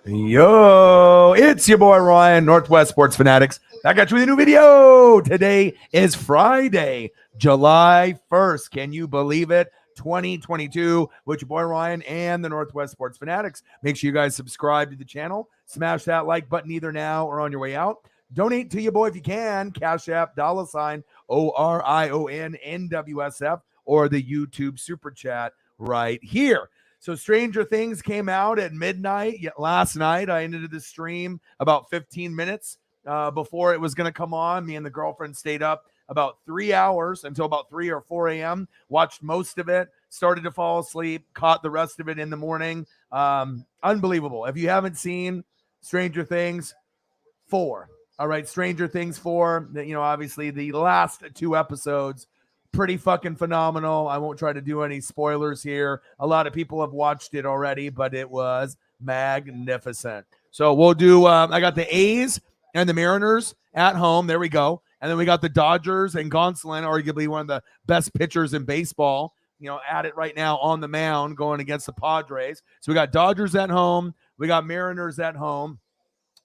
Yo, it's your boy Ryan, Northwest Sports Fanatics. I got you with a new video. Today is Friday, July 1st. Can you believe it? 2022 with your boy Ryan and the Northwest Sports Fanatics. Make sure you guys subscribe to the channel. Smash that like button either now or on your way out. Donate to your boy if you can. Cash App, $, ORION, NWSF, or the YouTube Super Chat right here. So Stranger Things came out at midnight last night. I ended the stream about 15 minutes before it was going to come on. Me and the girlfriend stayed up about 3 hours until about 3 or 4 a.m. Watched most of it, started to fall asleep, caught the rest of it in the morning. Unbelievable. If you haven't seen Stranger Things 4, all right, Stranger Things 4, obviously the last 2 episodes, pretty fucking phenomenal. I won't try to do any spoilers here. A lot of people have watched it already, but it was magnificent. So we'll do, I got the A's and the Mariners at home. There we go. And then we got the Dodgers and Gonsolin, arguably one of the best pitchers in baseball, at it right now on the mound going against the Padres. So we got Dodgers at home. We got Mariners at home.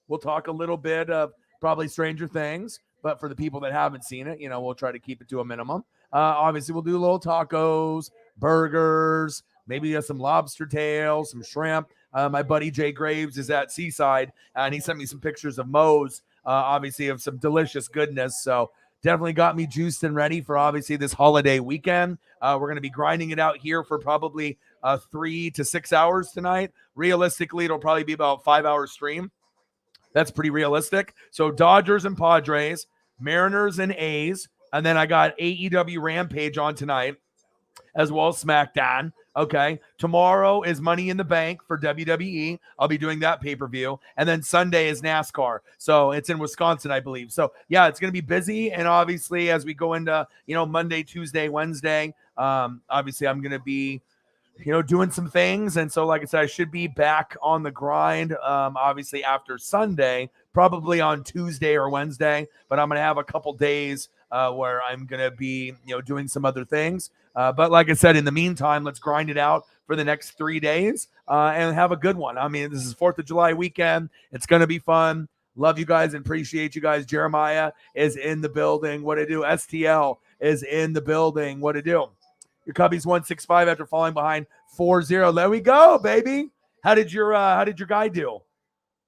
We'll talk a little bit of probably Stranger Things, but for the people that haven't seen it, we'll try to keep it to a minimum. Obviously, we'll do little tacos, burgers, maybe some lobster tails, some shrimp. My buddy Jay Graves is at Seaside, and he sent me some pictures of Moe's, obviously, of some delicious goodness. So definitely got me juiced and ready for, obviously, this holiday weekend. We're going to be grinding it out here for probably 3 to 6 hours tonight. Realistically, it'll probably be about a 5-hour stream. That's pretty realistic. So Dodgers and Padres, Mariners and A's. And then I got AEW Rampage on tonight, as well as SmackDown. Okay. Tomorrow is Money in the Bank for WWE. I'll be doing that pay-per-view. And then Sunday is NASCAR. So it's in Wisconsin, I believe. So, yeah, it's going to be busy. And obviously, as we go into, Monday, Tuesday, Wednesday, obviously I'm going to be doing some things. And so, like I said, I should be back on the grind, obviously, after Sunday, probably on Tuesday or Wednesday. But I'm going to have a couple days where I'm going to be, doing some other things. But like I said, in the meantime, let's grind it out for the next 3 days and have a good one. I mean, this is 4th of July weekend. It's going to be fun. Love you guys and appreciate you guys. Jeremiah is in the building. What to do? STL is in the building. What to do? Your Cubbies 165 after falling behind 4-0. There we go, baby. How did your guy do?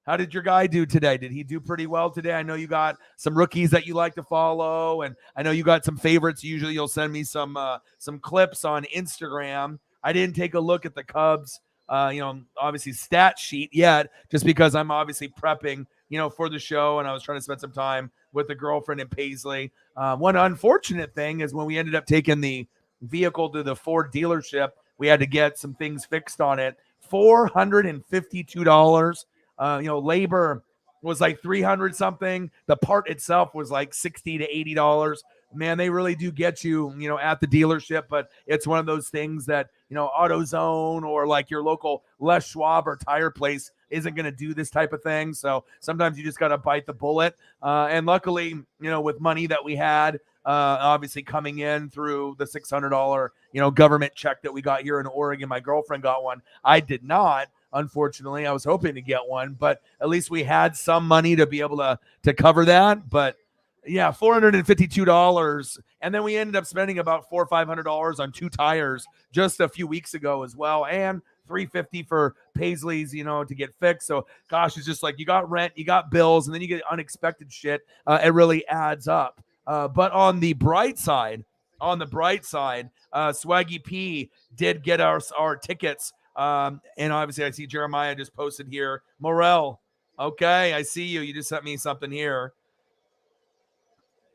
How did your guy do today? Did he do pretty well today? I know you got some rookies that you like to follow, and I know you got some favorites. Usually you'll send me some clips on Instagram. I didn't take a look at the Cubs, obviously stat sheet yet, just because I'm obviously prepping, for the show, and I was trying to spend some time with the girlfriend in Paisley. One unfortunate thing is when we ended up taking the vehicle to the Ford dealership, we had to get some things fixed on it. $452. Labor was like 300 something. The part itself was like $60 to $80. Man, they really do get you, at the dealership, but it's one of those things that, AutoZone or like your local Les Schwab or tire place isn't going to do this type of thing. So sometimes you just got to bite the bullet. And luckily, with money that we had, obviously coming in through the $600, government check that we got here in Oregon, my girlfriend got one. I did not. Unfortunately, I was hoping to get one, but at least we had some money to be able to cover that. But yeah, $452. And then we ended up spending about $400 or $500 on 2 tires just a few weeks ago as well. And $350 for Paisley's, to get fixed. So gosh, it's just like you got rent, you got bills, and then you get unexpected shit. It really adds up. But on the bright side, Swaggy P did get our tickets. And obviously I see Jeremiah just posted here. Morel. Okay, I see you. You just sent me something here.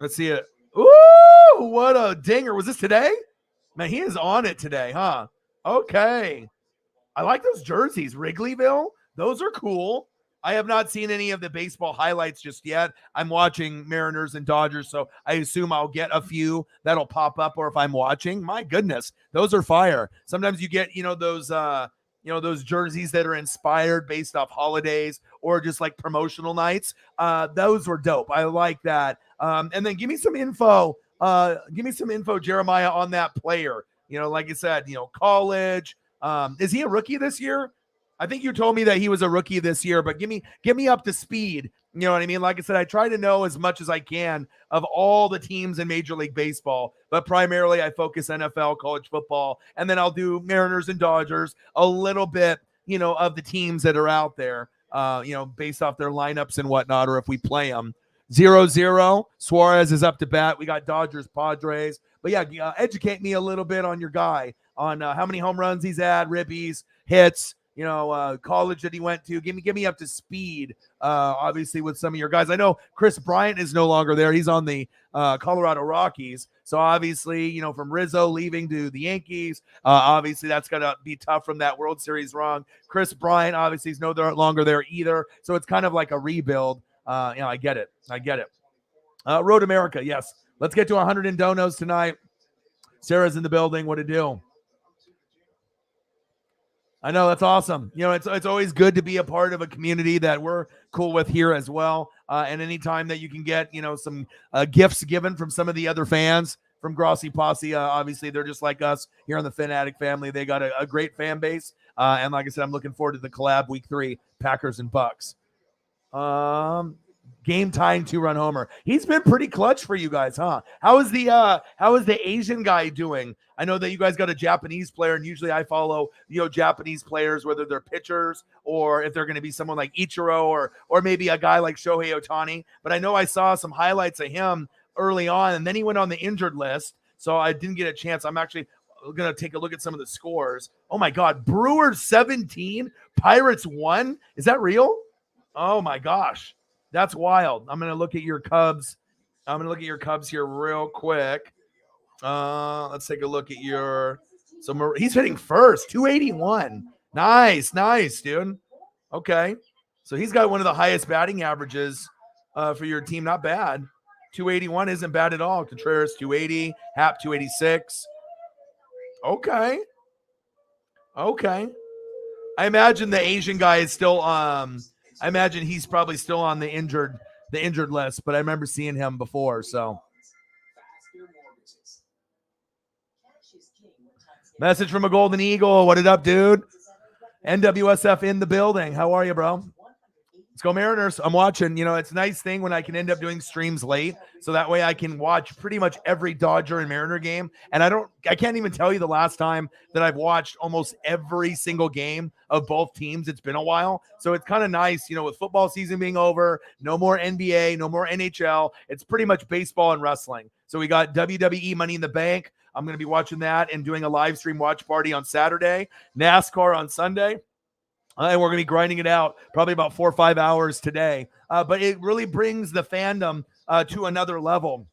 Let's see it. Ooh, what a dinger. Was this today? Man, he is on it today, huh? Okay. I like those jerseys. Wrigleyville. Those are cool. I have not seen any of the baseball highlights just yet. I'm watching Mariners and Dodgers, so I assume I'll get a few that'll pop up, or if I'm watching, my goodness, those are fire. Sometimes you get, those jerseys that are inspired based off holidays or just like promotional nights. Those were dope. I like that. And then give me some info, Jeremiah, on that player. Like I said, college. Is he a rookie this year? I think you told me that he was a rookie this year, but give me up to speed. You know what I mean? Like I said, I try to know as much as I can of all the teams in Major League Baseball, but primarily I focus NFL, college football, and then I'll do Mariners and Dodgers, a little bit, of the teams that are out there, based off their lineups and whatnot, or if we play them. 0-0. Suarez is up to bat. We got Dodgers, Padres. But yeah, educate me a little bit on your guy, on how many home runs he's had, ribbies, hits, college that he went to. Give me up to speed, obviously, with some of your guys. I know Chris Bryant is no longer there. He's on the Colorado Rockies. So obviously, from Rizzo leaving to the Yankees, obviously that's going to be tough from that World Series run. Chris Bryant, obviously, is no longer there either. So it's kind of like a rebuild. I get it. Road America, yes. Let's get to 100 in donos tonight. Sarah's in the building. What to do? I know, that's awesome. It's always good to be a part of a community that we're cool with here as well. And anytime that you can get, some gifts given from some of the other fans from Grossi Posse, obviously they're just like us here on the Fanatic family. They got a great fan base. And like I said, I'm looking forward to the collab week 3, Packers and Bucks. Game tying 2-run homer. He's been pretty clutch for you guys, huh? How is the Asian guy doing? I know that you guys got a Japanese player, and usually I follow Japanese players, whether they're pitchers or if they're going to be someone like Ichiro or maybe a guy like Shohei Ohtani. But I know I saw some highlights of him early on, and then he went on the injured list, so I didn't get a chance. I'm actually going to take a look at some of the scores. Oh my God, Brewers 17, Pirates 1. Is that real? Oh my gosh. That's wild. I'm going to look at your Cubs. Here real quick. Let's take a look at he's hitting first, 281. Nice, dude. Okay. So he's got one of the highest batting averages for your team. Not bad. 281 isn't bad at all. Contreras 280, Happ 286. Okay. I imagine the Asian guy is still I imagine he's probably still on the injured list, but I remember seeing him before. So, message from a Golden Eagle. What it up, dude? NWSF in the building. How are you, bro? Let's go Mariners. I'm watching. It's a nice thing when I can end up doing streams late, so that way I can watch pretty much every Dodger and Mariner game. And I can't even tell you the last time that I've watched almost every single game of both teams. It's been a while. So it's kind of nice, with football season being over, no more NBA, no more NHL. It's pretty much baseball and wrestling. So we got WWE Money in the Bank. I'm going to be watching that and doing a live stream watch party on Saturday, NASCAR on Sunday. And we're going to be grinding it out probably about 4 or 5 hours today. But it really brings the fandom to another level,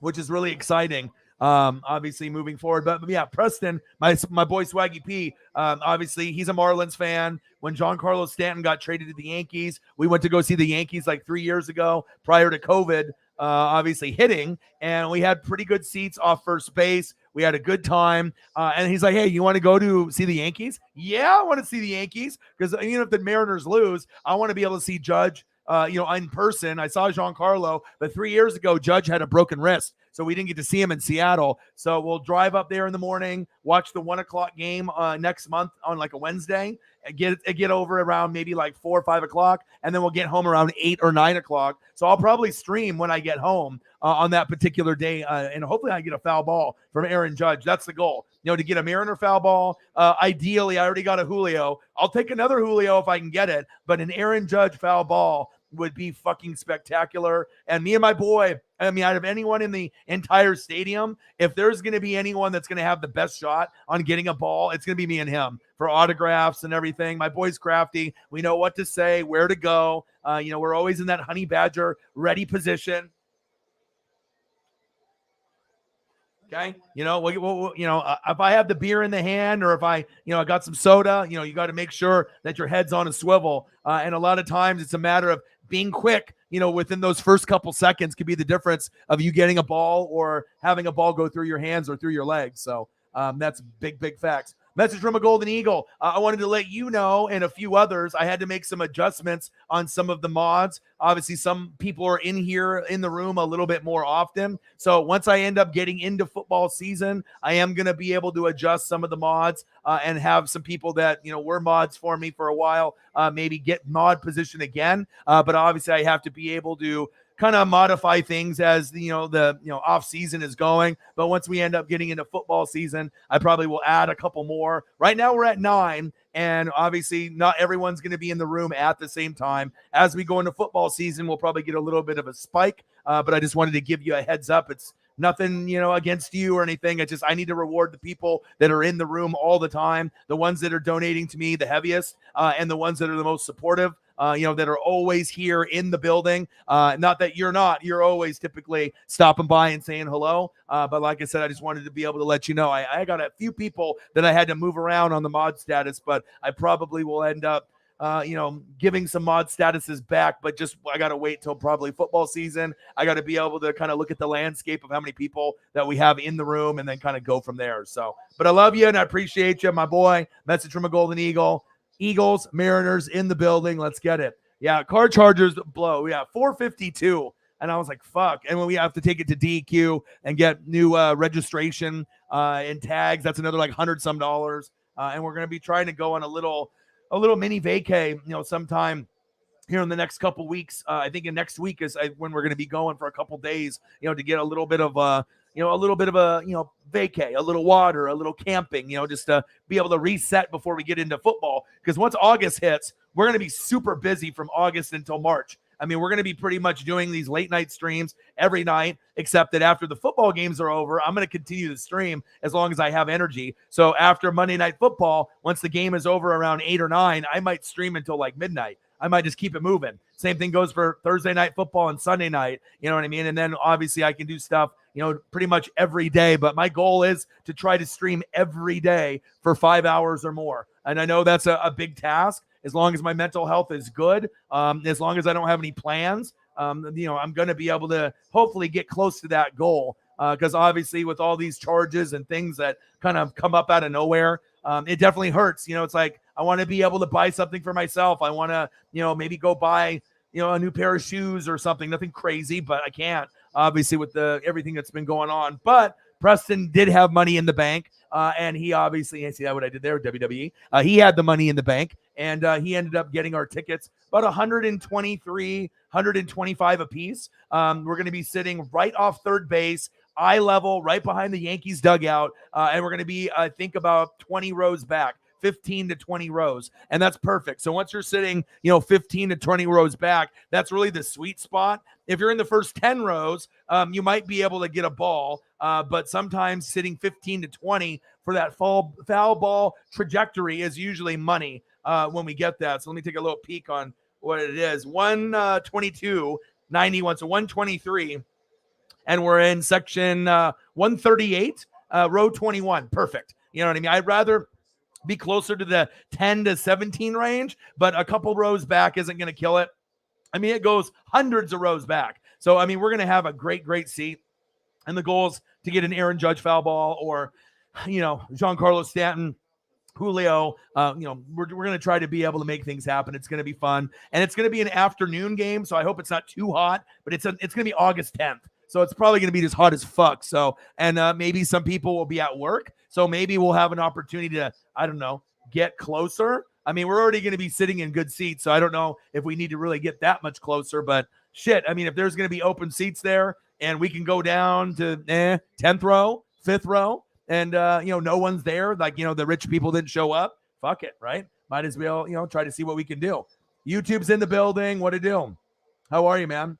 which is really exciting, obviously, moving forward. But yeah, Preston, my boy Swaggy P, obviously, he's a Marlins fan. When Giancarlo Stanton got traded to the Yankees, we went to go see the Yankees like 3 years ago prior to COVID, obviously hitting. And we had pretty good seats off first base. We had a good time. And he's like, hey, you want to go to see the Yankees? Yeah, I want to see the Yankees because even if the Mariners lose, I want to be able to see Judge, in person. I saw Giancarlo, but 3 years ago, Judge had a broken wrist. So we didn't get to see him in Seattle. So we'll drive up there in the morning, watch the 1 o'clock game next month on like a Wednesday, and get over around maybe like 4 or 5 o'clock. And then we'll get home around 8 or 9 o'clock. So I'll probably stream when I get home on that particular day. And hopefully I get a foul ball from Aaron Judge. That's the goal, to get a Mariner foul ball. Ideally, I already got a Julio. I'll take another Julio if I can get it. But an Aaron Judge foul ball would be fucking spectacular. And me and my boy, out of anyone in the entire stadium, if there's going to be anyone that's going to have the best shot on getting a ball, it's going to be me and him for autographs and everything. My boy's crafty. We know what to say, where to go. We're always in that honey badger ready position. Okay. If I have the beer in the hand or if I got some soda, you got to make sure that your head's on a swivel. And a lot of times it's a matter of being quick, within those first couple seconds could be the difference of you getting a ball or having a ball go through your hands or through your legs. So that's big facts. Message from a Golden Eagle. I wanted to let you know and a few others, I had to make some adjustments on some of the mods. Obviously, some people are in here in the room a little bit more often. So once I end up getting into football season, I am going to be able to adjust some of the mods and have some people that, were mods for me for a while, maybe get mod position again. But obviously, I have to be able to kind of modify things as the off season is going. But once we end up getting into football season, I probably will add a couple more. Right now we're at 9, and obviously not everyone's going to be in the room at the same time. As we go into football season, we'll probably get a little bit of a spike. But I just wanted to give you a heads up. It's nothing, against you or anything. It's just I need to reward the people that are in the room all the time, the ones that are donating to me the heaviest, and the ones that are the most supportive. That are always here in the building. Not that you're not. You're always typically stopping by and saying hello. But like I said, I just wanted to be able to let you know. I got a few people that I had to move around on the mod status, but I probably will end up giving some mod statuses back, but just I got to wait till probably football season. I got to be able to kind of look at the landscape of how many people that we have in the room and then kind of go from there. So, but I love you and I appreciate you, my boy. Message from a Golden Eagle. Eagles, Mariners in the building. Let's get it. Yeah, car chargers blow. Yeah, 452. And I was like, fuck. And when we have to take it to DQ and get new registration and tags, that's another like $100-some. And we're going to be trying to go on a little mini vacay, sometime here in the next couple weeks. I think in next week is when we're going to be going for a couple days, to get a little bit of a vacay, a little water, a little camping, just to be able to reset before we get into football. Because once August hits, we're going to be super busy from August until March. I mean, we're going to be pretty much doing these late night streams every night, except that after the football games are over, I'm going to continue to stream as long as I have energy. So after Monday Night Football, once the game is over around 8 or 9, I might stream until like midnight. I might just keep it moving. Same thing goes for Thursday Night Football and Sunday night. You know what I mean? And then obviously I can do stuff, pretty much every day. But my goal is to try to stream every day for 5 hours or more. And I know that's a big task. As long as my mental health is good, as long as I don't have any plans, I'm going to be able to hopefully get close to that goal. Because obviously with all these charges and things that kind of come up out of nowhere, it definitely hurts. It's like I want to be able to buy something for myself. I want to, maybe go buy, a new pair of shoes or something. Nothing crazy, but I can't, obviously, with everything that's been going on. But Preston did have money in the bank, and he obviously, see that what I did there, WWE. He had the money in the bank, and he ended up getting our tickets about 123, 125 a piece. We're going to be sitting right off third base, eye level, right behind the Yankees dugout, and we're going to be, I think, about 20 rows back. 15 to 20 rows, and that's perfect. So once you're sitting, 15 to 20 rows back, that's really the sweet spot. If you're in the first 10 rows, you might be able to get a ball, but sometimes sitting 15 to 20 for that foul ball trajectory is usually money when we get that. So let me take a little peek on what it is. 122.91, so 123, and we're in section 138, row 21. Perfect. You know what I mean? I'd rather be closer to the 10 to 17 range, but a couple rows back isn't going to kill it. I mean, it goes hundreds of rows back. So, I mean, we're going to have a great seat. And the goal is to get an Aaron Judge foul ball or, Giancarlo Stanton, Julio. We're going to try to be able to make things happen. It's going to be fun. And it's going to be an afternoon game, so I hope it's not too hot, but it's going to be August 10th. So it's probably going to be just hot as fuck. So, and maybe some people will be at work. So maybe we'll have an opportunity to, I don't know, get closer. I mean, we're already going to be sitting in good seats. So I don't know if we need to really get that much closer, but shit. I mean, if there's going to be open seats there and we can go down to 10th row, 5th row, and, no one's there. Like, the rich people didn't show up. Fuck it. Right. Might as well, try to see what we can do. YouTube's in the building. What to do? How are you, man?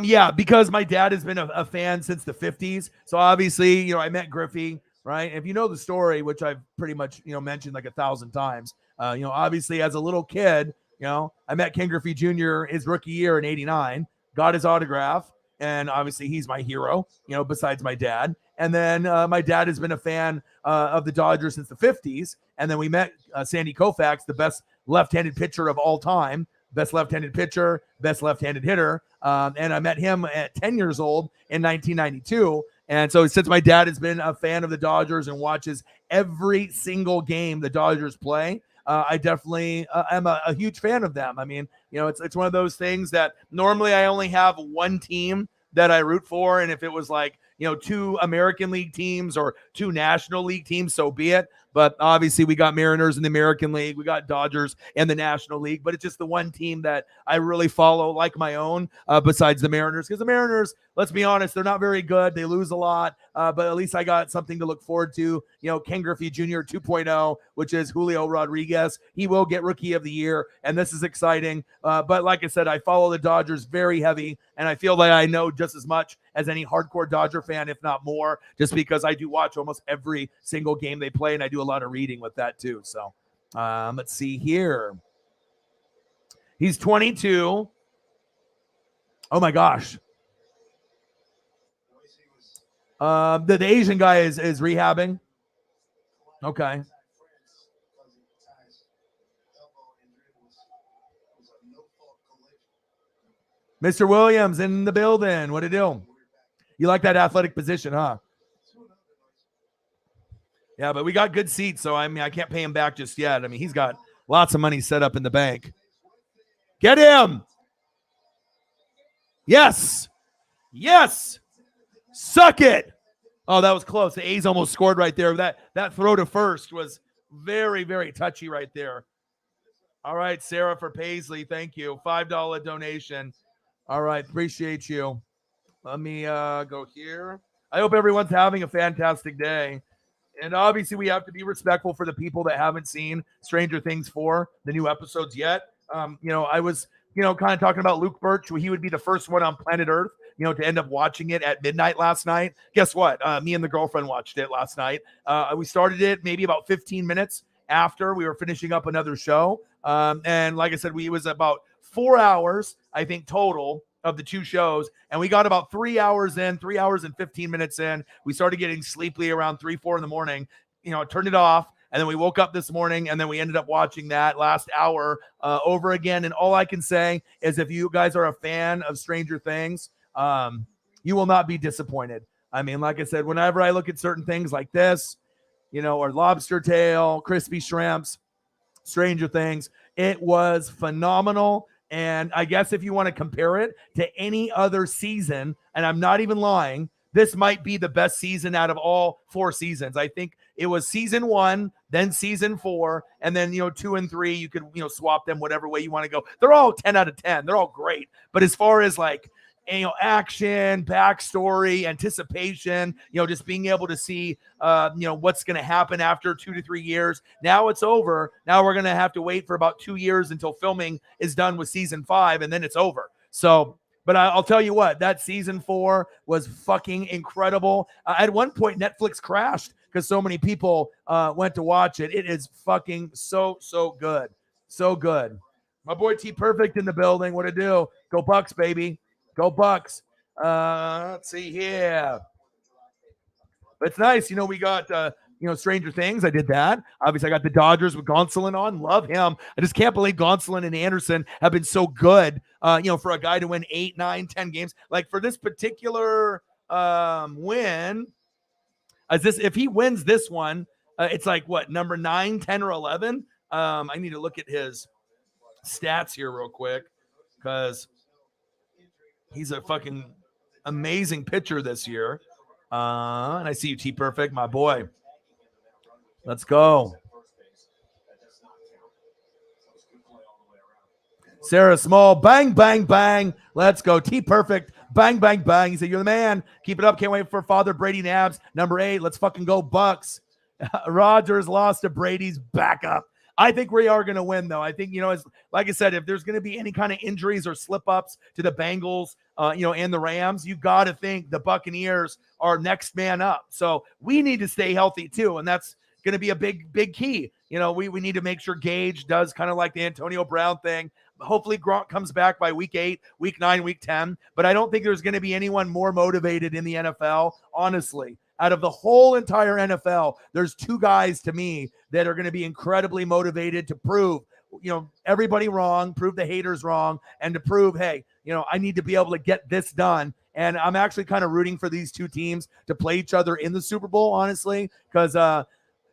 Yeah, because my dad has been a fan since the 50s. So obviously, I met Griffey, right? If you know the story, which I've pretty much, mentioned like 1,000 times, obviously as a little kid, I met Ken Griffey Jr. his rookie year in '89, got his autograph. And obviously he's my hero, besides my dad. And then my dad has been a fan of the Dodgers since the 50s. And then we met Sandy Koufax, the best left-handed pitcher of all time. Best left-handed pitcher, best left-handed hitter. And I met him at 10 years old in 1992. And so since my dad has been a fan of the Dodgers and watches every single game the Dodgers play, I definitely am a huge fan of them. I mean, it's one of those things that normally I only have one team that I root for. And if it was like, two American League teams or two National League teams, so be it. But obviously we got Mariners in the American League. We got Dodgers in the National League. But it's just the one team that I really follow like my own besides the Mariners. Because the Mariners, let's be honest, they're not very good. They lose a lot. But at least I got something to look forward to. Ken Griffey Jr. 2.0, which is Julio Rodriguez. He will get Rookie of the Year. And this is exciting. But like I said, I follow the Dodgers very heavy. And I feel like I know just as much as any hardcore Dodger fan, if not more, just because I do watch almost every single game they play. And I do a lot of reading with that too. So let's see here. He's 22. Oh my gosh. The Asian guy is rehabbing. Okay. Mr. Williams in the building. What do you do? You like that athletic position, huh? Yeah, but we got good seats, so I mean, I can't pay him back just yet. I mean, he's got lots of money set up in the bank. Get him. Yes. Yes. Suck it. Oh, that was close. The A's almost scored right there. That throw to first was very, very touchy right there. All right, Sarah for Paisley. Thank you. $5 donation. All right. Appreciate you. Let me go here. I hope everyone's having a fantastic day. And obviously, we have to be respectful for the people that haven't seen Stranger Things 4, the new episodes yet. I was, kind of talking about Luke Birch. He would be the first one on planet Earth, to end up watching it at midnight last night. Guess what? Me and the girlfriend watched it last night. We started it maybe about 15 minutes after we were finishing up another show. And like I said, it was about 4 hours, I think, total of the two shows, and we got about 3 hours in, 3 hours and 15 minutes in. We started getting sleepy around 3-4 in the morning. Turned it off, and then we woke up this morning, and then we ended up watching that last hour over again. And all I can say is, if you guys are a fan of Stranger Things, you will not be disappointed. I mean, like I said, whenever I look at certain things like this, or lobster tail, crispy shrimps, Stranger Things, it was phenomenal. And I guess if you want to compare it to any other season, and I'm not even lying, this might be the best season out of all 4 seasons. I think it was season 1, then season 4, and then, 2 and 3, you could, swap them whatever way you want to go. They're all 10 out of 10. They're all great. But as far as like, action, backstory, anticipation, just being able to see, what's going to happen after 2 to 3 years. Now it's over. Now we're going to have to wait for about 2 years until filming is done with season 5, and then it's over. So, but I'll tell you what, that season 4 was fucking incredible. At one point, Netflix crashed because so many people went to watch it. It is fucking so good. So good. My boy T Perfect in the building. What to do? Go Bucks, baby. Go Bucks. Let's see here. It's nice. We got, Stranger Things. I did that. Obviously, I got the Dodgers with Gonsolin on. Love him. I just can't believe Gonsolin and Anderson have been so good, for a guy to win 8, 9, 10 games. Like for this particular win, if he wins this one, it's like what, number 9, 10, or 11? I need to look at his stats here real quick because he's a fucking amazing pitcher this year. And I see you, T Perfect, my boy. Let's go. Sarah Small, bang, bang, bang. Let's go. T Perfect, bang, bang, bang. He said, you're the man. Keep it up. Can't wait for Father Brady Nabs. Number 8. Let's fucking go Bucks. Rodgers lost to Brady's backup. I think we are going to win, though. I think, like I said, if there's going to be any kind of injuries or slip-ups to the Bengals, and the Rams, you got to think the Buccaneers are next man up. So we need to stay healthy, too, and that's going to be a big, big key. We need to make sure Gage does kind of like the Antonio Brown thing. Hopefully Gronk comes back by week 8, week 9, week 10. But I don't think there's going to be anyone more motivated in the NFL, honestly. Out of the whole entire NFL, there's 2 guys to me that are going to be incredibly motivated to prove everybody wrong, prove the haters wrong, and to prove, hey, I need to be able to get this done. And I'm actually kind of rooting for these two teams to play each other in the Super Bowl, honestly, because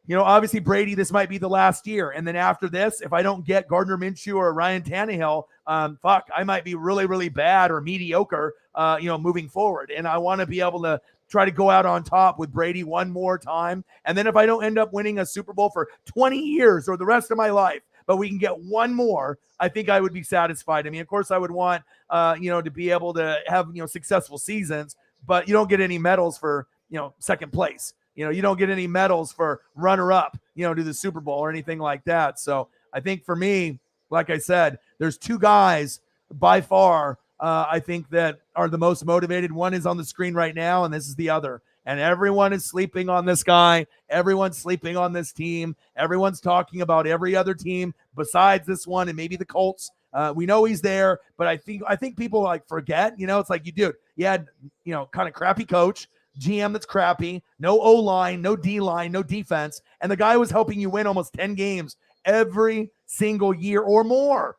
obviously Brady, this might be the last year. And then after this, if I don't get Gardner Minshew or Ryan Tannehill, I might be really, really bad or mediocre, moving forward. And I want to be able to try to go out on top with Brady one more time. And then if I don't end up winning a Super Bowl for 20 years or the rest of my life, but we can get one more, I think I would be satisfied. I mean, of course, I would want, to be able to have, successful seasons, but you don't get any medals for, second place. You don't get any medals for runner up, to the Super Bowl or anything like that. So I think for me, like I said, there's two guys by far, I think, that are the most motivated. One is on the screen right now, and this is the other. And everyone is sleeping on this guy. Everyone's sleeping on this team. Everyone's talking about every other team besides this one and maybe the Colts. We know he's there, but I think people forget, it's like, you had, kind of crappy coach, GM that's crappy, no O-line, no D-line, no defense, and the guy was helping you win almost 10 games every single year or more.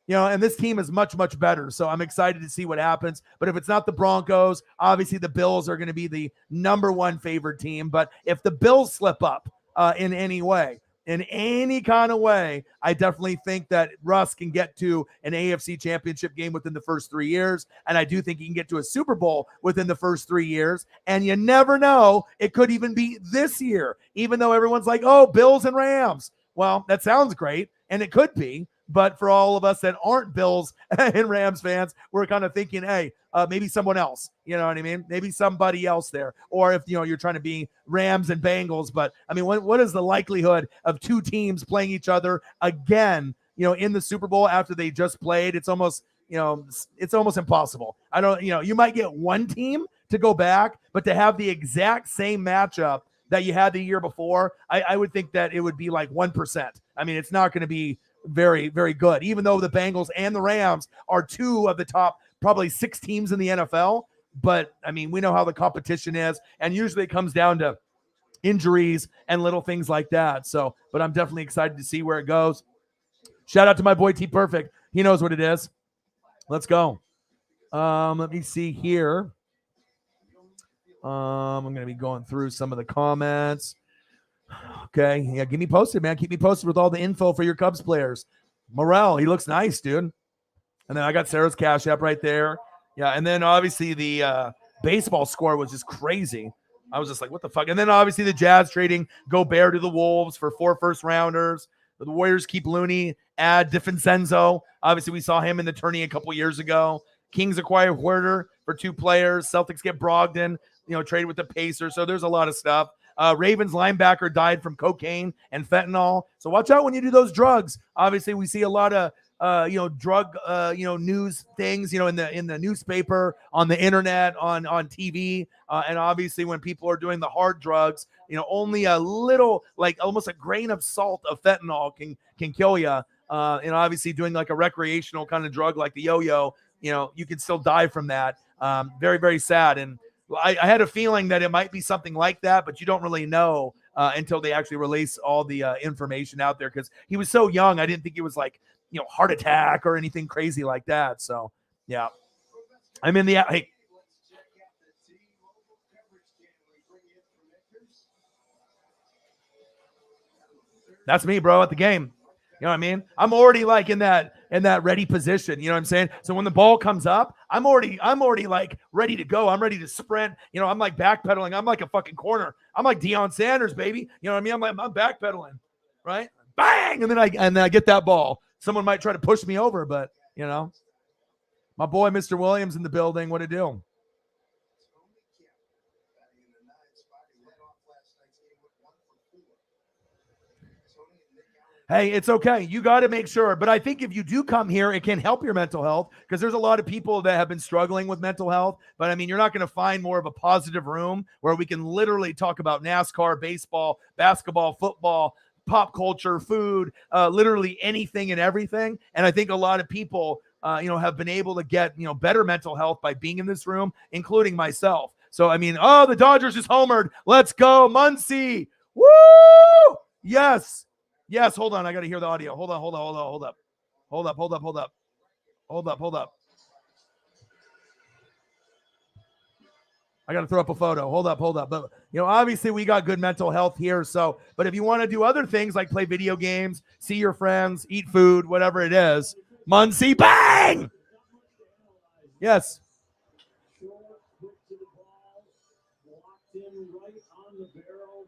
And this team is much, much better. So I'm excited to see what happens. But if it's not the Broncos, obviously the Bills are going to be the number one favored team. But if the Bills slip up in any way, in any kind of way, I definitely think that Russ can get to an AFC championship game within the first 3 years. And I do think he can get to a Super Bowl within the first 3 years. And you never know, it could even be this year, even though everyone's like, oh, Bills and Rams. Well, that sounds great. And it could be. But for all of us that aren't Bills and Rams fans, we're kind of thinking, hey, maybe someone else, you know what I mean? Maybe somebody else there. Or if, you're trying to be Rams and Bengals. But, I mean, what is the likelihood of two teams playing each other again, in the Super Bowl after they just played? It's almost, it's almost impossible. I don't, you might get one team to go back, but to have the exact same matchup that you had the year before, I would think that it would be like 1%. I mean, it's not going to be very, very good, even though the Bengals and the Rams are two of the top probably 6 teams in the NFL. But I mean, we know how the competition is, and usually it comes down to injuries and little things like that. So, but I'm definitely excited to see where it goes. Shout out to my boy T Perfect. He knows what it is. Let's go. Let me see here. I'm going to be going through some of the comments. Okay. Yeah. Keep me posted, man. Keep me posted with all the info for your Cubs players. Morel, he looks nice, dude. And then I got Sarah's Cash App right there. Yeah. And then obviously the baseball score was just crazy. I was just like, what the fuck? And then obviously the Jazz trading Gobert to the Wolves for 4 first-rounders. The Warriors keep Looney, add DiVincenzo. Obviously, we saw him in the tourney a couple years ago. Kings acquire Huerter for 2 players. Celtics get Brogdon, trade with the Pacers. So there's a lot of stuff. Ravens linebacker died from cocaine and fentanyl. So watch out when you do those drugs. Obviously, we see a lot of drug news things, in the newspaper, on the internet, on TV, and obviously when people are doing the hard drugs, only a little, like almost a grain of salt of fentanyl can kill you. And obviously doing like a recreational kind of drug like the yo-yo, you can still die from that. Very, very sad. And I had a feeling that it might be something like that, but you don't really know until they actually release all the information out there, because he was so young. I didn't think it was like, heart attack or anything crazy like that. So, yeah. I'm in the – hey. That's me, bro, at the game. You know what I mean? I'm already like in that ready position. You know what I'm saying? So when the ball comes up, I'm already like ready to go. I'm ready to sprint. I'm like backpedaling. I'm like a fucking corner. I'm like Deion Sanders, baby. You know what I mean? I'm backpedaling, right? Bang! And then I get that ball. Someone might try to push me over, but my boy Mr. Williams in the building. What to do? Hey, it's okay. You got to make sure. But I think if you do come here, it can help your mental health, because there's a lot of people that have been struggling with mental health. But I mean, you're not going to find more of a positive room where we can literally talk about NASCAR, baseball, basketball, football, pop culture, food, literally anything and everything. And I think a lot of people, have been able to get, better mental health by being in this room, including myself. So, I mean, the Dodgers just homered. Let's go, Muncie. Woo! Yes. Yes, hold on. I got to hear the audio. Hold on. Hold up. I got to throw up a photo. Hold up. But, obviously we got good mental health here. So, but if you want to do other things like play video games, see your friends, eat food, whatever it is, Muncie, bang! Yes.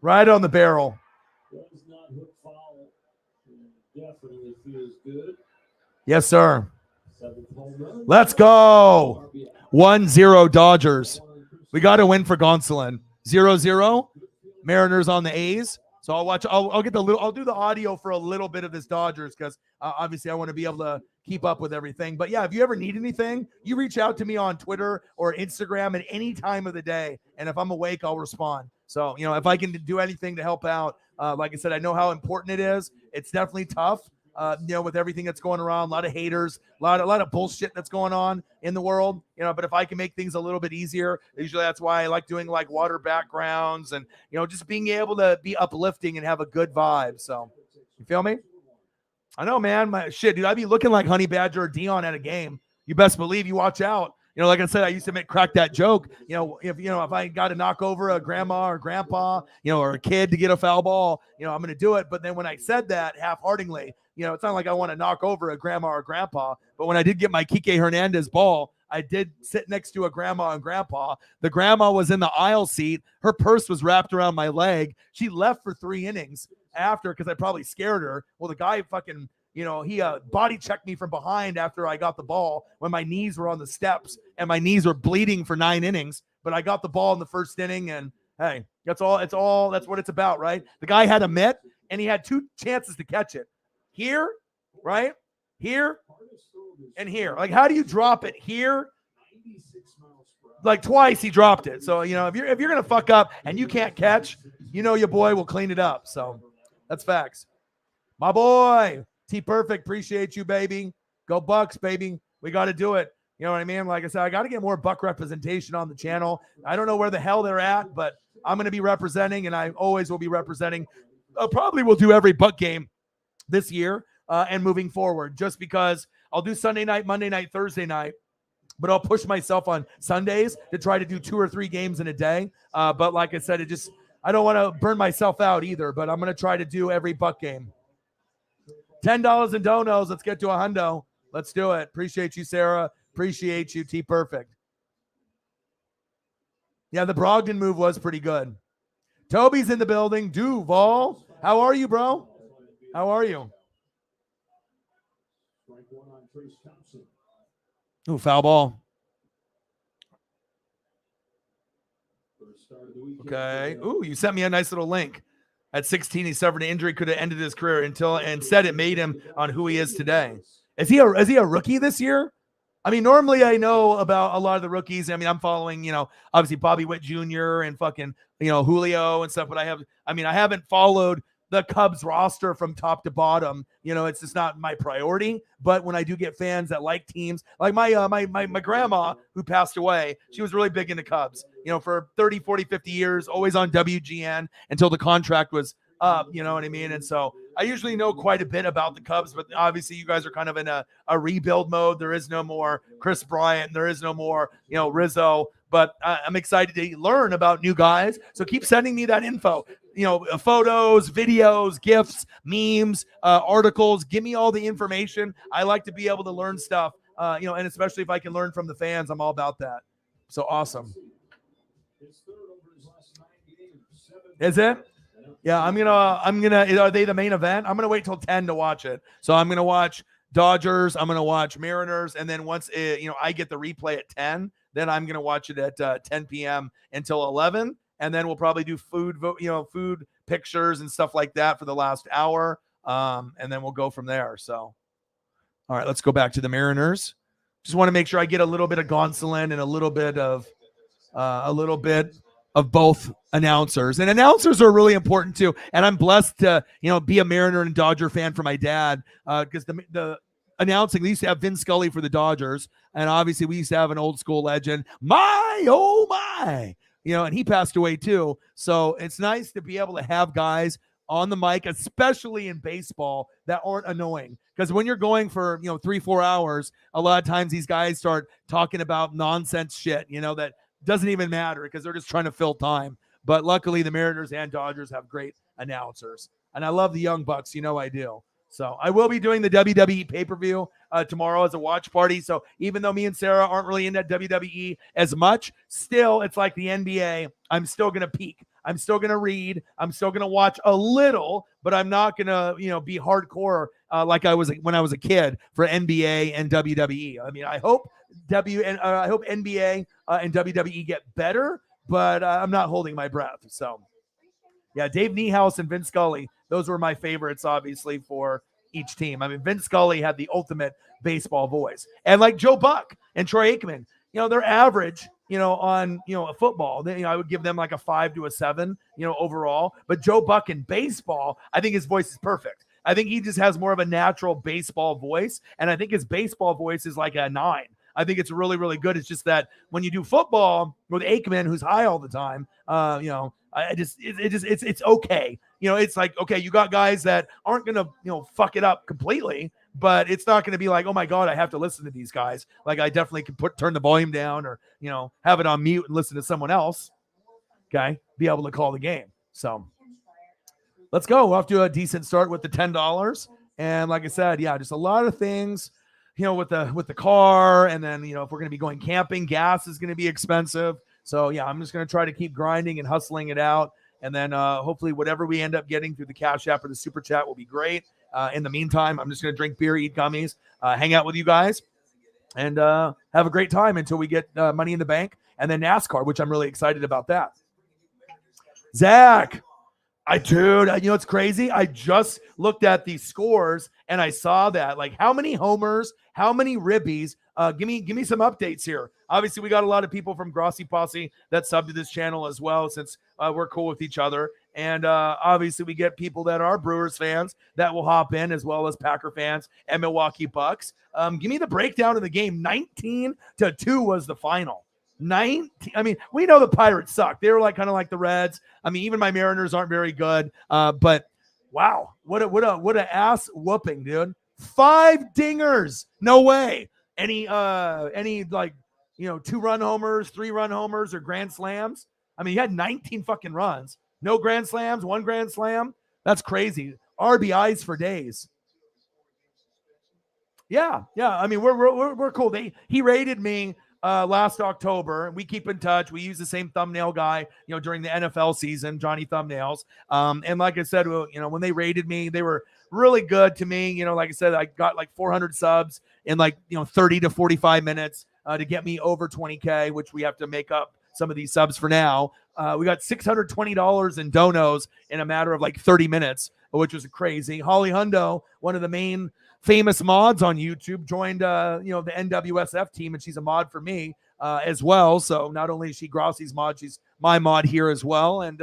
Right on the barrel. Yes, sir. Let's go. 1-0 Dodgers. We got to win for Gonsolin. 0-0. Mariners on the A's. So I'll get I'll do the audio for a little bit of this Dodgers because obviously I want to be able to keep up with everything. But yeah, if you ever need anything, you reach out to me on Twitter or Instagram at any time of the day. And if I'm awake, I'll respond. So, if I can do anything to help out, like I said, I know how important it is. It's definitely tough. With everything that's going around, a lot of haters, a lot of bullshit that's going on in the world, but if I can make things a little bit easier, usually that's why I like doing like water backgrounds and, just being able to be uplifting and have a good vibe. So you feel me? I know, man, dude, I'd be looking like Honey Badger or Dion at a game. You best believe you watch out. Like I said, I used to crack that joke. If I got to knock over a grandma or grandpa, or a kid to get a foul ball, I'm going to do it. But then when I said that half-heartedly, it's not like I want to knock over a grandma or grandpa. But when I did get my Kike Hernandez ball, I did sit next to a grandma and grandpa. The grandma was in the aisle seat. Her purse was wrapped around my leg. She left for 3 innings after because I probably scared her. Well, the guy fucking... he body checked me from behind after I got the ball when my knees were on the steps and my knees were bleeding for 9 innings. But I got the ball in the first inning, and hey, that's what it's about, right? The guy had a mitt, and he had 2 chances to catch it. Here, right? Here, and here. Like, how do you drop it here? Like twice he dropped it. So, if you're gonna fuck up and you can't catch, your boy will clean it up. So that's facts. My boy. T-Perfect, appreciate you, baby. Go Bucks, baby. We got to do it. You know what I mean? Like I said, I got to get more Buck representation on the channel. I don't know where the hell they're at, but I'm going to be representing, and I always will be representing. Probably will do every Buck game this year and moving forward, just because I'll do Sunday night, Monday night, Thursday night, but I'll push myself on Sundays to try to do 2 or 3 games in a day. But like I said, I don't want to burn myself out either, but I'm going to try to do every Buck game. $10 in donos. Let's get to a hundo. Let's do it. Appreciate you, Sarah. Appreciate you, T-Perfect. Yeah, the Brogdon move was pretty good. Toby's in the building. Duval. How are you, bro? How are you? Ooh, foul ball. Okay. Ooh, you sent me a nice little link. At 16, he suffered an injury, could have ended his career instead it made him on who he is today. Is he a rookie this year? I mean, normally I know about a lot of the rookies. I mean, I'm following, obviously Bobby Witt Jr. and fucking, Julio and stuff, but I haven't followed the Cubs roster from top to bottom. It's just not my priority. But when I do get fans that like teams, like my grandma who passed away, she was really big into Cubs, for 30, 40, 50 years, always on WGN until the contract was up, you know what I mean? And so I usually know quite a bit about the Cubs, but obviously you guys are kind of in a rebuild mode. There is no more Chris Bryant. There is no more, Rizzo. But I'm excited to learn about new guys. So keep sending me that info, photos, videos, GIFs, memes, articles. Give me all the information. I like to be able to learn stuff, and especially if I can learn from the fans, I'm all about that. So awesome. Is it? Yeah, I'm gonna. Are they the main event? I'm gonna wait till 10 to watch it. So I'm gonna watch Dodgers. I'm gonna watch Mariners, and then once I get the replay at 10, then I'm gonna watch it at 10 p.m. until 11, and then we'll probably do food pictures and stuff like that for the last hour, and then we'll go from there. So, all right, let's go back to the Mariners. Just want to make sure I get a little bit of Gonsolin and a little bit of both announcers. And announcers are really important too. And I'm blessed to, be a Mariner and Dodger fan for my dad, because the announcing, they used to have Vin Scully for the Dodgers. And obviously we used to have an old school legend, oh my, and he passed away too. So it's nice to be able to have guys on the mic, especially in baseball, that aren't annoying. Because when you're going for 3-4 hours, a lot of times these guys start talking about nonsense shit, that doesn't even matter because they're just trying to fill time. But luckily, the Mariners and Dodgers have great announcers, and I love the Young Bucks. I do. So I will be doing the WWE pay-per-view tomorrow as a watch party. So even though me and Sarah aren't really into WWE as much, still it's like the NBA. I'm still going to peek. I'm still going to read. I'm still going to watch a little, but I'm not going to, be hardcore like I was when I was a kid for NBA and WWE. I mean, I hope NBA and WWE get better, but I'm not holding my breath. So yeah, Dave Niehaus and Vince Scully. Those were my favorites, obviously, for each team. I mean, Vince Scully had the ultimate baseball voice. And like Joe Buck and Troy Aikman, they're average, on, a football. I would give them like a 5 to a 7, overall. But Joe Buck in baseball, I think his voice is perfect. I think he just has more of a natural baseball voice. And I think his baseball voice is like a 9. I think it's really, really good. It's just that when you do football with Aikman, who's high all the time, it's okay. It's like, okay, you got guys that aren't going to, fuck it up completely, but it's not going to be like, oh my God, I have to listen to these guys. Like I definitely can turn the volume down or, have it on mute and listen to someone else. Okay. Be able to call the game. So let's go. We'll have to do a decent start with the $10. And like I said, yeah, just a lot of things, with the car. And then, if we're going to be going camping, gas is going to be expensive. So yeah, I'm just going to try to keep grinding and hustling it out. And then hopefully whatever we end up getting through the Cash App or the Super Chat will be great. In the meantime, I'm just going to drink beer, eat gummies, hang out with you guys, and have a great time until we get Money in the Bank and then NASCAR, which I'm really excited about that. Zach, it's crazy. I just looked at the scores and I saw that, like, how many homers, how many ribbies. Give me some updates here. Obviously, we got a lot of people from Grossi Posse that sub to this channel as well, since we're cool with each other. And obviously, we get people that are Brewers fans that will hop in, as well as Packer fans and Milwaukee Bucks. Give me the breakdown of the game. 19-2 was the final. 19. I mean, we know the Pirates suck. They were like kind of like the Reds. I mean, even my Mariners aren't very good. But wow, what a ass whooping, dude. 5 dingers. No way. Any like 2-run homers, 3-run homers, or grand slams. I mean, he had 19 fucking runs. No grand slams, 1 grand slam. That's crazy. RBIs for days. Yeah. I mean, we're cool. He rated me last October. We keep in touch. We use the same thumbnail guy, during the NFL season, Johnny Thumbnails. And like I said, when they rated me, they were really good to me. Like I said, I got like 400 subs in 30 to 45 minutes to get me over 20K, which we have to make up some of these subs for now. We got $620 in donos in a matter of like 30 minutes, which was crazy. Holly Hundo, one of the main famous mods on YouTube, joined the NWSF team, and she's a mod for me as well. So not only is she Grossi's mod, she's my mod here as well. And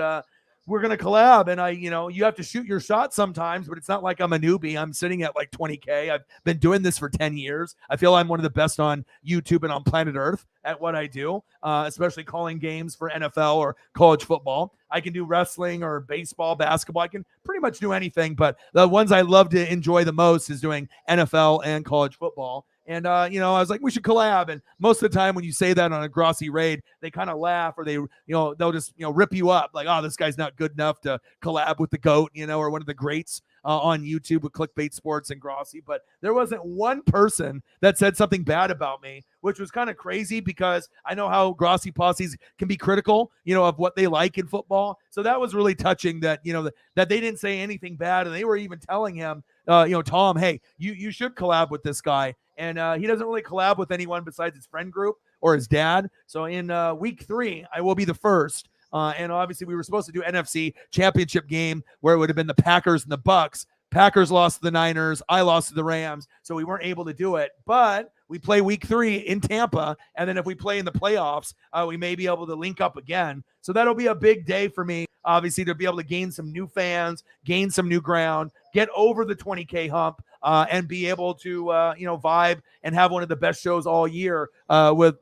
we're gonna collab. And you have to shoot your shot sometimes, but it's not like I'm a newbie. I'm sitting at like 20K. I've been doing this for 10 years. I feel I'm one of the best on YouTube and on planet Earth at what I do, especially calling games for NFL or college football. I can do wrestling or baseball, basketball. I can pretty much do anything, but the ones I love to enjoy the most is doing NFL and college football. And, I was like, we should collab. And most of the time when you say that on a Grossi raid, they kind of laugh, or they'll just, rip you up like, oh, this guy's not good enough to collab with the GOAT, or one of the greats on YouTube with Clickbait Sports and Grossi. But there wasn't one person that said something bad about me, which was kind of crazy because I know how Grossi posses can be critical, of what they like in football. So that was really touching that, that they didn't say anything bad. And they were even telling him, Tom, hey, you should collab with this guy. And he doesn't really collab with anyone besides his friend group or his dad. So in week 3, I will be the first. And obviously we were supposed to do NFC championship game where it would have been the Packers and the Bucks. Packers lost to the Niners. I lost to the Rams. So we weren't able to do it. But we play week 3 in Tampa. And then if we play in the playoffs, we may be able to link up again. So that'll be a big day for me, obviously, to be able to gain some new fans, gain some new ground, get over the 20K hump, and be able to, vibe and have one of the best shows all year with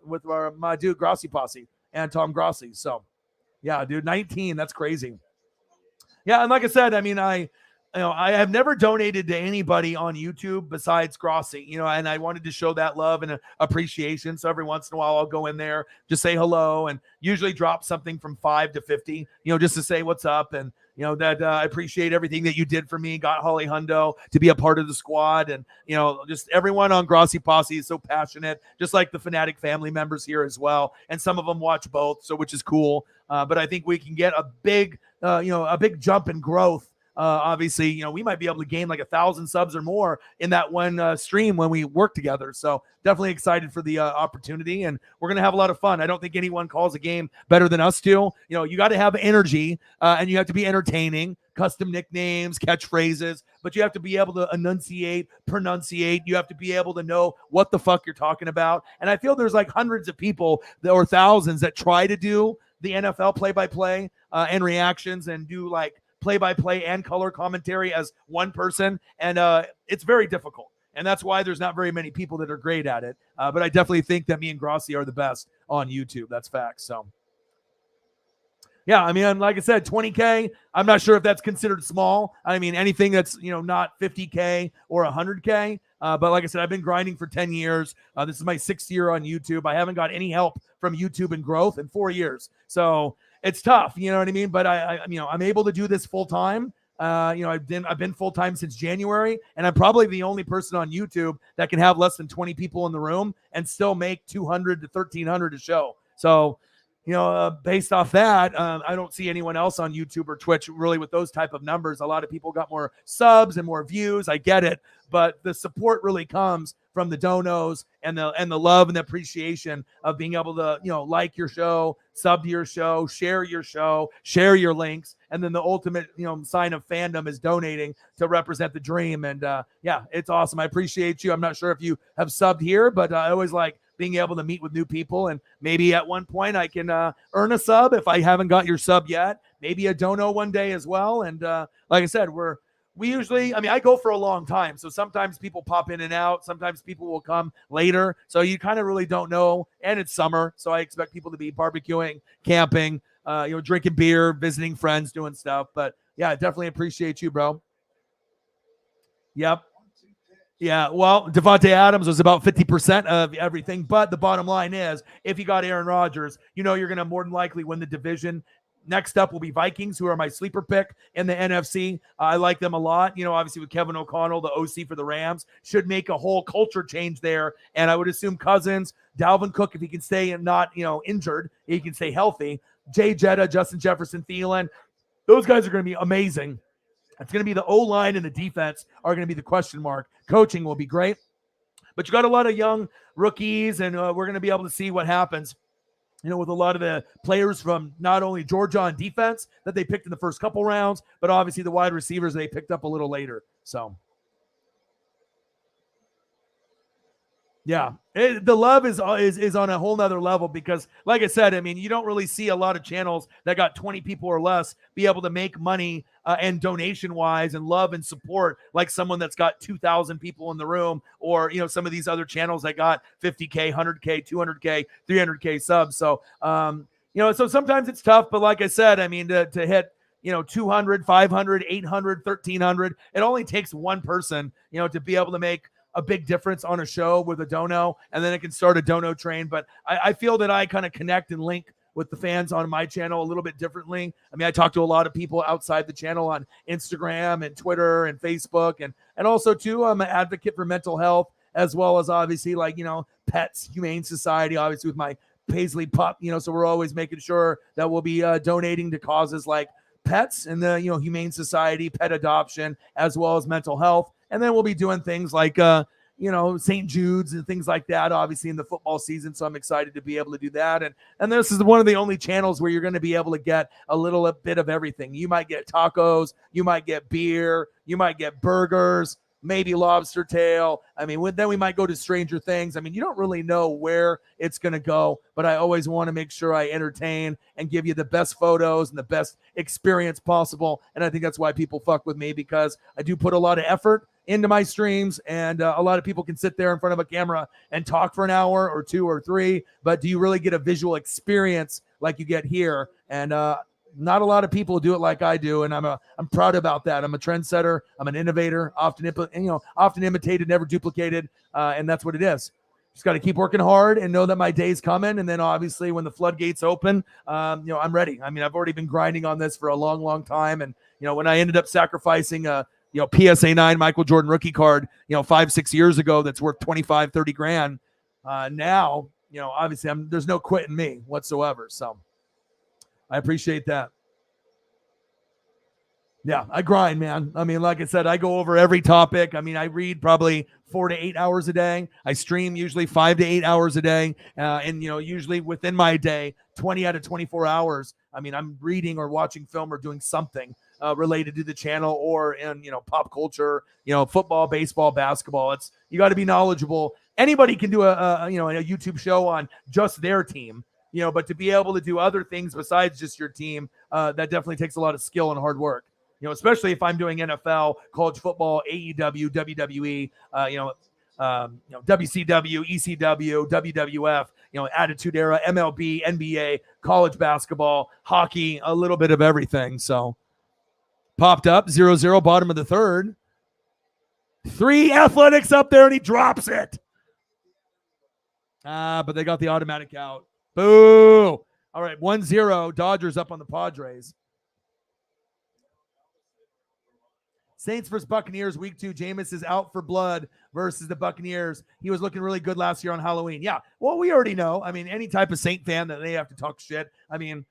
my dude Grossi Posse and Tom Grossi. So, yeah, dude, 19, that's crazy. Yeah, and like I said, I mean, I have never donated to anybody on YouTube besides Grossi, and I wanted to show that love and appreciation. So every once in a while, I'll go in there, just say hello, and usually drop something from 5 to 50, just to say what's up, and that I appreciate everything that you did for me. Got Holly Hundo to be a part of the squad, and just everyone on Grossi Posse is so passionate, just like the Fanatic family members here as well, and some of them watch both, so which is cool. But I think we can get a big jump in growth. Obviously, we might be able to gain like 1,000 subs or more in that one stream when we work together. So definitely excited for the opportunity, and we're going to have a lot of fun. I don't think anyone calls a game better than us do. You got to have energy, and you have to be entertaining, custom nicknames, catchphrases, but you have to be able to pronunciate. You have to be able to know what the fuck you're talking about. And I feel there's like hundreds of people or thousands that try to do the NFL play-by-play and reactions and do like play-by-play and color commentary as one person, and it's very difficult, and that's why there's not very many people that are great at it, but I definitely think that me and Grossi are the best on YouTube. That's facts. So yeah, I mean, like I said, 20K, I'm not sure if that's considered small. I mean, anything that's not 50K or 100K, but like I said, I've been grinding for 10 years. This is my 6th year on YouTube. I haven't got any help from YouTube and growth in 4 years, so it's tough, you know what I mean? But I'm able to do this full time. I've been full time since January, and I'm probably the only person on YouTube that can have less than 20 people in the room and still make 200 to 1,300 a show. So, based off that, I don't see anyone else on YouTube or Twitch really with those type of numbers. A lot of people got more subs and more views. I get it, but the support really comes from the donos and the love and the appreciation of being able to, like your show, sub to your show, share your links. And then the ultimate, sign of fandom is donating to represent the dream. And yeah, it's awesome. I appreciate you. I'm not sure if you have subbed here, but I always like being able to meet with new people, and maybe at one point I can earn a sub if I haven't got your sub yet, maybe a dono one day as well. And like I said, we usually, I go for a long time. So sometimes people pop in and out. Sometimes people will come later. So you kind of really don't know. And it's summer. So I expect people to be barbecuing, camping, drinking beer, visiting friends, doing stuff. But yeah, I definitely appreciate you, bro. Yep. Yeah, well, Devontae Adams was about 50% of everything. But the bottom line is, if you got Aaron Rodgers, you're going to more than likely win the division. Next up will be Vikings, who are my sleeper pick in the NFC. I like them a lot. Obviously with Kevin O'Connell, the OC for the Rams, should make a whole culture change there. And I would assume Cousins, Dalvin Cook, if he can stay and not, injured, he can stay healthy. Jay Jetta, Justin Jefferson, Thielen, those guys are going to be amazing. It's going to be the O-line and the defense are going to be the question mark. Coaching will be great. But you got a lot of young rookies, and we're going to be able to see what happens, with a lot of the players from not only Georgia on defense that they picked in the first couple rounds, but obviously the wide receivers they picked up a little later. So, yeah, the love is on a whole nother level because, like I said, you don't really see a lot of channels that got 20 people or less be able to make money and donation-wise and love and support like someone that's got 2,000 people in the room, or some of these other channels that got 50K, 100K, 200K, 300K subs. So, so sometimes it's tough, but like I said, to hit 200, 500, 800, 1,300, it only takes one person, to be able to make a big difference on a show with a dono, and then it can start a dono train. But I feel that I kind of connect and link with the fans on my channel a little bit differently. I talk to a lot of people outside the channel on Instagram and Twitter and Facebook, and also too, I'm an advocate for mental health, as well as obviously pets, Humane Society, obviously with my Paisley pup, so we're always making sure that we'll be donating to causes like pets and the Humane Society, pet adoption, as well as mental health. And then we'll be doing things like St. Jude's and things like that, obviously in the football season. So I'm excited to be able to do that. And this is one of the only channels where you're going to be able to get a little bit of everything. You might get tacos, you might get beer, you might get burgers, maybe lobster tail. Then we might go to Stranger Things. You don't really know where it's going to go, but I always want to make sure I entertain and give you the best photos and the best experience possible. And I think that's why people fuck with me, because I do put a lot of effort into my streams, and a lot of people can sit there in front of a camera and talk for an hour or two or three, but do you really get a visual experience like you get here? And Not a lot of people do it like I do, and I'm proud about that. I'm a trendsetter. I'm an innovator, often imitated, never duplicated, and that's what it is. Just got to keep working hard and know that my day's coming. And then obviously when the floodgates open, I'm ready. I mean, I've already been grinding on this for a long, long time. And, when I ended up sacrificing PSA 9 Michael Jordan rookie card, 5-6 years ago, that's worth 25, 30 grand. Now, obviously there's no quitting me whatsoever. So I appreciate that. Yeah, I grind, man. I mean, like I said, I go over every topic. I mean, I read probably 4 to 8 hours a day. I stream usually 5 to 8 hours a day. And usually within my day, 20 out of 24 hours, I mean, I'm reading or watching film or doing something related to the channel or in, pop culture, football, baseball, basketball. You got to be knowledgeable. Anybody can do a YouTube show on just their team, but to be able to do other things besides just your team, that definitely takes a lot of skill and hard work. Especially if I'm doing NFL, college football, AEW, WWE, WCW, ECW, WWF, Attitude Era, MLB, NBA, college basketball, hockey, a little bit of everything. So popped up 0-0, bottom of the third. 3 Athletics up there, and he drops it. But they got the automatic out. Boo. All right, 1-0, Dodgers up on the Padres. Saints versus Buccaneers, week 2. Jameis is out for blood versus the Buccaneers. He was looking really good last year on Halloween. Yeah, well, we already know. I mean, any type of Saint fan that they have to talk shit. I mean,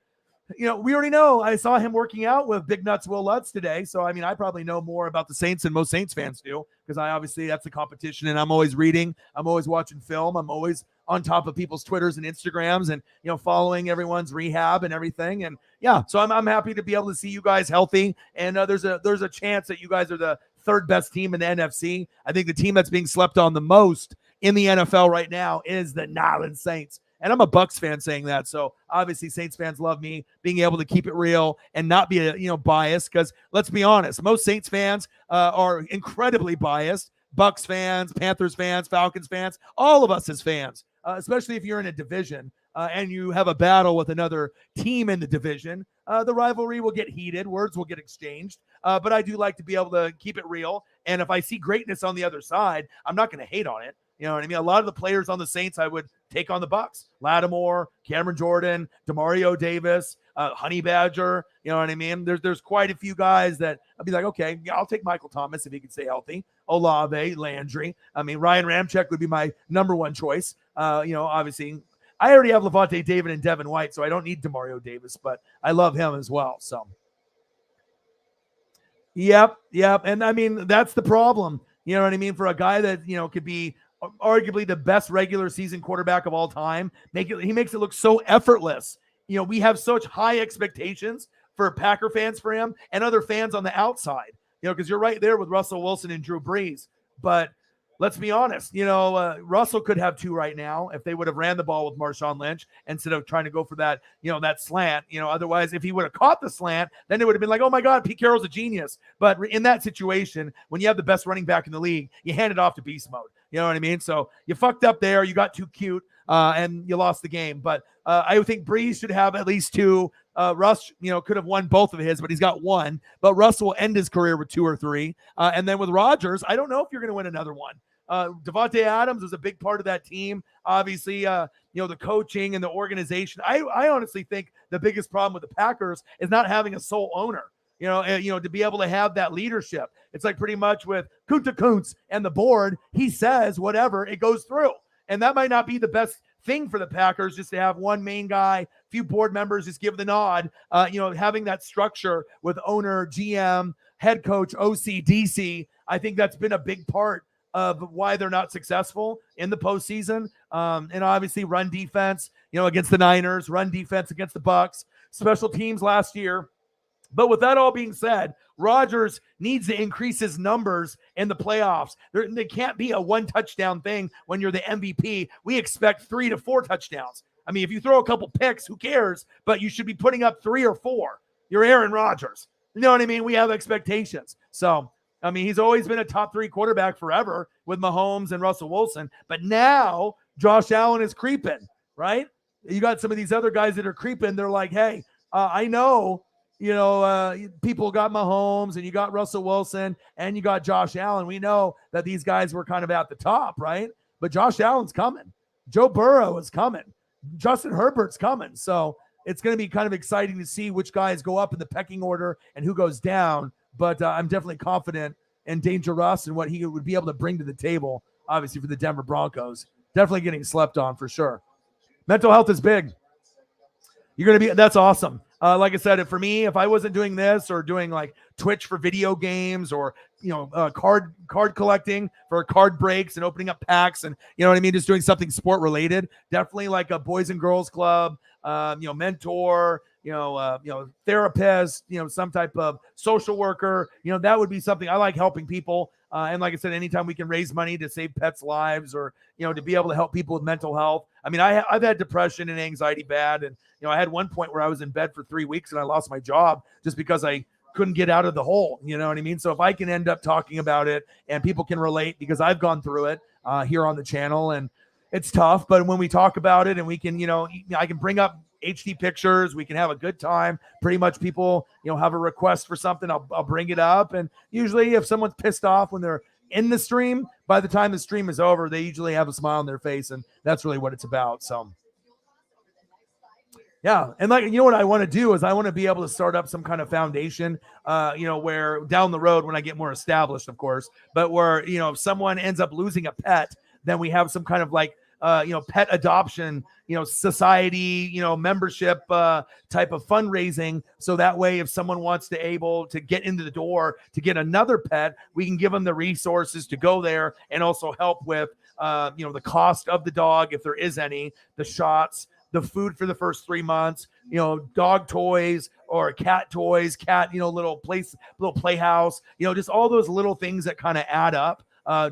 we already know. I saw him working out with Big Nuts Will Lutz today. So, I mean, I probably know more about the Saints than most Saints fans do because that's the competition. And I'm always reading. I'm always watching film. I'm always on top of people's Twitters and Instagrams and, following everyone's rehab and everything. And yeah, so I'm happy to be able to see you guys healthy. And there's a chance that you guys are the third best team in the NFC. I think the team that's being slept on the most in the NFL right now is the New Orleans Saints. And I'm a Bucs fan saying that. So obviously Saints fans love me being able to keep it real and not be biased, because let's be honest, most Saints fans are incredibly biased. Bucs fans, Panthers fans, Falcons fans, all of us as fans, especially if you're in a division and you have a battle with another team in the division, the rivalry will get heated. Words will get exchanged. But I do like to be able to keep it real. And if I see greatness on the other side, I'm not going to hate on it. You know what I mean? A lot of the players on the Saints I would take on the Bucs. Lattimore, Cameron Jordan, Demario Davis, Honey Badger. You know what I mean? There's quite a few guys that I'd be like, okay, yeah, I'll take Michael Thomas if he can stay healthy. Olave, Landry. I mean, Ryan Ramczyk would be my number one choice. Obviously, I already have Levante David and Devin White, so I don't need Demario Davis, but I love him as well. So, yep. And I mean, that's the problem. You know what I mean? For a guy that, could be arguably the best regular season quarterback of all time, he makes it look so effortless. We have such high expectations for Packer fans for him and other fans on the outside, because you're right there with Russell Wilson and Drew Brees. But let's be honest, Russell could have 2 right now if they would have ran the ball with Marshawn Lynch instead of trying to go for that, that slant. Otherwise, if he would have caught the slant, then it would have been like, oh my God, Pete Carroll's a genius. But in that situation, when you have the best running back in the league, you hand it off to beast mode. You know what I mean? So you fucked up there. You got too cute and you lost the game. But I think Brees should have at least 2. Russ, could have won both of his, but he's got 1. But Russ will end his career with 2 or 3. And then with Rodgers, I don't know if you're going to win another one. Devontae Adams was a big part of that team. Obviously, the coaching and the organization. I honestly think the biggest problem with the Packers is not having a sole owner. To be able to have that leadership. It's like pretty much with Kunta Kuntz and the board. He says whatever, it goes through. And that might not be the best thing for the Packers, just to have one main guy, few board members just give the nod. Having that structure with owner, GM, head coach, OC, DC, I think that's been a big part of why they're not successful in the postseason. And obviously run defense, against the Niners, run defense against the Bucs, special teams last year. But with that all being said, Rodgers needs to increase his numbers in the playoffs. They can't be a 1 touchdown thing when you're the MVP. We expect 3 to 4 touchdowns. I mean, if you throw a couple picks, who cares? But you should be putting up 3 or 4. You're Aaron Rodgers. You know what I mean? We have expectations. So, I mean, he's always been a top 3 quarterback forever with Mahomes and Russell Wilson. But now Josh Allen is creeping, right? You got some of these other guys that are creeping. They're like, hey, I know people got Mahomes and you got Russell Wilson and you got Josh Allen. We know that these guys were kind of at the top, right? But Josh Allen's coming. Joe Burrow is coming. Justin Herbert's coming. So it's going to be kind of exciting to see which guys go up in the pecking order and who goes down. But I'm definitely confident in Danger Russ and what he would be able to bring to the table, obviously, for the Denver Broncos. Definitely getting slept on for sure. Mental health is big. That's awesome. Like I said, for me, if I wasn't doing this or doing like Twitch for video games or, card collecting for card breaks and opening up packs and, just doing something sport related, definitely like a Boys and Girls Club, mentor, therapist, some type of social worker, that would be something. I like helping people. And like I said, anytime we can raise money to save pets' lives or, to be able to help people with mental health. I mean, I've had depression and anxiety bad. And, I had one point where I was in bed for 3 weeks and I lost my job just because I couldn't get out of the hole. You know what I mean? So if I can end up talking about it and people can relate because I've gone through it here on the channel and it's tough, but when we talk about it and we can, I can bring up HD pictures, we can have a good time. Pretty much people, have a request for something, I'll bring it up. And usually if someone's pissed off when they're in the stream, by the time the stream is over, they usually have a smile on their face. And that's really what it's about. So yeah. And what I want to do is I want to be able to start up some kind of foundation, where down the road when I get more established, of course, but where, if someone ends up losing a pet, then we have some kind of like, pet adoption, society, membership type of fundraising. So that way, if someone wants to get into the door to get another pet, we can give them the resources to go there and also help with, the cost of the dog, if there is any, the shots, the food for the first 3 months, dog toys or cat toys, little playhouse, just all those little things that kind of add up.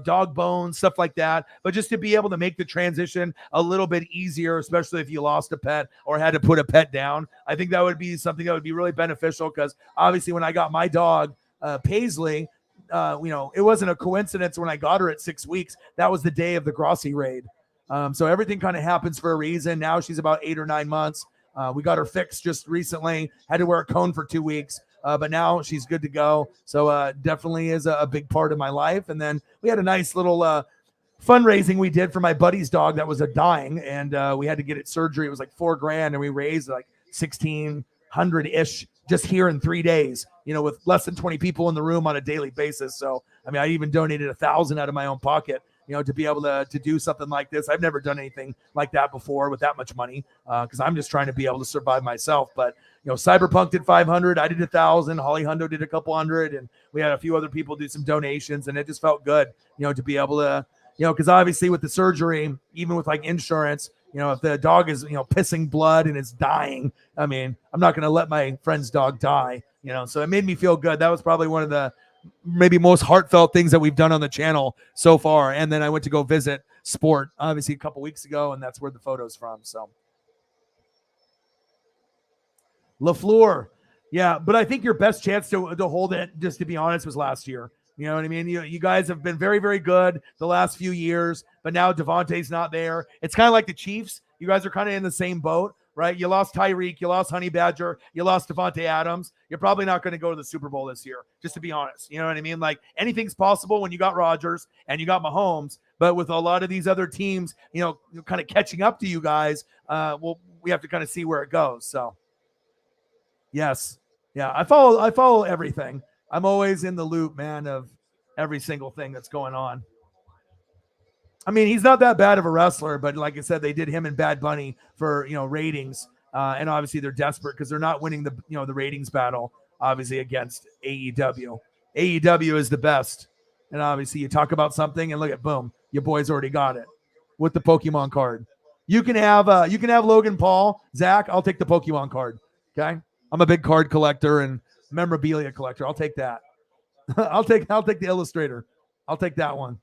Dog bones, stuff like that. But just to be able to make the transition a little bit easier, especially if you lost a pet or had to put a pet down, I think that would be something that would be really beneficial because obviously when I got my dog, Paisley, it wasn't a coincidence when I got her at 6 weeks. That was the day of the Grossi raid. So everything kind of happens for a reason. Now she's about 8 or 9 months. We got her fixed just recently, had to wear a cone for 2 weeks. But now she's good to go. So definitely is a big part of my life. And then we had a nice little fundraising we did for my buddy's dog that was dying. And we had to get it surgery. It was like $4,000 and we raised like 1,600-ish just here in 3 days, with less than 20 people in the room on a daily basis. So, I mean, I even donated 1,000 out of my own pocket, to be able to do something like this. I've never done anything like that before with that much money because I'm just trying to be able to survive myself. But, Cyberpunk did 500. I did 1,000. Holly Hundo did a couple hundred. And we had a few other people do some donations. And it just felt good, to be able to, because obviously with the surgery, even with like insurance, if the dog is, pissing blood and it's dying, I mean, I'm not going to let my friend's dog die, so it made me feel good. That was probably one of the maybe most heartfelt things that we've done on the channel so far. And then I went to go visit Sport, obviously a couple weeks ago, and that's where the photo's from. So LaFleur. Yeah. But I think your best chance to hold it, just to be honest, was last year. You know what I mean? You guys have been very, very good the last few years, but now Devontae's not there. It's kind of like the Chiefs. You guys are kind of in the same boat, right? You lost Tyreek, you lost Honey Badger, you lost Devontae Adams. You're probably not going to go to the Super Bowl this year, just to be honest. You know what I mean? Like anything's possible when you got Rodgers and you got Mahomes, but with a lot of these other teams, kind of catching up to you guys, we have to kind of see where it goes. So yes. Yeah. I follow everything. I'm always in the loop, man, of every single thing that's going on. I mean, he's not that bad of a wrestler, but like I said, they did him and Bad Bunny for, ratings. And obviously they're desperate because they're not winning the ratings battle, obviously, against AEW. AEW is the best. And obviously you talk about something and look at, boom, your boy's already got it with the Pokemon card. You can have Logan Paul, Zach. I'll take the Pokemon card. Okay. I'm a big card collector and memorabilia collector. I'll take that. I'll take the Illustrator. I'll take that one.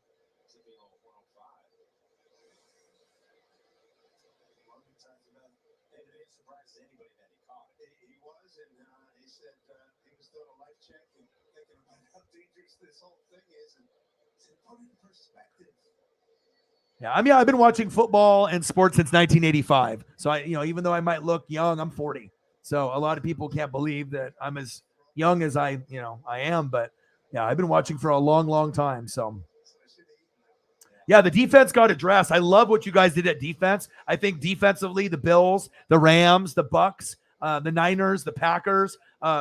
Yeah, I mean, I've been watching football and sports since 1985. So even though I might look young, I'm 40. So a lot of people can't believe that I'm as young as I am, but yeah, I've been watching for a long, long time. So yeah, the defense got addressed. I love what you guys did at defense. I think defensively, the Bills, the Rams, the Bucks, the Niners, the Packers,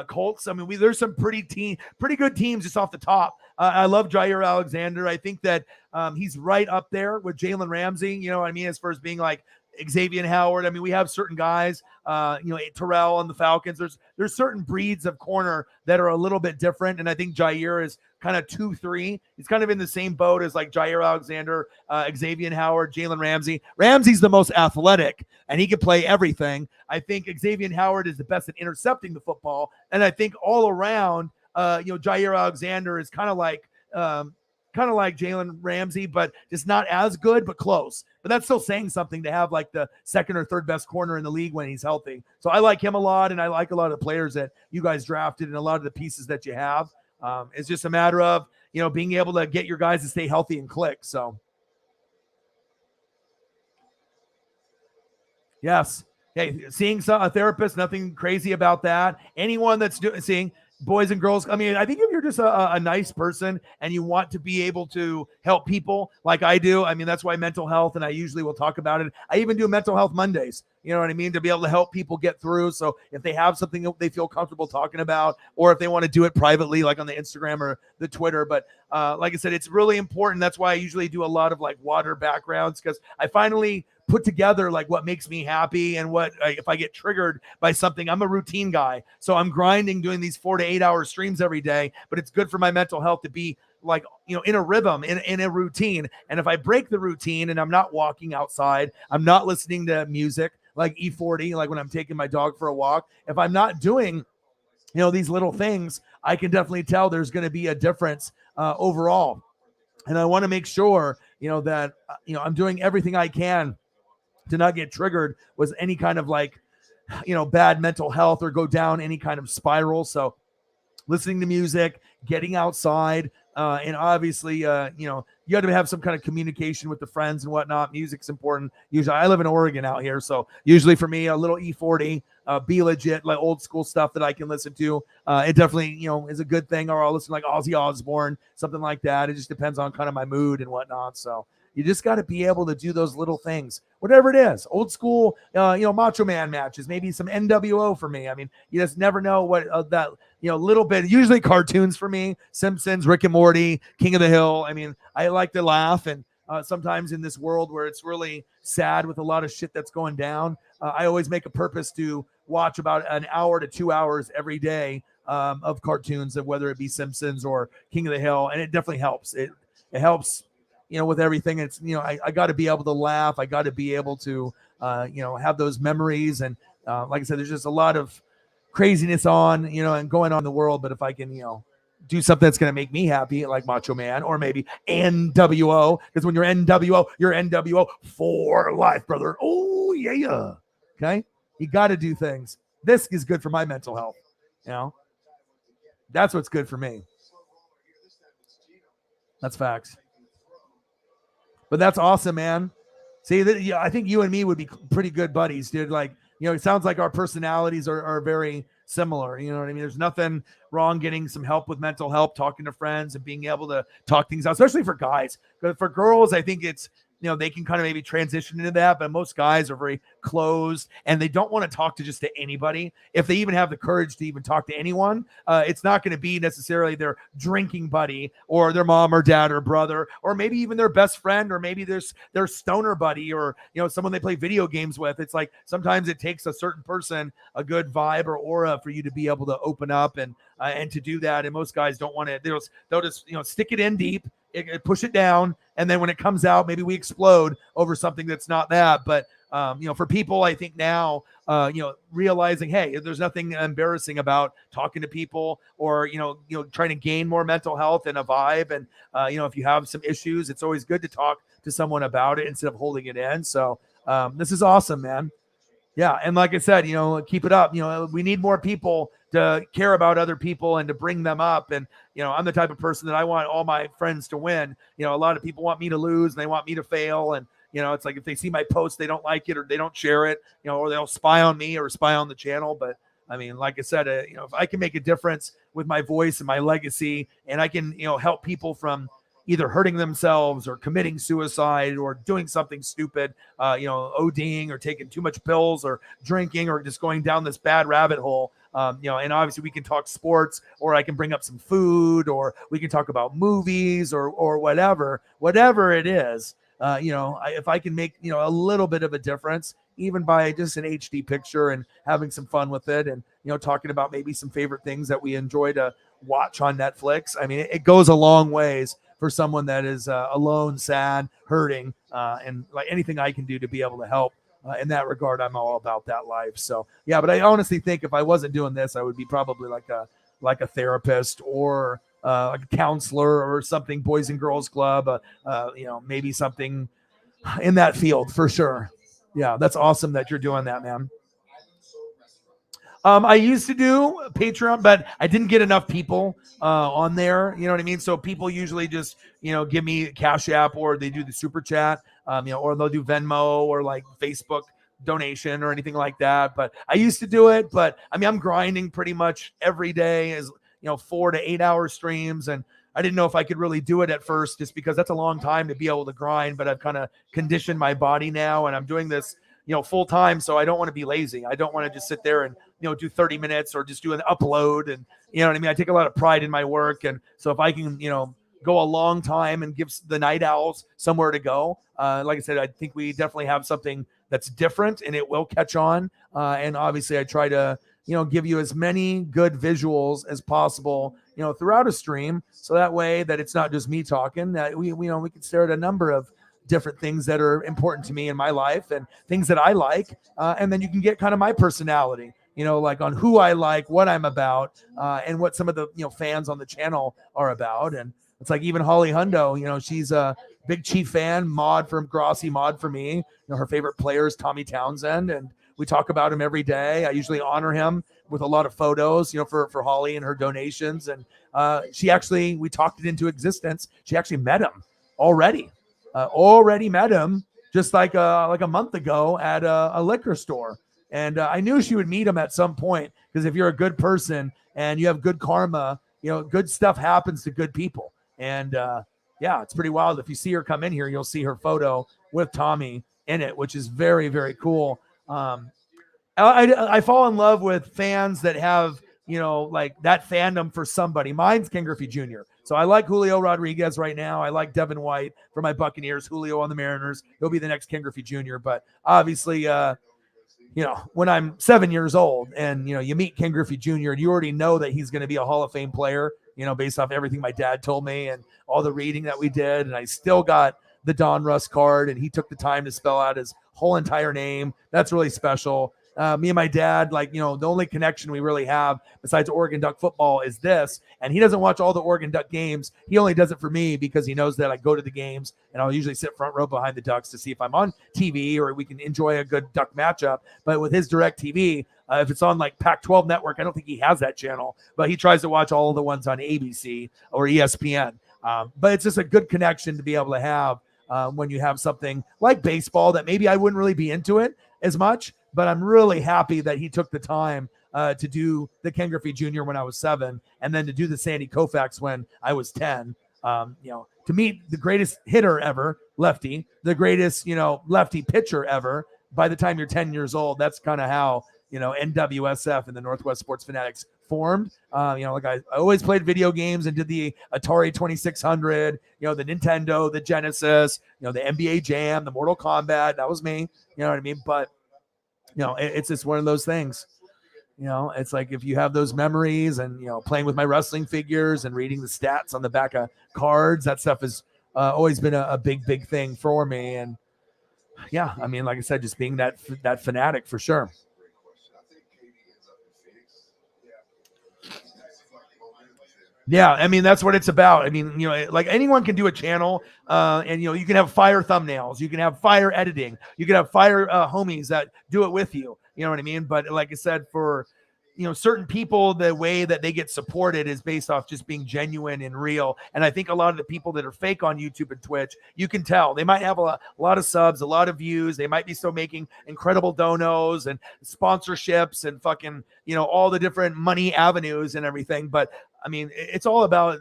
Colts. I mean, there's some pretty good teams just off the top. I love Jair Alexander. I think that he's right up there with Jalen Ramsey. You know what I mean? As far as being like Xavier Howard. I mean, we have certain guys, Terrell on the Falcons. There's certain breeds of corner that are a little bit different, and I think Jair is kind of 2-3. He's kind of in the same boat as like Jair Alexander, Xavier Howard, Jalen Ramsey. Ramsey's the most athletic, and he can play everything. I think Xavier Howard is the best at intercepting the football, and I think all around, Jair Alexander is kind of like Jalen Ramsey, but just not as good, but close. But that's still saying something to have like the second or third best corner in the league when he's healthy. So I like him a lot, and I like a lot of the players that you guys drafted and a lot of the pieces that you have. It's just a matter of, being able to get your guys to stay healthy and click. So, yes. Hey, seeing a therapist, nothing crazy about that. Anyone that's seeing boys and girls, I mean, I think if you're just a nice person and you want to be able to help people like I do, I mean, that's why mental health, and I usually will talk about it. I even do mental health Mondays, you know what I mean, to be able to help people get through. So if they have something that they feel comfortable talking about, or if they want to do it privately, like on the Instagram or the Twitter. But like I said, it's really important. That's why I usually do a lot of like water backgrounds, because I finally put together like what makes me happy and what if I get triggered by something. I'm a routine guy, so I'm grinding doing these 4 to 8 hour streams every day, but it's good for my mental health to be like, in a rhythm, in a routine. And if I break the routine and I'm not walking outside, I'm not listening to music like E40, like when I'm taking my dog for a walk, if I'm not doing these little things, I can definitely tell there's going to be a difference overall. And I want to make sure that I'm doing everything I can to not get triggered with any kind of like, bad mental health or go down any kind of spiral. So listening to music, getting outside, and obviously, you got to have some kind of communication with the friends and whatnot. Music's important. Usually, I live in Oregon out here, so usually for me, a little E40, Be Legit, like old school stuff that I can listen to. It definitely, is a good thing. Or I'll listen to like Ozzy Osbourne, something like that. It just depends on kind of my mood and whatnot. So you just got to be able to do those little things, whatever it is. Old school, Macho Man matches, maybe some NWO for me. I mean, you just never know what that, little bit. Usually cartoons for me, Simpsons, Rick and Morty, King of the Hill. I mean, I like to laugh, and sometimes in this world where it's really sad with a lot of shit that's going down, I always make a purpose to watch about an hour to 2 hours every day of cartoons, of whether it be Simpsons or King of the Hill, and it definitely helps. It helps. With everything, it's, I got to be able to laugh. I got to be able to, have those memories. And like I said, there's just a lot of craziness on, and going on in the world. But if I can, do something that's going to make me happy, like Macho Man, or maybe NWO, because when you're NWO for life, brother. Oh, yeah. Okay. You got to do things. This is good for my mental health. That's what's good for me. That's facts. But that's awesome, man. See, I think you and me would be pretty good buddies, dude. Like, it sounds like our personalities are very similar. You know what I mean? There's nothing wrong getting some help with mental health, talking to friends, and being able to talk things out, especially for guys. But for girls, I think it's, they can kind of maybe transition into that, but most guys are very closed and they don't want to talk to anybody. If they even have the courage to even talk to anyone, it's not going to be necessarily their drinking buddy or their mom or dad or brother, or maybe even their best friend, or maybe their stoner buddy, or, someone they play video games with. It's like, sometimes it takes a certain person, a good vibe or aura for you to be able to open up and to do that. And most guys don't want to, they'll just, stick it in deep, push it down, and then when it comes out, maybe we explode over something that's not that. But for people, I think now, realizing, hey, there's nothing embarrassing about talking to people, or trying to gain more mental health and a vibe. And if you have some issues, it's always good to talk to someone about it instead of holding it in. So this is awesome, man. Yeah, and like I said, keep it up. We need more people to care about other people and to bring them up. And, I'm the type of person that I want all my friends to win. A lot of people want me to lose and they want me to fail. And, it's like if they see my post, they don't like it or they don't share it, or they'll spy on me or spy on the channel. But I mean, like I said, if I can make a difference with my voice and my legacy, and I can, help people from either hurting themselves or committing suicide or doing something stupid, ODing or taking too much pills or drinking or just going down this bad rabbit hole. And obviously we can talk sports, or I can bring up some food, or we can talk about movies, or whatever it is. If I can make, a little bit of a difference, even by just an HD picture and having some fun with it, and, talking about maybe some favorite things that we enjoy to watch on Netflix. I mean, it goes a long ways for someone that is alone, sad, hurting, and like anything I can do to be able to help. In that regard, I'm all about that life. So yeah, but I honestly think if I wasn't doing this, I would be probably like a therapist, or like a counselor or something, Boys and Girls Club, maybe something in that field for sure. Yeah, that's awesome that you're doing that, man. I used to do Patreon, but I didn't get enough people on there. You know what I mean? So people usually just, give me Cash App, or they do the super chat, or they'll do Venmo or like Facebook donation or anything like that. But I used to do it, but I mean, I'm grinding pretty much every day, as 4 to 8 hour streams. And I didn't know if I could really do it at first, just because that's a long time to be able to grind, but I've kind of conditioned my body now, and I'm doing this, full time. So I don't want to be lazy. I don't want to just sit there and, do 30 minutes or just do an upload. And, you know what I mean? I take a lot of pride in my work. And so if I can, go a long time and give the night owls somewhere to go, like I said, I think we definitely have something that's different, and it will catch on. And obviously I try to, give you as many good visuals as possible, throughout a stream. So that way that it's not just me talking, that we can stare at a number of different things that are important to me in my life and things that I like. And then you can get kind of my personality, like on who I like, what I'm about, and what some of the, fans on the channel are about. And it's like even Holly Hundo, she's a big Chief fan, mod from Grossi, mod for me. Her favorite player is Tommy Townsend, and we talk about him every day. I usually honor him with a lot of photos, for Holly and her donations. And we talked it into existence. She actually met him already met him just like a month ago at a liquor store. And I knew she would meet him at some point, because if you're a good person and you have good karma, good stuff happens to good people. And yeah, it's pretty wild. If you see her come in here, you'll see her photo with Tommy in it, which is very, very cool. I fall in love with fans that have, like that fandom for somebody. Mine's Ken Griffey Jr. So I like Julio Rodriguez right now. I like Devin White for my Buccaneers, Julio on the Mariners. He'll be the next Ken Griffey Jr. But obviously, when I'm 7 years old and, you meet Ken Griffey Jr. and you already know that he's going to be a Hall of Fame player, based off everything my dad told me and all the reading that we did. And I still got the Don Russ card, and he took the time to spell out his whole entire name. That's really special. Me and my dad, the only connection we really have besides Oregon Duck football is this. And he doesn't watch all the Oregon Duck games. He only does it for me because he knows that I go to the games, and I'll usually sit front row behind the Ducks to see if I'm on TV or we can enjoy a good Duck matchup. But with his direct TV, if it's on like Pac-12 network, I don't think he has that channel, but he tries to watch all of the ones on ABC or ESPN. But it's just a good connection to be able to have when you have something like baseball that maybe I wouldn't really be into it as much, but I'm really happy that he took the time to do the Ken Griffey Jr. when I was 7, and then to do the Sandy Koufax when I was 10. To meet the greatest hitter ever, lefty, the greatest, lefty pitcher ever by the time you're 10 years old. That's kind of how, NWSF and the Northwest Sports Fanatics formed. Like I always played video games and did the Atari 2600, the Nintendo, the Genesis, the NBA Jam, the Mortal Kombat. That was me. You know what I mean? But, it's just one of those things. It's like if you have those memories and, playing with my wrestling figures and reading the stats on the back of cards, that stuff has always been a big, big thing for me. And yeah, I mean, like I said, just being that fanatic for sure. Yeah, I mean, that's what it's about. I mean, like anyone can do a channel, and, you can have fire thumbnails, you can have fire editing, you can have fire homies that do it with you. You know what I mean? But like I said, for, certain people, the way that they get supported is based off just being genuine and real. And I think a lot of the people that are fake on YouTube and Twitch, you can tell they might have a lot of subs, a lot of views. They might be still making incredible donos and sponsorships and fucking, all the different money avenues and everything. But I mean, it's all about,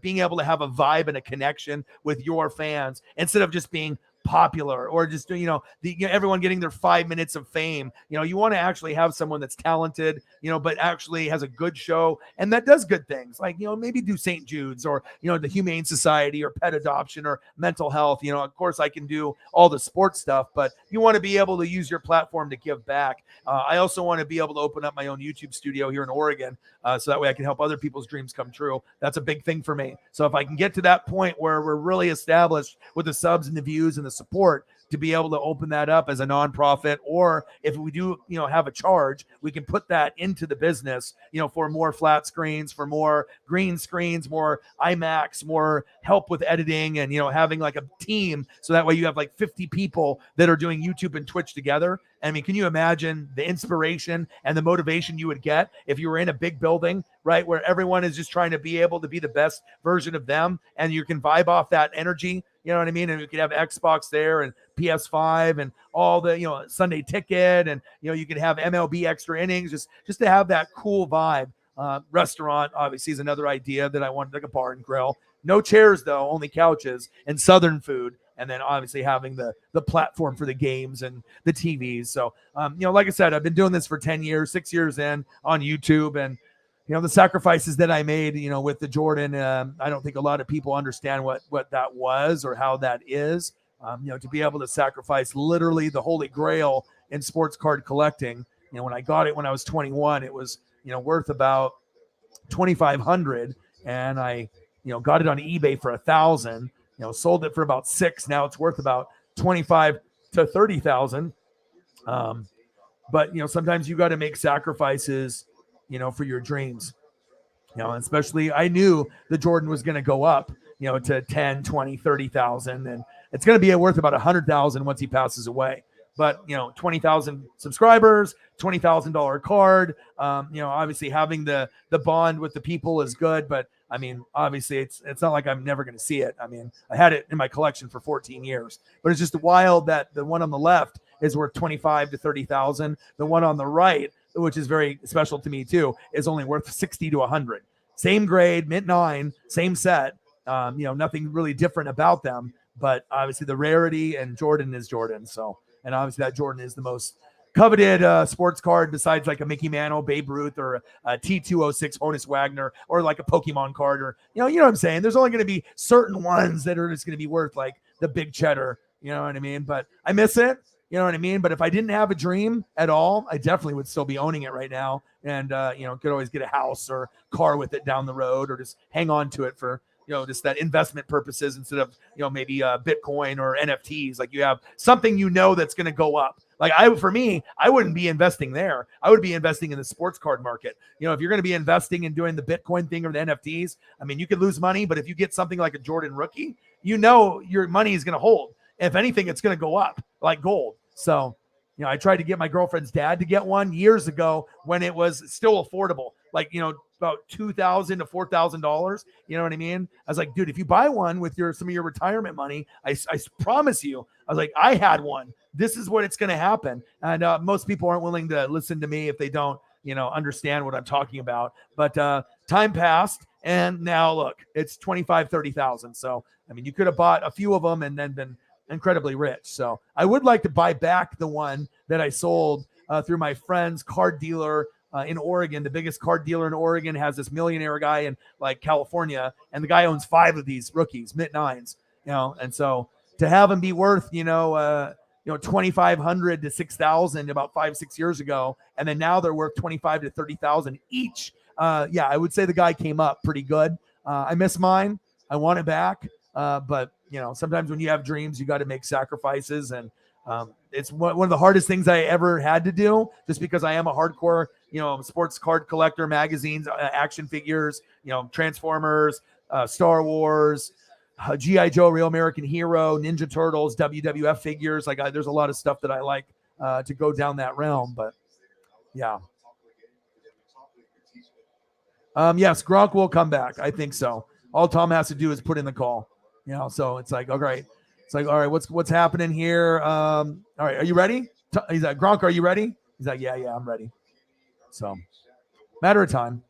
being able to have a vibe and a connection with your fans instead of just being popular or just everyone getting their 5 minutes of fame. You want to actually have someone that's talented, but actually has a good show and that does good things, like maybe do St. Jude's or the Humane Society or pet adoption or mental health. Of course I can do all the sports stuff, but you want to be able to use your platform to give back. I also want to be able to open up my own YouTube studio here in Oregon, so that way I can help other people's dreams come true. That's a big thing for me. So if I can get to that point where we're really established with the subs and the views and the support, to be able to open that up as a nonprofit, or if we do, have a charge, we can put that into the business, for more flat screens, for more green screens, more IMAX, more help with editing, and, having like a team. So that way you have like 50 people that are doing YouTube and Twitch together. I mean, can you imagine the inspiration and the motivation you would get if you were in a big building, right, where everyone is just trying to be able to be the best version of them, and you can vibe off that energy, you know what I mean? And you could have Xbox there and PS5 and all the, Sunday Ticket, and, you could have MLB extra innings, just to have that cool vibe. Restaurant, obviously, is another idea that I wanted, like a bar and grill. No chairs, though, only couches and Southern food. And then obviously having the platform for the games and the TVs. So, like I said, I've been doing this for 10 years, 6 years in on YouTube. And, the sacrifices that I made, with the Jordan, I don't think a lot of people understand what that was or how that is. To be able to sacrifice literally the holy grail in sports card collecting. When I got it when I was 21, it was, worth about $2,500. And I, got it on eBay for $1,000. Sold it for about $6,000. Now it's worth about $25,000 to $30,000. But sometimes you got to make sacrifices, for your dreams. Especially I knew the Jordan was going to go up, to 10, 20, 30,000, and it's going to be worth about 100,000 once he passes away. But 20,000 subscribers, $20,000 card. Obviously having the bond with the people is good, but I mean, obviously it's not like I'm never going to see it. I mean, I had it in my collection for 14 years, but it's just wild that the one on the left is worth 25 to 30,000. The one on the right, which is very special to me too, is only worth 60 to 100. Same grade, mint 9, same set. Nothing really different about them, but obviously the rarity, and Jordan is Jordan. So, and obviously that Jordan is the most coveted sports card besides like a Mickey Mantle, Babe Ruth, or a T206 Honus Wagner, or like a Pokemon card, or you know what I'm saying. There's only going to be certain ones that are just going to be worth like the big cheddar. You know what I mean? But I miss it. You know what I mean? But if I didn't have a dream at all, I definitely would still be owning it right now, and could always get a house or car with it down the road, or just hang on to it for just that investment purposes instead of maybe Bitcoin or NFTs. Like you have something that's going to go up. Like for me, I wouldn't be investing there. I would be investing in the sports card market. If you're going to be investing in doing the Bitcoin thing or the NFTs, I mean, you could lose money, but if you get something like a Jordan rookie, your money is going to hold. If anything, it's going to go up like gold. So, I tried to get my girlfriend's dad to get one years ago when it was still affordable, like, about $2,000 to $4,000. You know what I mean? I was like, dude, if you buy one with some of your retirement money, I promise you, I was like, I had one. This is what it's going to happen. And most people aren't willing to listen to me if they don't, understand what I'm talking about. But time passed, and now look, it's 25, 30,000. So, I mean, you could have bought a few of them and then been incredibly rich. So I would like to buy back the one that I sold through my friend's card dealer in Oregon. The biggest card dealer in Oregon has this millionaire guy in like California, and the guy owns 5 of these rookies, mint 9s, and so to have them be worth, 2,500 to 6,000 about 5-6 years ago, and then now they're worth 25 to 30,000 each. I would say the guy came up pretty good. I miss mine. I want it back. But sometimes when you have dreams, you got to make sacrifices, and it's one of the hardest things I ever had to do, just because I am a hardcore, sports card collector, magazines, action figures, Transformers, Star Wars, G.I. Joe, Real American Hero, Ninja Turtles, WWF figures. Like there's a lot of stuff that I like to go down that realm, but yeah. Yes, Gronk will come back. I think so. All Tom has to do is put in the call. So it's like, okay, it's like, all right, what's happening here? All right, are you ready? He's like, Gronk, are you ready? He's like, yeah, I'm ready. So, matter of time.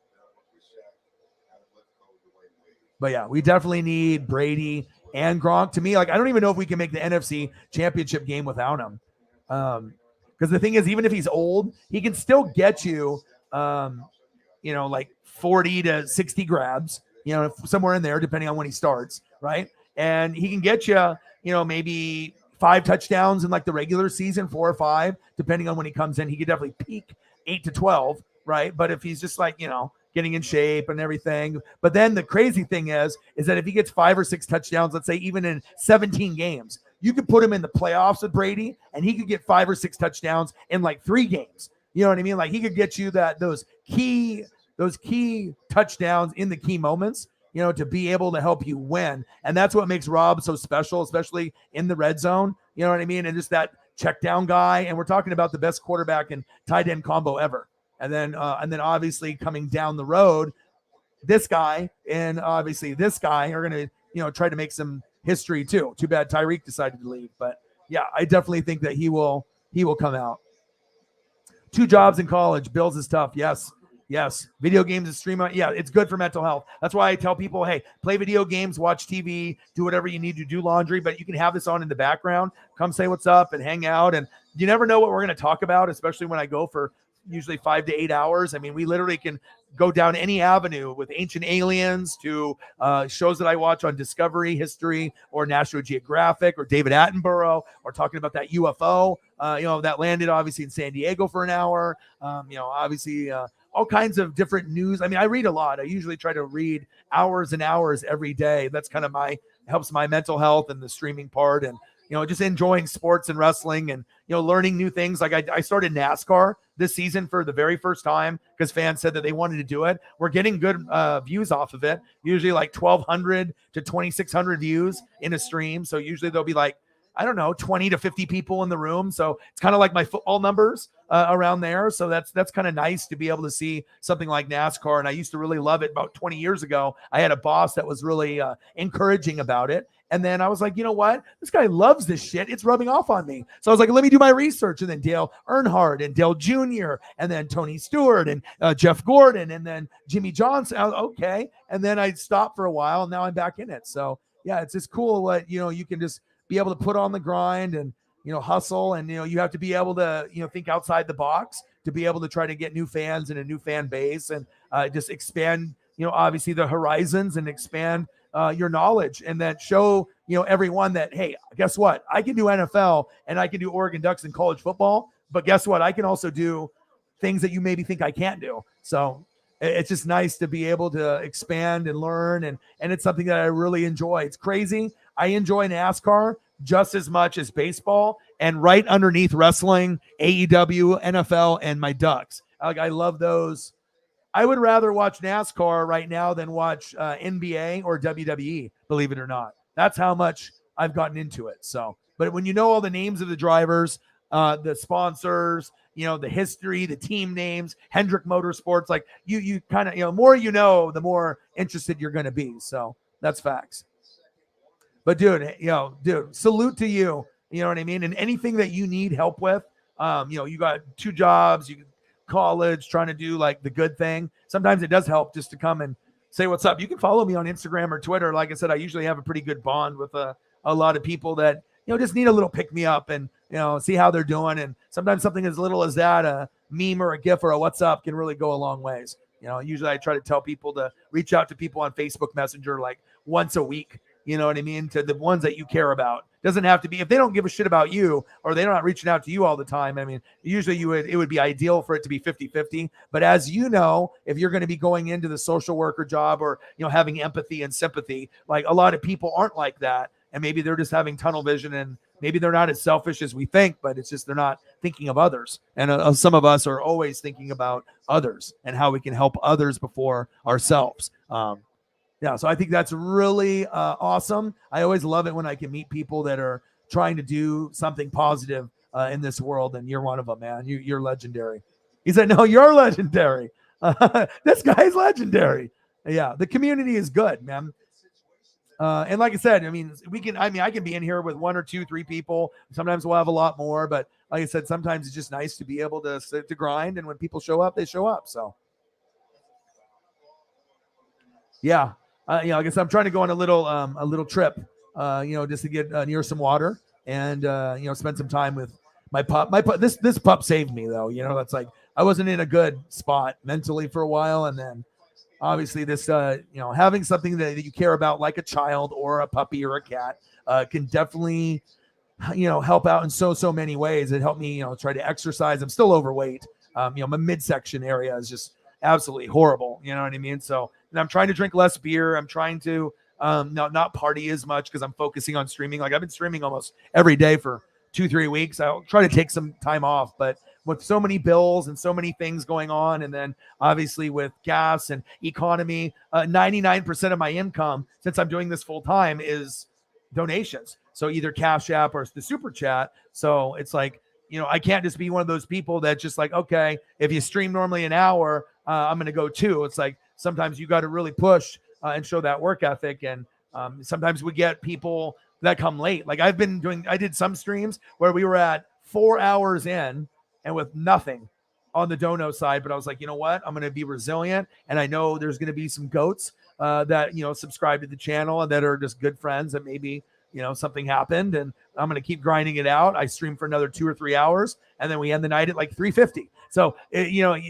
But yeah, we definitely need Brady and Gronk. To me, like, I don't even know if we can make the NFC Championship game without him. Because the thing is, even if he's old, he can still get you, like 40 to 60 grabs, somewhere in there, depending on when he starts, right? And he can get you, maybe 5 touchdowns in like the regular season, 4 or 5, depending on when he comes in. He could definitely peak 8 to 12, right? But if he's just like, getting in shape and everything. But then the crazy thing is that if he gets 5 or 6 touchdowns, let's say even in 17 games, you could put him in the playoffs with Brady and he could get 5 or 6 touchdowns in like 3 games. You know what I mean? Like he could get you those key touchdowns in the key moments, to be able to help you win. And that's what makes Rob so special, especially in the red zone. You know what I mean? And just that check down guy. And we're talking about the best quarterback and tight end combo ever. And then obviously coming down the road, this guy and obviously this guy are going to, try to make some history too. Too bad Tyreek decided to leave. But yeah, I definitely think that he will come out. 2 jobs in college. Bills is tough. Yes. Video games and stream. Yeah, it's good for mental health. That's why I tell people, hey, play video games, watch TV, do whatever you need to do, laundry, but you can have this on in the background. Come say what's up and hang out. And you never know what we're going to talk about, especially when I go for usually 5 to 8 hours. I mean, we literally can go down any avenue with ancient aliens to shows that I watch on Discovery, History, or National Geographic, or David Attenborough, or talking about that UFO, that landed obviously in San Diego for an hour. Obviously all kinds of different news. I mean, I read a lot. I usually try to read hours and hours every day. That's kind of helps my mental health and the streaming part. And just enjoying sports and wrestling and, learning new things. Like I started NASCAR this season for the very first time because fans said that they wanted to do it. We're getting good views off of it, usually like 1,200 to 2,600 views in a stream. So usually there'll be like, I don't know, 20 to 50 people in the room. So it's kind of like my football numbers around there. So that's kind of nice to be able to see something like NASCAR. And I used to really love it about 20 years ago. I had a boss that was really encouraging about it. And then I was like, you know what? This guy loves this shit. It's rubbing off on me. So I was like, let me do my research. And then Dale Earnhardt and Dale Jr. and then Tony Stewart and Jeff Gordon and then Jimmy Johnson. Okay. And then I stopped for a while and now I'm back in it. So yeah, it's just cool what, you can just be able to put on the grind and, hustle. And, you have to be able to, think outside the box to be able to try to get new fans and a new fan base and just expand, obviously the horizons and expand your knowledge and then show, everyone that, hey, guess what? I can do NFL and I can do Oregon Ducks in college football, but guess what? I can also do things that you maybe think I can't do. So it's just nice to be able to expand and learn. And it's something that I really enjoy. It's crazy. I enjoy NASCAR just as much as baseball and right underneath wrestling, AEW, NFL, and my Ducks. I love those. I would rather watch NASCAR right now than watch NBA or WWE, believe it or not. That's how much I've gotten into it. So, but when you know all the names of the drivers, the sponsors, the history, the team names, Hendrick Motorsports, like you kind of, more the more interested you're going to be. So that's facts. But dude, salute to you. You know what I mean? And anything that you need help with, you got 2 jobs, you college, trying to do like the good thing. Sometimes it does help just to come and say what's up. You can follow me on Instagram or Twitter. Like I said, I usually have a pretty good bond with a lot of people that, just need a little pick me up and, see how they're doing. And sometimes something as little as that, a meme or a GIF or a what's up can really go a long ways. Usually I try to tell people to reach out to people on Facebook Messenger like once a week. You know what I mean? To the ones that you care about. Doesn't have to be, if they don't give a shit about you or they're not reaching out to you all the time. I mean, usually it would be ideal for it to be 50-50. But as you know, if you're going to be going into the social worker job or, having empathy and sympathy, like a lot of people aren't like that. And maybe they're just having tunnel vision and maybe they're not as selfish as we think, but it's just, they're not thinking of others. And some of us are always thinking about others and how we can help others before ourselves. Yeah, so I think that's really awesome. I always love it when I can meet people that are trying to do something positive in this world, and you're one of them, man. You're legendary. He said, no, you're legendary. This guy's legendary. Yeah, the community is good, man. And like I said, I mean, I can be in here with 1 or 2, 3 people. Sometimes we'll have a lot more, but like I said, sometimes it's just nice to be able to sit to grind. And when people show up, they show up. So, yeah, I guess I'm trying to go on a little trip, just to get near some water and spend some time with my pup. My pup, this pup saved me though. That's like I wasn't in a good spot mentally for a while, and then obviously this having something that you care about like a child or a puppy or a cat can definitely help out in so many ways. It helped me try to exercise. I'm still overweight. My midsection area is just absolutely horrible, you know what I mean? So, and I'm trying to drink less beer. I'm trying to not party as much because I'm focusing on streaming. Like I've been streaming almost every day for 2-3 weeks. I'll try to take some time off, but with so many bills and so many things going on, and then obviously with gas and economy, 99% of my income since I'm doing this full time is donations. So either Cash App or the Super Chat. So it's like, I can't just be one of those people that just like, okay, if you stream normally an hour, I'm going to go 2. It's like sometimes you got to really push and show that work ethic. And sometimes we get people that come late. Like I did some streams where we were at 4 hours in and with nothing on the dono side. But I was like, you know what? I'm going to be resilient. And I know there's going to be some goats that, subscribe to the channel and that are just good friends that maybe, something happened, and I'm going to keep grinding it out. I stream for another 2 or 3 hours, and then we end the night at like 3:50. So,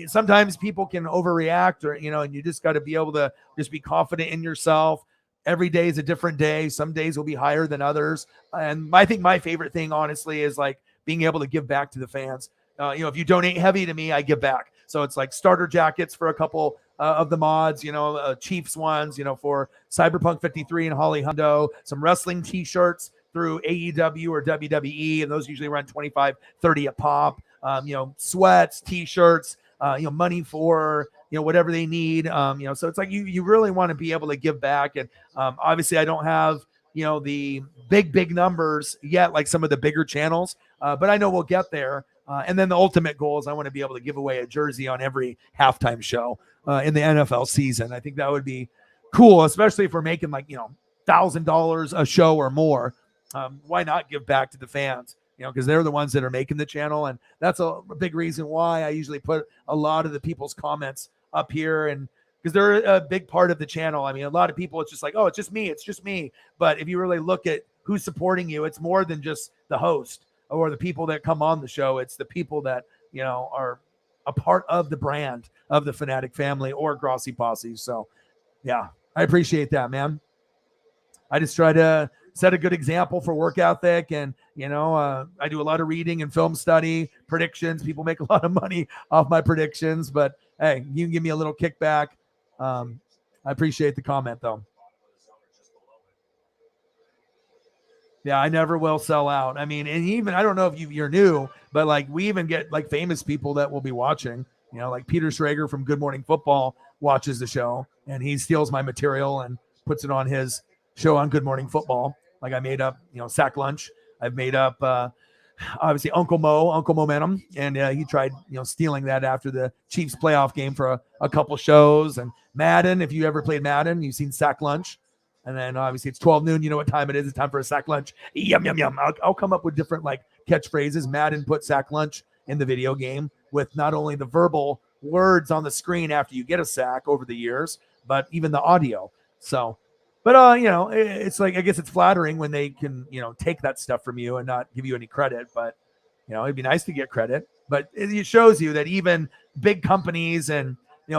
sometimes people can overreact or, and you just got to be able to just be confident in yourself. Every day is a different day. Some days will be higher than others. And I think my favorite thing, honestly, is like being able to give back to the fans. If you donate heavy to me, I give back. So it's like starter jackets for a couple of the mods, Chiefs ones, for Cyberpunk 53 and Holly Hundo, some wrestling t-shirts through AEW or WWE, and those usually run 25, 30 a pop. Sweats, t-shirts, money for, whatever they need. So it's like you really want to be able to give back. And obviously I don't have, the big numbers yet, like some of the bigger channels, but I know we'll get there. And then the ultimate goal is I want to be able to give away a jersey on every halftime show in the NFL season. I think that would be cool, especially if we're making like, $1,000 a show or more. Why not give back to the fans? Because they're the ones that are making the channel. And that's a big reason why I usually put a lot of the people's comments up here, and because they're a big part of the channel. I mean, a lot of people, it's just like, oh, it's just me. But if you really look at who's supporting you, it's more than just the host or the people that come on the show. It's the people that, are a part of the brand of the Fanatic family or Grossi Posse. So yeah, I appreciate that, man. I just try to set a good example for work ethic. And, I do a lot of reading and film study, predictions. People make a lot of money off my predictions, but hey, you can give me a little kickback. I appreciate the comment though. Yeah, I never will sell out. I mean, and even, I don't know if you're new, but like we even get like famous people that will be watching, like Peter Schrager from Good Morning Football watches the show and he steals my material and puts it on his show on Good Morning Football. Like I made up, Sack Lunch. I've made up, obviously Uncle Momentum. And he tried, stealing that after the Chiefs playoff game for a couple shows. And Madden, if you ever played Madden, you've seen Sack Lunch. And then obviously it's 12 noon. You know what time it is. It's time for a sack lunch. Yum, yum, yum. I'll come up with different like catchphrases. Madden put sack lunch in the video game with not only the verbal words on the screen after you get a sack over the years, but even the audio. So, but, it's like, I guess it's flattering when they can, take that stuff from you and not give you any credit. But, it'd be nice to get credit. But it shows you that even big companies and,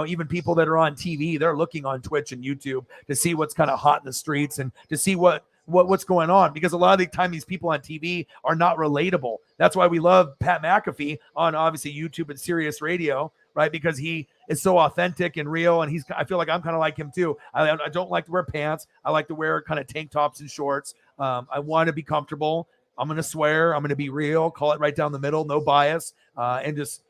even people that are on TV, they're looking on Twitch and YouTube to see what's kind of hot in the streets and to see what's going on. Because a lot of the time these people on TV are not relatable. That's why we love Pat McAfee on obviously YouTube and Sirius Radio, right? Because he is so authentic and real. And I feel like I'm kind of like him too. I don't like to wear pants. I like to wear kind of tank tops and shorts. I want to be comfortable. I'm going to swear. I'm going to be real, call it right down the middle, no bias, and just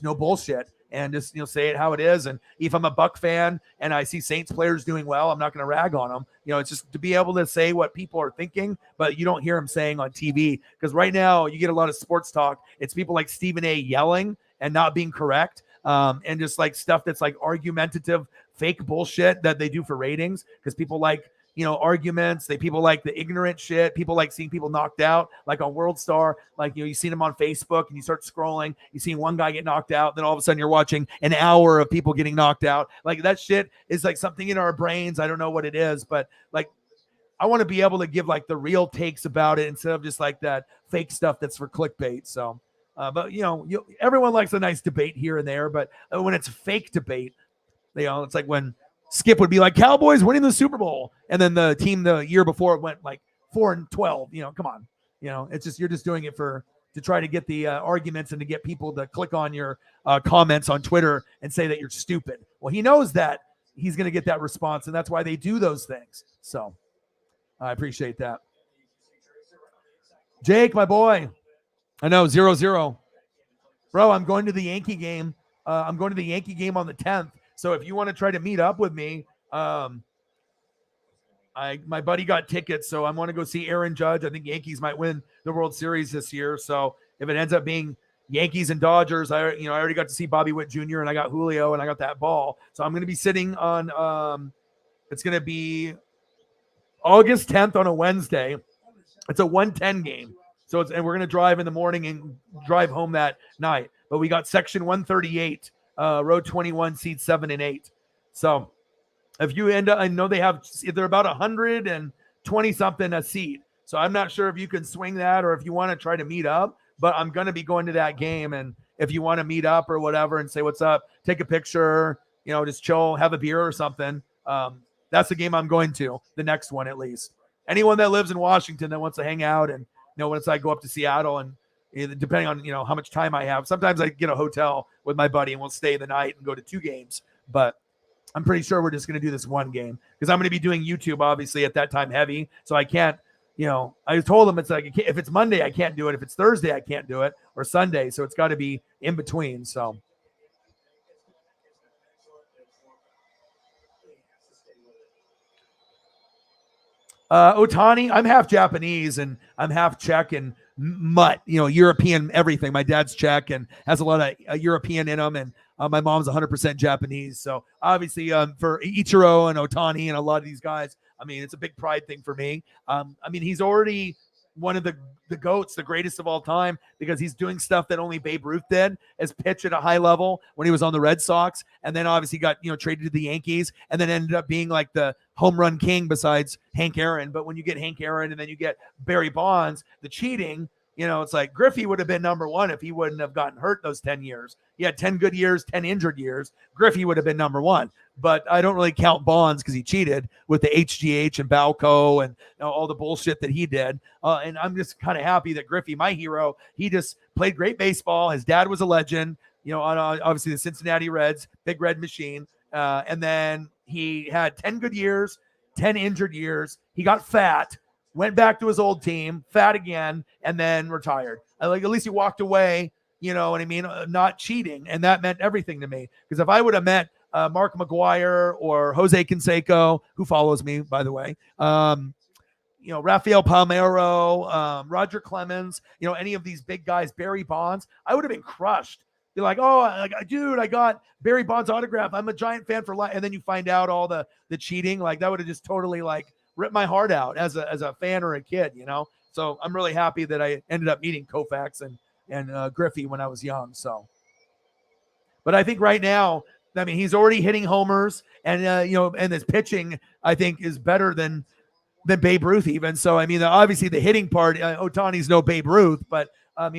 no bullshit. And just, say it how it is. And if I'm a Buck fan and I see Saints players doing well, I'm not going to rag on them. It's just to be able to say what people are thinking, but you don't hear them saying on TV. Because right now you get a lot of sports talk. It's people like Stephen A yelling and not being correct, and just like stuff that's like argumentative, fake bullshit that they do for ratings because people like, arguments. People like the ignorant shit. People like seeing people knocked out, like on World Star. Like, you see them on Facebook and you start scrolling. You see one guy get knocked out. Then all of a sudden you're watching an hour of people getting knocked out. Like, that shit is like something in our brains. I don't know what it is, but like, I want to be able to give like the real takes about it instead of just like that fake stuff that's for clickbait. So, but everyone likes a nice debate here and there, but when it's fake debate, it's like when Skip would be like, Cowboys winning the Super Bowl, and then the team the year before it went like 4-12. Come on, it's just, you're just doing it to try to get the arguments and to get people to click on your comments on Twitter and say that you're stupid. Well, he knows that he's going to get that response, and that's why they do those things. So I appreciate that. Jake, my boy. I know, 0-0. Bro, I'm going to the Yankee game. I'm going to the Yankee game on the 10th. So if you want to try to meet up with me, my buddy got tickets, so I want to go see Aaron Judge. I think Yankees might win the World Series this year. So if it ends up being Yankees and Dodgers, I already got to see Bobby Witt Jr. and I got Julio and I got that ball. So I'm going to be sitting on it's going to be August 10th on a Wednesday. It's a 1:10 game. So and we're going to drive in the morning and drive home that night. But we got section 138, row 21, seats 7 and 8. So if you end up, I know they're about 120 something a seat. So I'm not sure if you can swing that or if you want to try to meet up, but I'm going to be going to that game. And if you want to meet up or whatever and say, what's up, take a picture, just chill, have a beer or something. That's the game I'm going to, the next one at least. Anyone that lives in Washington that wants to hang out and, once I go up to Seattle and depending on, how much time I have, sometimes I get a hotel with my buddy and we'll stay the night and go to 2 games. But I'm pretty sure we're just going to do this 1 game because I'm going to be doing YouTube, obviously, at that time heavy. So I can't, I told them it's like, if it's Monday, I can't do it. If it's Thursday, I can't do it, or Sunday. So it's got to be in between. So. Otani, I'm half Japanese and I'm half Czech and mutt, European, everything. My dad's Czech and has a lot of European in him. And my mom's 100% Japanese. So obviously for Ichiro and Otani and a lot of these guys, it's a big pride thing for me. He's already one of the GOATs, the greatest of all time, because he's doing stuff that only Babe Ruth did, as pitch at a high level when he was on the Red Sox, and then obviously got traded to the Yankees, and then ended up being like the home run king besides Hank Aaron. But when you get Hank Aaron and then you get Barry Bonds, the cheating, it's like Griffey would have been number 1 if he wouldn't have gotten hurt those 10 years. He had 10 good years, 10 injured years. Griffey would have been number 1. But I don't really count Bonds because he cheated with the HGH and Balco and all the bullshit that he did. And I'm just kind of happy that Griffey, my hero, he just played great baseball. His dad was a legend, on obviously the Cincinnati Reds, big red machine. And then he had 10 good years, 10 injured years. He got fat, went back to his old team, fat again, and then retired. At least he walked away, what I mean? Not cheating. And that meant everything to me. Because if I would have met Mark McGuire or Jose Canseco, who follows me, by the way, Rafael Palmeiro, Roger Clemens, any of these big guys, Barry Bonds, I would have been crushed. Be like, oh, dude, I got Barry Bonds' autograph. I'm a giant fan for life. And then you find out all the cheating. Like, that would have just totally ripped my heart out as a fan or a kid, So I'm really happy that I ended up meeting Koufax and Griffey when I was young. So, but I think right now, he's already hitting homers, and and his pitching, I think, is better than Babe Ruth even. So obviously the hitting part, Otani's no Babe Ruth, but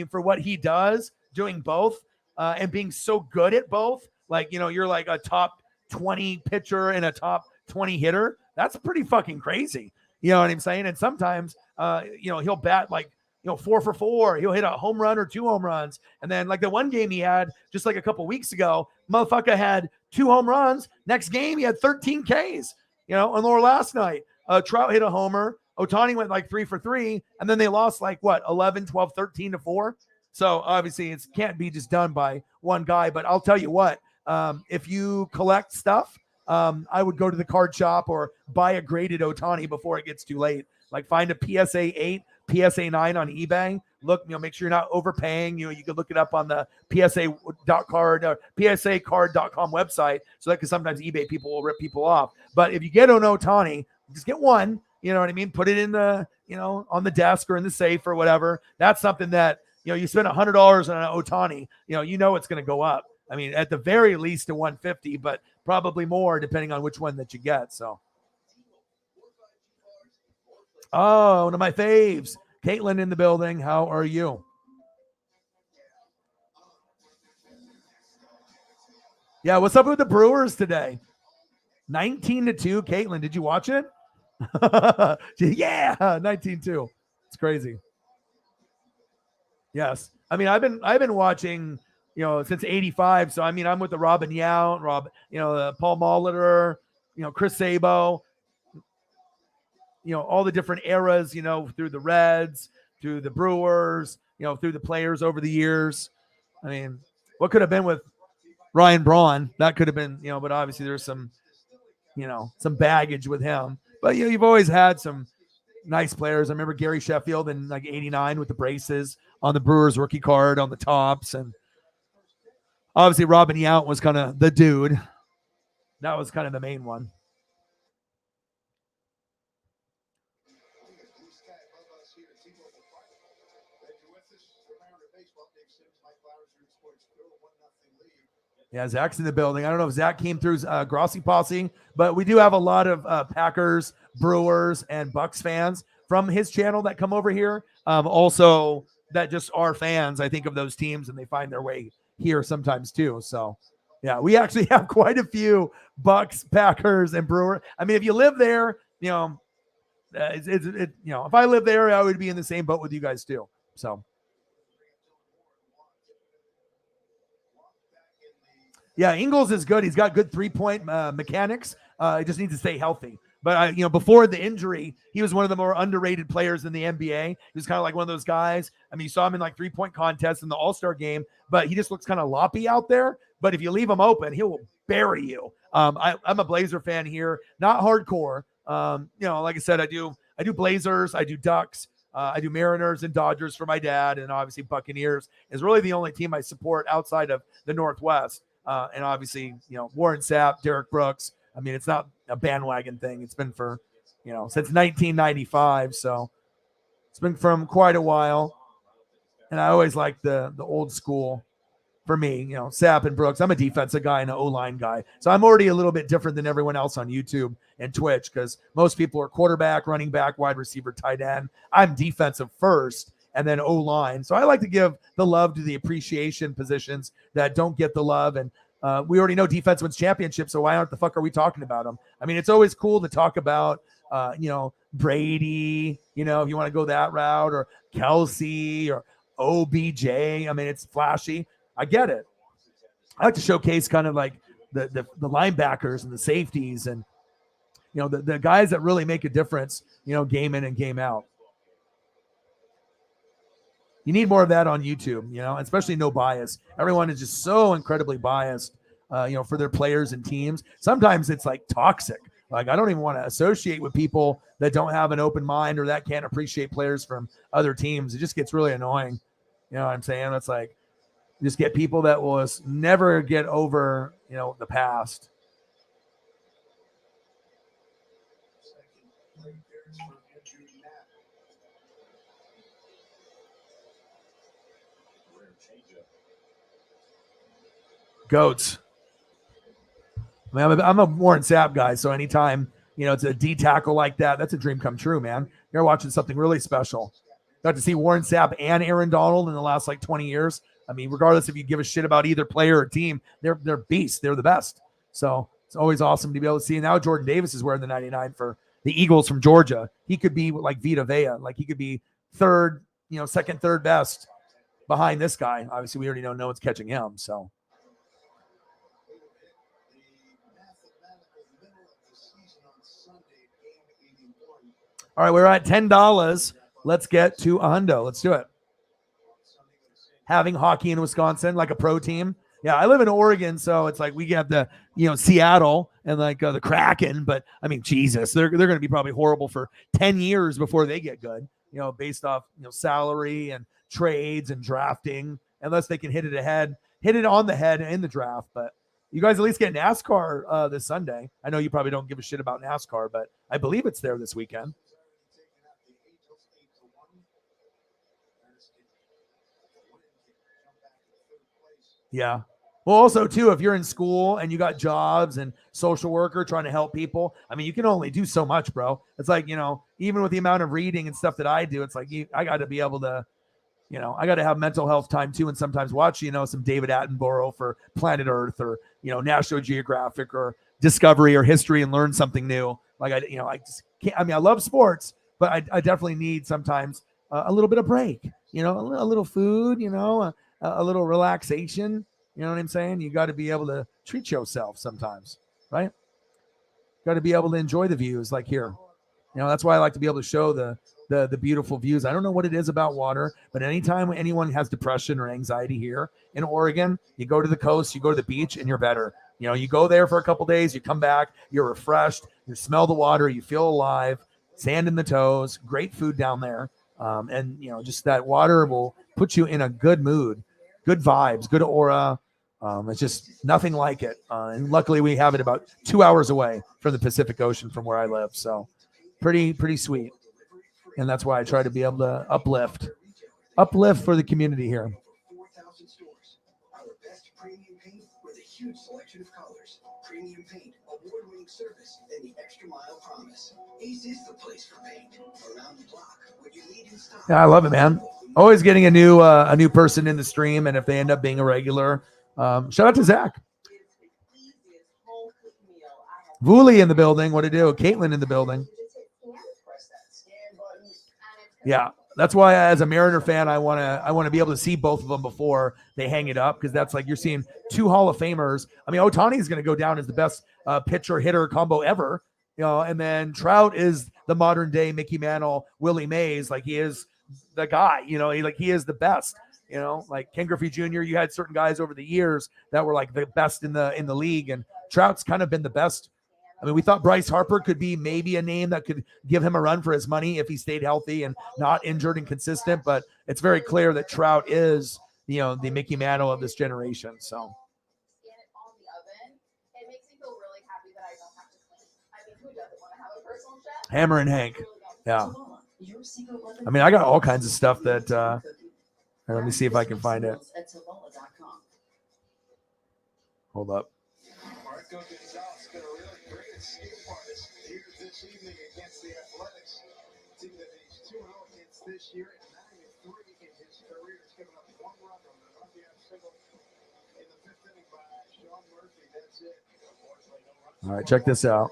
for what he does, doing both and being so good at both, you're like a top 20 pitcher and a top 20 hitter. That's pretty fucking crazy. You know what I'm saying? And sometimes he'll bat 4 for 4. He'll hit a home run or 2 home runs. And then the one game he had just a couple weeks ago, motherfucker had 2 home runs. Next game, he had 13 Ks, or last night, Trout hit a homer. Otani went 3 for 3. And then they lost 11, 12, 13 to 4. So obviously it can't be just done by one guy, but I'll tell you what, if you collect stuff, I would go to the card shop or buy a graded Otani before it gets too late. Find a PSA 8 PSA 9 on eBay. Look, make sure you're not overpaying. You can look it up on the PSA.card or PSAcard.com website. So that, because sometimes eBay people will rip people off. But if you get an Ohtani, just get one. You know what I mean? Put it in the, on the desk or in the safe or whatever. That's something that, you spend $100 on an Ohtani, it's going to go up. I mean, at the very least to 150, but probably more depending on which one that you get. So, oh, one of my faves, Caitlin in the building. How are you? Yeah, what's up with the Brewers today? 19-2. Caitlin, did you watch it? Yeah, 19-2. It's crazy. Yes. I mean, I've been watching, since 85. So I mean, I'm with the Robin Yount, Paul Molitor, Chris Sabo, all the different eras, through the Reds, through the Brewers, through the players over the years. I mean, what could have been with Ryan Braun? That could have been, but obviously there's some baggage with him. But you've always had some nice players. I remember Gary Sheffield in like 89 with the braces on the Brewers rookie card on the tops. And obviously Robin Yount was kind of the dude. That was kind of the main one. Yeah, Zach's in the building. I don't know if Zach came through Grossi Posse, but we do have a lot of Packers, Brewers, and Bucks fans from his channel that come over here. Also, that just are fans, I think, of those teams, and they find their way here sometimes too. So, yeah, we actually have quite a few Bucks, Packers, and Brewer. I mean, if you live there, if I live there, I would be in the same boat with you guys too. So. Yeah, Ingles is good. He's got good three-point mechanics. He just needs to stay healthy. But before the injury, he was one of the more underrated players in the NBA. He was kind of like one of those guys. I mean, you saw him in like three-point contests in the All-Star game, but he just looks kind of loppy out there. But if you leave him open, he will bury you. I'm a Blazer fan here, not hardcore. Like I said, I do Blazers, I do Ducks, I do Mariners and Dodgers for my dad, and obviously Buccaneers is really the only team I support outside of the Northwest. And obviously, Warren Sapp, Derek Brooks. I mean, it's not a bandwagon thing. It's been for, since 1995. So it's been from quite a while. And I always like the old school for me, Sapp and Brooks. I'm a defensive guy and an O-line guy. So I'm already a little bit different than everyone else on YouTube and Twitch because most people are quarterback, running back, wide receiver, tight end. I'm defensive first and then O-line. So I like to give the love to the appreciation positions that don't get the love. And we already know defense wins championships, so why aren't the fuck are we talking about them? I mean, it's always cool to talk about, Brady, if you want to go that route, or Kelsey or OBJ. I mean, it's flashy. I get it. I like to showcase kind of like the linebackers and the safeties and, the guys that really make a difference, game in and game out. You need more of that on YouTube, especially no bias. Everyone is just so incredibly biased, for their players and teams. Sometimes it's like toxic. Like I don't even want to associate with people that don't have an open mind or that can't appreciate players from other teams. It just gets really annoying. You know what I'm saying? It's like you just get people that will never get over, the past. Goats. I mean, I'm a Warren Sapp guy, so anytime, it's a D tackle like that, that's a dream come true, man. You're watching something really special. Got to see Warren Sapp and Aaron Donald in the last 20 years. I mean, regardless if you give a shit about either player or team, they're beasts. They're the best. So it's always awesome to be able to see. Now Jordan Davis is wearing the 99 for the Eagles from Georgia. He could be like Vita Vea. Like he could be third, second, third best behind this guy. Obviously, we already know no one's catching him, so. All right, we're at $10. Let's get to a hundo. Let's do it. Having hockey in Wisconsin, like a pro team. Yeah, I live in Oregon, so it's like we have the, Seattle and the Kraken. But I mean, Jesus, they're going to be probably horrible for 10 years before they get good. based off, salary and trades and drafting, unless they can hit it on the head in the draft. But you guys at least get NASCAR this Sunday. I know you probably don't give a shit about NASCAR, but I believe it's there this weekend. Yeah. Well, also too, if you're in school and you got jobs and social worker trying to help people, I mean, you can only do so much, bro. It's like, even with the amount of reading and stuff that I do, it's like I got to be able to, I got to have mental health time too, and sometimes watch, some David Attenborough for Planet Earth, or National Geographic or Discovery or History, and learn something new. Like I just can't. I mean, I love sports, but I definitely need sometimes a little bit of break. A little food. A little relaxation. You know what I'm saying? You got to be able to treat yourself sometimes, right? Got to be able to enjoy the views, like here. That's why I like to be able to show the beautiful views. I don't know what it is about water, but anytime anyone has depression or anxiety here in Oregon, you go to the coast, you go to the beach, and you're better. You go there for a couple days, you come back, you're refreshed, you smell the water, you feel alive, sand in the toes, great food down there. And just that water will put you in a good mood, good vibes, good aura. It's just nothing like it. And luckily we have it about 2 hours away from the Pacific Ocean from where I live. So pretty sweet. And that's why I try to be able to uplift for the community here. Huge selection of colors, premium paint, award-winning service, and the extra mile promise. Ace is the place for paint. Around the block, what you need in stock. Yeah, I love it, man. Always getting a new person in the stream, and if they end up being a regular, shout out to Zach. Vuli in the building. What to do? Caitlin in the building. Yeah. That's why, as a Mariner fan, I want to be able to see both of them before they hang it up, because that's like you're seeing two Hall of Famers. I mean, Ohtani is going to go down as the best pitcher hitter combo ever, and then Trout is the modern day Mickey Mantle, Willie Mays. Like, he is the guy, he is the best. Like Ken Griffey Jr. You had certain guys over the years that were like the best in the league, and Trout's kind of been the best. I mean, we thought Bryce Harper could be maybe a name that could give him a run for his money if he stayed healthy and not injured and consistent. But it's very clear that Trout is, the Mickey Mantle of this generation. So. Hammer and Hank. Yeah. I mean, I got all kinds of stuff that, let me see if I can find it. Hold up. Here this evening against the Athletics. Team that is 2-0 against this year and 9-3 in his career. He's given up one run on an RBI single in the fifth inning by Sean Murphy. That's it. All right, check this out.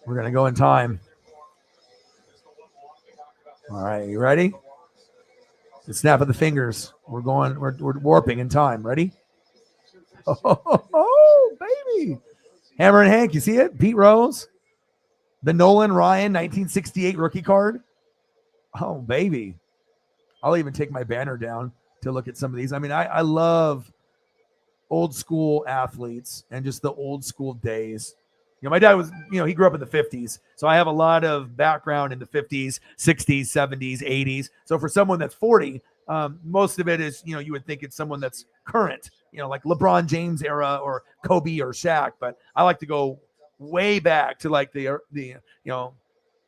We're going to go in time. All right, you ready? The snap of the fingers. We're warping in time. Ready? Oh, baby. Hammer and Hank, you see it? Pete Rose. The Nolan Ryan 1968 rookie card. Oh, baby. I'll even take my banner down to look at some of these. I mean, I love old school athletes and just the old school days. My dad was, he grew up in the 50s. So I have a lot of background in the 50s, 60s, 70s, 80s. So for someone that's 40, most of it is, you would think it's someone that's current, like LeBron James era or Kobe or Shaq. But I like to go way back to like the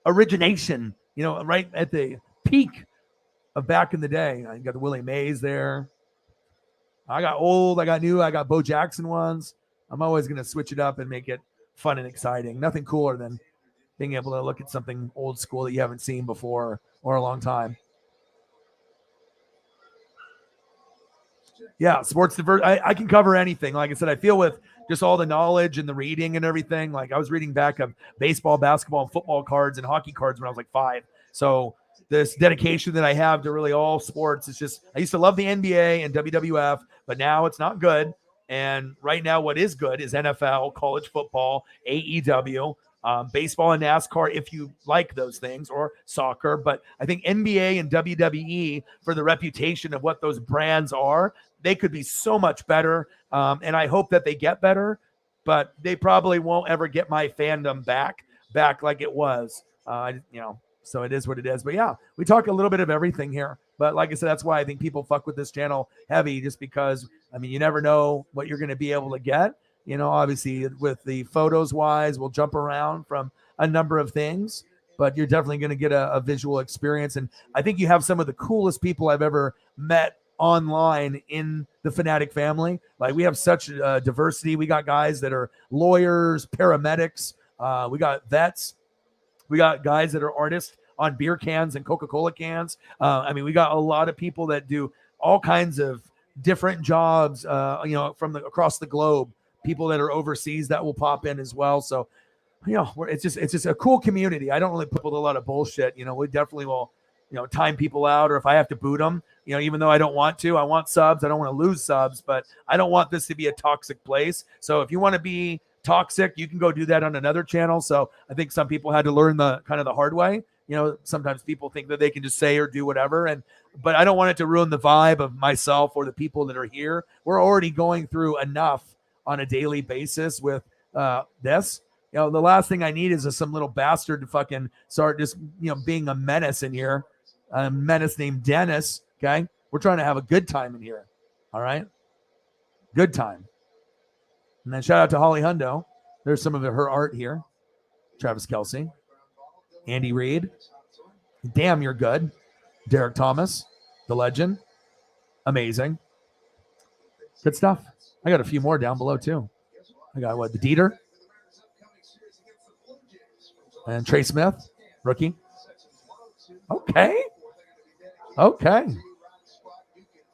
origination, right at the peak of back in the day. I got the Willie Mays there. I got old, I got new, I got Bo Jackson ones. I'm always going to switch it up and make it fun and exciting. Nothing cooler than being able to look at something old school that you haven't seen before or a long time. Yeah, sports diverse. I can cover anything. Like I said, I feel with just all the knowledge and the reading and everything. Like I was reading back of baseball, basketball, and football cards and hockey cards when I was like 5. So this dedication that I have to really all sports, it's just, I used to love the NBA and WWF, but now it's not good. And right now what is good is NFL, college football, AEW, baseball and NASCAR, if you like those things, or soccer. But I think NBA and WWE, for the reputation of what those brands are, they could be so much better. And I hope that they get better, but they probably won't ever get my fandom back like it was. So it is what it is. But yeah, we talk a little bit of everything here. But like I said, that's why I think people fuck with this channel heavy, just because, I mean, you never know what you're going to be able to get. You know, obviously with the photos wise, we'll jump around from a number of things, but you're definitely going to get a visual experience. And I think you have some of the coolest people I've ever met online in the Fanatic family. Like, we have such diversity. We got guys that are lawyers, paramedics. We got vets. We got guys that are artists on beer cans and Coca-Cola cans. I mean, we got a lot of people that do all kinds of different jobs, you know, from across the globe. People that are overseas that will pop in as well. So, you know, it's just a cool community. I don't really put with a lot of bullshit. You know, we definitely will, you know, time people out, or if I have to boot them, you know, even though I don't want to, I want subs. I don't want to lose subs, but I don't want this to be a toxic place. So if you want to be toxic, you can go do that on another channel. So I think some people had to learn the kind of the hard way. You know, sometimes people think that they can just say or do whatever. But I don't want it to ruin the vibe of myself or the people that are here. We're already going through enough on a daily basis with this. You know, the last thing I need is some little bastard to fucking start just, you know, being a menace in here. A menace named Dennis. Okay. We're trying to have a good time in here. All right. Good time. And then shout out to Holly Hundo. There's some of her art here. Travis Kelce. Andy Reid. Damn, you're good. Derek Thomas, the legend. Amazing. Good stuff. I got a few more down below too. I got the Dieter. And Trey Smith, rookie. Okay.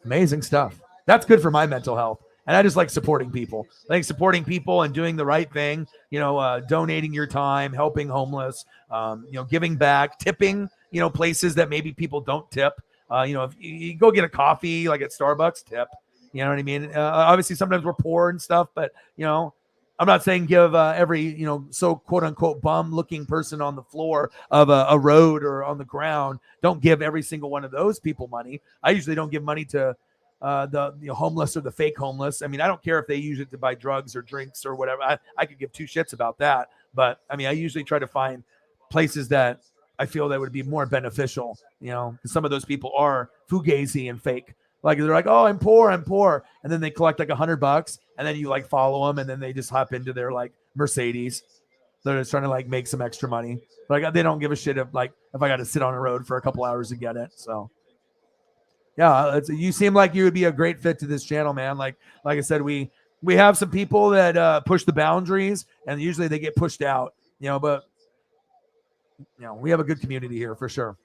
Amazing stuff. That's good for my mental health. And I just like supporting people. I think supporting people and doing the right thing, you know, donating your time, helping homeless, you know, giving back, tipping, you know, places that maybe people don't tip. You know, if you go get a coffee, like at Starbucks, tip. You know what I mean? Obviously, sometimes we're poor and stuff, but, you know, I'm not saying give every, you know, so quote unquote bum looking person on the floor of a road or on the ground. Don't give every single one of those people money. I usually don't give money to the homeless or the fake homeless. I mean, I don't care if they use it to buy drugs or drinks or whatever. I could give two shits about that. But I mean, I usually try to find places that I feel that would be more beneficial, you know, because some of those people are fugazi and fake. Like, they're like, oh, I'm poor. And then they collect like $100, and then you like follow them, and then they just hop into their like Mercedes. They're just trying to like make some extra money. Like, they don't give a shit if I got to sit on a road for a couple hours to get it. So yeah, you seem like you would be a great fit to this channel, man. Like I said, we have some people that push the boundaries, and usually they get pushed out, you know, but you know, we have a good community here for sure.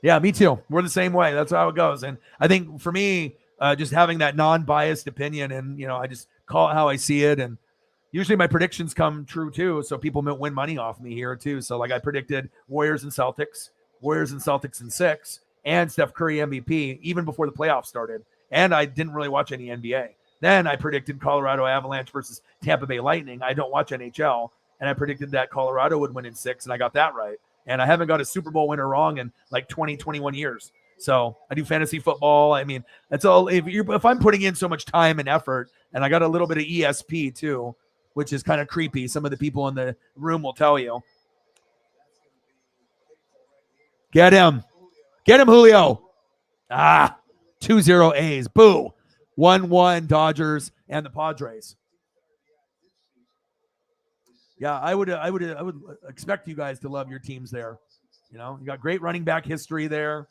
Yeah, me too. We're the same way. That's how it goes. And I think for me, just having that non-biased opinion, and, you know, I just call it how I see it. And usually my predictions come true too. So people win money off me here too. So like, I predicted Warriors and Celtics in 6, and Steph Curry MVP even before the playoffs started. And I didn't really watch any NBA. Then I predicted Colorado Avalanche versus Tampa Bay Lightning. I don't watch NHL. And I predicted that Colorado would win in 6, and I got that right. And I haven't got a Super Bowl winner wrong in like 20, 21 years. So I do fantasy football. I mean, that's all. If I'm putting in so much time and effort, and I got a little bit of ESP too, which is kind of creepy. Some of the people in the room will tell you. Get him, Julio. 2-0 A's. Boo. 1-1 Dodgers and the Padres. Yeah, I would expect you guys to love your teams there. You know, you got great running back history there.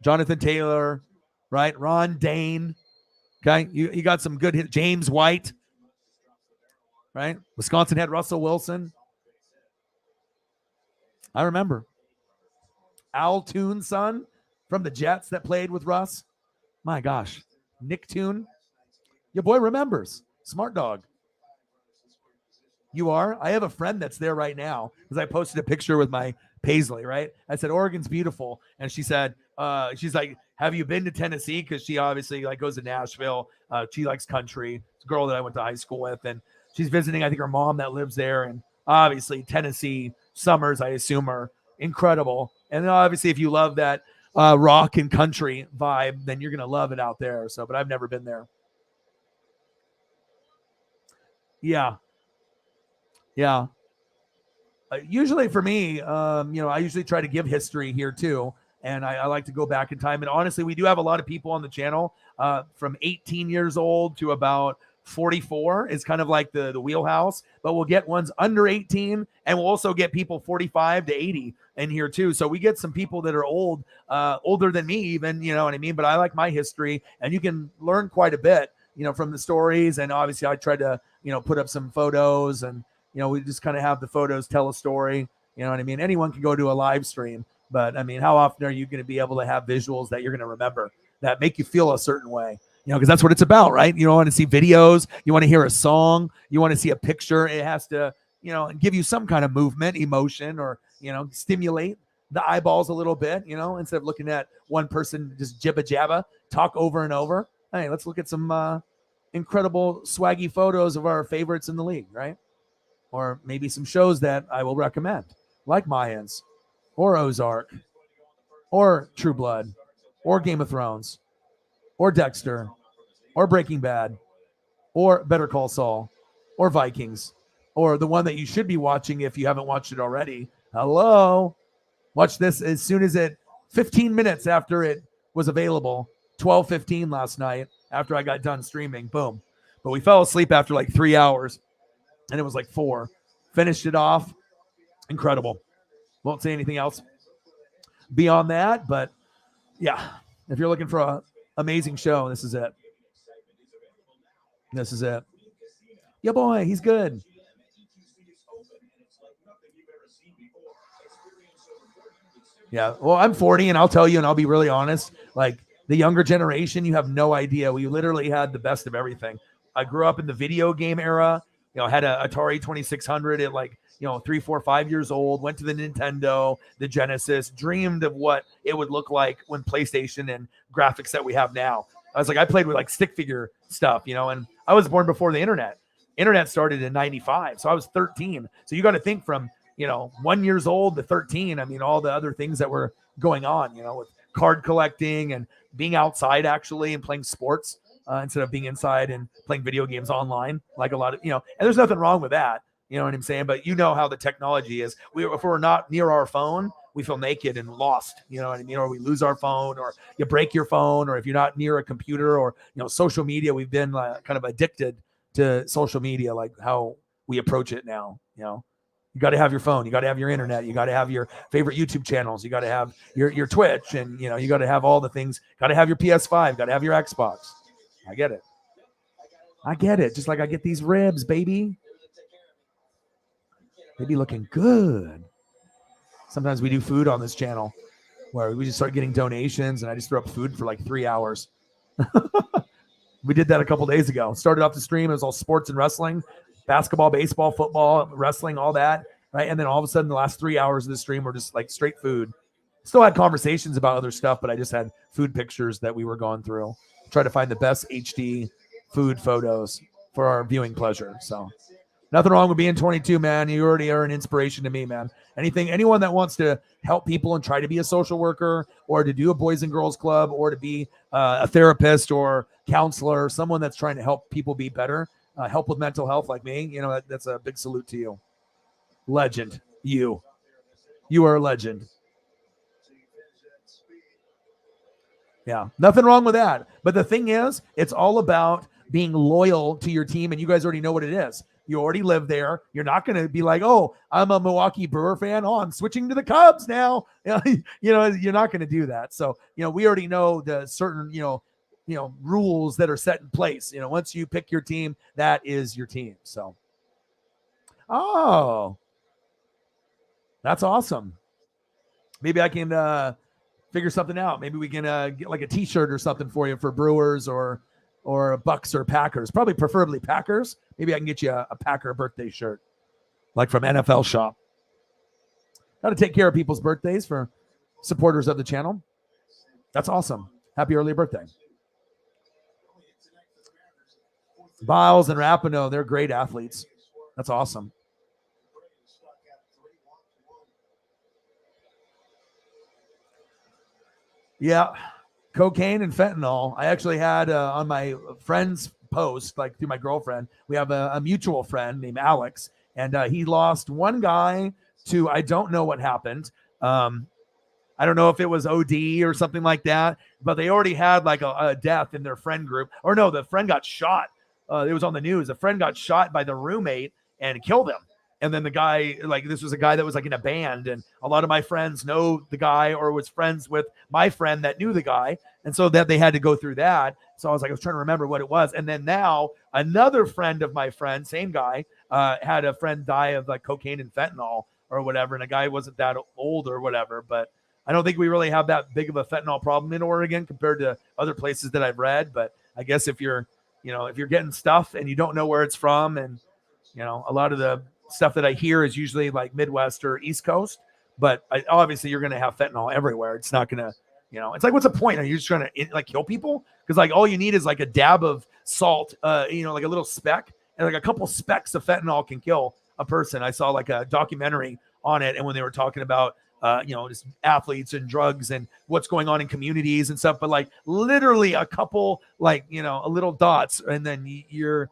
Jonathan Taylor, right? Ron Dane. Okay, you got some good hit. James White, right? Wisconsin had Russell Wilson. I remember. Al Toon's son from the Jets that played with Russ. My gosh. Nick Toon. Your boy remembers. Smart dog. You are? I have a friend that's there right now because I posted a picture with my Paisley, right? I said, Oregon's beautiful. And she said, she's like, have you been to Tennessee? Because she obviously like goes to Nashville. She likes country. It's a girl that I went to high school with. And she's visiting, I think, her mom that lives there. And obviously Tennessee summers, I assume, are incredible. And then obviously if you love that rock and country vibe, then you're going to love it out there. So, but I've never been there. Yeah. Usually for me, I usually try to give history here too. And I like to go back in time. And honestly, we do have a lot of people on the channel from 18 years old to about 44 is kind of like the wheelhouse. But we'll get ones under 18, and we'll also get people 45 to 80 in here too. So we get some people that are older than me even, you know what I mean? But I like my history, and you can learn quite a bit, from the stories. And obviously I try to, put up some photos, and we just kind of have the photos tell a story. You know what I mean? Anyone can go to a live stream, but I mean, how often are you going to be able to have visuals that you're going to remember that make you feel a certain way? Because that's what it's about, right? You don't want to see videos. You want to hear a song. You want to see a picture. It has to, give you some kind of movement, emotion, or, stimulate the eyeballs a little bit, instead of looking at one person just jibba jabba, talk over and over. Hey, let's look at some incredible swaggy photos of our favorites in the league, right? Or maybe some shows that I will recommend, like Mayans, or Ozark, or True Blood, or Game of Thrones, or Dexter, or Breaking Bad, or Better Call Saul, or Vikings, or the one that you should be watching if you haven't watched it already. Hello. Watch this as soon as 15 minutes after it was available, 12:15 last night after I got done streaming. Boom. But we fell asleep after like 3 hours, and it was like 4. Finished it off. Incredible. Won't say anything else beyond that, but yeah, if you're looking for an amazing show, this is it. This is it. Yeah, boy, he's good. Yeah, well, I'm 40, and I'll tell you, and I'll be really honest, like the younger generation, you have no idea. We literally had the best of everything. I grew up in the video game era. Had a Atari 2600 at like, 3, 4, 5 years old, went to the Nintendo, the Genesis, dreamed of what it would look like when PlayStation and graphics that we have now. I played with like stick figure stuff, and I was born before the internet. Internet started in 95. So I was 13. So you got to think from, 1 years old to 13. I mean, all the other things that were going on, with card collecting and being outside actually and playing sports instead of being inside and playing video games online, like a lot of, and there's nothing wrong with that. You know what I'm saying? But you know how the technology is. If we're not near our phone, we feel naked and lost. You know what I mean? Or we lose our phone, or you break your phone, or if you're not near a computer or, social media, we've been kind of addicted to social media, like how we approach it now. You got to have your phone. You got to have your internet. You got to have your favorite YouTube channels. You got to have your Twitch, and, you got to have all the things. Got to have your PS5. Got to have your Xbox. I get it. I get it. Just like I get these ribs, baby. They be looking good. Sometimes we do food on this channel where we just start getting donations, and I just throw up food for like 3 hours. We did that a couple days ago. Started off the stream. It was all sports and wrestling, basketball, baseball, football, wrestling, all that. Right. And then all of a sudden the last 3 hours of the stream were just like straight food. Still had conversations about other stuff, but I just had food pictures that we were going through. Try to find the best HD food photos for our viewing pleasure. So nothing wrong with being 22, man. You already are an inspiration to me, man. Anyone that wants to help people and try to be a social worker, or to do a boys and girls club, or to be a therapist or counselor, someone that's trying to help people be better, help with mental health like me, that's a big salute to you. Legend. You are a legend. Yeah, nothing wrong with that. But the thing is, it's all about being loyal to your team, and you guys already know what it is. You already live there. You're not going to be like, oh, I'm a Milwaukee Brewer fan. Oh, I'm switching to the Cubs now. You're not going to do that. So, we already know the certain, rules that are set in place. Once you pick your team, that is your team. So, oh, that's awesome. Maybe I can figure something out. Maybe we can get like a T-shirt or something for you for Brewers or Bucks or Packers. Probably preferably Packers. Maybe I can get you a Packer birthday shirt, like from NFL Shop. Got to take care of people's birthdays for supporters of the channel. That's awesome. Happy early birthday. Biles and Rapinoe, they're great athletes. That's awesome. Yeah. Cocaine and fentanyl. I actually had on my friend's post, like through my girlfriend, we have a mutual friend named Alex, and he lost one guy to, I don't know what happened. I don't know if it was OD or something like that, but they already had like a death in their friend group. Or no, the friend got shot. It was on the news. A friend got shot by the roommate and killed him. And then the guy, like, this was a guy that was like in a band, and a lot of my friends know the guy or was friends with my friend that knew the guy. And so that they had to go through that. So I was trying to remember what it was. And then now another friend of my friend, same guy, had a friend die of like cocaine and fentanyl or whatever. And a guy wasn't that old or whatever, but I don't think we really have that big of a fentanyl problem in Oregon compared to other places that I've read. But I guess if you're getting stuff and you don't know where it's from, and, a lot of the stuff that I hear is usually like Midwest or East Coast, but obviously you're going to have fentanyl everywhere. It's not going to, it's like, what's the point? Are you just trying to like kill people? Because like all you need is like a dab of salt, like a little speck, and like a couple specks of fentanyl can kill a person. I saw like a documentary on it, and when they were talking about just athletes and drugs and what's going on in communities and stuff, but like literally a couple, like, a little dots, and then you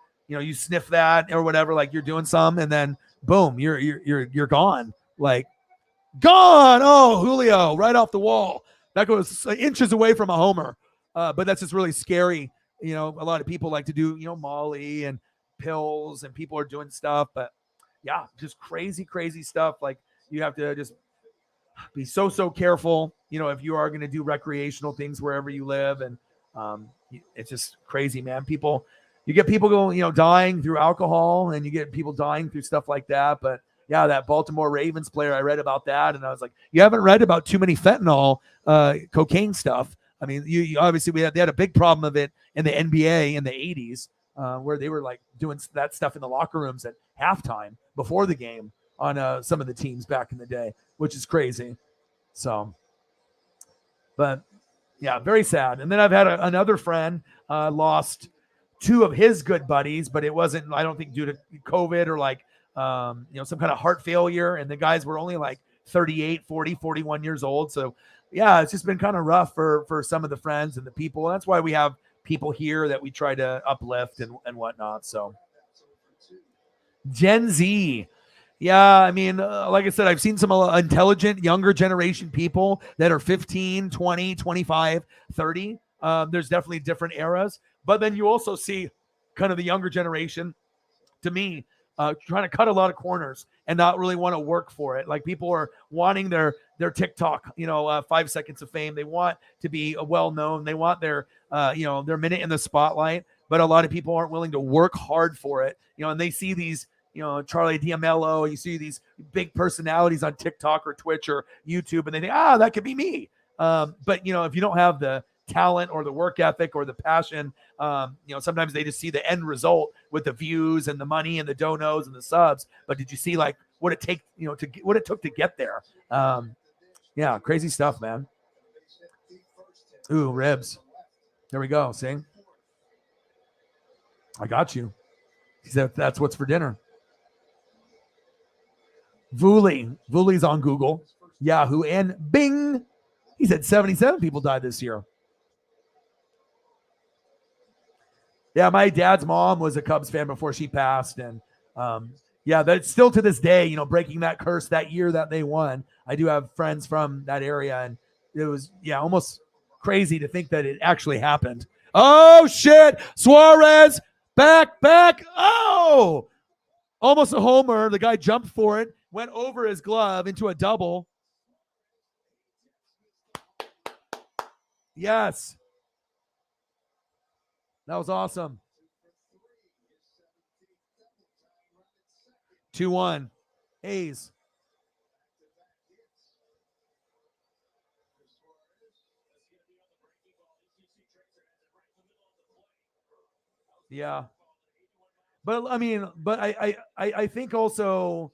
sniff that or whatever, like you're doing some, and then boom, you're gone, like gone. Oh, Julio, right off the wall. That goes inches away from a homer. But that's just really scary. A lot of people like to do, Molly and pills, and people are doing stuff, but yeah, just crazy stuff. Like you have to just be so careful, if you are going to do recreational things wherever you live. And it's just crazy, man. You get people going, dying through alcohol, and you get people dying through stuff like that. But yeah, that Baltimore Ravens player, I read about that, and I was like, you haven't read about too many fentanyl, cocaine stuff. I mean, you obviously they had a big problem of it in the NBA in the 80s, where they were like doing that stuff in the locker rooms at halftime before the game on some of the teams back in the day, which is crazy. So, but yeah, very sad. And then I've had another friend lost two of his good buddies, but it wasn't, I don't think, due to COVID or like, some kind of heart failure. And the guys were only like 38, 40, 41 years old. So yeah, it's just been kind of rough for some of the friends and the people. And that's why we have people here that we try to uplift and whatnot. So Gen Z. Yeah, I mean, like I said, I've seen some intelligent younger generation people that are 15, 20, 25, 30. There's definitely different eras. But then you also see kind of the younger generation, to me, trying to cut a lot of corners and not really want to work for it. Like people are wanting their TikTok, 5 seconds of fame. They want to be well-known. They want their minute in the spotlight. But a lot of people aren't willing to work hard for it. And they see these, Charlie D'Amello, you see these big personalities on TikTok or Twitch or YouTube, and they think, that could be me. But, if you don't have the talent or the work ethic or the passion, sometimes they just see the end result with the views and the money and the donos and the subs. But did you see like what it took to get there? Yeah, crazy stuff, man. Ooh, ribs. There we go. See? I got you. He said that's what's for dinner. Vuli's on Google, Yahoo, and Bing. He said 77 people died this year. Yeah, my dad's mom was a Cubs fan before she passed. And that's still to this day, breaking that curse that year that they won. I do have friends from that area, and it was, almost crazy to think that it actually happened. Oh, shit. Suarez, back. Oh, almost a homer. The guy jumped for it, went over his glove into a double. Yes. That was awesome. 2-1. Hayes. Yeah. But I mean, I think also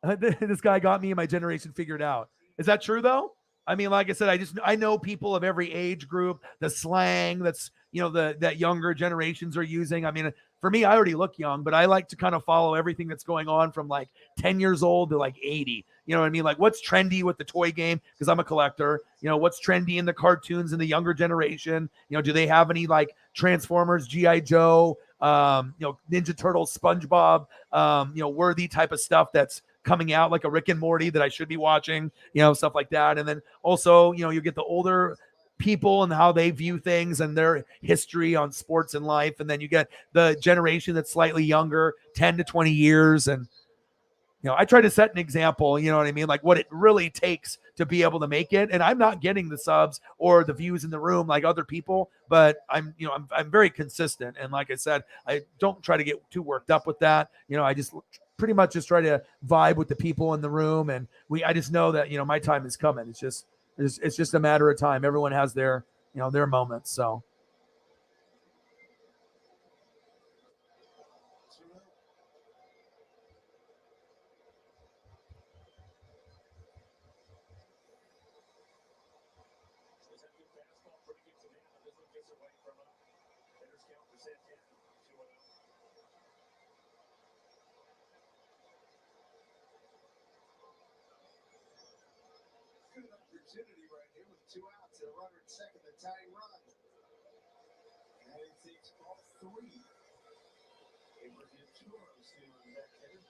this guy got me and my generation figured out. Is that true though? I mean, like I said, I know people of every age group, the slang that's, that younger generations are using. I mean, for me, I already look young, but I like to kind of follow everything that's going on from like 10 years old to like 80. You know what I mean? Like what's trendy with the toy game? Because I'm a collector. What's trendy in the cartoons in the younger generation? Do they have any like Transformers, G.I. Joe, Ninja Turtles, SpongeBob, worthy type of stuff that's coming out, like a Rick and Morty that I should be watching, stuff like that. And then also, you get the older people and how they view things and their history on sports and life. And then you get the generation that's slightly younger, 10 to 20 years. And I try to set an example, you know what I mean? Like what it really takes to be able to make it. And I'm not getting the subs or the views in the room like other people, but I'm very consistent. And like I said, I don't try to get too worked up with that. I just pretty much just try to vibe with the people in the room. And I just know that, my time is coming. It's just a matter of time. Everyone has their moments. So. Opportunity right here with 2 outs and a runner at second, the tying run. And it takes all 3. Abraham Churro stealing back hitter.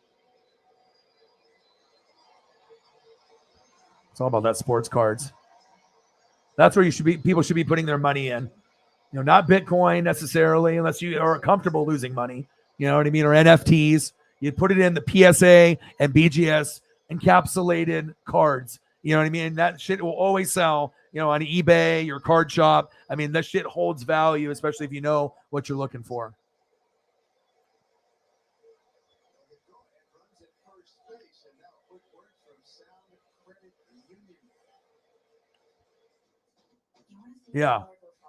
It's all about that sports cards. That's where people should be putting their money in. Not Bitcoin necessarily, unless you are comfortable losing money. You know what I mean? Or NFTs. You put it in the PSA and BGS encapsulated cards. You know what I mean? That shit will always sell, on eBay, your card shop. I mean, that shit holds value, especially if you know what you're looking for. Yeah,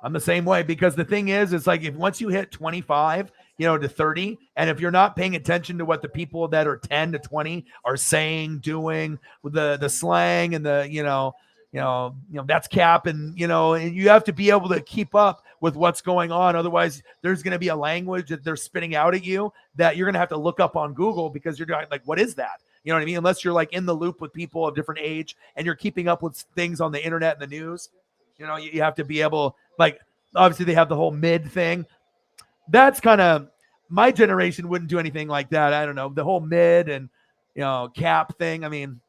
I'm the same way, because the thing is, it's like if once you hit 25, to 30, and if you're not paying attention to what the people that are 10 to 20 are saying, doing, with the slang and the that's cap, and and you have to be able to keep up with what's going on. Otherwise, there's going to be a language that they're spitting out at you that you're going to have to look up on Google, because you're like, what is that? You know what I mean? Unless you're like in the loop with people of different age and you're keeping up with things on the internet and the news. You have to be able, like, obviously they have the whole mid thing. That's kind of, my generation wouldn't do anything like that. I don't know, the whole mid and, cap thing. I mean,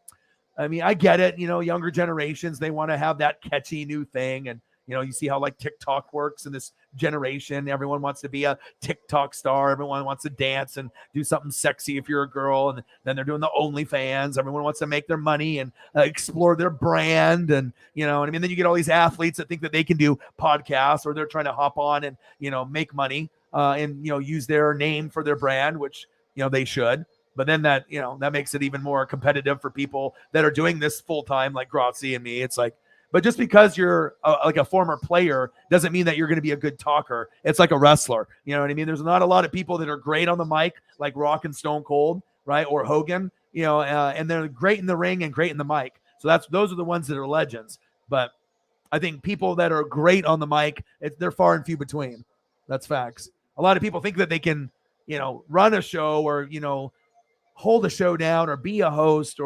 I get it. Younger generations, they want to have that catchy new thing. And, you see how like TikTok works in this generation. Everyone wants to be a TikTok star. Everyone wants to dance and do something sexy if you're a girl. And then they're doing the OnlyFans. Everyone wants to make their money and explore their brand. And, then you get all these athletes that think that they can do podcasts, or they're trying to hop on and, make money and, use their name for their brand, which, they should. But then that, that makes it even more competitive for people that are doing this full time, like Grazi and me. It's like, but just because you're like a former player doesn't mean that you're going to be a good talker. It's like a wrestler. You know what I mean? There's not a lot of people that are great on the mic, like Rock and Stone Cold, right? Or Hogan, and they're great in the ring and great in the mic. So those are the ones that are legends. But I think people that are great on the mic, they're far and few between. That's facts. A lot of people think that they can, run a show or, hold a show down or be a host,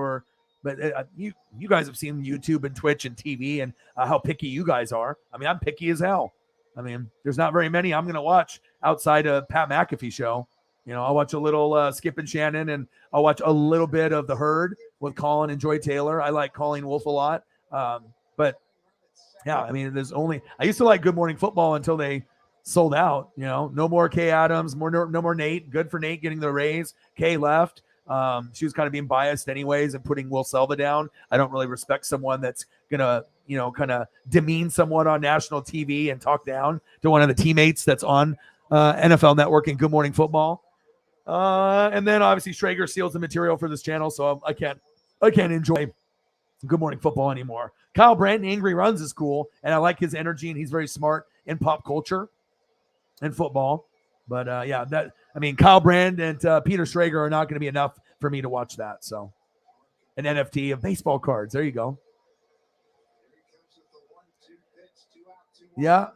but you guys have seen YouTube and Twitch and TV and how picky you guys are. I mean, I'm picky as hell. I mean, there's not very many I'm going to watch outside of Pat McAfee show. I'll watch a little Skip and Shannon, and I'll watch a little bit of The Herd with Colin and Joy Taylor. I like Colleen Wolfe a lot. But yeah, I mean, I used to like Good Morning Football until they sold out. No more Kay Adams, no more Nate. Good for Nate getting the raise. Kay left. She was kind of being biased anyways and putting Will Selva down. I don't really respect someone that's going to, kind of demean someone on national TV and talk down to one of the teammates that's on NFL Network and Good Morning Football. And then obviously Schrager seals the material for this channel, so I can't enjoy Good Morning Football anymore. Kyle Brandt, Angry Runs is cool, and I like his energy, and he's very smart in pop culture and football. But Kyle Brand and Peter Schrager are not going to be enough for me to watch that. So, an NFT of baseball cards. There you go. Yeah.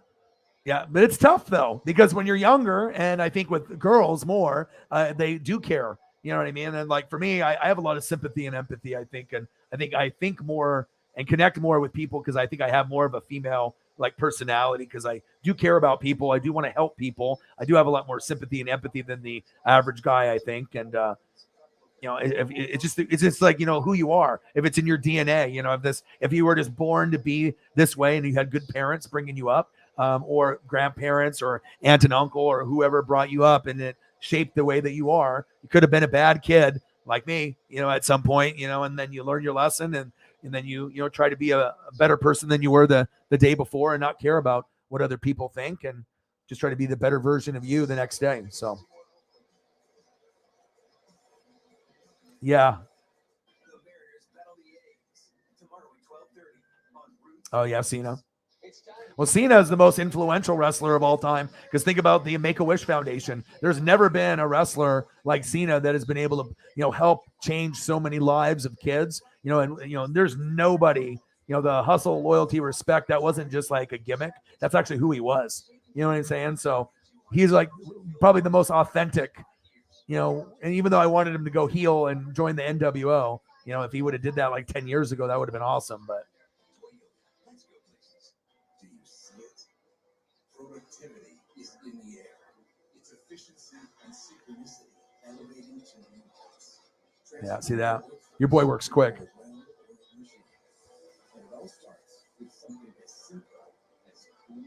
Yeah. But it's tough, though, because when you're younger, and I think with girls more, they do care. You know what I mean? And like for me, I have a lot of sympathy and empathy, I think. And I think more and connect more with people because I think I have more of a female like personality, because I do care about people. I do want to help people. I do have a lot more sympathy and empathy than the average guy, I think. And it's just like, who you are. If it's in your DNA, if you were just born to be this way and you had good parents bringing you up, or grandparents or aunt and uncle or whoever brought you up and it shaped the way that you are. You could have been a bad kid like me, at some point, and then you learn your lesson and then you try to be a better person than you were the day before and not care about what other people think and just try to be the better version of you the next day. So, yeah. Oh, yeah, Cena. Well, Cena is the most influential wrestler of all time, because think about the Make-A-Wish Foundation. There's never been a wrestler like Cena that has been able to, help change so many lives of kids, and there's nobody, the hustle, loyalty, respect, that wasn't just like a gimmick. That's actually who he was. You know what I'm saying? So he's like probably the most authentic, and even though I wanted him to go heel and join the NWO, if he would have did that like 10 years ago, that would have been awesome. But productivity is in the air. Its efficiency and synchronicity elevating to new heights. yeah, see that? Your boy works quick. And it all starts with something as simple as cool and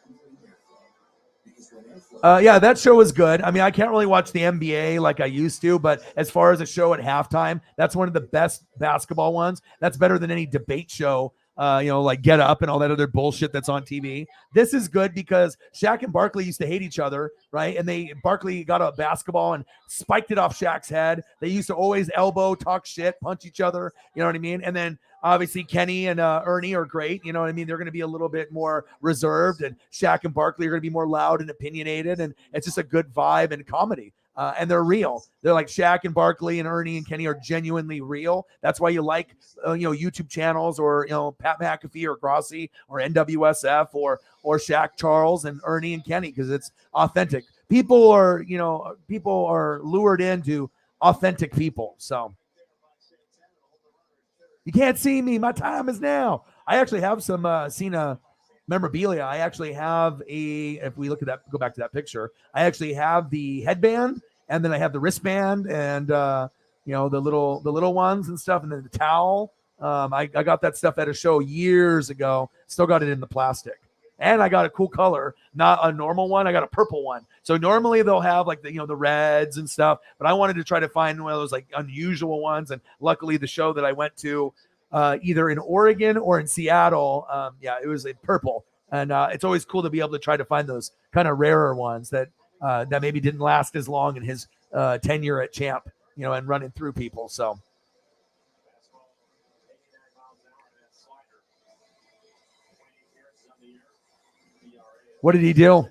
comforting airflow. Because when airflow Yeah, that show was good. I mean, I can't really watch the NBA like I used to, but as far as a show at halftime, that's one of the best basketball ones. That's better than any debate show, like Get Up and all that other bullshit that's on TV. This is good because Shaq and Barkley used to hate each other, right? And Barkley got a basketball and spiked it off Shaq's head. They used to always elbow, talk shit, punch each other. You know what I mean? And then obviously Kenny and Ernie are great. You know what I mean? They're going to be a little bit more reserved, and Shaq and Barkley are going to be more loud and opinionated. And it's just a good vibe and comedy. And they're real. They're like Shaq and Barkley and Ernie and Kenny are genuinely real. That's why you like, YouTube channels or, Pat McAfee or Grossi or NWSF or Shaq Charles and Ernie and Kenny, because it's authentic. People are lured into authentic people. So you can't see me. My time is now. I actually have some Cena memorabilia. I actually have if we look at that, go back to that picture, I actually have the headband, and then I have the wristband and, the little ones and stuff. And then the towel. I got that stuff at a show years ago. Still got it in the plastic. And I got a cool color, not a normal one. I got a purple one. So normally they'll have like the reds and stuff, but I wanted to try to find one of those like unusual ones. And luckily the show that I went to, either in Oregon or in Seattle, it was in purple. And it's always cool to be able to try to find those kind of rarer ones that maybe didn't last as long in his tenure at Champ, and running through people. So. What did he do?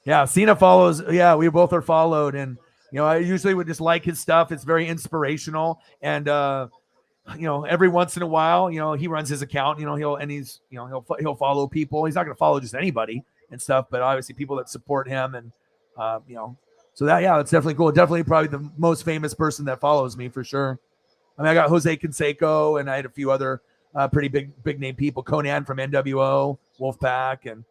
Yeah, Cena follows. Yeah, we both are followed. And, I usually would just like his stuff. It's very inspirational. And, every once in a while, he runs his account, he'll follow people. He's not going to follow just anybody and stuff, but obviously people that support him. And, so that's definitely cool. Definitely probably the most famous person that follows me for sure. I mean, I got Jose Canseco and I had a few other pretty big name people, Conan from NWO, Wolfpack, and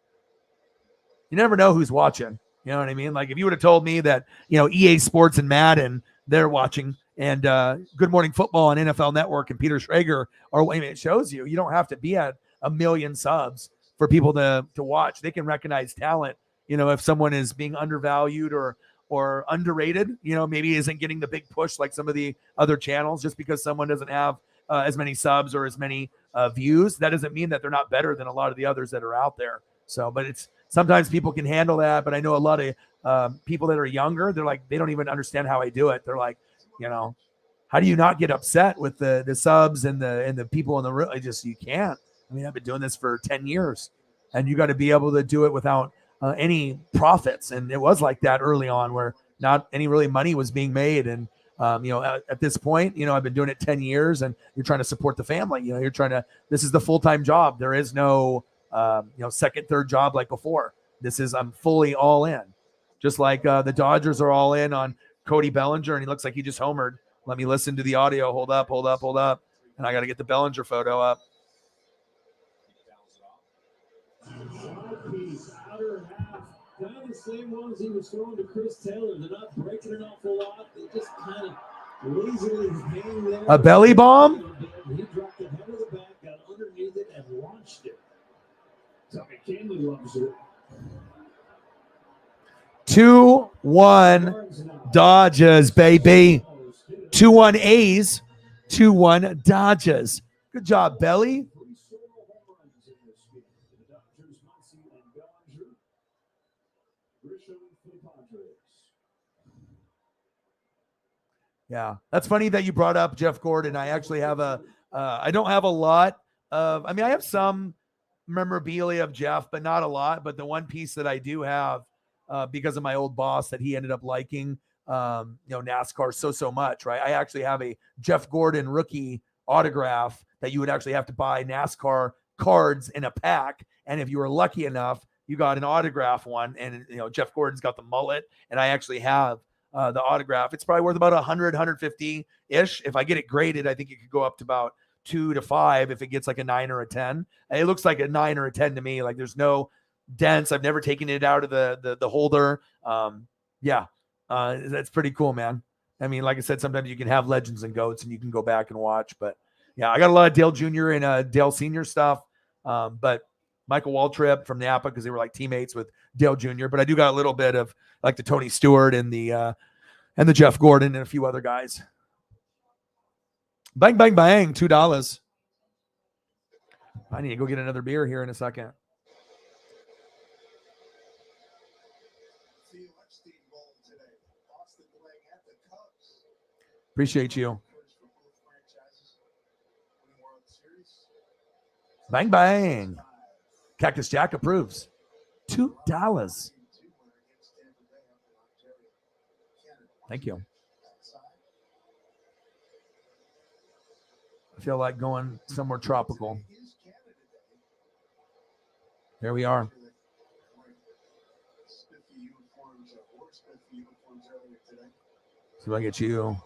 you never know who's watching. You know what I mean? Like if you would have told me that, EA Sports and Madden, they're watching, and Good Morning Football on NFL Network and Peter Schrager it shows you don't have to be at 1 million subs for people to watch. They can recognize talent, if someone is being undervalued or underrated, maybe isn't getting the big push like some of the other channels. Just because someone doesn't have as many subs or as many views, that doesn't mean that they're not better than a lot of the others that are out there. So, but it's sometimes people can handle that. But I know a lot of people that are younger, they're like, they don't even understand how I do it. They're like, how do you not get upset with the subs and the people in the room? You can't. I mean, I've been doing this for 10 years, and you got to be able to do it without any profits. And it was like that early on, where not any really money was being made. And at this point, I've been doing it 10 years, and you're trying to support the family. This is the full-time job. There is no, second, third job like before. I'm fully all in. Just like the Dodgers are all in on Cody Bellinger, and he looks like he just homered. Let me listen to the audio. Hold up. And I got to get the Bellinger photo up. Kind of the same ones he was throwing to Chris Taylor. They're not breaking an awful lot. They just kind of lazily hang there. A belly bomb? He dropped the head of the bat, got underneath it, and launched it. Tommy Canley loves it. 2-1 Dodgers, baby. 2-1 A's. 2-1 Dodgers. Good job, Belly. Yeah, that's funny that you brought up Jeff Gordon. I actually have I don't have a lot of, I mean, I have some memorabilia of Jeff, but not a lot. But the one piece that I do have, because of my old boss that he ended up liking, NASCAR so much, right? I actually have a Jeff Gordon rookie autograph that you would actually have to buy NASCAR cards in a pack. And if you were lucky enough, you got an autograph one. And, Jeff Gordon's got the mullet. And I actually have the autograph. It's probably worth about 100, 150-ish. If I get it graded, I think it could go up to about 2 to 5 if it gets like a 9 or a 10. And it looks like a 9 or a 10 to me. Like there's no dents. I've never taken it out of the holder. That's pretty cool, man. I mean, like I said, sometimes you can have legends and goats and you can go back and watch. But yeah, I got a lot of Dale Jr. and Dale Sr. stuff. But Michael Waltrip from Napa, because they were like teammates with Dale Jr. But I do got a little bit of like the Tony Stewart and the Jeff Gordon and a few other guys. Bang, bang, bang, $2. I need to go get another beer here in a second. Appreciate you. Bang, bang. Cactus Jack approves. $2. Thank you. I feel like going somewhere tropical. There we are. So I get you.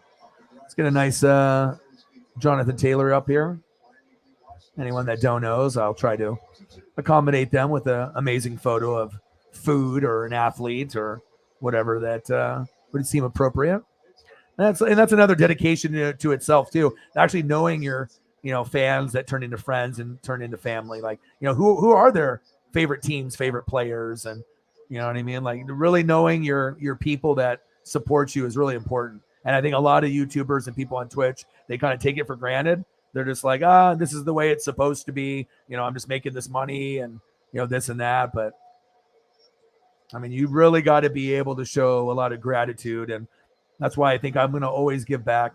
Let's get a nice Jonathan Taylor up here. Anyone that don't knows, I'll try to accommodate them with an amazing photo of food or an athlete or whatever that would seem appropriate. And that's another dedication to itself too. Actually knowing your fans that turn into friends and turn into family. Like who are their favorite teams, favorite players, and you know what I mean. Like really knowing your people that support you is really important. And I think a lot of YouTubers and people on Twitch, they kind of take it for granted. They're just like, this is the way it's supposed to be. I'm just making this money and this and that. But I mean, you really got to be able to show a lot of gratitude. And that's why I think I'm going to always give back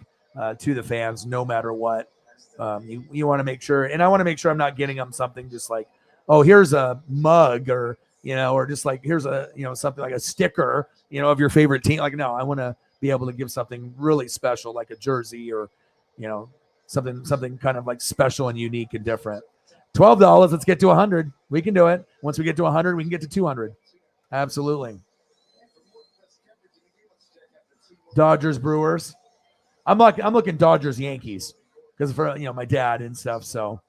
to the fans, no matter what. You want to make sure, and I want to make sure I'm not getting them something just like, oh, here's a mug or just like, here's a, something like a sticker, of your favorite team. Like, no, I want to be able to give something really special, like a jersey or, something kind of like special and unique and different. $12. Let's get to 100. We can do it. Once we get to 100, we can get to 200. Absolutely. Dodgers, Brewers. I'm looking Dodgers, Yankees because for my dad and stuff. So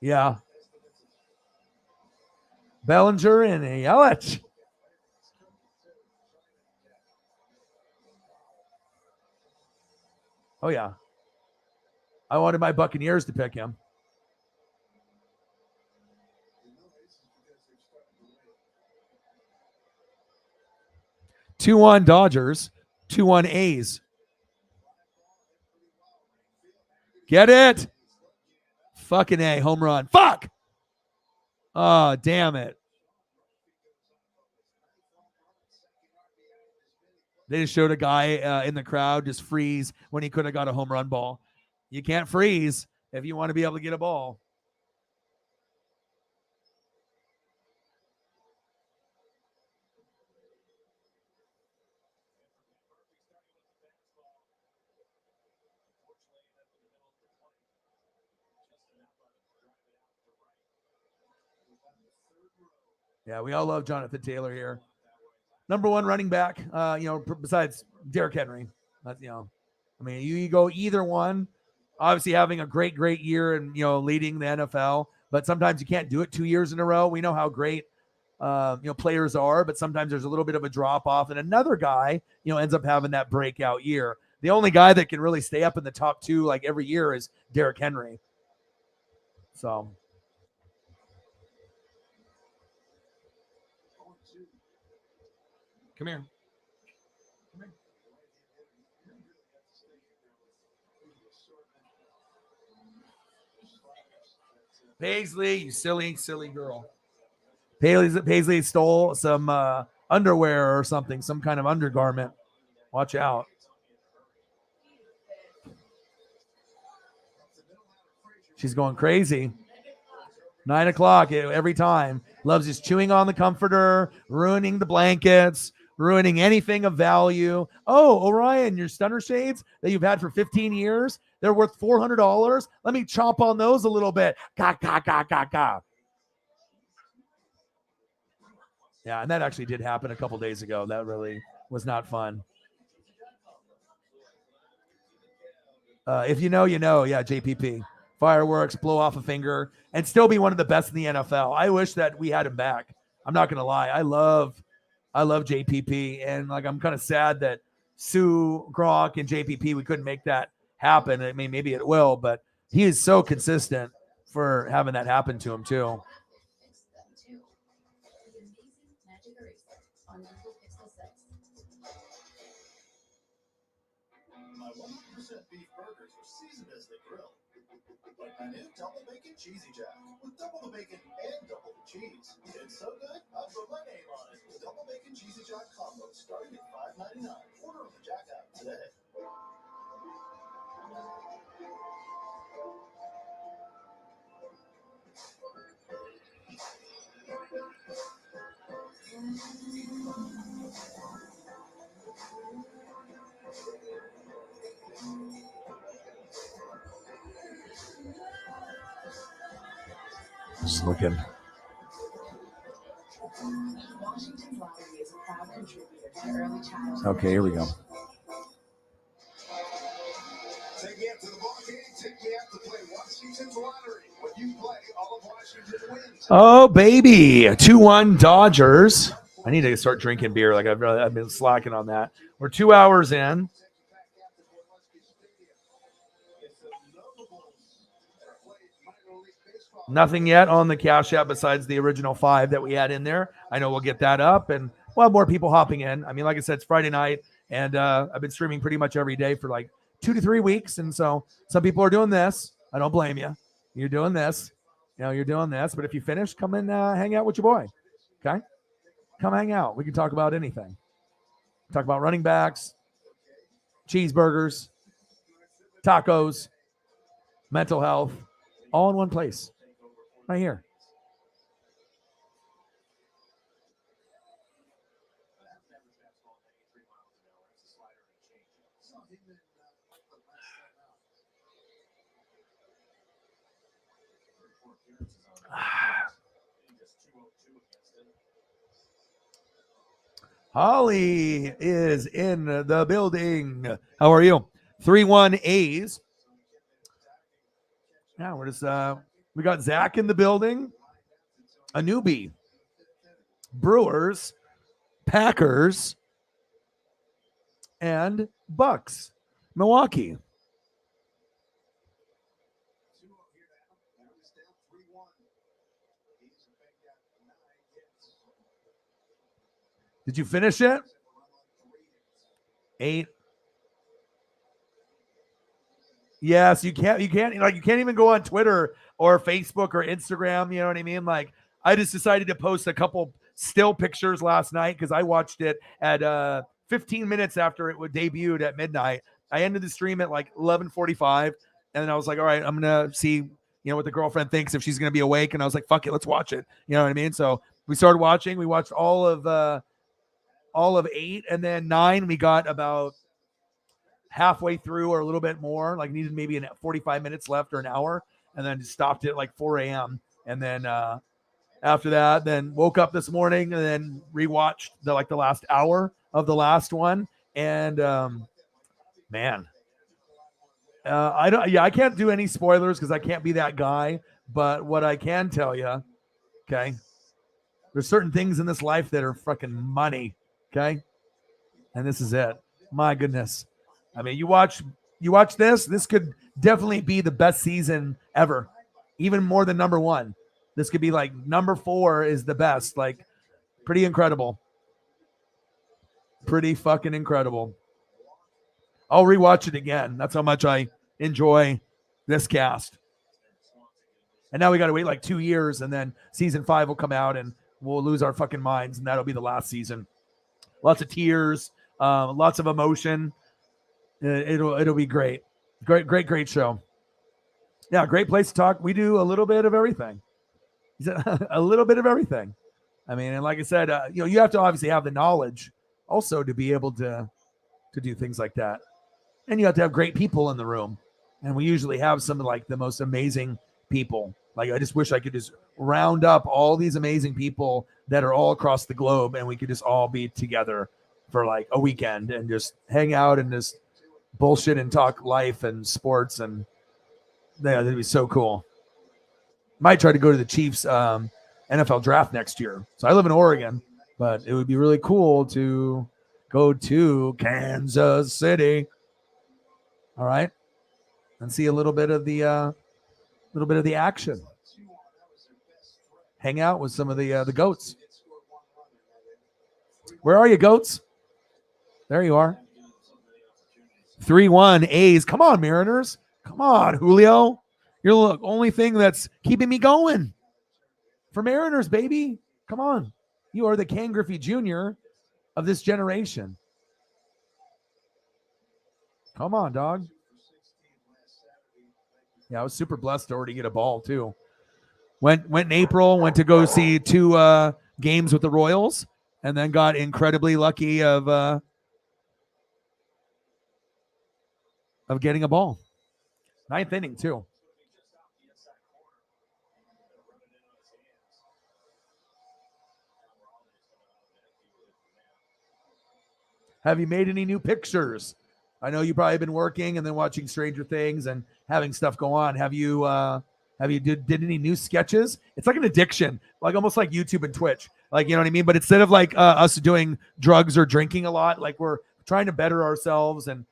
yeah, Bellinger and Yelich. Oh yeah, I wanted my Buccaneers to pick him. 2-1 Dodgers, 2-1 A's. Get it? Fucking A, home run. Fuck! Oh, damn it. They just showed a guy in the crowd just freeze when he could have got a home run ball. You can't freeze if you want to be able to get a ball. Yeah, we all love Jonathan Taylor here. Number one running back, besides Derrick Henry. I mean, you go either one. Obviously having a great year and, leading the NFL. but sometimes you can't do it 2 years in a row. We know how great players are, but sometimes there's a little bit of a drop off, and another guy, ends up having that breakout year. The only guy that can really stay up in the top 2 like every year is Derrick Henry. So. Come here. Paisley, you silly, silly girl. Paisley stole some underwear or something, some kind of undergarment. Watch out. She's going crazy. 9 o'clock every time. Loves just chewing on the comforter, ruining the blankets, ruining anything of value. Oh, Orion, your stunner shades that you've had for 15 years, they're worth $400. Let me chomp on those a little bit. Ga, ga, ga, ga, ga. Yeah, and that actually did happen a couple days ago. That really was not fun. If you know, you know. Yeah, JPP. Fireworks, blow off a finger, and still be one of the best in the NFL. I wish that we had him back. I'm not going to lie. I love JPP, and I'm kind of sad that Sue, Gronk, and JPP, we couldn't make that happen. I mean, maybe it will, but he is so consistent for having that happen to him too. My 100% beef burgers are seasoned as they grill. Like my new double bacon cheesy jack with double the bacon and double the cheese. It's so good, I'll put my name on it. The double bacon cheesy jack combo starting at $5.99. Order on the Jack app today. Just looking. Okay, here we go. Take me out to the ball game. Take me out to play Washington's lottery. When you play, all of Washington wins. Oh, baby. 2-1 Dodgers. I need to start drinking beer. Like I've been slacking on that. We're 2 hours in. Nothing yet on the Cash App besides the original 5 that we had in there. I know we'll get that up, and we'll have more people hopping in. I mean, like I said, it's Friday night, and I've been streaming pretty much every day for like 2 to 3 weeks, and so some people are doing this. I don't blame you. You're doing this. You're doing this. But if you finish, come and hang out with your boy. Okay? Come hang out. We can talk about anything. Talk about running backs, cheeseburgers, tacos, mental health, all in one place. Right here. Holly is in the building. How are you? 3-1 A's. Now we're just we got Zach in the building. A newbie. Brewers, Packers, and Bucks. Milwaukee. Did you finish it? 8. Yes, you can't even go on Twitter or Facebook or Instagram. You know what I mean? Like, I just decided to post a couple still pictures last night because I watched it at 15 minutes after it debuted at midnight. I ended the stream at like 11:45, and then I was like, all right, I'm gonna see what the girlfriend thinks, if she's gonna be awake. And I was like, fuck it, let's watch it. You know what I mean? So we started watching. We watched all of 8, and then 9 we got about halfway through or a little bit more, like needed maybe 45 minutes left or an hour, and then just stopped it like 4 a.m. And then after that, then woke up this morning and then rewatched the last hour of the last one. And man, I can't do any spoilers because I can't be that guy, But what I can tell you, okay, there's certain things in this life that are fucking money, okay, and this is it. My goodness, I mean, you watch this. This could definitely be the best season ever, even more than number one. This could be like number 4 is the best. Like, pretty incredible. Pretty fucking incredible. I'll rewatch it again. That's how much I enjoy this cast. And now we got to wait like 2 years, and then season 5 will come out, and we'll lose our fucking minds, and that'll be the last season. Lots of tears, lots of emotion. It'll be great. Great show. Yeah, great place to talk. We do a little bit of everything. A little bit of everything. I mean, and like I said, you have to obviously have the knowledge also to be able to do things like that. And you have to have great people in the room. And we usually have some of like the most amazing people. Like, I just wish I could just round up all these amazing people that are all across the globe, and we could just all be together for like a weekend and just hang out and just bullshit and talk life and sports. And yeah, that'd be so cool. Might try to go to the Chiefs NFL draft next year. So I live in Oregon, but it would be really cool to go to Kansas City. All right, and see a little bit of the action. Hang out with some of the goats. Where are you, goats? There you are. 3-1 A's. Come on, Mariners. Come on, Julio. You're the only thing that's keeping me going. For Mariners, baby. Come on. You are the Ken Griffey Jr. of this generation. Come on, dog. Yeah, I was super blessed to already get a ball, too. Went in April, went to go see 2 games with the Royals, and then got incredibly lucky of getting a ball. 9th inning, too. Have you made any new pictures? I know you've probably been working and then watching Stranger Things and having stuff go on. Have you did any new sketches? It's like an addiction, like almost like YouTube and Twitch. Like, you know what I mean? But instead of like us doing drugs or drinking a lot, like we're trying to better ourselves and,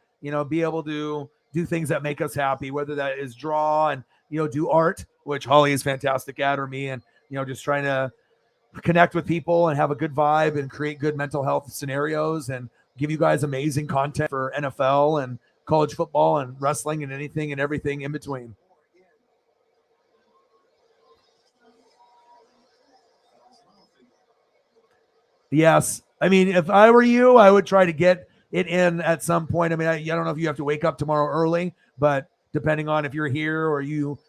be able to do things that make us happy, whether that is draw and, do art, which Holly is fantastic at, or me, and, just trying to connect with people and have a good vibe and create good mental health scenarios and give you guys amazing content for NFL and college football and wrestling and anything and everything in between. Yes. I mean, if I were you, I would try to get it in at some point. I mean, I don't know if you have to wake up tomorrow early, but depending on if you're here or you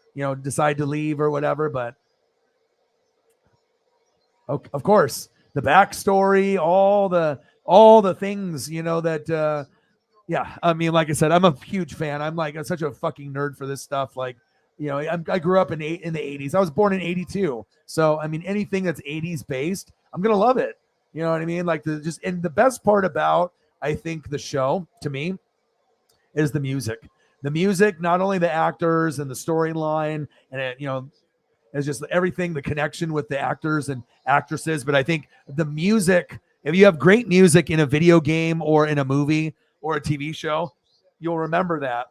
decide to leave or whatever, but of course, the backstory, all the things, that, yeah. I mean, like I said, I'm a huge fan. I'm such a fucking nerd for this stuff. Like, I grew up in the 80s. I was born in 82. So, I mean, anything that's 80s based, I'm going to love it. You know what I mean? Like and the best part about, I think, the show to me is the music. The music, not only the actors and the storyline and it's just everything, the connection with the actors and actresses. But I think the music, if you have great music in a video game or in a movie or a TV show, you'll remember that.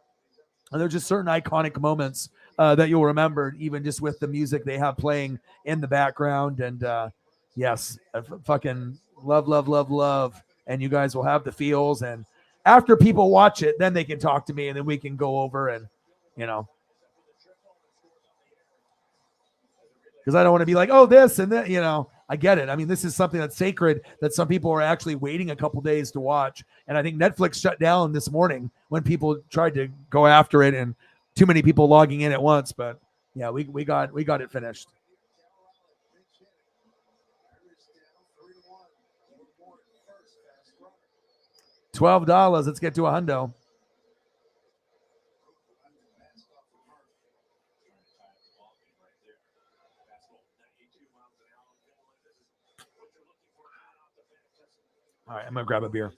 And there's just certain iconic moments that you'll remember, even just with the music they have playing in the background. And yes, I fucking love. And you guys will have the feels. And after people watch it, then they can talk to me, and then we can go over and, because I don't want to be like, oh, this and that, I get it. I mean, this is something that's sacred that some people are actually waiting a couple days to watch. And I think Netflix shut down this morning when people tried to go after it and too many people logging in at once. But yeah, we got it finished. $12. Let's get to a hundo. All right, I'm gonna grab a beer.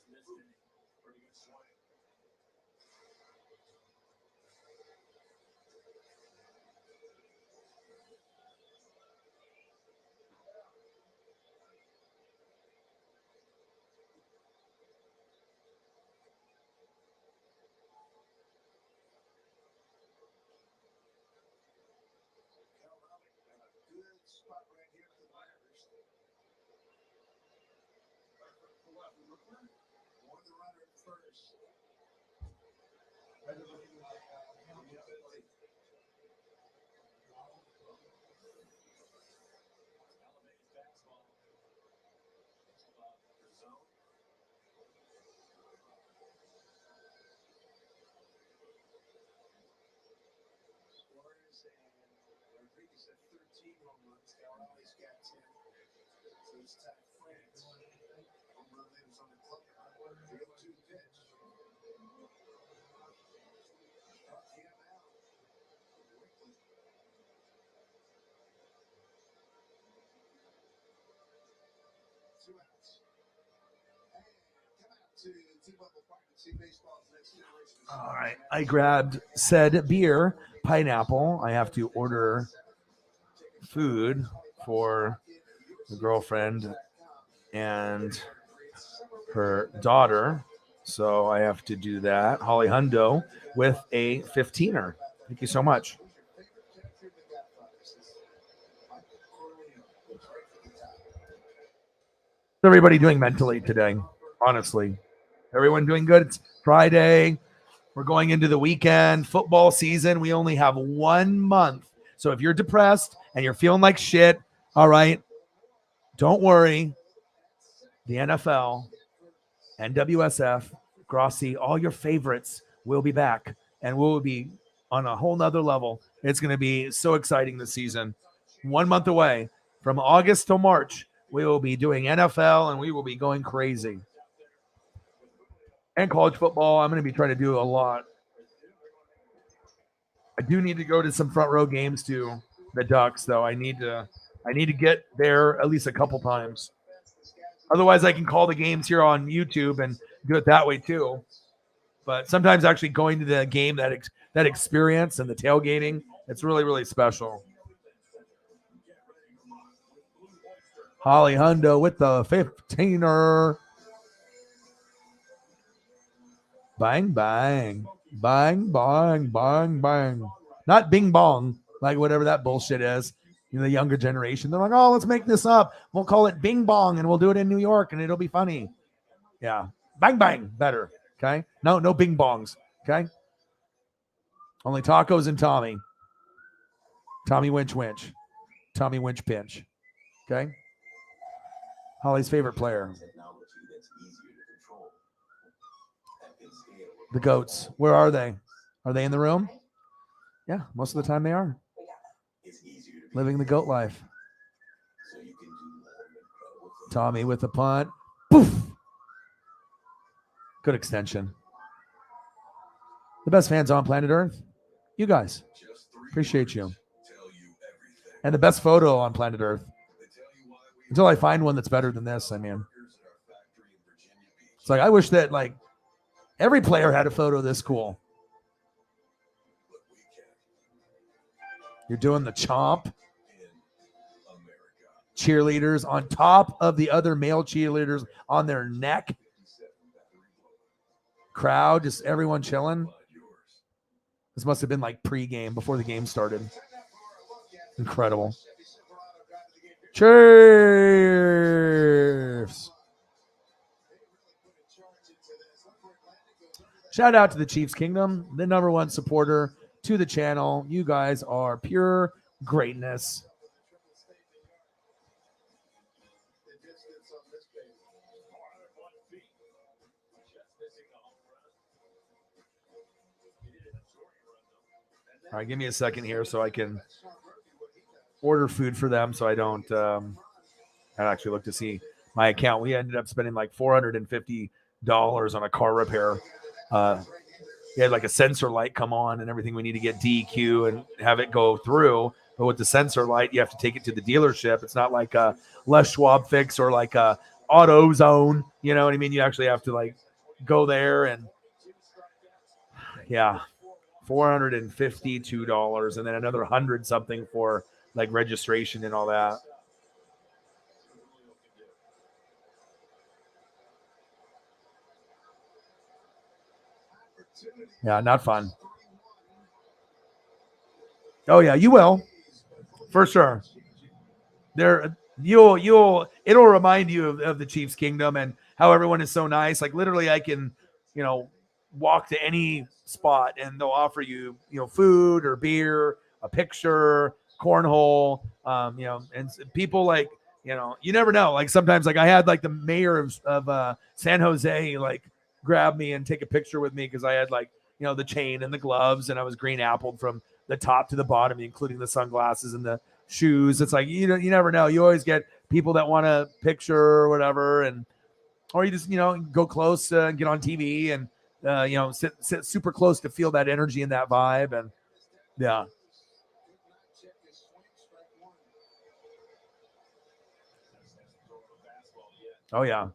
All right. I grabbed said beer, pineapple. I have to order food for the girlfriend and her daughter. So I have to do that. Holly Hundo with a 15er. Thank you so much. How's everybody doing mentally today? Honestly, everyone doing good? It's Friday. We're going into the weekend. Football season. We only have 1 month. So if you're depressed and you're feeling like shit, all right, don't worry. The NFL, NWSF, Grossi, all your favorites will be back, and we'll be on a whole nother level. It's going to be so exciting this season. 1 month away from August to March, we will be doing NFL, and we will be going crazy. And college football, I'm going to be trying to do a lot. I do need to go to some front row games to the Ducks, though. I need to get there at least a couple times. Otherwise, I can call the games here on YouTube and do it that way too. But sometimes actually going to the game, that experience and the tailgating, it's really, really special. Holly Hundo with the 15er. Bang, bang. Bang, bang, bang, bang. Not bing bong, like whatever that bullshit is. You know, the younger generation, they're like, oh, let's make this up. We'll call it bing bong and we'll do it in New York and it'll be funny. Yeah. Bang, bang. Better. Okay. No bing bongs. Okay. Only tacos and Tommy. Tommy winch winch. Tommy winch pinch. Okay. Holly's favorite player. The goats. Where are they? Are they in the room? Yeah, most of the time they are. Living the goat life. Tommy with the punt. Poof. Good extension. The best fans on planet Earth. You guys. Appreciate you. And the best photo on planet Earth. Until I find one that's better than this, I mean. It's like, I wish that, like, every player had a photo this cool. You're doing the chomp. Cheerleaders on top of the other male cheerleaders on their neck. Crowd, just everyone chilling. This must have been like pre-game, before the game started. Incredible. Chiefs. Shout out to the Chiefs Kingdom, the #1 supporter to the channel. You guys are pure greatness. All right, give me a second here so I can order food for them so I don't I actually look to see my account. We ended up spending like $450 on a car repair. We had like a sensor light come on and everything. We need to get DEQ and have it go through. But with the sensor light, you have to take it to the dealership. It's not like a Les Schwab fix or like a AutoZone. You know what I mean? You actually have to like go there and yeah, $452 and then another 100 something for like registration and all that. Yeah, not fun. Oh yeah, you will, for sure. It'll remind you of the Chiefs Kingdom, and how everyone is so nice. Like literally, I can, walk to any spot and they'll offer you, food or beer, a picture, cornhole, and people like, you never know. Like sometimes, like I had like the mayor of San Jose like grab me and take a picture with me because I had like, the chain and the gloves, and I was green appled from the top to the bottom, including the sunglasses and the shoes. It's like you never know. You always get people that want a picture or whatever, and or you just go close and get on TV and sit super close to feel that energy and that vibe, and yeah. Oh yeah.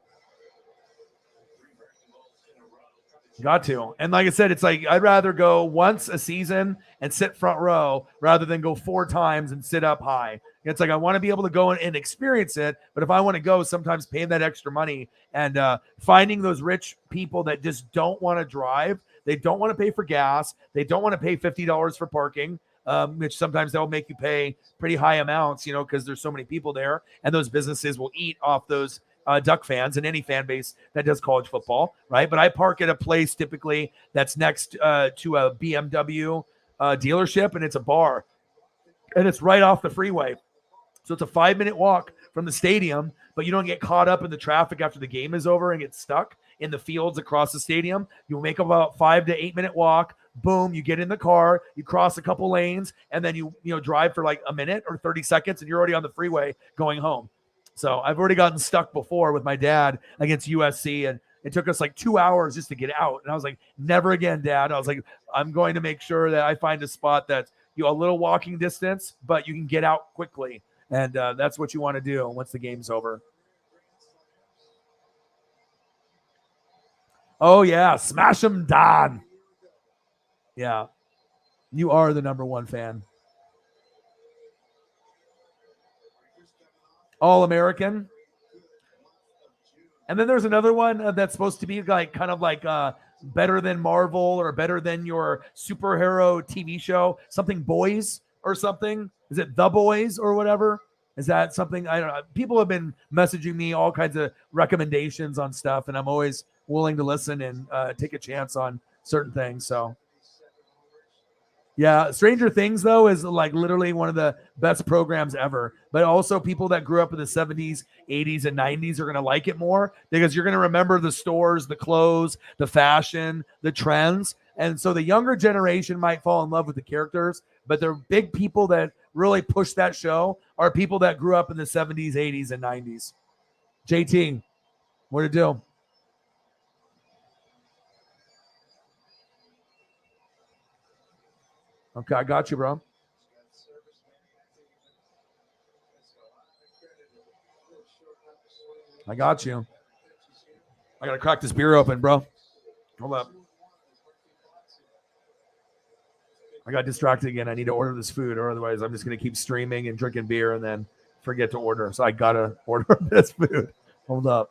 Got to. And like I said, it's like I'd rather go once a season and sit front row rather than go 4 times and sit up high. It's like I want to be able to go and experience it, but if I want to go, sometimes paying that extra money and finding those rich people that just don't want to drive, they don't want to pay for gas, they don't want to pay $50 for parking, which sometimes they'll make you pay pretty high amounts, because there's so many people there, and those businesses will eat off those Duck fans and any fan base that does college football, right? But I park at a place typically that's next to a BMW dealership, and it's a bar, and it's right off the freeway. So it's a 5-minute walk from the stadium, but you don't get caught up in the traffic after the game is over and get stuck in the fields across the stadium. You'll make about 5 to 8 minute walk. Boom, you get in the car, you cross a couple lanes, and then you drive for like a minute or 30 seconds, and you're already on the freeway going home. So I've already gotten stuck before with my dad against USC, and it took us like 2 hours just to get out. And I was like, never again, Dad. I was like, I'm going to make sure that I find a spot that's a little walking distance, but you can get out quickly. And that's what you want to do once the game's over. Oh, yeah. Smash 'em, Don. Yeah. You are the number one fan. All-American. And then there's another one that's supposed to be like kind of like better than Marvel or better than your superhero TV show, something Boys or something. Is it The Boys or whatever? Is that something? I don't know. People have been messaging me all kinds of recommendations on stuff, and I'm always willing to listen and take a chance on certain things. So yeah, Stranger Things though is like literally one of the best programs ever. But also people that grew up in the 70s, 80s, and 90s are gonna like it more because you're gonna remember the stores, the clothes, the fashion, the trends. And so the younger generation might fall in love with the characters, but the big people that really push that show are people that grew up in the 70s, 80s, and 90s. JT, what to do? Okay, I got you, bro. I got you. I gotta crack this beer open, bro. Hold up. I got distracted again. I need to order this food, or otherwise I'm just gonna keep streaming and drinking beer and then forget to order. So I gotta order this food. Hold up.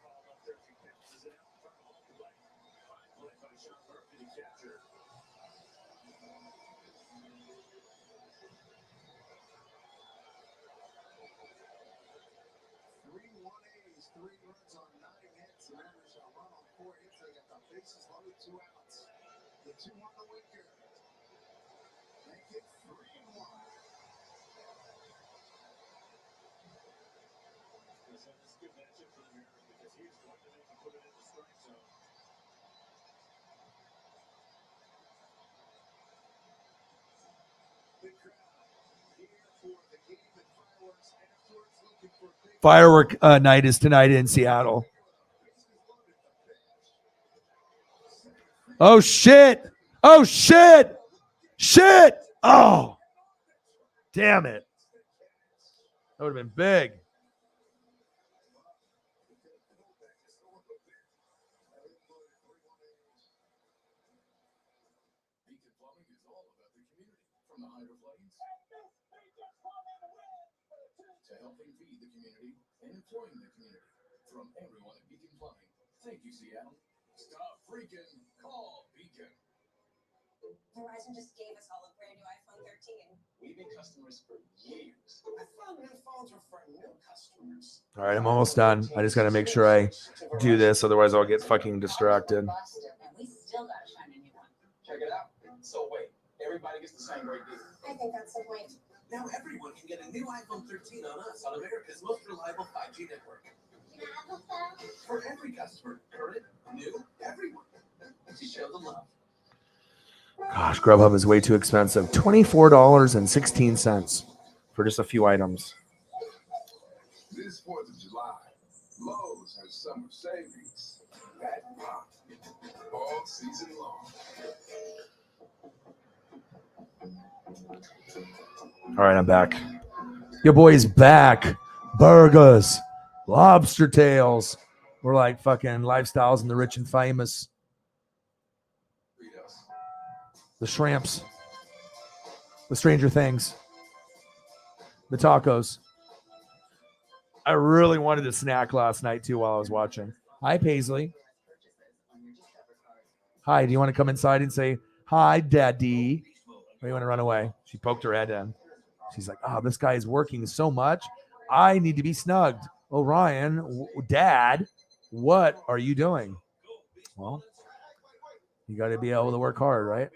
Firework night is tonight in Seattle. Oh shit! Oh shit! Shit! Oh, damn it! That would have been big. Beacon Plumbing is all about the community, from the hydrofloodings to helping feed the community and employing the community. From everyone at Beacon Plumbing, thank you, Seattle. Stop freaking, call Beacon. Verizon just gave us all a brand new iPhone 13. We've been customers for years. I thought new phones were for new customers. All right, I'm almost done. I just got to make sure I do this. Otherwise, I'll get fucking distracted. And we still got to find a new one. Check it out. So wait, everybody gets the same great deal. I think that's the point. Now everyone can get a new iPhone 13 on us on America's most reliable 5G network. Can I have that? For every customer, current, new, everyone. To show the love. Gosh, Grubhub is way too expensive. $24.16 for just a few items. This 4th of July, Lowe's has summer savings. That pop all season long. All right, I'm back. Your boy's back. Burgers, lobster tails. We're like fucking lifestyles and the rich and famous. The shrimps. The Stranger Things. The tacos. I really wanted a snack last night too while I was watching. Hi, Paisley. Hi, do you want to come inside and say, hi, Daddy? Or you want to run away? She poked her head in. She's like, oh, this guy is working so much. I need to be snugged. Oh, Ryan, Dad, what are you doing? Well, you got to be able to work hard, right?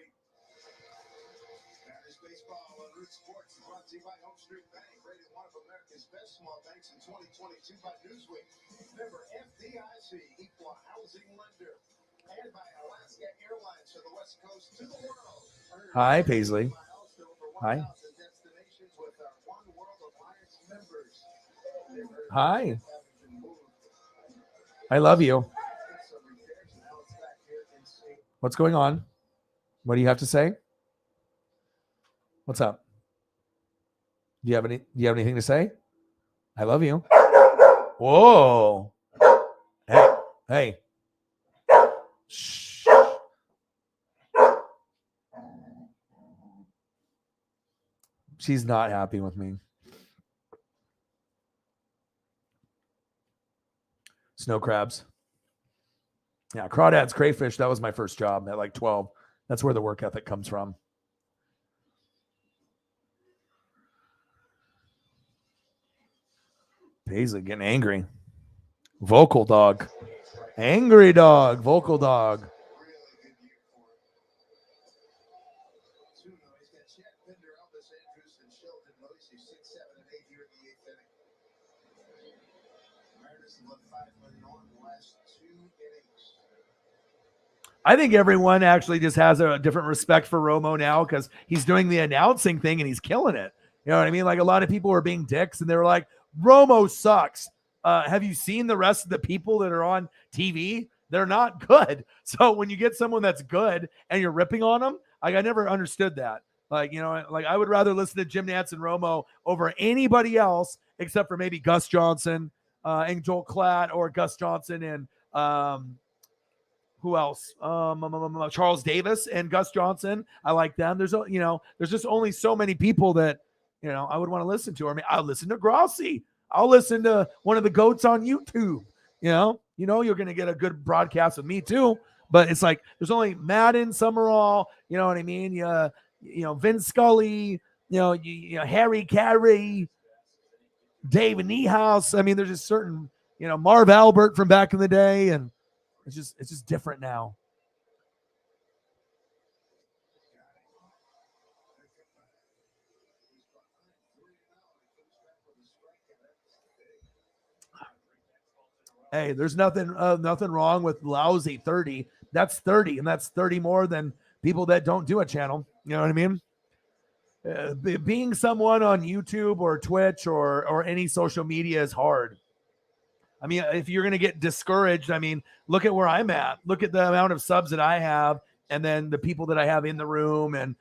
Member FDIC, equal housing lender, and by Alaska Airlines to the West Coast to the world. Hi, Paisley. Hi. Hi. I love you. What's going on? What do you have to say? What's up? Do you have anything to say? I love you. Whoa. Hey. Shh. She's not happy with me. Snow crabs. Yeah, crawdads, crayfish. That was my first job at like 12. That's where the work ethic comes from. Paisley getting angry. Vocal dog. Angry dog. Vocal dog. I think everyone actually just has a different respect for Romo now because he's doing the announcing thing and he's killing it. You know what I mean? Like a lot of people were being dicks and they were like, Romo sucks. Have you seen the rest of the people that are on TV? They're not good. So when you get someone that's good and you're ripping on them, like I never understood that. Like, you know, like I would rather listen to Jim Nantz and Romo over anybody else except for maybe Gus Johnson and Joel Klatt or Gus Johnson and who else? Charles Davis and Gus Johnson. I like them. There's just only so many people that, you know, I would want to listen to. I mean, I'll listen to Grossi. I'll listen to one of the goats on YouTube. You know, you're going to get a good broadcast with me too. But it's like there's only Madden, Summerall. You know what I mean? You know, Vince Scully. You know, Harry Carey, David Niehaus. I mean, there's just certain, you know, Marv Albert from back in the day, and it's just different now. Hey, there's nothing wrong with lousy 30. That's 30, and that's 30 more than people that don't do a channel. You know what I mean? Being someone on YouTube or Twitch or any social media is hard. I mean, if you're going to get discouraged, I mean, look at where I'm at. Look at the amount of subs that I have and then the people that I have in the room and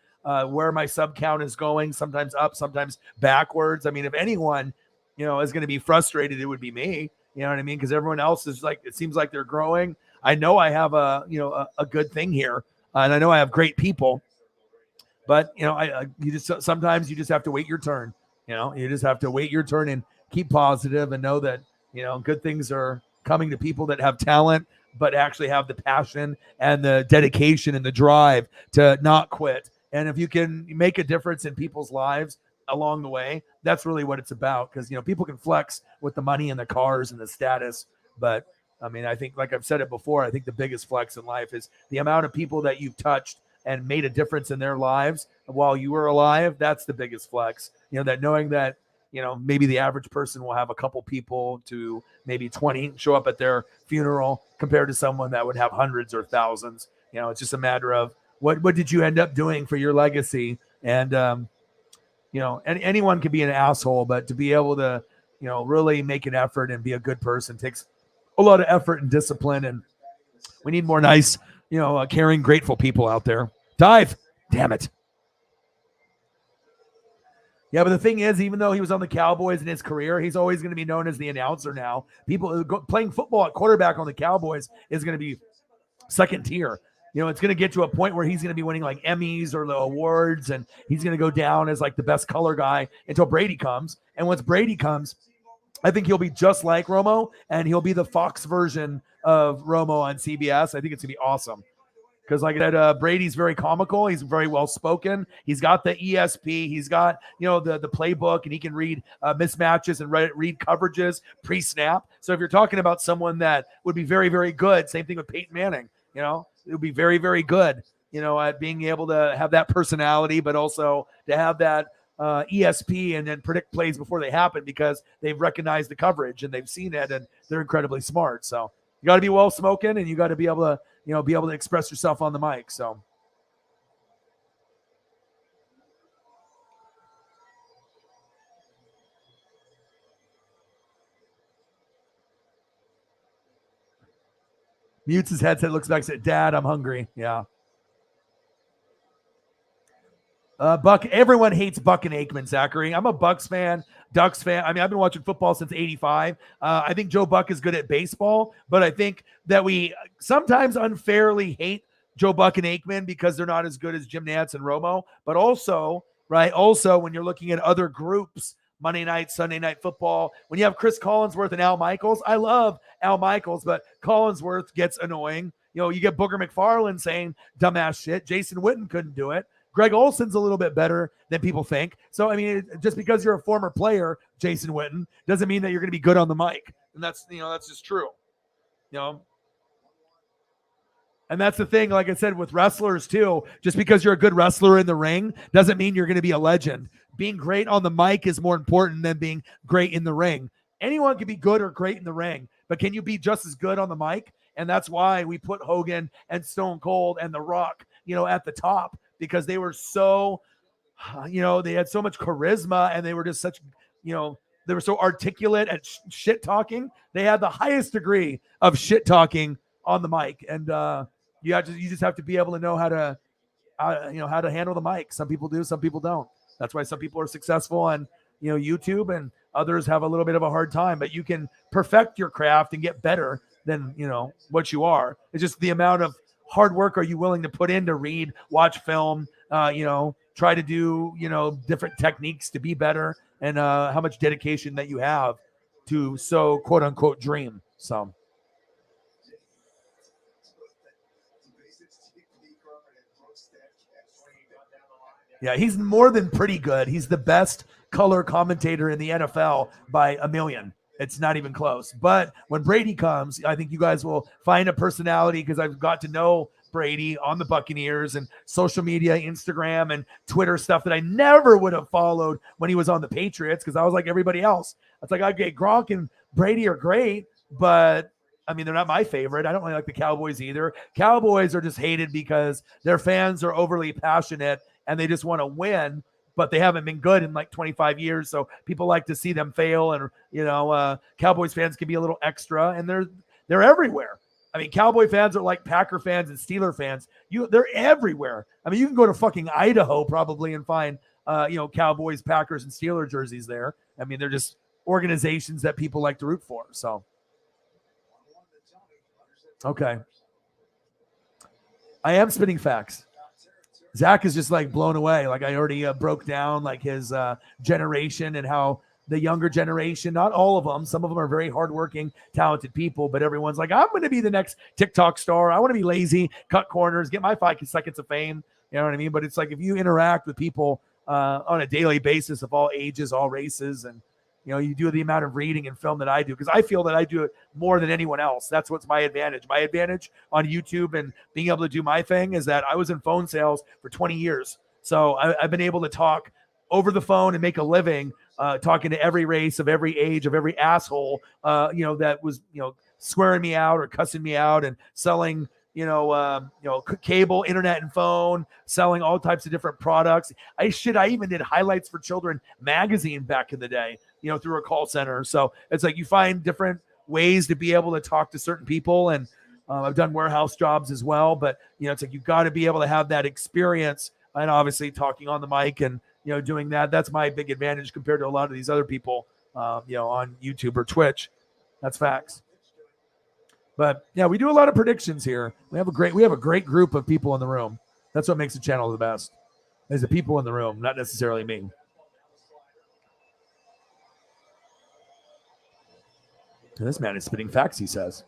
where my sub count is going, sometimes up, sometimes backwards. I mean, if anyone, you know, is going to be frustrated, it would be me. You know what I mean? Because everyone else is like, it seems like they're growing. I know I have a good thing here, and I know I have great people. But, you know, sometimes you just have to wait your turn. You know, you just have to wait your turn and keep positive and know that, you know, good things are coming to people that have talent, but actually have the passion and the dedication and the drive to not quit And if you can make a difference in people's lives along the way, that's really what it's about. Because, people can flex with the money and the cars and the status. But I mean, I think, like I've said it before, I think the biggest flex in life is the amount of people that you've touched and made a difference in their lives while you were alive. That's the biggest flex. That knowing that, maybe the average person will have a couple people to maybe 20 show up at their funeral compared to someone that would have hundreds or thousands. It's just a matter of what did you end up doing for your legacy? And, and anyone can be an asshole, but to be able to, really make an effort and be a good person takes a lot of effort and discipline. And we need more nice, caring, grateful people out there. Dive. Damn it. Yeah, but the thing is, even though he was on the Cowboys in his career, he's always going to be known as the announcer now. People playing football at quarterback on the Cowboys is going to be second tier. It's going to get to a point where he's going to be winning like Emmys or the awards, and he's going to go down as like the best color guy until Brady comes. And once Brady comes, I think he'll be just like Romo, and he'll be the Fox version of Romo on CBS. I think it's going to be awesome. Because like I said, Brady's very comical. He's very well-spoken. He's got the ESP. He's got, the playbook, and he can read mismatches and read coverages pre-snap. So if you're talking about someone that would be very, very good, same thing with Peyton Manning, it would be very, very good, at being able to have that personality, but also to have that ESP and then predict plays before they happen because they've recognized the coverage and they've seen it and they're incredibly smart. So you got to be well-spoken, and you got to be able to, be able to express yourself on the mic. So. Mutes his headset, looks back, said, Dad, I'm hungry. Yeah. Buck, everyone hates Buck and Aikman, Zachary. I'm a Bucks fan, Ducks fan. I mean, I've been watching football since 85. I think Joe Buck is good at baseball, but I think that we sometimes unfairly hate Joe Buck and Aikman because they're not as good as Jim Nantz and Romo. But also, right, when you're looking at other groups, Monday night, Sunday night football, when you have Chris Collinsworth and Al Michaels, I love Al Michaels, but Collinsworth gets annoying. You get Booger McFarland saying dumbass shit. Jason Witten couldn't do it. Greg Olson's a little bit better than people think. So, I mean, just because you're a former player, Jason Witten, doesn't mean that you're going to be good on the mic. And that's just true. And that's the thing, like I said, with wrestlers too, just because you're a good wrestler in the ring doesn't mean you're going to be a legend. Being great on the mic is more important than being great in the ring. Anyone can be good or great in the ring, but can you be just as good on the mic? And that's why we put Hogan and Stone Cold and The Rock, at the top, because they were so, they had so much charisma, and they were just such, they were so articulate at shit talking. They had the highest degree of shit talking on the mic. And you just have to be able to know how to handle the mic. Some people do, some people don't. That's why some people are successful on, YouTube, and others have a little bit of a hard time, but you can perfect your craft and get better than, what you are. It's just the amount of hard work are you willing to put in to read, watch film, try to do, different techniques to be better, and how much dedication that you have to quote unquote dream. So. Yeah, he's more than pretty good. He's the best color commentator in the NFL by a million. It's not even close. But when Brady comes, I think you guys will find a personality, because I've got to know Brady on the Buccaneers and social media, Instagram and Twitter stuff that I never would have followed when he was on the Patriots, because I was like everybody else. It's like, okay, Gronk and Brady are great, but I mean, they're not my favorite. I don't really like the Cowboys either. Cowboys are just hated because their fans are overly passionate and they just want to win, but they haven't been good in like 25 years. So people like to see them fail. And, Cowboys fans can be a little extra, and they're everywhere. I mean, Cowboy fans are like Packer fans and Steeler fans. They're everywhere. I mean, you can go to fucking Idaho probably and find, Cowboys, Packers, and Steeler jerseys there. I mean, they're just organizations that people like to root for. So, okay. I am spitting facts. Zach is just like blown away. Like I already broke down like his generation and how the younger generation, not all of them, some of them are very hardworking, talented people, but everyone's like, I'm going to be the next TikTok star. I want to be lazy, cut corners, get my 5 seconds of fame. You know what I mean? But it's like if you interact with people on a daily basis of all ages, all races, and you do the amount of reading and film that I do, because I feel that I do it more than anyone else. That's what's my advantage. My advantage on YouTube and being able to do my thing is that I was in phone sales for 20 years. So I've been able to talk over the phone and make a living talking to every race of every age of every asshole, that was, swearing me out or cussing me out and selling, cable, internet, and phone, selling all types of different products. I even did Highlights for Children magazine back in the day, through a call center. So it's like you find different ways to be able to talk to certain people. And I've done warehouse jobs as well, but it's like, you've got to be able to have that experience, and obviously talking on the mic and, doing that. That's my big advantage compared to a lot of these other people, on YouTube or Twitch. That's facts. But yeah, we do a lot of predictions here. We have a great group of people in the room. That's what makes the channel the best, is the people in the room, not necessarily me. This man is spitting facts, he says.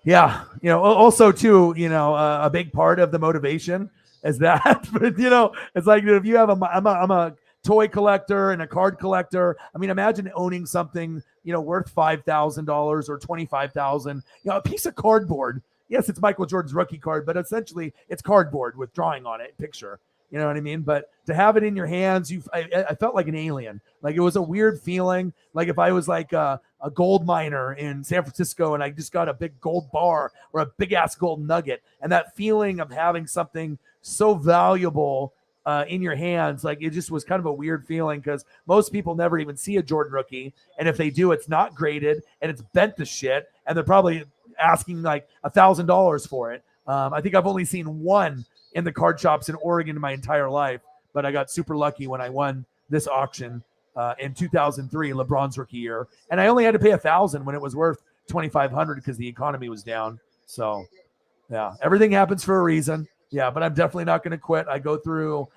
Yeah, also too, a big part of the motivation is that, but it's like, if you have I'm a toy collector and a card collector. I mean, imagine owning something, worth $5,000 or $25,000, a piece of cardboard. Yes, it's Michael Jordan's rookie card, but essentially it's cardboard with drawing on it, picture. You know what I mean? But to have it in your hands, I felt like an alien. Like, it was a weird feeling. Like if I was like a gold miner in San Francisco and I just got a big gold bar or a big ass gold nugget, and that feeling of having something so valuable in your hands, like, it just was kind of a weird feeling, because most people never even see a Jordan rookie. And if they do, it's not graded and it's bent to shit. And they're probably asking like $1,000 for it. I think I've only seen one in the card shops in Oregon in my entire life, but I got super lucky when I won this auction in 2003, LeBron's rookie year, and I only had to pay $1,000 when it was worth $2,500 because the economy was down. So, yeah, everything happens for a reason. Yeah, but I'm definitely not going to quit. I go through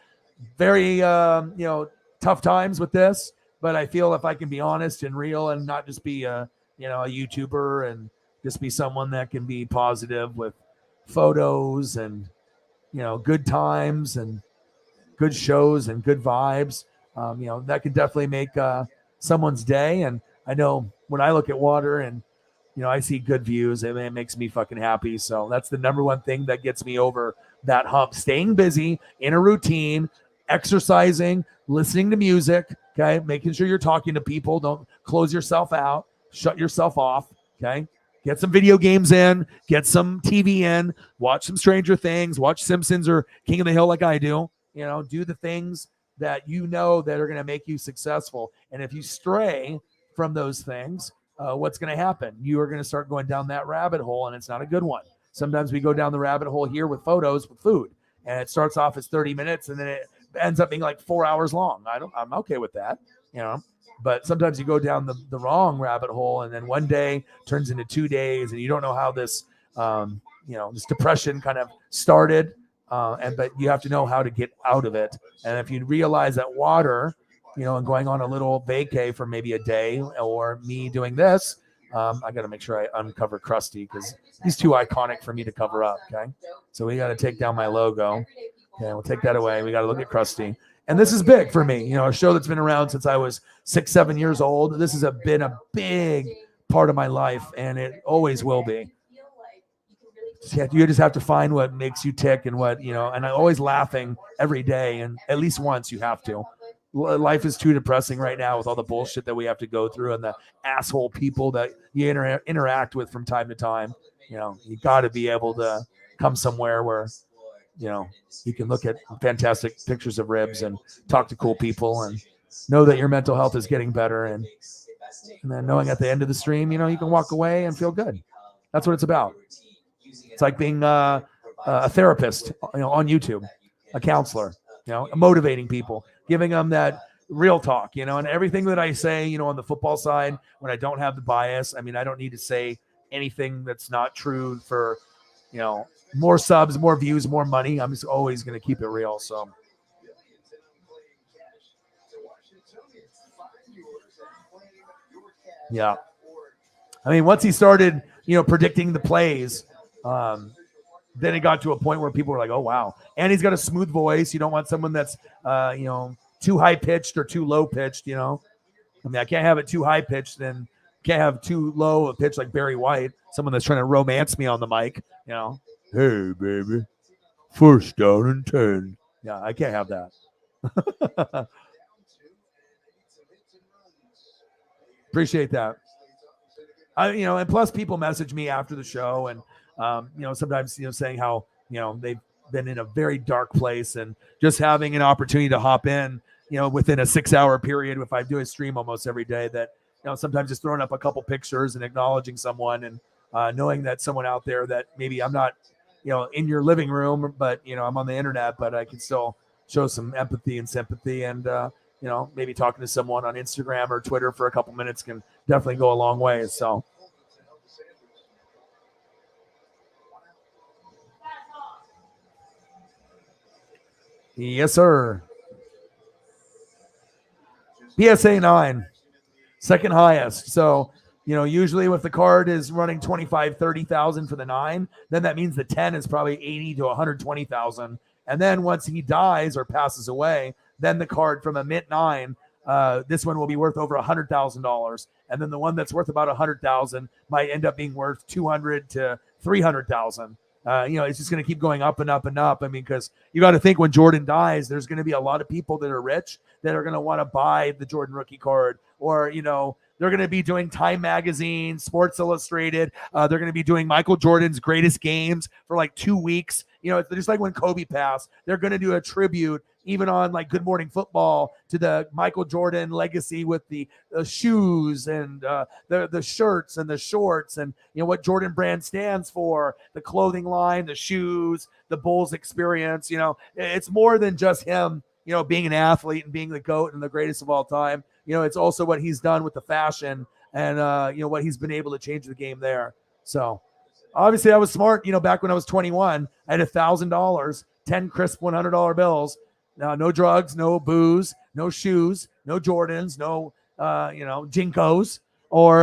very tough times with this, but I feel if I can be honest and real and not just be a YouTuber and just be someone that can be positive with photos and good times and good shows and good vibes, that could definitely make someone's day. And I know when I look at water and, I see good views, it makes me fucking happy. So that's the number one thing that gets me over that hump. Staying busy in a routine, exercising, listening to music, okay? Making sure you're talking to people. Don't close yourself out. Shut yourself off, okay? Get some video games in, get some TV in, watch some Stranger Things, watch Simpsons or King of the Hill like I do. Do the things that that are going to make you successful. And if you stray from those things, what's going to happen? You are going to start going down that rabbit hole, and it's not a good one. Sometimes we go down the rabbit hole here with photos with food, and it starts off as 30 minutes, and then it ends up being like 4 hours long. I'm okay with that, But sometimes you go down the wrong rabbit hole, and then one day turns into 2 days, and you don't know how this, this depression kind of started. But you have to know how to get out of it. And if you realize that water, and going on a little vacay for maybe a day, or me doing this, I got to make sure I uncover Krusty, because he's too iconic for me to cover up. Okay. So we got to take down my logo. Okay. We'll take that away. We got to look at Krusty. And this is big for me, a show that's been around since I was 6-7 years old. This has been a big part of my life, and it always will be. You just have to find what makes you tick and what, and I'm always laughing every day. And at least once you have to. Life is too depressing right now with all the bullshit that we have to go through and the asshole people that you interact with from time to time. You got to be able to come somewhere where, you can look at fantastic pictures of ribs and talk to cool people and know that your mental health is getting better. And then knowing at the end of the stream, you can walk away and feel good. That's what it's about. It's like being a therapist, on YouTube, a counselor, motivating people, giving them that real talk, and everything that I say, on the football side, when I don't have the bias, I mean, I don't need to say anything that's not true for, more subs, more views, more money. I'm just always going to keep it real. So, yeah. I mean, once he started, predicting the plays, Then it got to a point where people were like, oh, wow. And he's got a smooth voice. You don't want someone that's, too high pitched or too low pitched, I mean, I can't have it too high pitched, then can't have too low a pitch like Barry White, someone that's trying to romance me on the mic, Hey, baby, first down and 10. Yeah, I can't have that. Appreciate that. And plus people message me after the show and, sometimes, saying how, they've been in a very dark place and just having an opportunity to hop in, within a 6-hour period, if I do a stream almost every day, that, sometimes just throwing up a couple pictures and acknowledging someone and knowing that someone out there that maybe I'm not, in your living room, but, I'm on the internet, but I can still show some empathy and sympathy and, maybe talking to someone on Instagram or Twitter for a couple minutes can definitely go a long way. So, yes, sir. PSA 9, second highest. So, usually if the card is running 25, 30,000 for the 9, then that means the 10 is probably 80 to 120,000. And then once he dies or passes away, then the card from a mint 9, this one will be worth over $100,000. And then the one that's worth about 100,000 might end up being worth 200 to 300,000. It's just going to keep going up and up and up. I mean, because you got to think when Jordan dies, there's going to be a lot of people that are rich that are going to want to buy the Jordan rookie card, or, they're going to be doing Time Magazine, Sports Illustrated. They're going to be doing Michael Jordan's greatest games for like 2 weeks. It's just like when Kobe passed, they're going to do a tribute even on like Good Morning Football to the Michael Jordan legacy with the shoes and the shirts and the shorts and, what Jordan brand stands for, the clothing line, the shoes, the Bulls experience. It's more than just him, being an athlete and being the GOAT and the greatest of all time. It's also what he's done with the fashion and, what he's been able to change the game there. So obviously I was smart, back when I was 21, I had $1,000, 10 crisp $100 bills. No drugs, no booze, no shoes, no Jordans, no, Jinkos or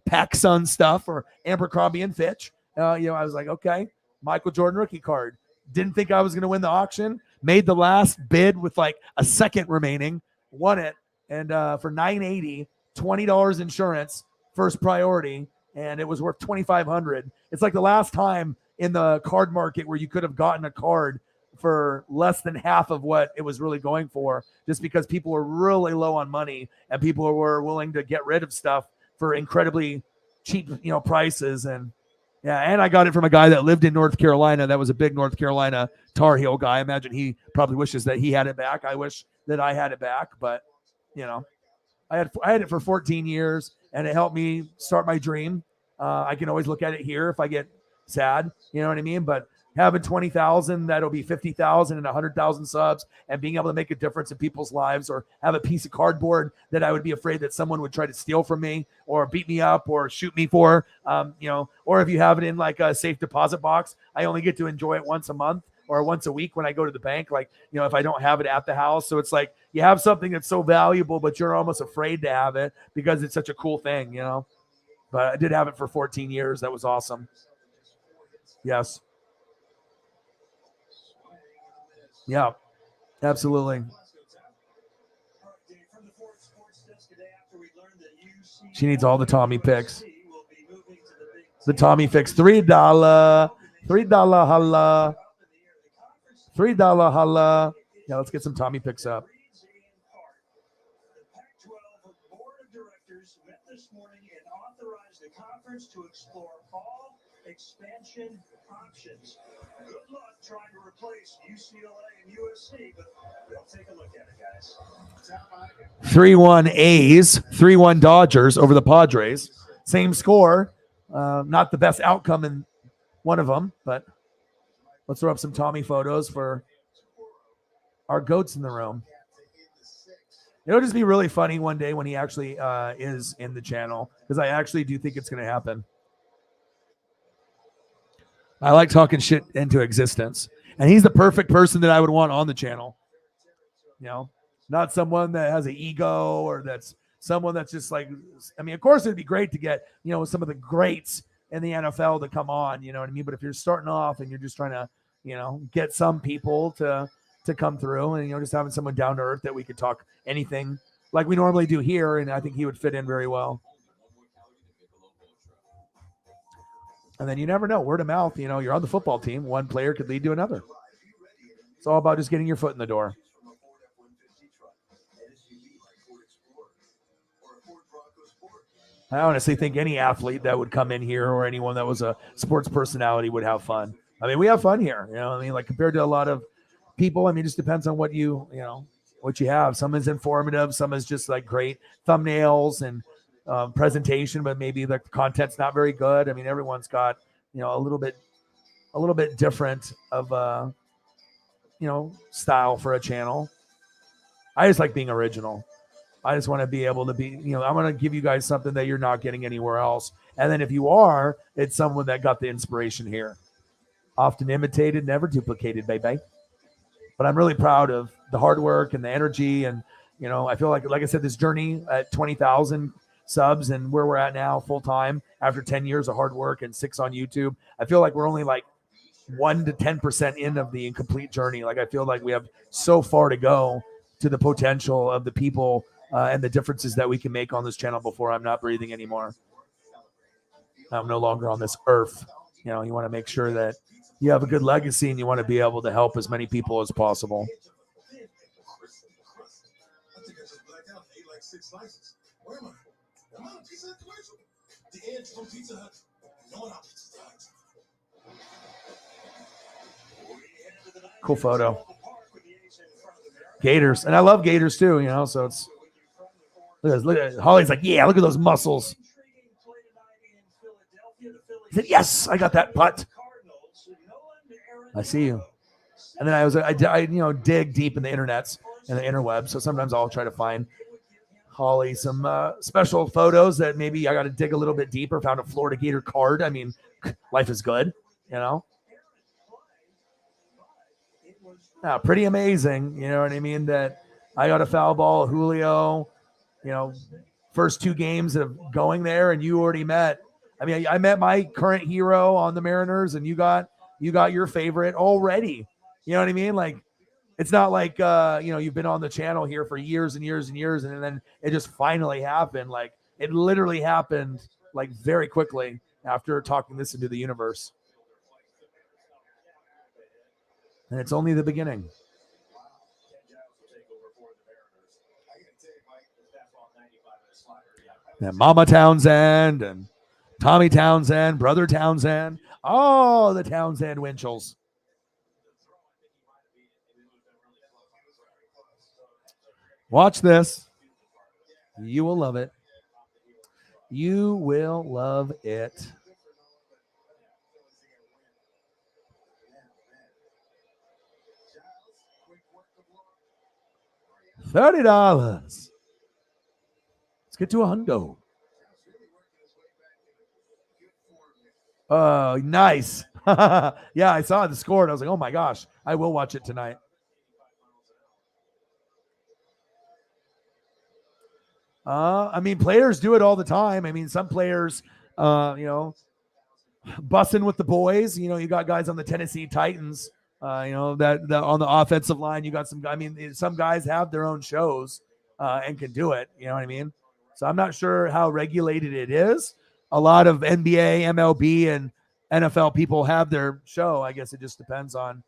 PacSun stuff or Abercrombie and Fitch. I was like, okay, Michael Jordan rookie card. Didn't think I was going to win the auction. Made the last bid with like a second remaining. Won it. And for $980, $20 insurance, first priority, and it was worth $2,500. It's like the last time in the card market where you could have gotten a card for less than half of what it was really going for, just because people were really low on money and people were willing to get rid of stuff for incredibly cheap, prices. And yeah, and I got it from a guy that lived in North Carolina. That was a big North Carolina Tar Heel guy. I imagine he probably wishes that he had it back. I wish that I had it back, but I had it for 14 years and it helped me start my dream. I can always look at it here if I get sad, you know what I mean? But having 20,000, that'll be 50,000 and 100,000 subs, and being able to make a difference in people's lives, or have a piece of cardboard that I would be afraid that someone would try to steal from me or beat me up or shoot me for, or if you have it in like a safe deposit box, I only get to enjoy it once a month or once a week when I go to the bank, like, if I don't have it at the house. So it's like you have something that's so valuable, but you're almost afraid to have it because it's such a cool thing, But I did have it for 14 years. That was awesome. Yes. Yeah, absolutely. She needs all the Tommy picks. The Tommy fix, $3, $3 holla, $3 holla. Yeah, let's get some Tommy picks up. To explore all expansion options. Good luck trying to replace UCLA and USC, but we'll take a look at it, guys. 3-1 A's, 3-1 Dodgers over the Padres. Same score. Not the best outcome in one of them, but let's throw up some Tommy photos for our goats in the room. It'll just be really funny one day when he actually is in the channel, because I actually do think it's going to happen. I like talking shit into existence. And he's the perfect person that I would want on the channel. Not someone that has an ego or that's someone that's just like, I mean, of course it'd be great to get, some of the greats in the NFL to come on, you know what I mean? But if you're starting off and you're just trying to, get some people to come through and, just having someone down to earth that we could talk anything like we normally do here, and I think he would fit in very well. And then you never know, word of mouth, you're on the football team. One player could lead to another. It's all about just getting your foot in the door. I honestly think any athlete that would come in here or anyone that was a sports personality would have fun. I mean, we have fun here, like compared to a lot of people. I mean, it just depends on what what you have. Some is informative, some is just like great thumbnails and presentation, but maybe the content's not very good. I mean, everyone's got, a little bit different of style for a channel. I just like being original. I just want to be able to be, I'm going to give you guys something that you're not getting anywhere else. And then if you are, it's someone that got the inspiration here. Often imitated, never duplicated, baby. But I'm really proud of the hard work and the energy. And, I feel like I said, this journey at 20,000 subs and where we're at now full time after 10 years of hard work and 6 on YouTube. I feel like we're only like 1 to 10% in of the incomplete journey. Like I feel like we have so far to go to the potential of the people and the differences that we can make on this channel before I'm not breathing anymore. I'm no longer on this earth. You want to make sure that you have a good legacy and you want to be able to help as many people as possible. I think I just blacked out and ate like 6 slices. Where am I? Am I on a Pizza Hut commercial? The end from Pizza Hut. No one on Pizza Hut. Cool photo. Gators. And I love Gators too, so it's look at Holly's like, yeah, look at those muscles. He said, yes, I got that putt. I see you. And then I dig deep in the internets and the interwebs. So sometimes I'll try to find Holly some special photos that maybe I got to dig a little bit deeper. Found a Florida Gator card. I mean, life is good, pretty amazing. You know what I mean? That I got a foul ball, Julio, first 2 games of going there, and you already met. I mean, I met my current hero on the Mariners, and you got your favorite already. You know what I mean? Like, it's not like you've been on the channel here for years and years and years, and then it just finally happened. Like, it literally happened like very quickly after talking this into the universe. And it's only the beginning. And Mama Townsend and Tommy Townsend, Brother Townsend, all the Townsend Winchells. Watch this. You will love it. You will love it. $30. Let's get to a hundo. Oh, nice. Yeah, I saw the score and I was like, oh my gosh, I will watch it tonight. I mean, players do it all the time. I mean, some players, bussing with the boys. You got guys on the Tennessee Titans, that on the offensive line, you got some. I mean, some guys have their own shows and can do it. You know what I mean? So I'm not sure how regulated it is. A lot of NBA, MLB, and NFL people have their show. I guess it just depends on,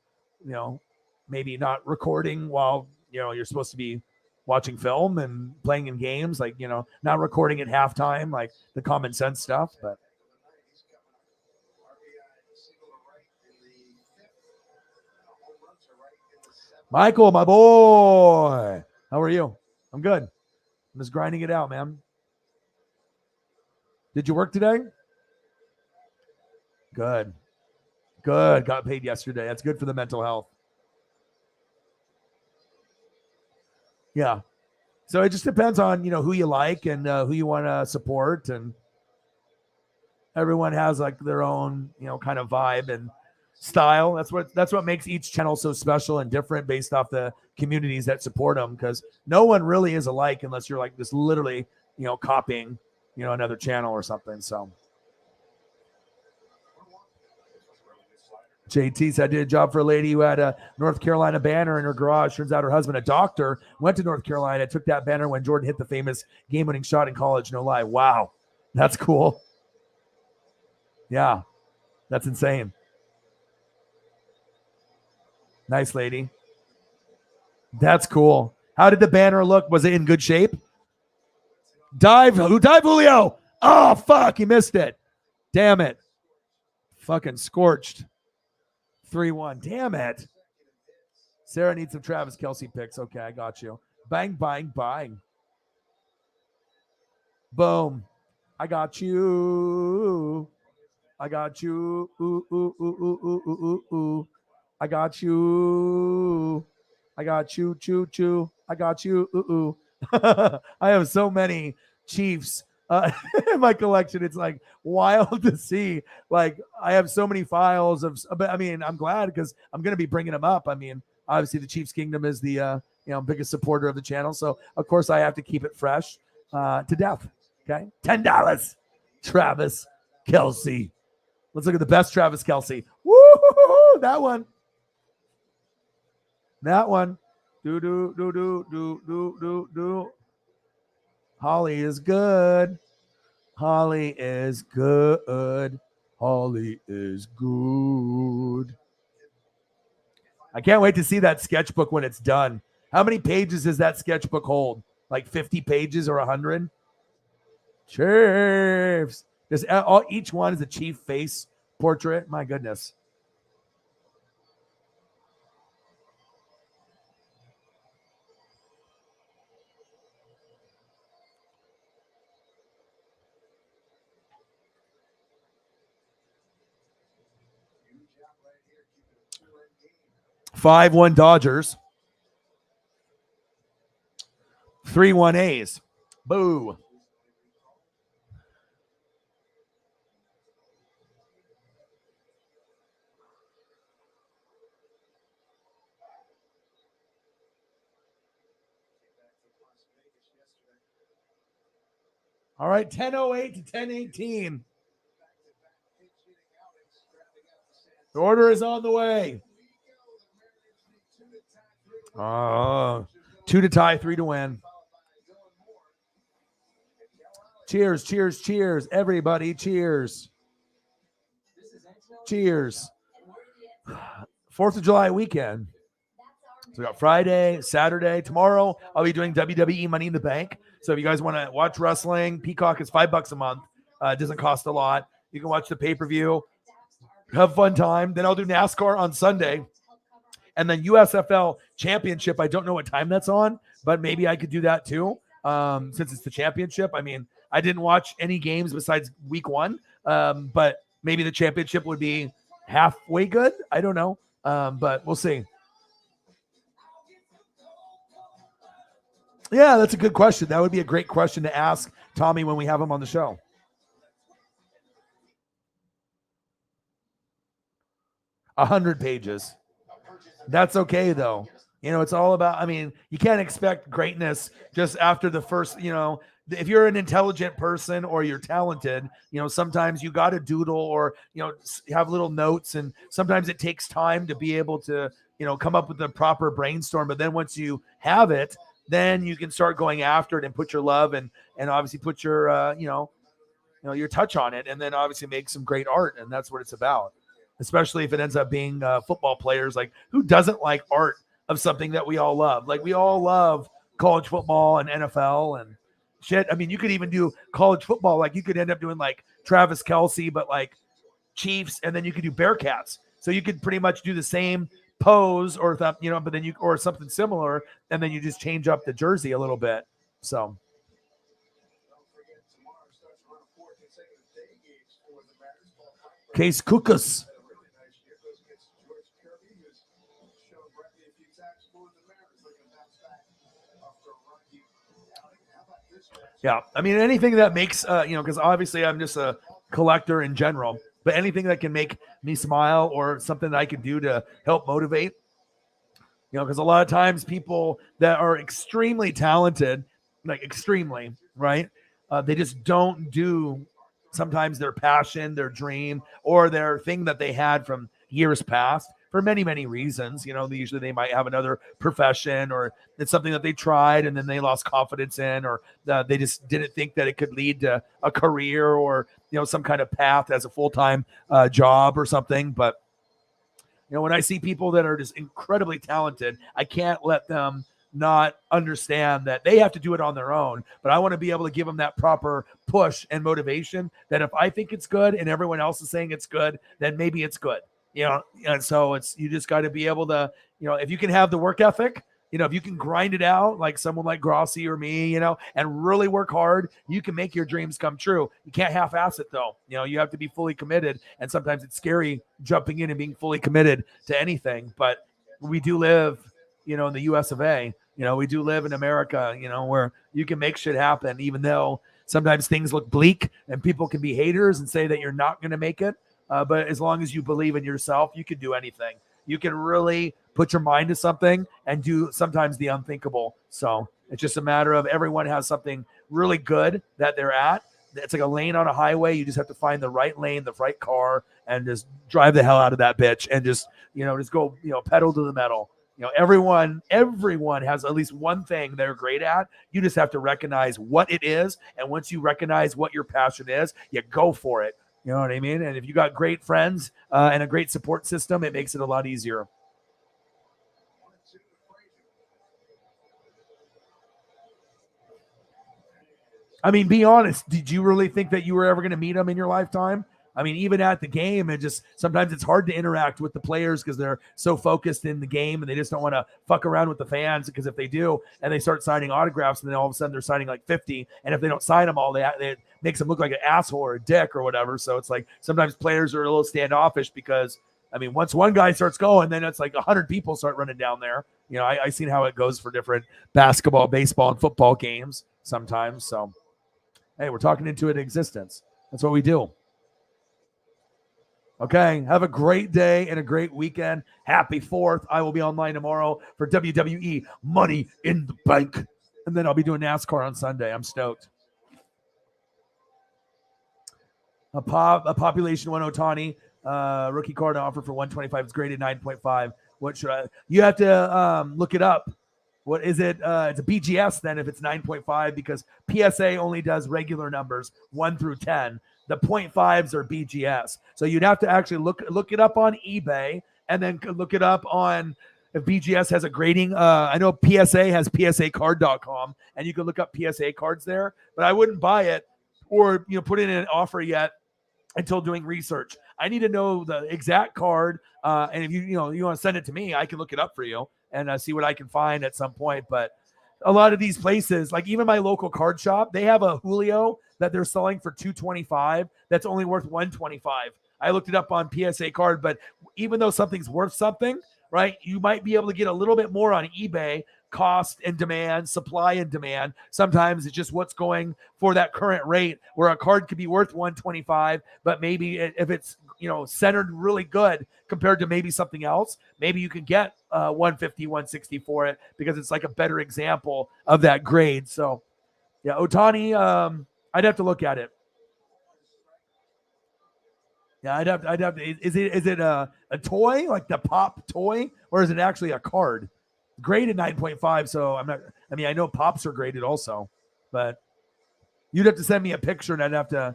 maybe not recording while, you're supposed to be watching film and playing in games, like, not recording at halftime, like the common sense stuff. But Michael, my boy, how are you? I'm good. I'm just grinding it out, man. Did you work today? Good. Got paid yesterday. That's good for the mental health. Yeah. So it just depends on, who you like and who you want to support. And everyone has like their own, kind of vibe and style. That's what makes each channel so special and different based off the communities that support them. Because no one really is alike unless you're like this literally, copying, another channel or something. So JT said, I did a job for a lady who had a North Carolina banner in her garage. Turns out her husband, a doctor, went to North Carolina, took that banner when Jordan hit the famous game-winning shot in college. No lie. Wow. That's cool. Yeah. That's insane. Nice lady. That's cool. How did the banner look? Was it in good shape? Dive, Julio. Oh, fuck. He missed it. Damn it. Fucking scorched. 3-1. Damn it. Sarah needs some Travis Kelce picks. Okay, I got you. Bang, bang, bang. Boom. I got you. I got you. Ooh, ooh, ooh, ooh, ooh, ooh, ooh, ooh. I got you. I got you. Choo, choo. I got you. Ooh, ooh. I have so many Chiefs in my collection. It's like wild to see. Like I have so many files of, but I mean, I'm glad because I'm going to be bringing them up. I mean, obviously the Chiefs Kingdom is the biggest supporter of the channel, so of course I have to keep it fresh to death. Okay, $10. Travis Kelce. Let's look at the best Travis Kelce. Woo! That one. That one. Do. Holly is good. Holly is good. Holly is good. I can't wait to see that sketchbook when it's done. How many pages does that sketchbook hold? Like 50 pages or 100? Chiefs. Each one is a Chief face portrait. My goodness. Right 5-1 Dodgers. 3-1 A's. Boo. All right, 10:08 to 10:18. The order is on the way. 2 to tie, 3 to win. Cheers, cheers, cheers. Everybody, cheers. Cheers. 4th of July weekend. So we got Friday, Saturday. Tomorrow, I'll be doing WWE Money in the Bank. So if you guys want to watch wrestling, Peacock is $5 a month. It doesn't cost a lot. You can watch the pay-per-view. Have a fun time. Then I'll do NASCAR on Sunday. And then USFL Championship. I don't know what time that's on, but maybe I could do that too. Since it's the championship. I mean, I didn't watch any games besides week 1. But maybe the championship would be halfway good. I don't know. But we'll see. Yeah, that's a good question. That would be a great question to ask Tommy when we have him on the show. A 100 pages. That's okay, though. It's all about, I mean, you can't expect greatness just after the first, if you're an intelligent person or you're talented, sometimes you got to doodle or, have little notes. And sometimes it takes time to be able to, come up with the proper brainstorm. But then once you have it, then you can start going after it and put your love and obviously put your, your touch on it. And then obviously make some great art. And that's what it's about. Especially if it ends up being football players. Like, who doesn't like art of something that we all love? Like, we all love college football and NFL and shit. I mean, you could even do college football. Like, you could end up doing like Travis Kelce, but like Chiefs, and then you could do Bearcats. So you could pretty much do the same pose or but then you or something similar, and then you just change up the jersey a little bit. So. Case Kukas. Yeah, I mean, anything that makes, because obviously I'm just a collector in general, but anything that can make me smile or something that I can do to help motivate, because a lot of times people that are extremely talented, like extremely, right? They just don't do sometimes their passion, their dream, or their thing that they had from, years past for many, many reasons. Usually they might have another profession, or it's something that they tried and then they lost confidence in, or they just didn't think that it could lead to a career or, some kind of path as a full-time job or something. But, when I see people that are just incredibly talented, I can't let them not understand that they have to do it on their own. But I want to be able to give them that proper push and motivation that if I think it's good and everyone else is saying it's good, then maybe it's good. And so you just got to be able to, if you can have the work ethic, if you can grind it out like someone like Grossi or me, and really work hard, you can make your dreams come true. You can't half-ass it though. You have to be fully committed. And sometimes it's scary jumping in and being fully committed to anything. But we do live, in the US of A, we do live in America, where you can make shit happen, even though sometimes things look bleak and people can be haters and say that you're not going to make it. But as long as you believe in yourself, you can do anything. You can really put your mind to something and do sometimes the unthinkable. So it's just a matter of everyone has something really good that they're at. It's like a lane on a highway. You just have to find the right lane, the right car, and just drive the hell out of that bitch and just go, pedal to the metal. Everyone has at least one thing they're great at. You just have to recognize what it is. And once you recognize what your passion is, you go for it. You know what I mean? And if you got great friends and a great support system, it makes it a lot easier. I mean, be honest. Did you really think that you were ever going to meet them in your lifetime? I mean, even at the game, and just sometimes it's hard to interact with the players because they're so focused in the game and they just don't want to fuck around with the fans, because if they do and they start signing autographs and then all of a sudden they're signing like 50, and if they don't sign them all, it makes them look like an asshole or a dick or whatever. So it's like sometimes players are a little standoffish because, I mean, once one guy starts going, then it's like 100 people start running down there. I've seen how it goes for different basketball, baseball, and football games sometimes. So, hey, we're talking into it existence. That's what we do. Okay, have a great day and a great weekend. Happy 4th. I will be online tomorrow for WWE Money in the Bank. And then I'll be doing NASCAR on Sunday. I'm stoked. A Population 1 Otani rookie card offer for 125. It's graded 9.5. What should I? You have to look it up. What is it? It's a BGS then if it's 9.5, because PSA only does regular numbers 1 through 10. The 0.5s are BGS. So you'd have to actually look it up on eBay and then look it up on if BGS has a grading. I know PSA has PSAcard.com, and you can look up PSA cards there, but I wouldn't buy it or put in an offer yet until doing research. I need to know the exact card, and if you want to send it to me, I can look it up for you and see what I can find at some point. But a lot of these places, like even my local card shop, they have a Julio that they're selling for $225 that's only worth $125. I looked it up on PSA Card, but even though something's worth something, right, you might be able to get a little bit more on eBay. Cost and demand, supply and demand. Sometimes it's just what's going for that current rate, where a card could be worth $125, but maybe if it's centered really good compared to maybe something else, maybe you can get $150, $160 for it because it's like a better example of that grade. So yeah, Otani, I'd have to look at it. Yeah, I'd have to. Is it a toy, like the pop toy, or is it actually a card? Graded 9.5. So I'm not. I mean, I know pops are graded also, but you'd have to send me a picture, and I'd have to,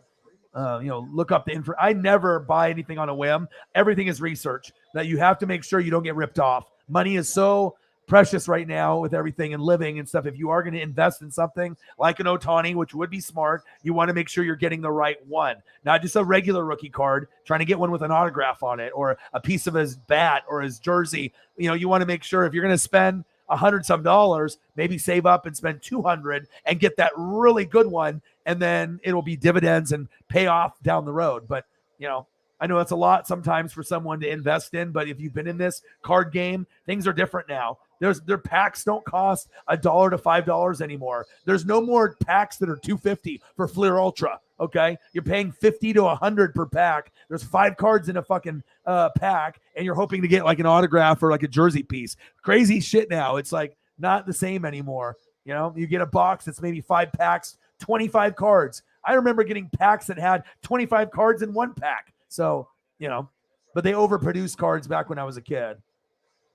look up the info. I never buy anything on a whim. Everything is research. That you have to make sure you don't get ripped off. Money is so precious right now with everything and living and stuff. If you are going to invest in something like an Otani, which would be smart, you want to make sure you're getting the right one, not just a regular rookie card, trying to get one with an autograph on it or a piece of his bat or his jersey. You want to make sure if you're going to spend $100 some, maybe save up and spend $200 and get that really good one. And then it'll be dividends and pay off down the road. But, I know that's a lot sometimes for someone to invest in, but if you've been in this card game, things are different now. Their packs don't cost $1 to $5 anymore. There's no more packs that are $250 for Fleer Ultra. Okay, you're paying $50 to $100 per pack. There's 5 cards in a fucking pack, and you're hoping to get like an autograph or like a jersey piece. Crazy shit now. It's like not the same anymore. You get a box that's maybe 5 packs, 25 cards. I remember getting packs that had 25 cards in one pack. So, but but they overproduced cards back when I was a kid.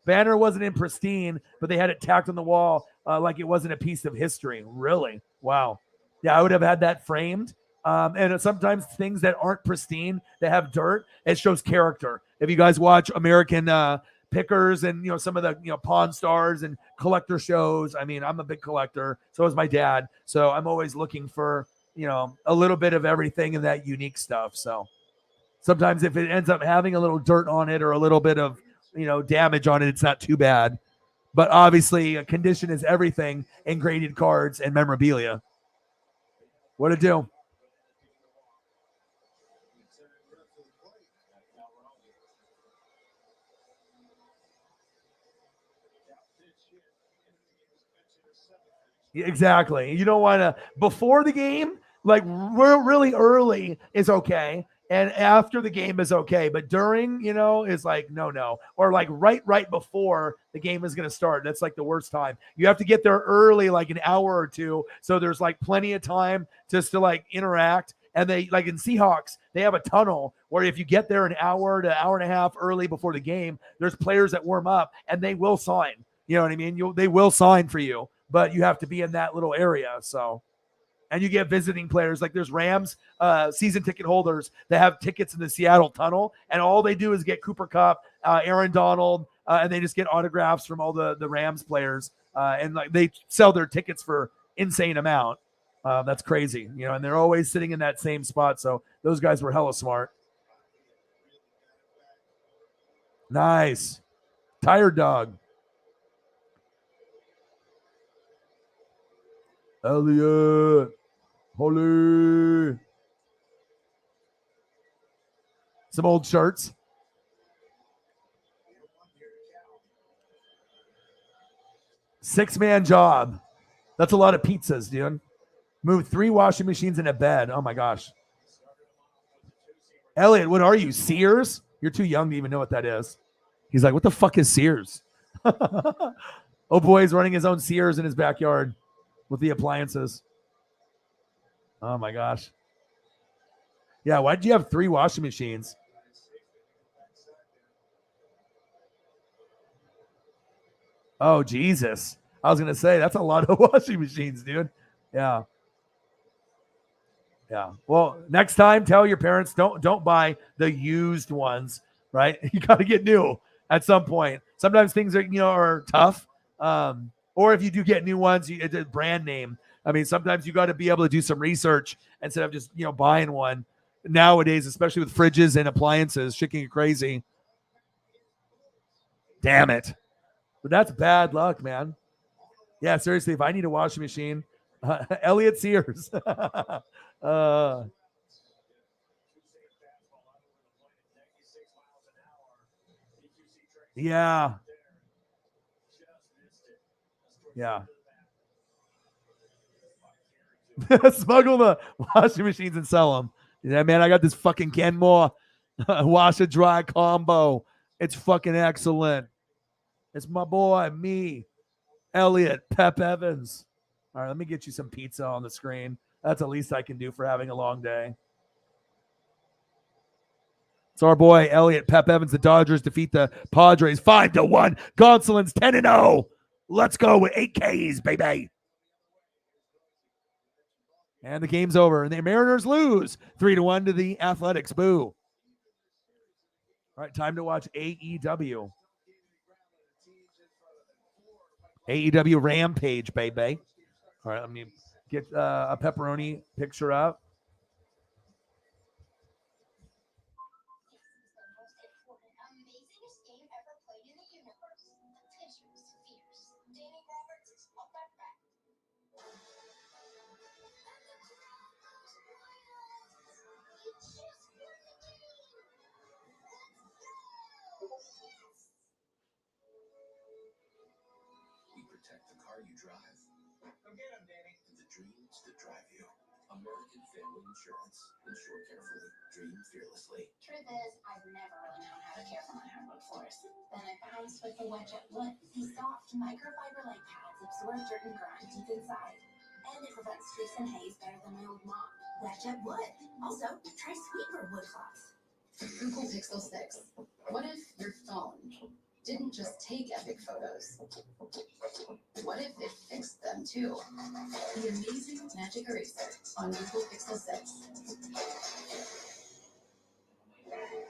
Banner wasn't in pristine, but they had it tacked on the wall like it wasn't a piece of history. Really? Wow. Yeah, I would have had that framed. And sometimes things that aren't pristine, that have dirt, it shows character. If you guys watch American Pickers and some of the Pawn Stars and collector shows, I mean, I'm a big collector. So is my dad. So I'm always looking for a little bit of everything and that unique stuff. So sometimes if it ends up having a little dirt on it or a little bit of damage on it, it's not too bad. But obviously, a condition is everything in graded cards and memorabilia. What to do? Exactly. You don't want to before the game, like really early is okay, and after the game is okay, but during, is like no, or like right before the game is going to start. That's like the worst time. You have to get there early, like an hour or two, so there's like plenty of time just to like interact. And they like in Seahawks, they have a tunnel where if you get there an hour to hour and a half early before the game, there's players that warm up and they will sign. You know what I mean? They will sign for you, but you have to be in that little area. So, and you get visiting players. Like there's Rams season ticket holders that have tickets in the Seattle tunnel, and all they do is get Cooper Kupp, Aaron Donald, and they just get autographs from all the Rams players. And like they sell their tickets for insane amount. That's crazy, and they're always sitting in that same spot. So those guys were hella smart. Nice. Tired dog. Elliot. Holy. Some old shirts. Six-man job. That's a lot of pizzas, dude. Move 3 washing machines in a bed. Oh my gosh. Elliot, what are you? Sears? You're too young to even know what that is. He's like, what the fuck is Sears? Oh boy, he's running his own Sears in his backyard with the appliances. Oh my gosh. Yeah, why'd you have 3 washing machines? Oh, Jesus. I was going to say, that's a lot of washing machines, dude. Yeah. Yeah. Well, next time, tell your parents don't buy the used ones, right? You got to get new at some point. Sometimes things are tough. Or if you do get new ones, it's a brand name. I mean, sometimes you got to be able to do some research instead of just buying one. Nowadays, especially with fridges and appliances, shit can get crazy. Damn it. But that's bad luck, man. Yeah, seriously, if I need a washing machine, Elliot Sears. Yeah. Yeah. Smuggle the washing machines and sell them. Yeah, man, I got this fucking Kenmore washer dry combo. It's fucking excellent. It's my boy, me, Elliot Pep Evans. All right, let me get you some pizza on the screen. That's the least I can do for having a long day. So our boy Elliot Pep Evans, the Dodgers defeat the Padres 5-1. Gonsolin's 10-0. Let's go with 8 Ks, baby. And the game's over. And the Mariners lose 3-1 to the Athletics. Boo. All right, time to watch AEW. AEW Rampage, baby. All right, let me get a pepperoni picture up. We protect the car you drive. Come get him, Danny. The dreams that drive you. American Family Insurance. Insure carefully. Dream fearlessly. Truth is, I've never really known how to care for my hardwood floors. Then I found Swiffer Wedge-Up Wood. These soft microfiber-like pads absorb dirt and grime deep inside. And it prevents streaks and haze better than my old mop. Wedge-Up Wood. Also, try Sweeper Wood Cloths. Google Pixel 6. What if your phone didn't just take epic photos? What if it fixed them too? The amazing Magic Eraser on Google Pixel 6.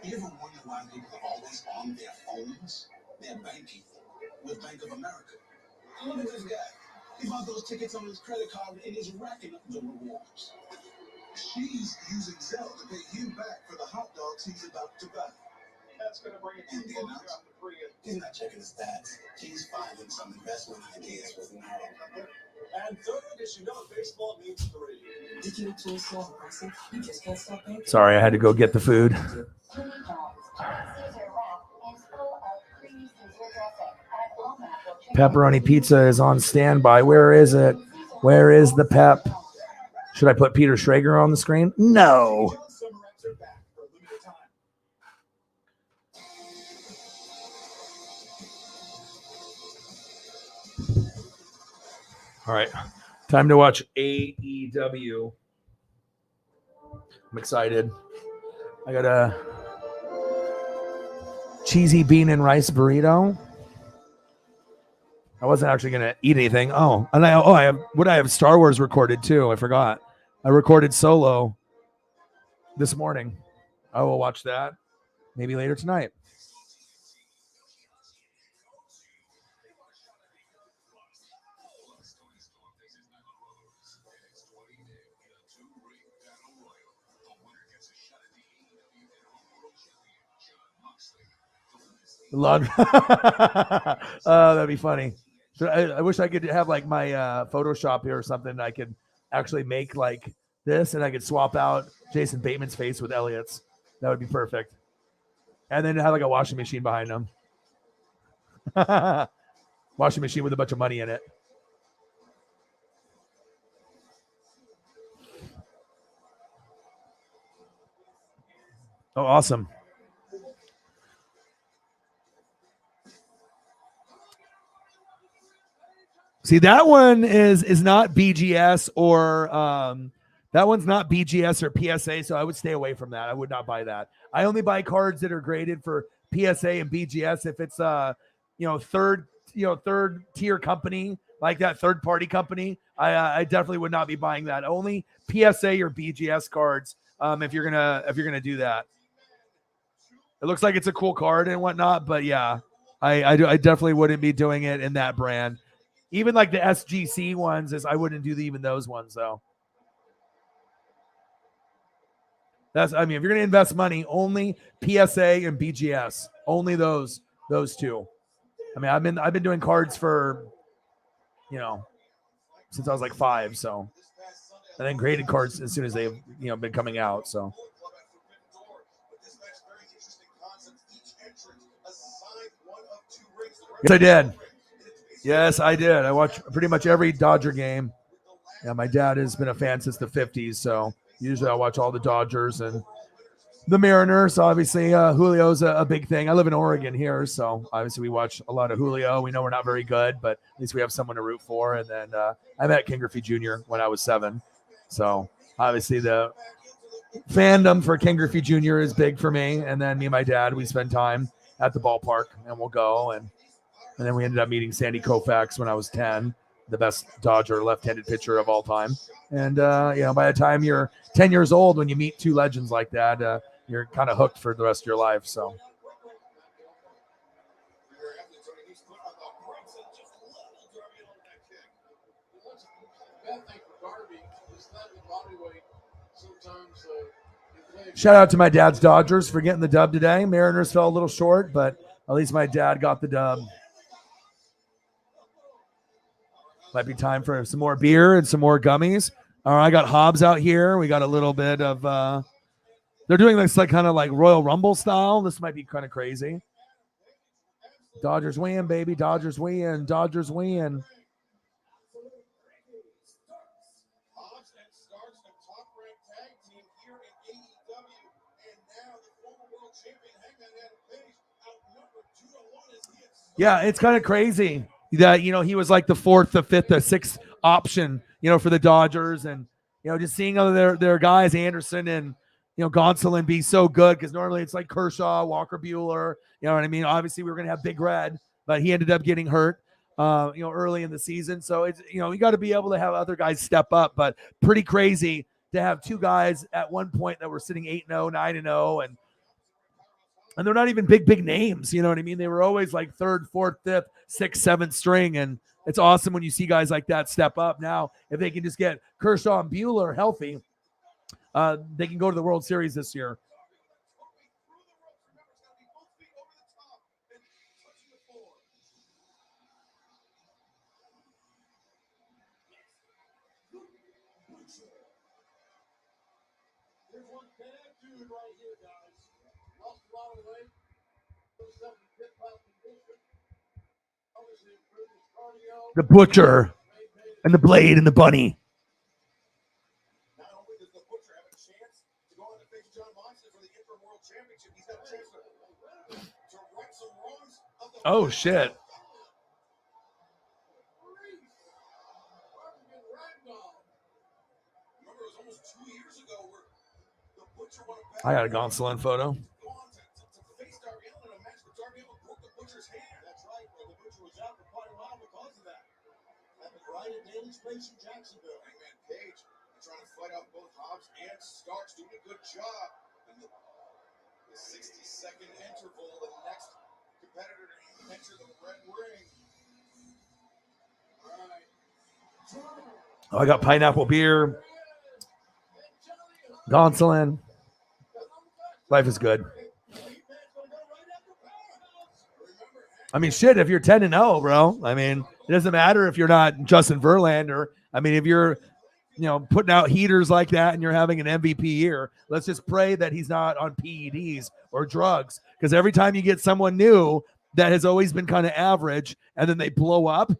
You ever wonder why people are always on their phones? They're banking with Bank of America. Look at this guy. He bought those tickets on his credit card and he's racking up the rewards. She's using Zelle to pay him back for the hot dogs he's about to buy. That's going to bring it in the announcer. He's not checking his stats. He's finding some investment ideas with Merrill. And third, as you know, baseball means three. Did you actually so impressive? You just can't stop banking. Sorry, I had to go get the food. Pepperoni pizza is on standby. Where is it? Where is the pep? Should I put Peter Schrager on the screen? No. All right. Time to watch AEW. I'm excited. I got a cheesy bean and rice burrito. I wasn't actually going to eat anything. I have Star Wars recorded too. I forgot. I recorded Solo this morning. I will watch that maybe later tonight. That'd be funny. So I wish I could have like my Photoshop here or something. I could actually make like this, and I could swap out Jason Bateman's face with Elliot's. That would be perfect. And then have like a washing machine behind him. Washing machine with a bunch of money in it. Oh, awesome. See, that one is not BGS or that one's not BGS or PSA, so I would stay away from that. I would not buy that. I only buy cards that are graded for PSA and BGS if it's third tier company, like that third party company. I definitely would not be buying that. Only PSA or BGS cards if you're gonna do that. It looks like it's a cool card and whatnot, but yeah, I definitely wouldn't be doing it in that brand. Even like the SGC ones, I wouldn't do even those ones though. If you're gonna invest money, only PSA and BGS, only those two. I've been doing cards for, since I was like 5, so, and then graded cards as soon as they've been coming out. So. Yes, I did. I watched pretty much every Dodger game. Yeah, my dad has been a fan since the 50s, so usually I watch all the Dodgers and the Mariners. Obviously, Julio's a big thing. I live in Oregon here, so obviously we watch a lot of Julio. We know we're not very good, but at least we have someone to root for. And then I met Ken Griffey Jr. when I was 7, so obviously the fandom for Ken Griffey Jr. is big for me. And then me and my dad, we spend time at the ballpark, and we'll go and then we ended up meeting Sandy Koufax when I was 10, the best Dodger left-handed pitcher of all time. And, by the time you're 10 years old, when you meet two legends like that, you're kind of hooked for the rest of your life. So. Shout out to my dad's Dodgers for getting the dub today. Mariners fell a little short, but at least my dad got the dub. Might be time for some more beer and some more gummies. All right, I got Hobbs out here. We got a little bit of they're doing this like kind of like Royal Rumble style. This might be kind of crazy. Dodgers win, baby. Dodgers win. Dodgers win. Yeah, it's kind of crazy that, he was like the 4th, the 5th, the 6th option, for the Dodgers. And, just seeing other their guys, Anderson and, Gonsolin be so good, because normally it's like Kershaw, Walker Buehler. You know what I mean? Obviously, we were going to have Big Red, but he ended up getting hurt, early in the season. So it's, you got to be able to have other guys step up. But pretty crazy to have two guys at one point that were sitting 8-0, 9-0, and they're not even big names. You know what I mean? They were always like third, fourth, fifth, sixth, seventh string, and it's awesome when you see guys like that step up. Now, if they can just get Kershaw and Buehler healthy, they can go to the World Series this year. There's one bad dude right here, guys. Lost a lot of weight. Put himself in hip-hop condition. Obviously improved his cardio. The Butcher and the Blade and the Bunny. Not only does the Butcher have a chance to go on to face John Moxley for the Interim World Championship, he's got a chance to right some wrongs of the Oh, shit. Remember, it was almost 2 years ago where the Butcher won a I got a Gonsolin photo. go on to face Darby Allin in a match, but Darby Allin broke the Butcher's hand. That's right, and the Butcher was out for quite a while because of that. Happened right at Daly's place in Jacksonville. Hangman Page trying to fight out both Hobbs and Starks, doing a good job. And the 60-second interval, the next competitor to enter the red ring. All right. Oh, I got pineapple beer. Gonsolin. Life is good. I mean, shit, if you're 10-0, bro, I mean, it doesn't matter if you're not Justin Verlander. I mean, if you're, putting out heaters like that and you're having an MVP year, let's just pray that he's not on PEDs or drugs. Because every time you get someone new that has always been kind of average and then they blow up,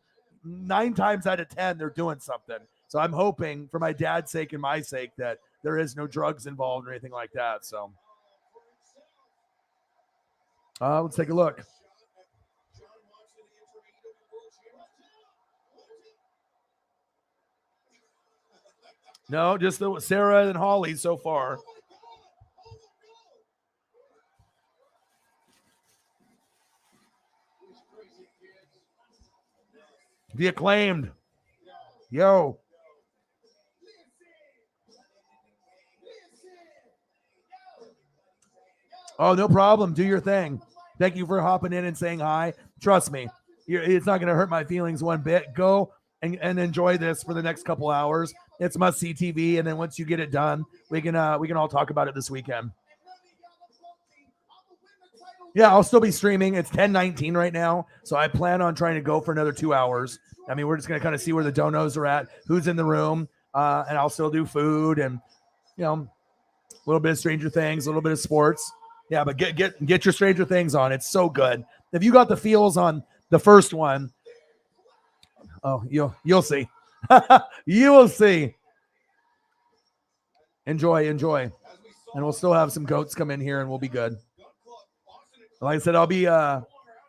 9 times out of 10, they're doing something. So I'm hoping, for my dad's sake and my sake, that there is no drugs involved or anything like that. So let's take a look. No, just the Sarah and Holly so far. The Acclaimed. Yo. Oh, no problem. Do your thing. Thank you for hopping in and saying hi. Trust me, it's not going to hurt my feelings one bit. Go and enjoy this for the next couple hours. It's must-see TV, and then once you get it done, we can all talk about it this weekend. Yeah, I'll still be streaming. It's 10:19 right now, so I plan on trying to go for another 2 hours. I mean, we're just going to kind of see where the donos are at, who's in the room, and I'll still do food and, a little bit of Stranger Things, a little bit of sports. Yeah, but get your Stranger Things on. It's so good. If you got the feels on the first one, oh, you'll see. You will see. Enjoy. And we'll still have some goats come in here and we'll be good. Like I said, I'll be,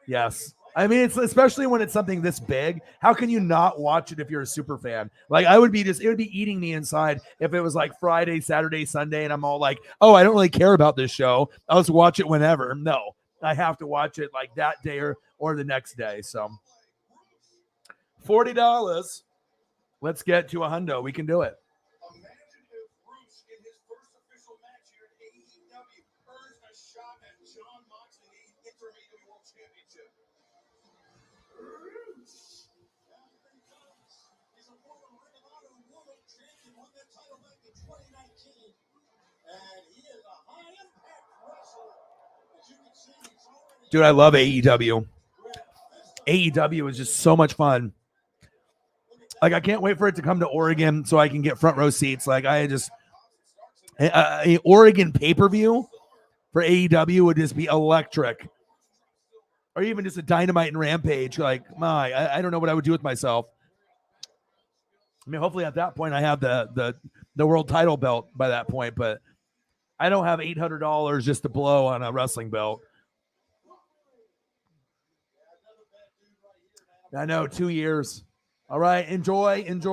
yes. I mean, it's especially when it's something this big. How can you not watch it if you're a super fan? Like, it would be eating me inside if it was like Friday, Saturday, Sunday, and I'm all like, oh, I don't really care about this show. I'll just watch it whenever. No, I have to watch it like that day or the next day. So $40. Let's get to $100. We can do it. Imagine if Bruce, in his first official match here at AEW, earns a shot at John Moxley, the Interim AEW World Championship. Bruce. He's a former Ring of Honor World Champion, won that title back in 2019. And he is a high-impact wrestler. As you can see, he's already... Dude, I love AEW. AEW is just so much fun. Like, I can't wait for it to come to Oregon so I can get front row seats. Like, I just a Oregon pay-per-view for AEW would just be electric. Or even just a Dynamite and Rampage. Like, I don't know what I would do with myself. I mean, hopefully at that point I have the world title belt by that point, but I don't have $800 just to blow on a wrestling belt. I know, 2 years. All right, enjoy, and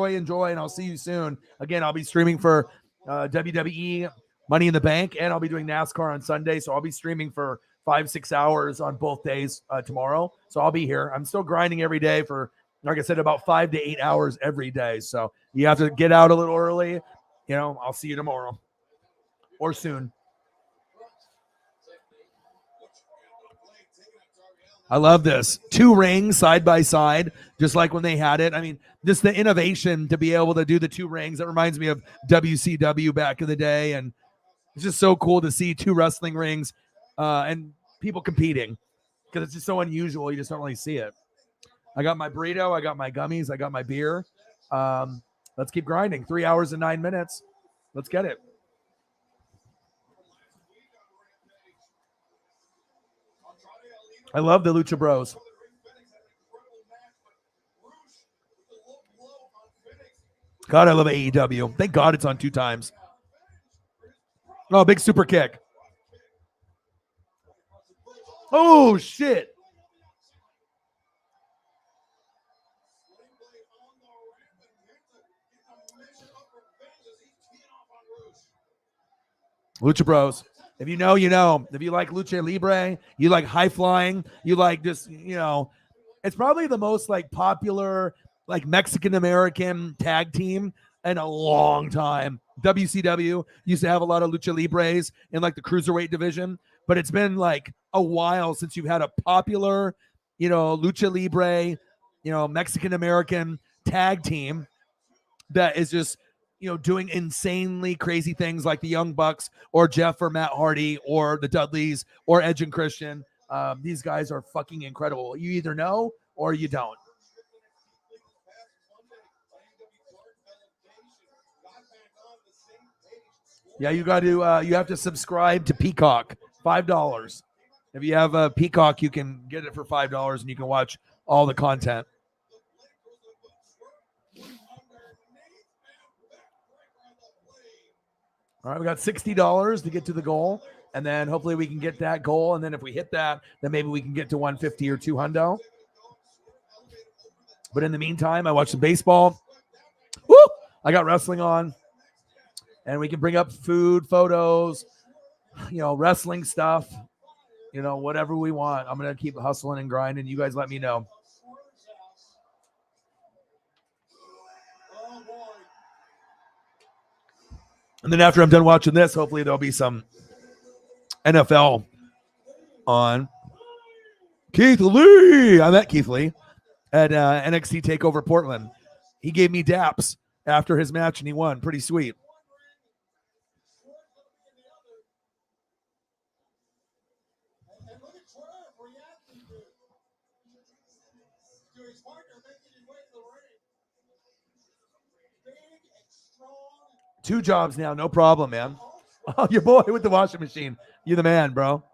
I'll see you soon. Again, I'll be streaming for WWE Money in the Bank, and I'll be doing NASCAR on Sunday. So I'll be streaming for 5-6 hours on both days tomorrow. So I'll be here. I'm still grinding every day for, like I said, about 5 to 8 hours every day. So you have to get out a little early. You know, I'll see you tomorrow or soon. I love this. 2 rings side by side, just like when they had it. I mean, just the innovation to be able to do the 2 rings. That reminds me of WCW back in the day. And it's just so cool to see 2 wrestling rings and people competing because it's just so unusual. You just don't really see it. I got my burrito. I got my gummies. I got my beer. Let's keep grinding. 3 hours and 9 minutes. Let's get it. I love the Lucha Bros. God, I love AEW. Thank God it's on 2 times. Oh, big super kick. Oh, shit. Lucha Bros. If you know, you know. If you like Lucha Libre, you like high flying, you like just, you know, it's probably the most like popular like Mexican American tag team in a long time. WCW used to have a lot of Lucha Libres in like the cruiserweight division, but it's been like a while since you've had a popular, you know, Lucha Libre, you know, Mexican American tag team that is just, you know, doing insanely crazy things like the Young Bucks or Jeff or Matt Hardy or the Dudleys or Edge and Christian. These guys are fucking incredible. You either know or you don't. Yeah, you got to. You have to subscribe to Peacock. $5. If you have a Peacock, you can get it for $5, and you can watch all the content. All right, we got $60 to get to the goal, and then hopefully we can get that goal. And then if we hit that, then maybe we can get to 150 or 200. But in the meantime, I watched some baseball. Woo! I got wrestling on, and we can bring up food, photos, you know, wrestling stuff, you know, whatever we want. I'm gonna keep hustling and grinding. You guys let me know. And then after I'm done watching this, hopefully there'll be some NFL on. Keith Lee. I met Keith Lee at NXT TakeOver Portland. He gave me daps after his match, and he won. Pretty sweet. Two jobs now, no problem, man. Oh, your boy with the washing machine. You're the man, bro.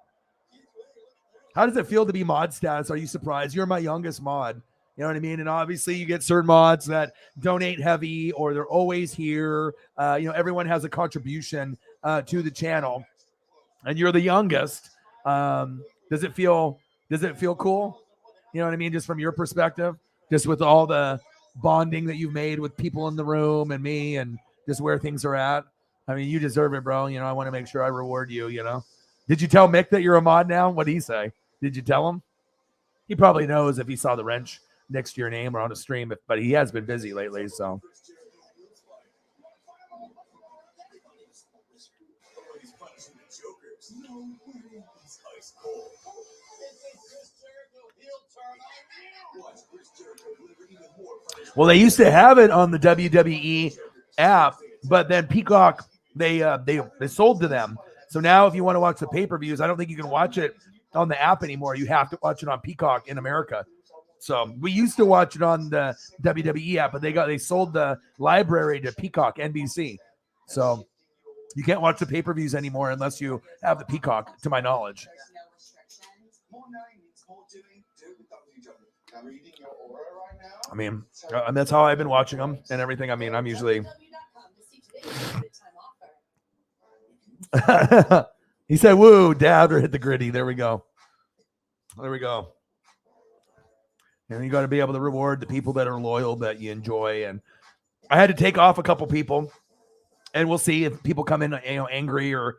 How does it feel to be mod status? Are you surprised? You're my youngest mod. You know what I mean? And obviously you get certain mods that donate heavy or they're always here. You know, everyone has a contribution to the channel. And you're the youngest. Does it feel cool? You know what I mean? Just from your perspective, just with all the bonding that you've made with people in the room and me and just where things are at. I mean, you deserve it, bro. You know, I want to make sure I reward you, you know. Did you tell Mick that you're a mod now? What did he say? Did you tell him? He probably knows if he saw the wrench next to your name or on a stream, but he has been busy lately, so. Well, they used to have it on the WWE app, but then Peacock, they sold to them. So now if you want to watch the pay-per-views, I don't think you can watch it on the app anymore. You have to watch it on Peacock in America. So we used to watch it on the WWE app, but they sold the library to Peacock NBC. So you can't watch the pay-per-views anymore unless you have the Peacock, to my knowledge. I mean, and that's how I've been watching them and everything. I mean, I'm usually. He said, "Woo, dab or hit the gritty." There we go. There we go. And you got to be able to reward the people that are loyal, that you enjoy. And I had to take off a couple people and we'll see if people come in, angry or,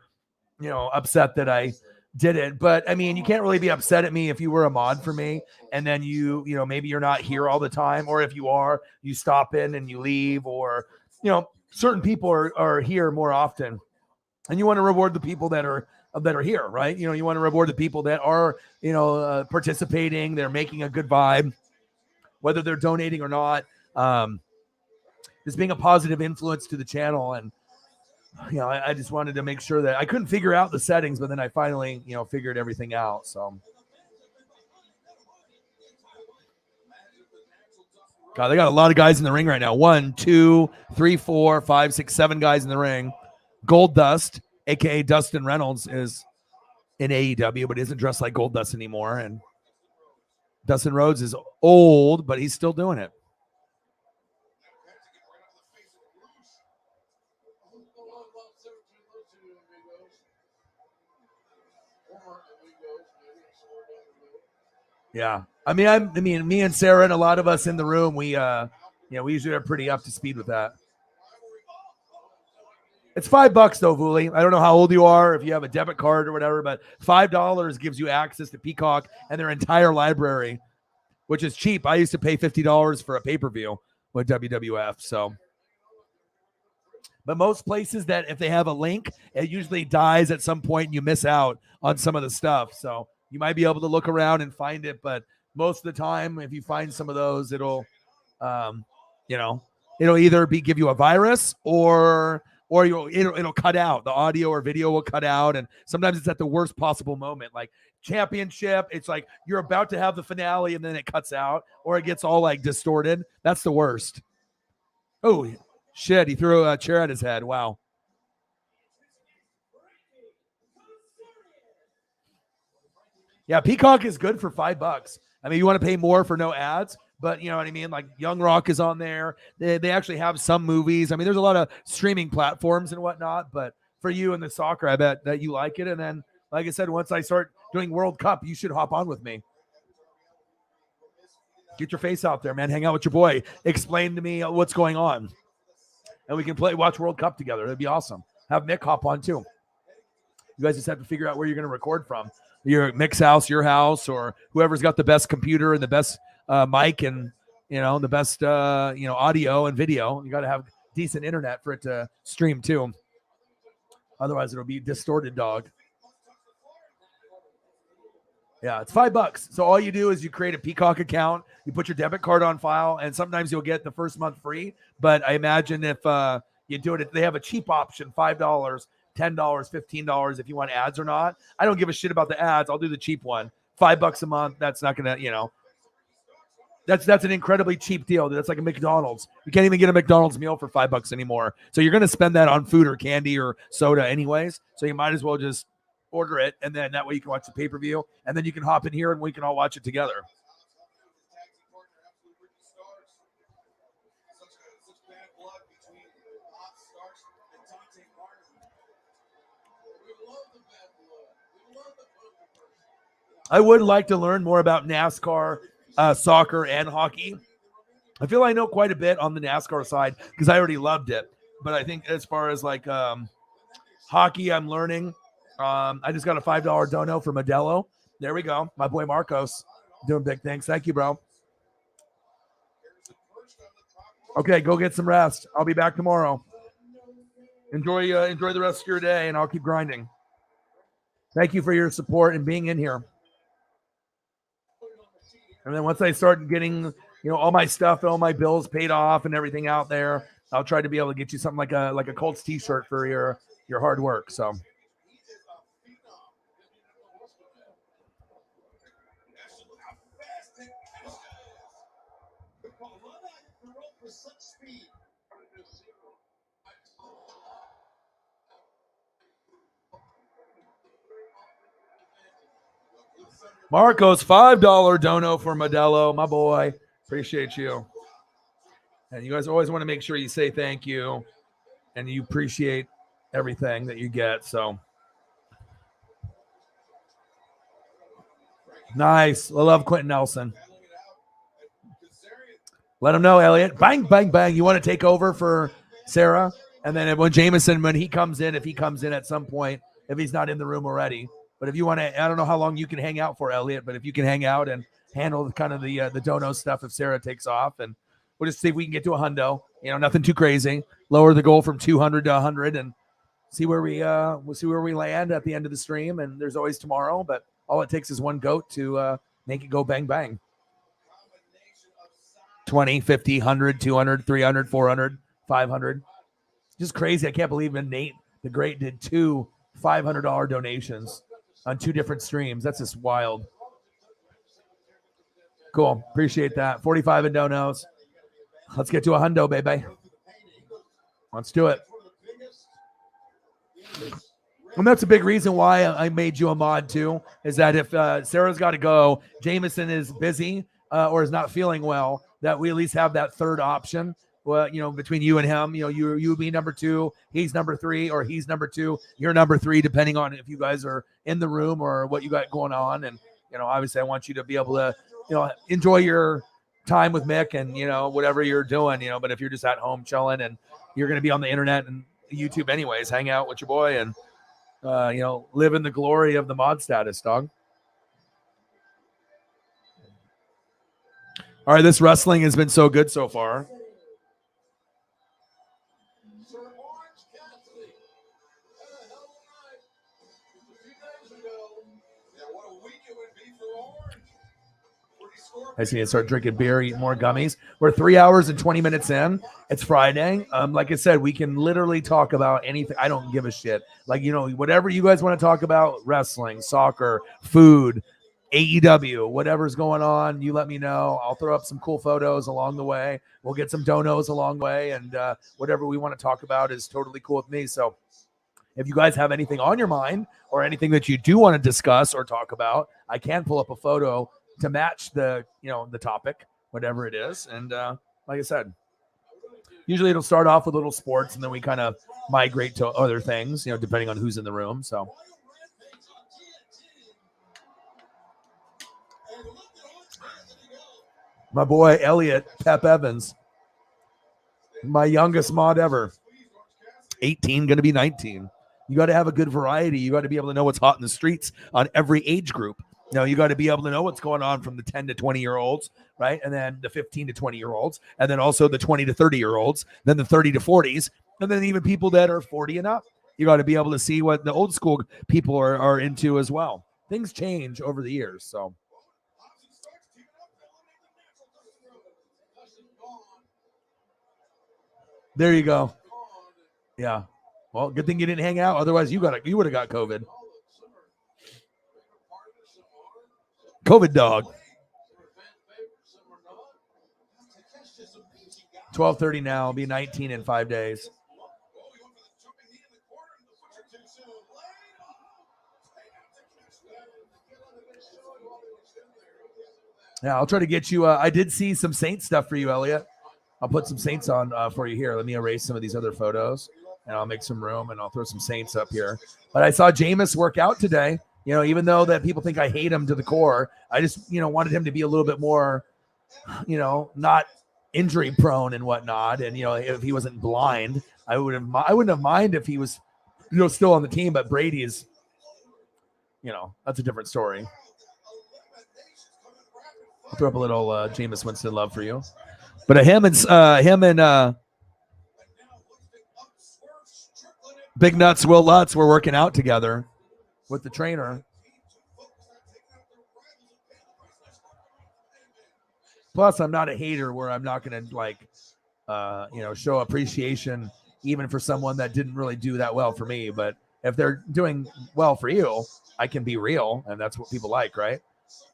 upset that I did it. But I mean, you can't really be upset at me if you were a mod for me and then maybe you're not here all the time, or if you are, you stop in and you leave, or, certain people are here more often, and you want to reward the people that are here, right? You want to reward the people that are, participating, they're making a good vibe, whether they're donating or not. Just being a positive influence to the channel. And, I just wanted to make sure that I couldn't figure out the settings, but then I finally, figured everything out. So, God, they got a lot of guys in the ring right now. 1, 2, 3, 4, 5, 6, 7 guys in the ring. Gold Dust, aka Dustin Reynolds, is in AEW, but isn't dressed like Gold Dust anymore. And Dustin Rhodes is old, but he's still doing it. Yeah. I mean, me and Sarah and a lot of us in the room, we usually are pretty up to speed with that. It's $5 though, Vuli. I don't know how old you are, if you have a debit card or whatever, but $5 gives you access to Peacock and their entire library, which is cheap. I used to pay $50 for a pay-per-view with WWF. So, but most places that if they have a link, it usually dies at some point and you miss out on some of the stuff. So you might be able to look around and find it, but most of the time, if you find some of those, it'll either give you a virus or it'll cut out. The audio or video will cut out, and sometimes it's at the worst possible moment. Like Championship, it's like you're about to have the finale and then it cuts out, or it gets all like distorted. That's the worst. Oh shit! He threw a chair at his head. Wow. Yeah, Peacock is good for $5. I mean, you want to pay more for no ads, but you know what I mean? Like Young Rock is on there. They actually have some movies. I mean, there's a lot of streaming platforms and whatnot, but for you and the soccer, I bet that you like it. And then, like I said, once I start doing World Cup, you should hop on with me. Get your face out there, man. Hang out with your boy. Explain to me what's going on. And we can watch World Cup together. That'd be awesome. Have Mick hop on too. You guys just have to figure out where you're going to record from. Your Mick's house, your house, or whoever's got the best computer and the best mic and, the best, audio and video. You got to have decent internet for it to stream too. Otherwise, it'll be distorted, dog. Yeah, it's $5. So all you do is you create a Peacock account, you put your debit card on file, and sometimes you'll get the first month free. But I imagine if you do it, they have a cheap option, $5, $10, $15 if you want ads or not. I don't give a shit about the ads. I'll do the cheap one. $5 a month. That's not gonna, that's an incredibly cheap deal. That's like a McDonald's. You can't even get a McDonald's meal for $5 anymore. So you're gonna spend that on food or candy or soda anyways. So you might as well just order it, and then that way you can watch the pay-per-view, and then you can hop in here and we can all watch it together. I would like to learn more about NASCAR, soccer, and hockey. I feel I know quite a bit on the NASCAR side because I already loved it. But I think as far as like hockey, I'm learning. I just got a $5 dono for Modelo. There we go. My boy Marcos doing big things. Thank you, bro. Okay, go get some rest. I'll be back tomorrow. Enjoy the rest of your day, and I'll keep grinding. Thank you for your support and being in here. And then once I start getting, all my stuff, all my bills paid off and everything out there, I'll try to be able to get you something like a Colts t-shirt for your hard work. So. Marcos, $5 dono for Modelo, my boy. Appreciate you. And you guys always want to make sure you say thank you and you appreciate everything that you get. So nice. I love Quentin Nelson. Let him know, Elliot. Bang, bang, bang. You want to take over for Sarah And then when Jameson, when he comes in, if he comes in at some point, if he's not in the room already, but if you want to, I don't know how long you can hang out for, Elliot, but if you can hang out and handle kind of the dono stuff if Sarah takes off, and we'll just see if we can get to a hundo. Nothing too crazy. Lower the goal from 200 to 100 and see where we'll see where we land at the end of the stream. And there's always tomorrow, but all it takes is one goat to make it go bang bang. 20, 50, 100, 200, 300, 400, 500. Just crazy. I can't believe Nate the Great did 2 $500 donations on 2 different streams. That's just wild. Cool. Appreciate that. 45 in donos. Let's get to a hundo, baby. Let's do it. And that's a big reason why I made you a mod too, is that if Sarah's got to go, Jameson is busy or is not feeling well, that we at least have that third option. Well, between you and him, you be number 2, he's number 3, or he's number 2, you're number 3, depending on if you guys are in the room or what you got going on. And, obviously I want you to be able to, enjoy your time with Mick and, whatever you're doing, but if you're just at home chilling and you're going to be on the internet and YouTube anyways, hang out with your boy and, live in the glory of the mod status, dog. All right. This wrestling has been so good so far. I see it. Start drinking beer, eating more gummies. We're 3 hours and 20 minutes in. It's Friday. Like I said, we can literally talk about anything. I don't give a shit. Like, whatever you guys want to talk about, wrestling, soccer, food, AEW, whatever's going on, you let me know. I'll throw up some cool photos along the way. We'll get some donos along the way. And whatever we want to talk about is totally cool with me. So if you guys have anything on your mind or anything that you do want to discuss or talk about, I can pull up a photo to match the topic, whatever it is. And like I said, usually it'll start off with little sports and then we kind of migrate to other things, depending on who's in the room. So my boy, Elliot Pep Evans, my youngest mod ever, 18, going to be 19. You got to have a good variety. You got to be able to know what's hot in the streets on every age group. You got to be able to know what's going on from the 10 to 20-year-olds, right? And then the 15 to 20-year-olds, and then also the 20 to 30-year-olds, then the 30 to 40s, and then even people that are 40 and up. You got to be able to see what the old school people are into as well. Things change over the years, so. There you go. Yeah. Well, good thing you didn't hang out. Otherwise, you would have got COVID. COVID dog. 12:30 now. I'll be 19 in 5 days. Yeah, I'll try to get you. I did see some Saints stuff for you, Elliot. I'll put some Saints on for you here. Let me erase some of these other photos, and I'll make some room, and I'll throw some Saints up here. But I saw Jameis work out today. Even though that people think I hate him to the core, I just, wanted him to be a little bit more, not injury prone and whatnot. And, if he wasn't blind, I wouldn't have minded if he was, still on the team. But Brady is, that's a different story. I'll throw up a little Jameis Winston love for you. But him and Big Nuts Will Lutz were working out together with the trainer. Plus, I'm not a hater where I'm not going to show appreciation even for someone that didn't really do that well for me. But if they're doing well for you, I can be real, and that's what people like, right?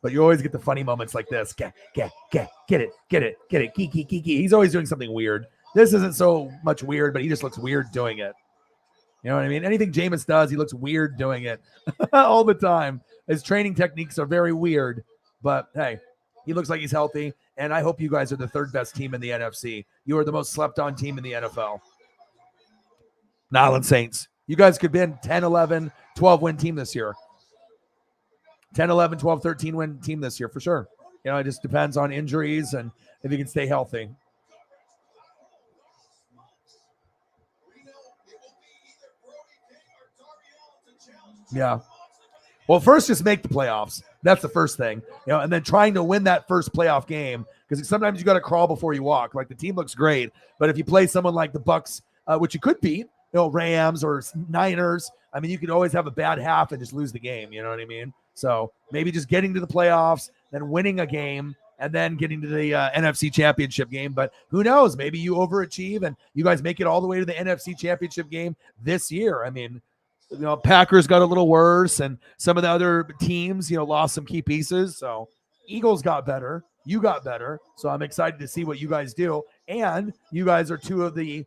But you always get the funny moments like this. Get it. Kiki. He's always doing something weird. This isn't so much weird, but he just looks weird doing it. You know what I mean? Anything Jameis does, he looks weird doing it all the time. His training techniques are very weird, but hey, he looks like he's healthy. And I hope you guys are the third best team in the NFC. You are the most slept on team in the NFL. Nollan Saints. You guys could be in 10, 11, 12 win team this year. 10, 11, 12, 13 win team this year for sure. It just depends on injuries and if you can stay healthy. Yeah. Well, first, just make the playoffs. That's the first thing, and then trying to win that first playoff game, because sometimes you got to crawl before you walk. Like, the team looks great, but if you play someone like the Bucks, which you could beat, Rams or Niners, I mean, you could always have a bad half and just lose the game. You know what I mean? So maybe just getting to the playoffs, then winning a game, and then getting to the NFC Championship game. But who knows? Maybe you overachieve and you guys make it all the way to the NFC Championship game this year. I mean, Packers got a little worse, and some of the other teams, lost some key pieces. So Eagles got better. You got better. So I'm excited to see what you guys do. And you guys are two of the,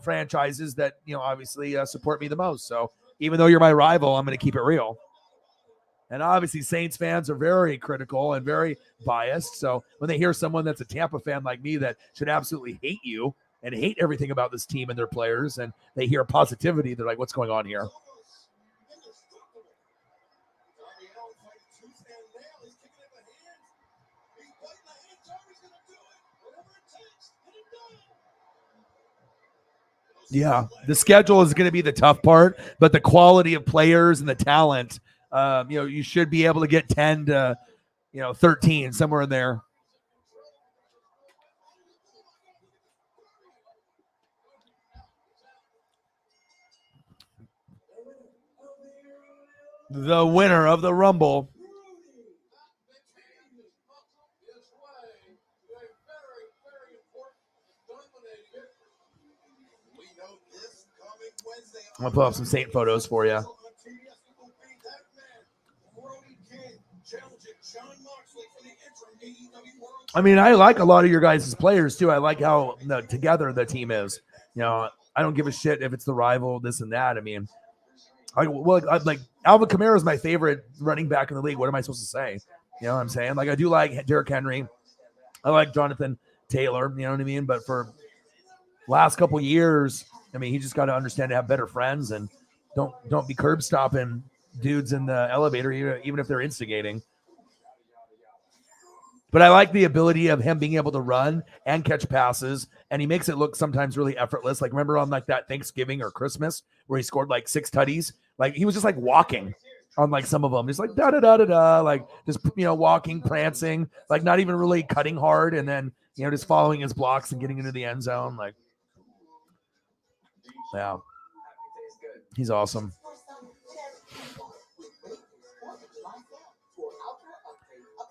franchises that, obviously support me the most. So even though you're my rival, I'm going to keep it real. And obviously Saints fans are very critical and very biased. So when they hear someone that's a Tampa fan like me that should absolutely hate you and hate everything about this team and their players, and they hear positivity, they're like, what's going on here? Yeah, the schedule is going to be the tough part, but the quality of players and the talent, you should be able to get 10 to, 13, somewhere in there. The winner of the Rumble. I'm going to pull up some Saint photos for you. I mean, I like a lot of your guys' players, too. I like how together the team is. I don't give a shit if it's the rival, this and that. I mean, like Alvin Kamara is my favorite running back in the league. What am I supposed to say? You know what I'm saying? Like, I do like Derrick Henry. I like Jonathan Taylor. You know what I mean? But for last couple years, I mean, he just got to understand to have better friends and don't be curb stopping dudes in the elevator, even if they're instigating. But I like the ability of him being able to run and catch passes, and he makes it look sometimes really effortless. Like, remember on like that Thanksgiving or Christmas where he scored like 6 tutties? Like, he was just like walking on like some of them, just like da da da da da, like just walking, prancing, like not even really cutting hard, and then just following his blocks and getting into the end zone. Like, yeah, he's awesome.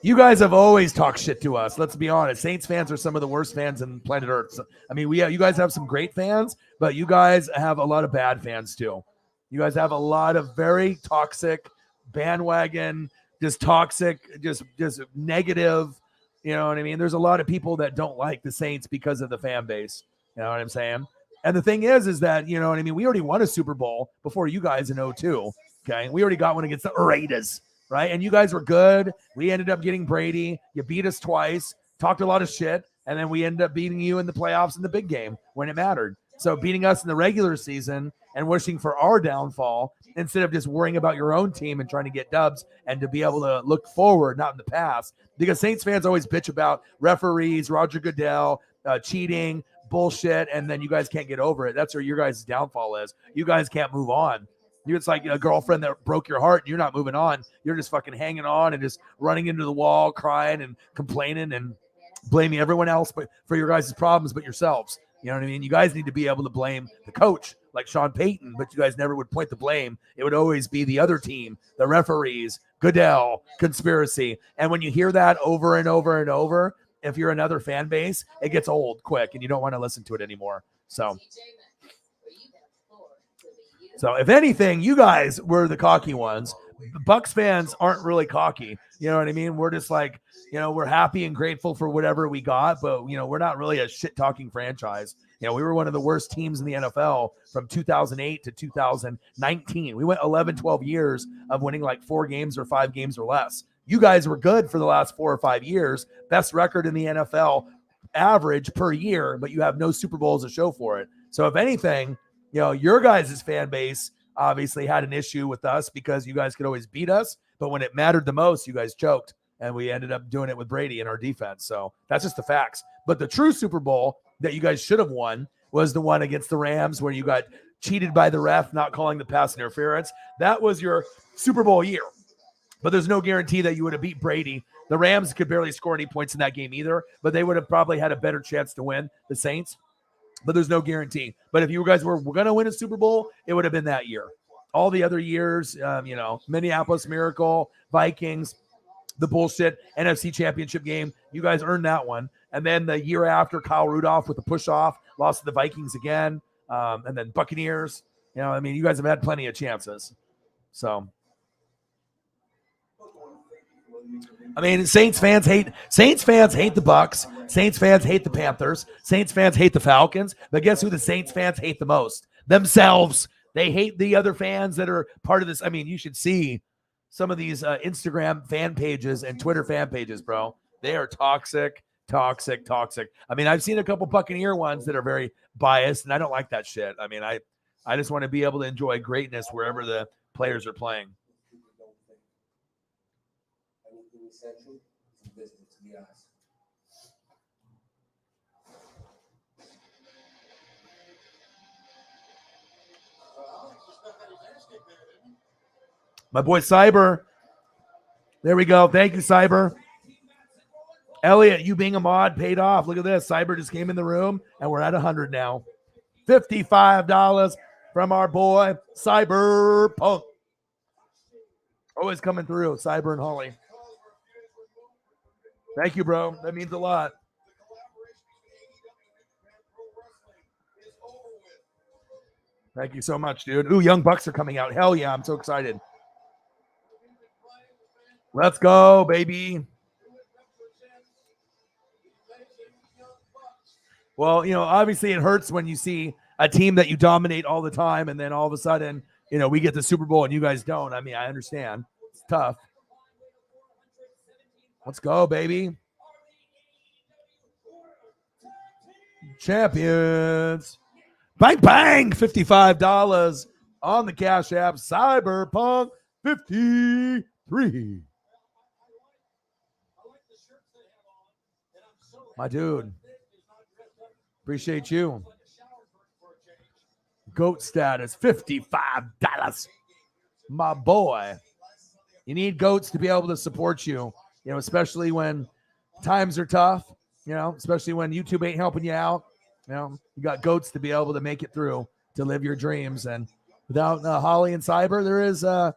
You guys have always talked shit to us. Let's be honest. Saints fans are some of the worst fans in planet Earth. So, I mean, you guys have some great fans, but you guys have a lot of bad fans too. You guys have a lot of very toxic, bandwagon, just toxic, just negative. You know what I mean? There's a lot of people that don't like the Saints because of the fan base. You know what I'm saying? And the thing is that, you know what I mean? We already won a Super Bowl before you guys in 2002. Okay. We already got one against the Raiders. Right? And you guys were good. We ended up getting Brady. You beat us twice, talked a lot of shit, and then we ended up beating you in the playoffs in the big game when it mattered. So beating us in the regular season and wishing for our downfall instead of just worrying about your own team and trying to get dubs and to be able to look forward, not in the past. Because Saints fans always bitch about referees, Roger Goodell, cheating, bullshit, and then you guys can't get over it. That's where your guys' downfall is. You guys can't move on. It's like a girlfriend that broke your heart and you're not moving on. You're just fucking hanging on and just running into the wall, crying and complaining and blaming everyone else but for your guys' problems but yourselves. You know what I mean? You guys need to be able to blame the coach like Sean Payton, but you guys never would point the blame. It would always be the other team, the referees, Goodell, conspiracy. And when you hear that over and over and over, if you're another fan base, it gets old quick and you don't want to listen to it anymore. So if anything, you guys were the cocky ones. Bucks fans aren't really cocky. You know what I mean? We're just like, we're happy and grateful for whatever we got, but, we're not really a shit-talking franchise. We were one of the worst teams in the NFL from 2008 to 2019. We went 11, 12 years of winning like 4 games or 5 games or less. You guys were good for the last 4 or 5 years. Best record in the NFL average per year, but you have no Super Bowls to show for it. So if anything, your guys' fan base obviously had an issue with us because you guys could always beat us. But when it mattered the most, you guys choked. And we ended up doing it with Brady in our defense. So that's just the facts. But the true Super Bowl that you guys should have won was the one against the Rams where you got cheated by the ref, not calling the pass interference. That was your Super Bowl year. But there's no guarantee that you would have beat Brady. The Rams could barely score any points in that game either, but they would have probably had a better chance to win, the Saints. But there's no guarantee. But if you guys were going to win a Super Bowl, it would have been that year. All the other years, Minneapolis Miracle, Vikings, the bullshit NFC Championship game, you guys earned that one. And then the year after, Kyle Rudolph with the push-off, lost to the Vikings again, and then Buccaneers. You guys have had plenty of chances. So, Saints fans hate the Bucks. Saints fans hate the Panthers. Saints fans hate the Falcons. But guess who the Saints fans hate the most? Themselves. They hate the other fans that are part of this. You should see some of these Instagram fan pages and Twitter fan pages, bro. They are toxic. I've seen a couple Buccaneer ones that are very biased, and I don't like that shit. I just want to be able to enjoy greatness wherever the players are playing. Essential to visit the eyes. My boy Cyber. There we go. Thank you, Cyber. Elliot, you being a mod paid off. Look at this. Cyber just came in the room, and we're at 100 now. $55 from our boy Cyberpunk. Always coming through, Cyber and Holly. Thank you, bro. That means a lot. Thank you so much, dude. Ooh, Young Bucks are coming out. Hell yeah, I'm so excited. Let's go, baby. Well, obviously it hurts when you see a team that you dominate all the time, and then all of a sudden, we get the Super Bowl and you guys don't. I understand. It's tough. Let's go, baby. Champions. Bang, bang. $55 on the Cash App. Cyberpunk 53. My dude. Appreciate you. GOAT status, $55. My boy. You need GOATs to be able to support you. Especially when times are tough, especially when YouTube ain't helping you out. You got GOATs to be able to make it through, to live your dreams. And without Holly and Cyber, there is, I'm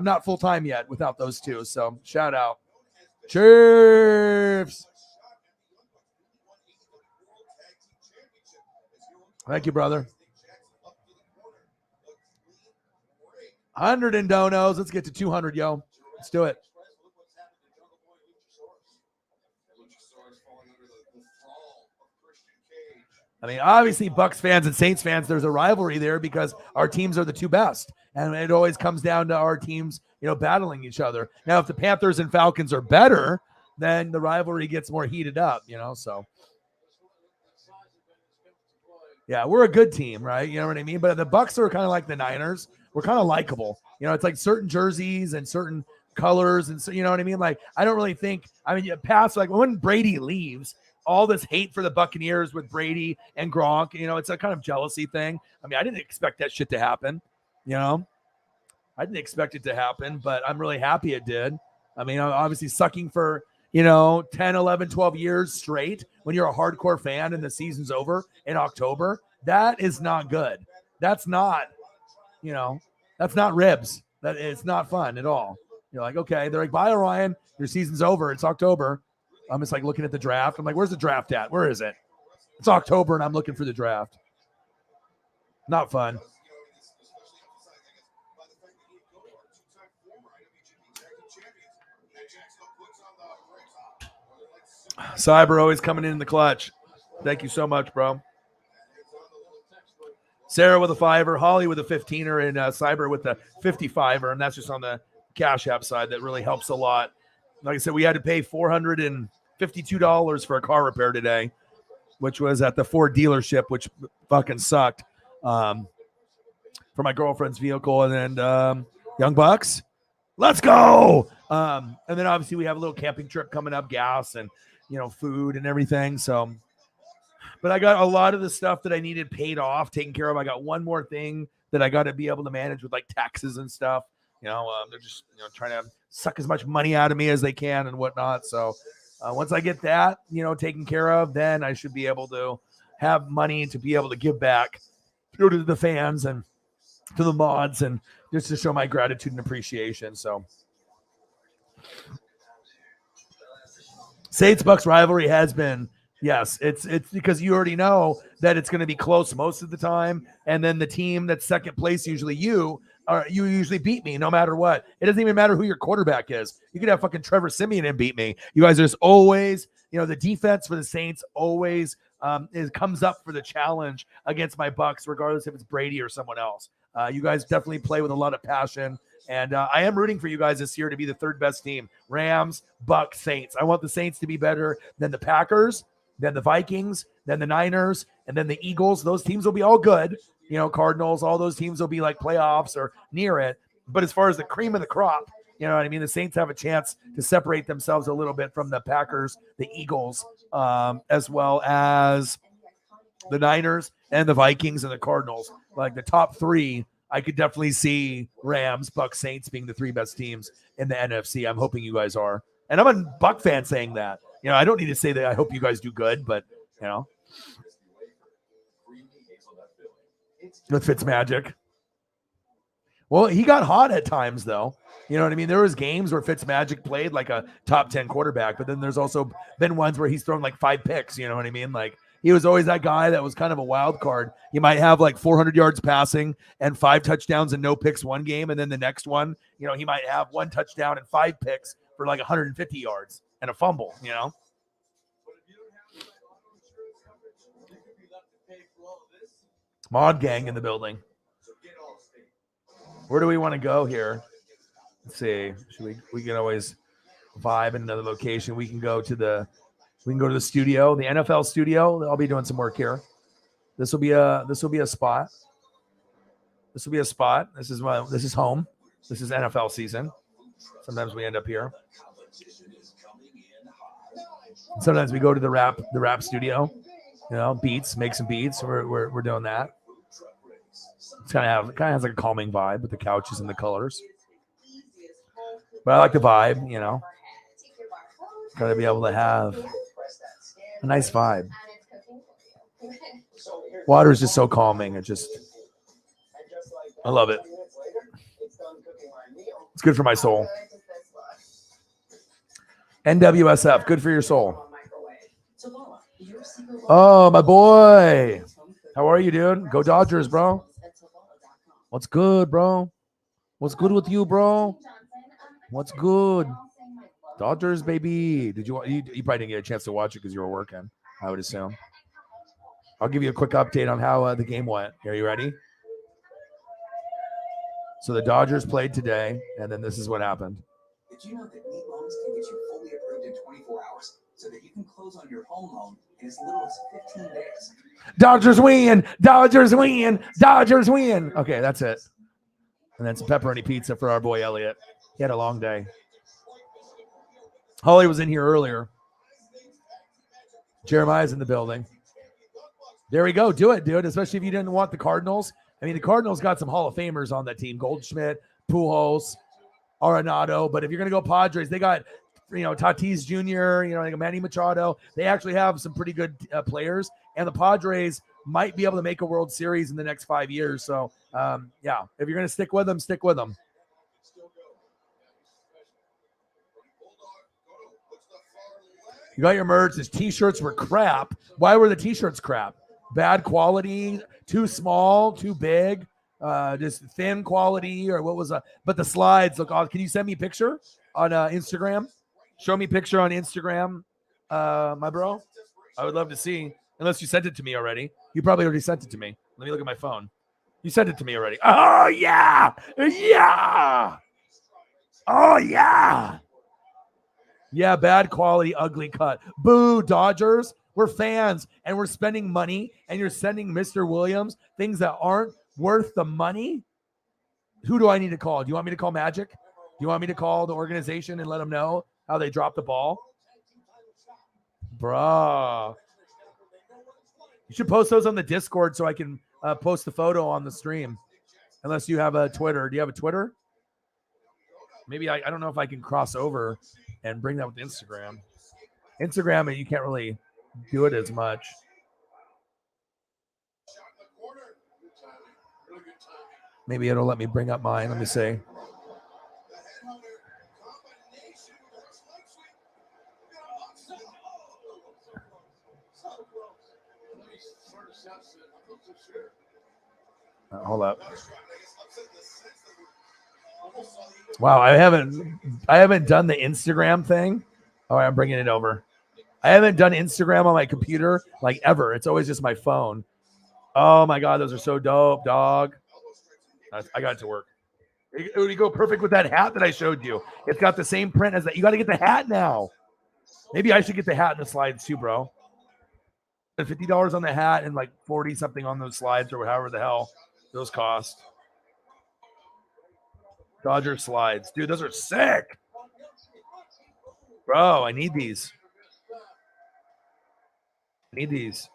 not full-time yet without those two. So shout out. Chiefs. Thank you, brother. 100 in donos. Let's get to 200, yo. Let's do it. Obviously, Bucks fans and Saints fans, there's a rivalry there because our teams are the two best. And it always comes down to our teams, battling each other. Now, if the Panthers and Falcons are better, then the rivalry gets more heated up, so. Yeah, we're a good team, right? You know what I mean? But the Bucks are kind of like the Niners. We're kind of likable. It's like certain jerseys and certain colors. And so, you know what I mean? Like, I don't really think, past, like when Brady leaves, all this hate for the Buccaneers with Brady and Gronk, it's a kind of jealousy thing. I didn't expect that shit to happen, I didn't expect it to happen, but I'm really happy it did. I'm obviously sucking for, 10, 11, 12 years straight when you're a hardcore fan and the season's over in October. That is not good. That's not, that's not ribs. It's not fun at all. You're like, okay. They're like, bye, Orion. Your season's over. It's October. I'm just like looking at the draft. I'm like, where's the draft at? Where is it? It's October and I'm looking for the draft. Not fun. Cyber always coming in the clutch. Thank you so much, bro. Sarah with a 5er, Holly with a 15er, and Cyber with a 55er, and that's just on the Cash App side. That really helps a lot. Like I said, we had to pay $452 for a car repair today, which was at the Ford dealership, which fucking sucked, for my girlfriend's vehicle. And then Young Bucks, let's go. And then obviously we have a little camping trip coming up, gas and food and everything. So But I got a lot of the stuff that I needed paid off, taken care of. I got one more thing that I got to be able to manage with like taxes and stuff. They're just trying to suck as much money out of me as they can and whatnot. So once I get that taken care of, then I should be able to have money to be able to give back to the fans and to the mods and just to show my gratitude and appreciation. So Saints Bucks rivalry has been, yes, it's because you already know that it's going to be close most of the time, and then the team that's second place, usually you usually beat me no matter what. It doesn't even matter who your quarterback is. You could have fucking Trevor Siemian and beat me. You guys are just always, the defense for the Saints always comes up for the challenge against my Bucks, regardless if it's Brady or someone else. You guys definitely play with a lot of passion. And I am rooting for you guys this year to be the third best team. Rams, Bucks, Saints. I want the Saints to be better than the Packers, then the Vikings, then the Niners, and then the Eagles. Those teams will be all good. Cardinals, all those teams will be like playoffs or near it. But as far as the cream of the crop, you know what I mean? The Saints have a chance to separate themselves a little bit from the Packers, the Eagles, as well as the Niners and the Vikings and the Cardinals. Like the top three, I could definitely see Rams, Bucks, Saints being the three best teams in the NFC. I'm hoping you guys are. And I'm a Buck fan saying that. I don't need to say that I hope you guys do good, but, with Fitzmagic. Well, he got hot at times, though. You know what I mean? There was games where Fitzmagic played like a top 10 quarterback, but then there's also been ones where he's thrown like 5 picks. You know what I mean? Like he was always that guy that was kind of a wild card. You might have like 400 yards passing and 5 touchdowns and no picks one game. And then the next one, he might have 1 touchdown and 5 picks for like 150 yards and a fumble, Mod gang in the building. Where do we want to go here? Let's see. We can always vibe in another location. We can go to the studio, the NFL studio. I'll be doing some work here. This will be a spot. This will be a spot. This is home. This is NFL season. Sometimes we end up here. Sometimes we go to the rap studio. Beats, make some beats. We're doing that. It's kind of has like a calming vibe with the couches and the colors. But I like the vibe, Gotta be able to have a nice vibe. Water is just so calming. I love it. It's good for my soul. NWSF, good for your soul. Oh, my boy. How are you, dude? Go Dodgers, bro. What's good, bro? What's good with you, bro? What's good? Dodgers, baby. Did you probably didn't get a chance to watch it because you were working, I would assume. I'll give you a quick update on how the game went. Are you ready? So the Dodgers played today, and then this is what happened. Did you know that meat loans can get you fully approved in 24 hours so that you can close on your home loan in as little as 15 days? Dodgers win! Dodgers win! Dodgers win! Okay, that's it. And then some pepperoni pizza for our boy Elliot. He had a long day. Holly was in here earlier. Jeremiah's in the building. There we go. Do it, dude. Especially if you didn't want the Cardinals. I mean, the Cardinals got some Hall of Famers on that team. Goldschmidt, Pujols, Arenado. But if you're going to go Padres, they got, Tatis Jr., like Manny Machado. They actually have some pretty good players. And the Padres might be able to make a World Series in the next 5 years. So, if you're going to stick with them, stick with them. You got your merch. His T-shirts were crap. Why were the T-shirts crap? Bad quality, too small, too big, just thin quality, or what was that? But the slides look awesome. Can you send me a picture on Instagram? Show me a picture on Instagram, my bro. I would love to see. Unless you sent it to me already. You probably already sent it to me. Let me look at my phone. You sent it to me already. Oh, yeah. Yeah. Oh, yeah. Yeah, bad quality, ugly cut. Boo, Dodgers. We're fans, and we're spending money, and you're sending Mr. Williams things that aren't worth the money? Who do I need to call? Do you want me to call Magic? Do you want me to call the organization and let them know how they dropped the ball? Bruh. You should post those on the Discord so I can post the photo on the stream. Unless you have a Twitter. Do you have a Twitter? Maybe I don't know if I can cross over and bring that with Instagram. Instagram, you can't really do it as much. Maybe it'll let me bring up mine. Let me see. Hold up. Wow, I haven't done the Instagram thing. Oh, I'm bringing it over. I haven't done Instagram on my computer like ever. It's always just my phone. Oh my God, those are so dope, dog. I got it to work. It would go perfect with that hat that I showed you. It's got the same print as that. You got to get the hat now. Maybe I should get the hat and the slides too, bro. $50 on the hat and like 40 something on those slides or however the hell those cost. Dodger slides. Dude, those are sick. Bro, I need these. I need these.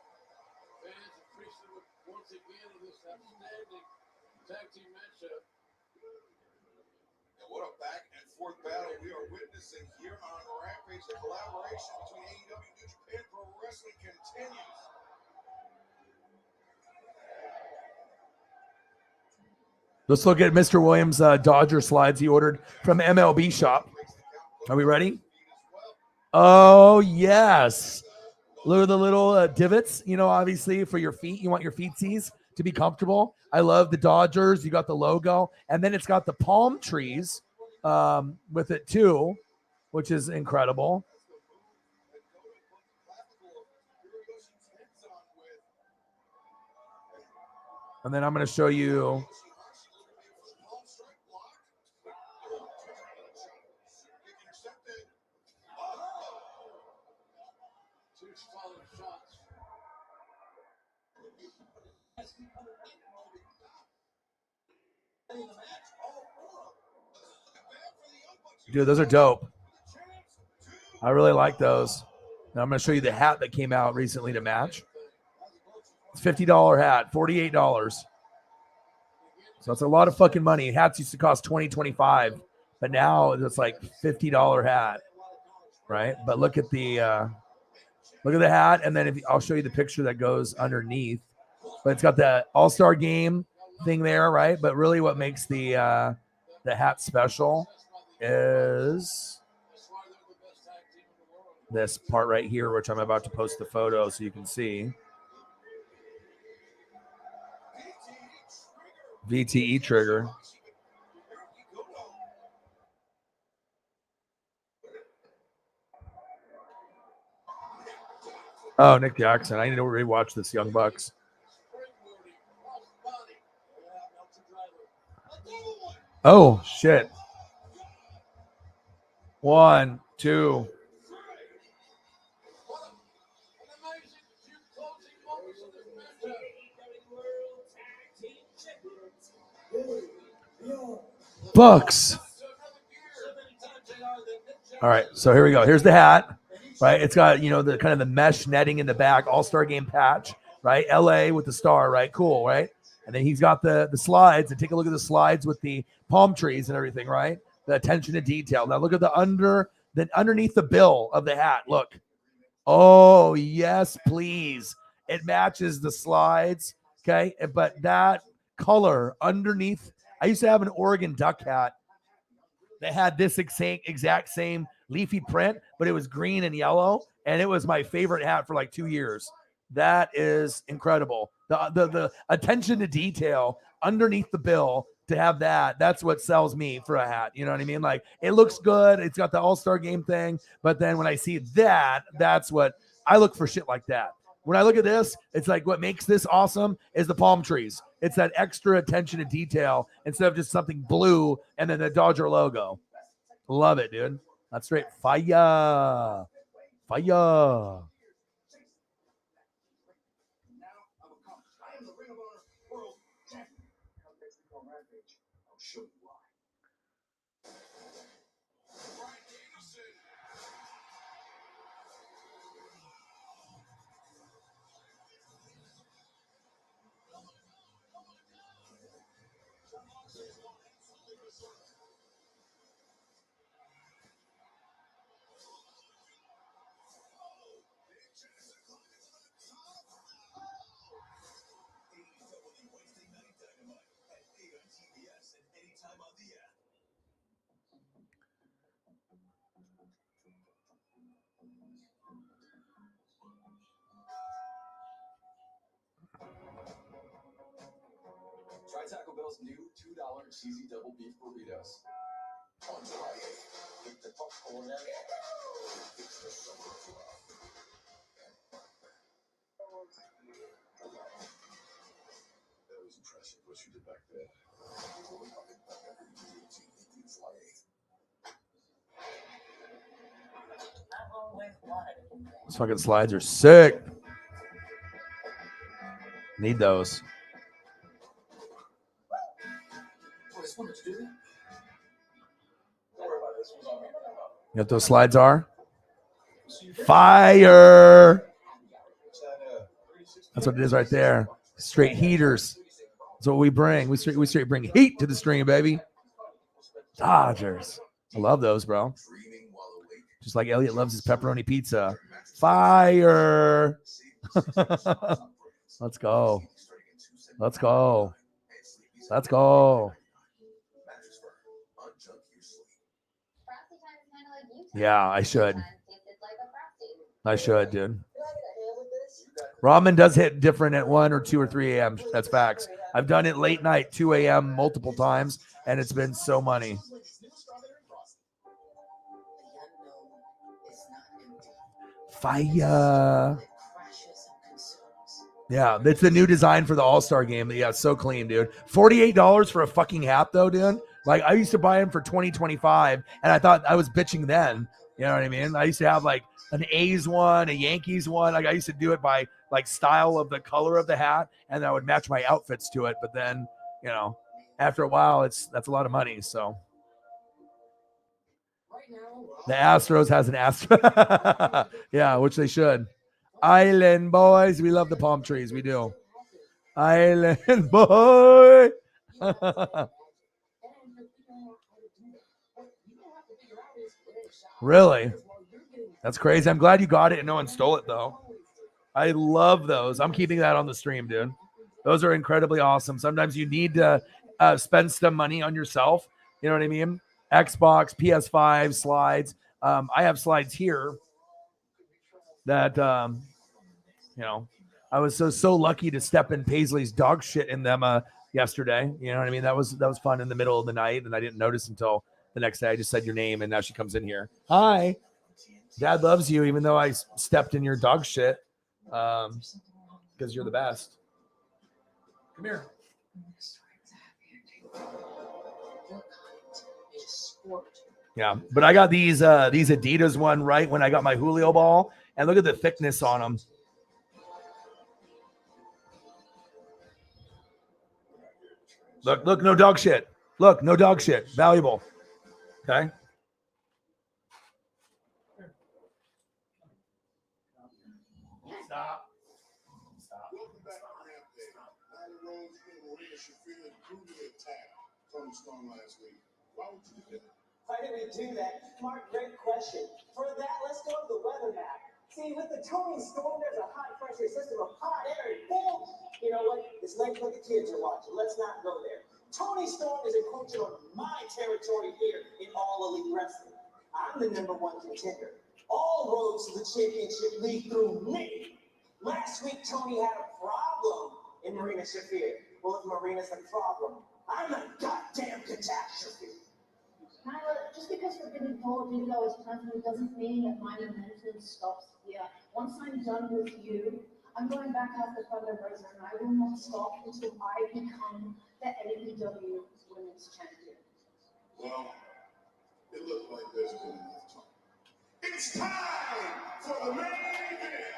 What a back and forth battle we are witnessing here on Rampage. The collaboration between AEW and New Japan Pro Wrestling continues. Let's look at Mr. Williams' Dodger slides he ordered from MLB Shop. Are we ready? Oh, yes. Look at the little divots, obviously for your feet. You want your feetsies to be comfortable. I love the Dodgers. You got the logo. And then it's got the palm trees with it too, which is incredible. And then I'm going to show you. Dude, those are dope. I really like those. And I'm going to show you the hat that came out recently to match. It's $50 hat, $48. So it's a lot of fucking money. Hats used to cost $20, $25, but now it's like $50 hat, right? But look at the hat, and then I'll show you the picture that goes underneath. But it's got the All-Star Game thing there, right? But really, what makes the hat special is this part right here, which I'm about to post the photo so you can see. VTE trigger. Oh, Nick Jackson. I need to rewatch this Young Bucks. Oh, shit. 1, 2. Bucks. All right, so here we go. Here's the hat, right? It's got, the kind of the mesh netting in the back, All-Star Game patch, right? LA with the star, right? Cool, right? And then he's got the slides, and take a look at the slides with the palm trees and everything, right? The attention to detail. Now look at underneath the bill of the hat. Look. Oh, yes, please. It matches the slides, okay? But that color underneath, I used to have an Oregon Duck hat that had this exact same leafy print, but it was green and yellow, and it was my favorite hat for like 2 years. That is incredible. The attention to detail underneath the bill to have that's what sells me for a hat. You know what I mean? Like, it looks good. It's got the All-Star Game thing, but then when I see that's what I look for, shit like that. When I look at this, it's like what makes this awesome is the palm trees. It's that extra attention to detail instead of just something blue and then the Dodger logo. Love it, dude. That's straight fire. Fire. Try Taco Bell's new $2 cheesy double beef burritos. On July 8th, get the popcorn and it's the summer of love. That was impressive what you did back there. July 8th. Those fucking slides are sick. Need those. Oh, this one, did you do that? Don't worry about it. This one's on me. You know what those slides are? Fire. That's what it is right there. Straight heaters. That's what we bring. We straight bring heat to the stream, baby. Dodgers. I love those, bro. Just like Elliot loves his pepperoni pizza. Fire. Let's go. Let's go. Let's go. Yeah, I should. I should, dude. Ramen does hit different at 1 or 2 or 3 a.m. That's facts. I've done it late night, 2 a.m. multiple times, and it's been so money. Fire. Yeah, that's the new design for the All-Star game. Yeah, it's so clean, dude. $48 for a fucking hat, though, dude. Like, I used to buy them for $20.25, and I thought I was bitching then. You know what I mean? I used to have, like, an A's one, a Yankees one. Like, I used to do it by, like, style of the color of the hat, and I would match my outfits to it. But then, you know, after a while, that's a lot of money, so. The Astros has an Astro. Yeah, which they should. Island boys, we love the palm trees. We do. Island boy. Really? That's crazy. I'm glad you got it and no one stole it, though. I love those. I'm keeping that on the stream, dude. Those are incredibly awesome. Sometimes you need to spend some money on yourself. You know what I mean? Xbox, PS5, slides. I have slides here that, you know, I was so lucky to step in Paisley's dog shit in them yesterday. You know what I mean? That was fun in the middle of the night, and I didn't notice until the next day. I just said your name, and now she comes in here. Hi. Dad loves you, even though I stepped in your dog shit, because you're the best. Come here. Yeah, but I got these Adidas one right when I got my Julio ball, and look at the thickness on them. Look, no dog shit. Look, no dog shit. Valuable. Okay. Stop. Welcome back to Rampage. Nyla Rose and Marina Shafir brutally attacked Toni Storm last week. Why would you do that? Why did we do that? Mark, great question. For that, let's go to the weather map. See, with the Toni Storm, there's a high pressure system of hot air. Boom! You know what? It's late what the kids are watching. Let's not go there. Toni Storm is encroaching on my territory here in All Elite Wrestling. I'm the #1 contender. All roads to the championship lead through me. Last week, Toni had a problem in Marina Shafir. Well, if Marina's the problem, I'm a goddamn catastrophe. Nyla, just because Forbidden Video is present doesn't mean that my momentum stops here. Once I'm done with you, I'm going back after Thunder Rosa, and I will not stop until I become the AEW Women's Champion. Well, it looks like there's been enough time. It's time for the main event.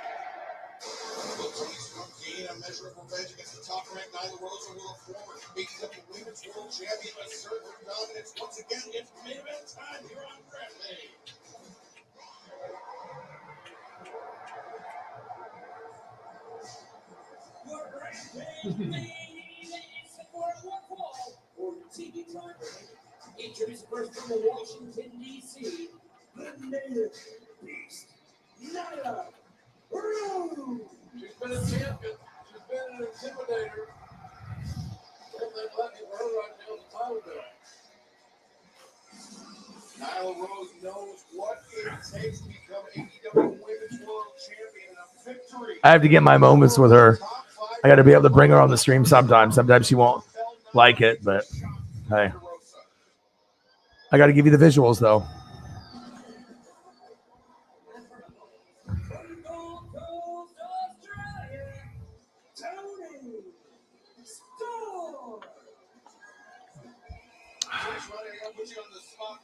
Will Toni Storm gain a measure of revenge against the top-ranked Nyla Rose, or will a former AEW Women's World Champion assert her dominance once again? It's main event time here on Rampage. Your Rampage main event is for one fall for TV time. Introduce first from the Washington, D.C., the native beast, Naya Rue. She's been a champion. She's been an intimidator. Don't let lucky for her right now the title belt. Nyla Rose knows what it takes to become AEW Women's World Champion, and a victory. I have to get my moments with her. I got to be able to bring her on the stream sometimes. Sometimes she won't like it, but hey. I got to give you the visuals, though.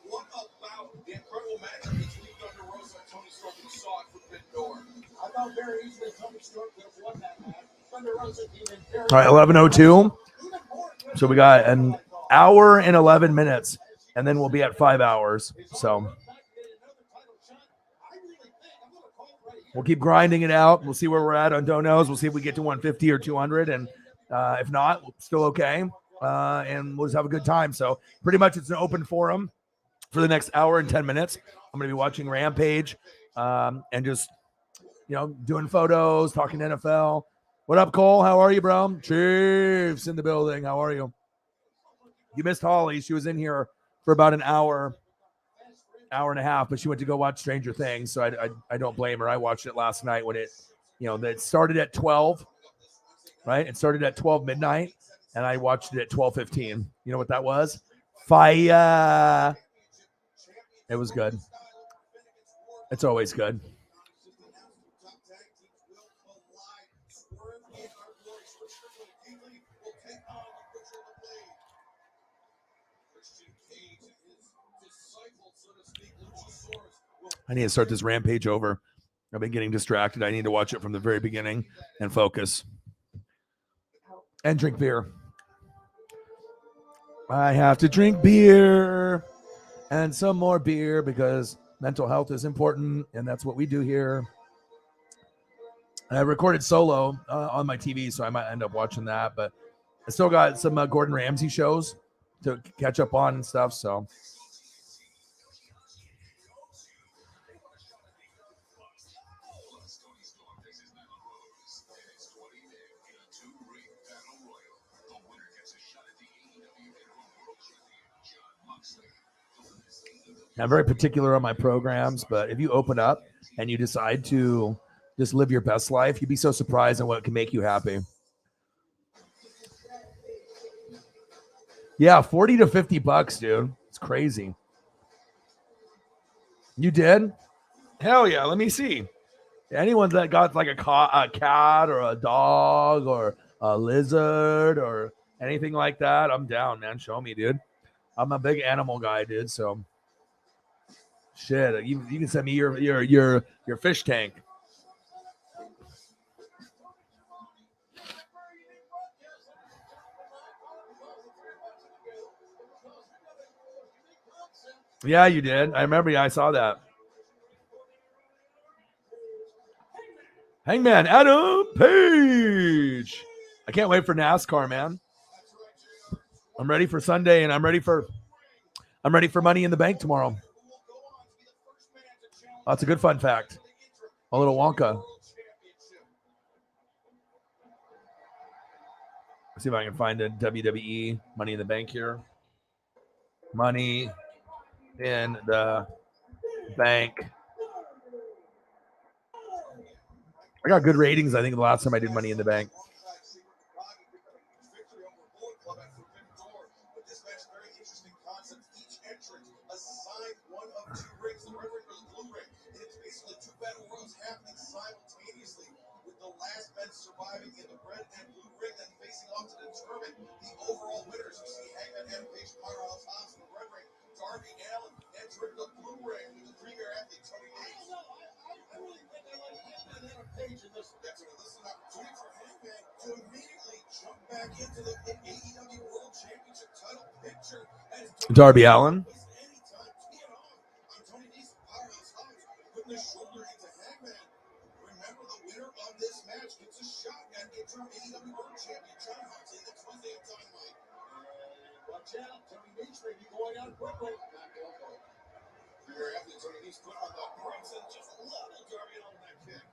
What about the incredible matchup between Thunder Rosa and Tony Storm? You saw it from Forbidden Door. I thought very easily Tony Storm could have won that match. Thunder Rosa came in very All right, 11:02. So we got an hour and 11 minutes, and then we'll be at 5 hours. So we'll keep grinding it out. We'll see where we're at on donos. We'll see if we get to 150 or 200, and if not, still okay. And we'll just have a good time. So pretty much it's an open forum for the next hour and 10 minutes. I'm going to be watching Rampage and just, doing photos, talking NFL. What up, Cole? How are you, bro? Chiefs in the building. How are you? You missed Holly. She was in here for about an hour and a half, but she went to go watch Stranger Things. So I don't blame her. I watched it last night when it started at 12, right? It started at 12 midnight, and I watched it at 12:15. You know what that was? Fire. It was good. It's always good. I need to start this Rampage over. I've been getting distracted. I need to watch it from the very beginning and focus. And drink beer. I have to drink beer and some more beer because mental health is important, and that's what we do here. And I recorded solo on my TV, so I might end up watching that. But I still got some Gordon Ramsay shows to catch up on and stuff, so... I'm very particular on my programs, but if you open up and you decide to just live your best life, you'd be so surprised at what can make you happy. Yeah, $40 to $50, dude. It's crazy. You did? Hell yeah. Let me see. Anyone that got like a cat or a dog or a lizard or anything like that, I'm down, man. Show me, dude. I'm a big animal guy, dude. So shit, you can send me your fish tank. Yeah, you did. I remember. Yeah, I saw that. Hangman Adam Page. I can't wait for NASCAR, man. I'm ready for Sunday, and I'm ready for Money in the Bank tomorrow. That's a good fun fact. A little Wonka. Let's see if I can find a WWE Money in the Bank here. Money in the Bank. I got good ratings, I think, the last time I did Money in the Bank. Surviving in the red and blue ring, then facing off to determine the overall winners. You see Hangman Adam Page, Powerhouse Hobbs in the red ring, Darby Allin entering the blue ring with the premier athlete Tony Nese. I really think I like Hangman Adam Page in this. That's an opportunity for Hangman to immediately jump back into the AEW World Championship title picture. Darby Allin. Anytime teeing off on Tony Nese, Powerhouse Hobbs, putting the shoulder into Hangman. Remember, the winner of this match gets a shot at interim AEW World Champion John Moxley next Wednesday at Dynamite. Watch out, Going out quickly. Premier athlete Tony Nese put on the brakes and just leveled Darby on that kick.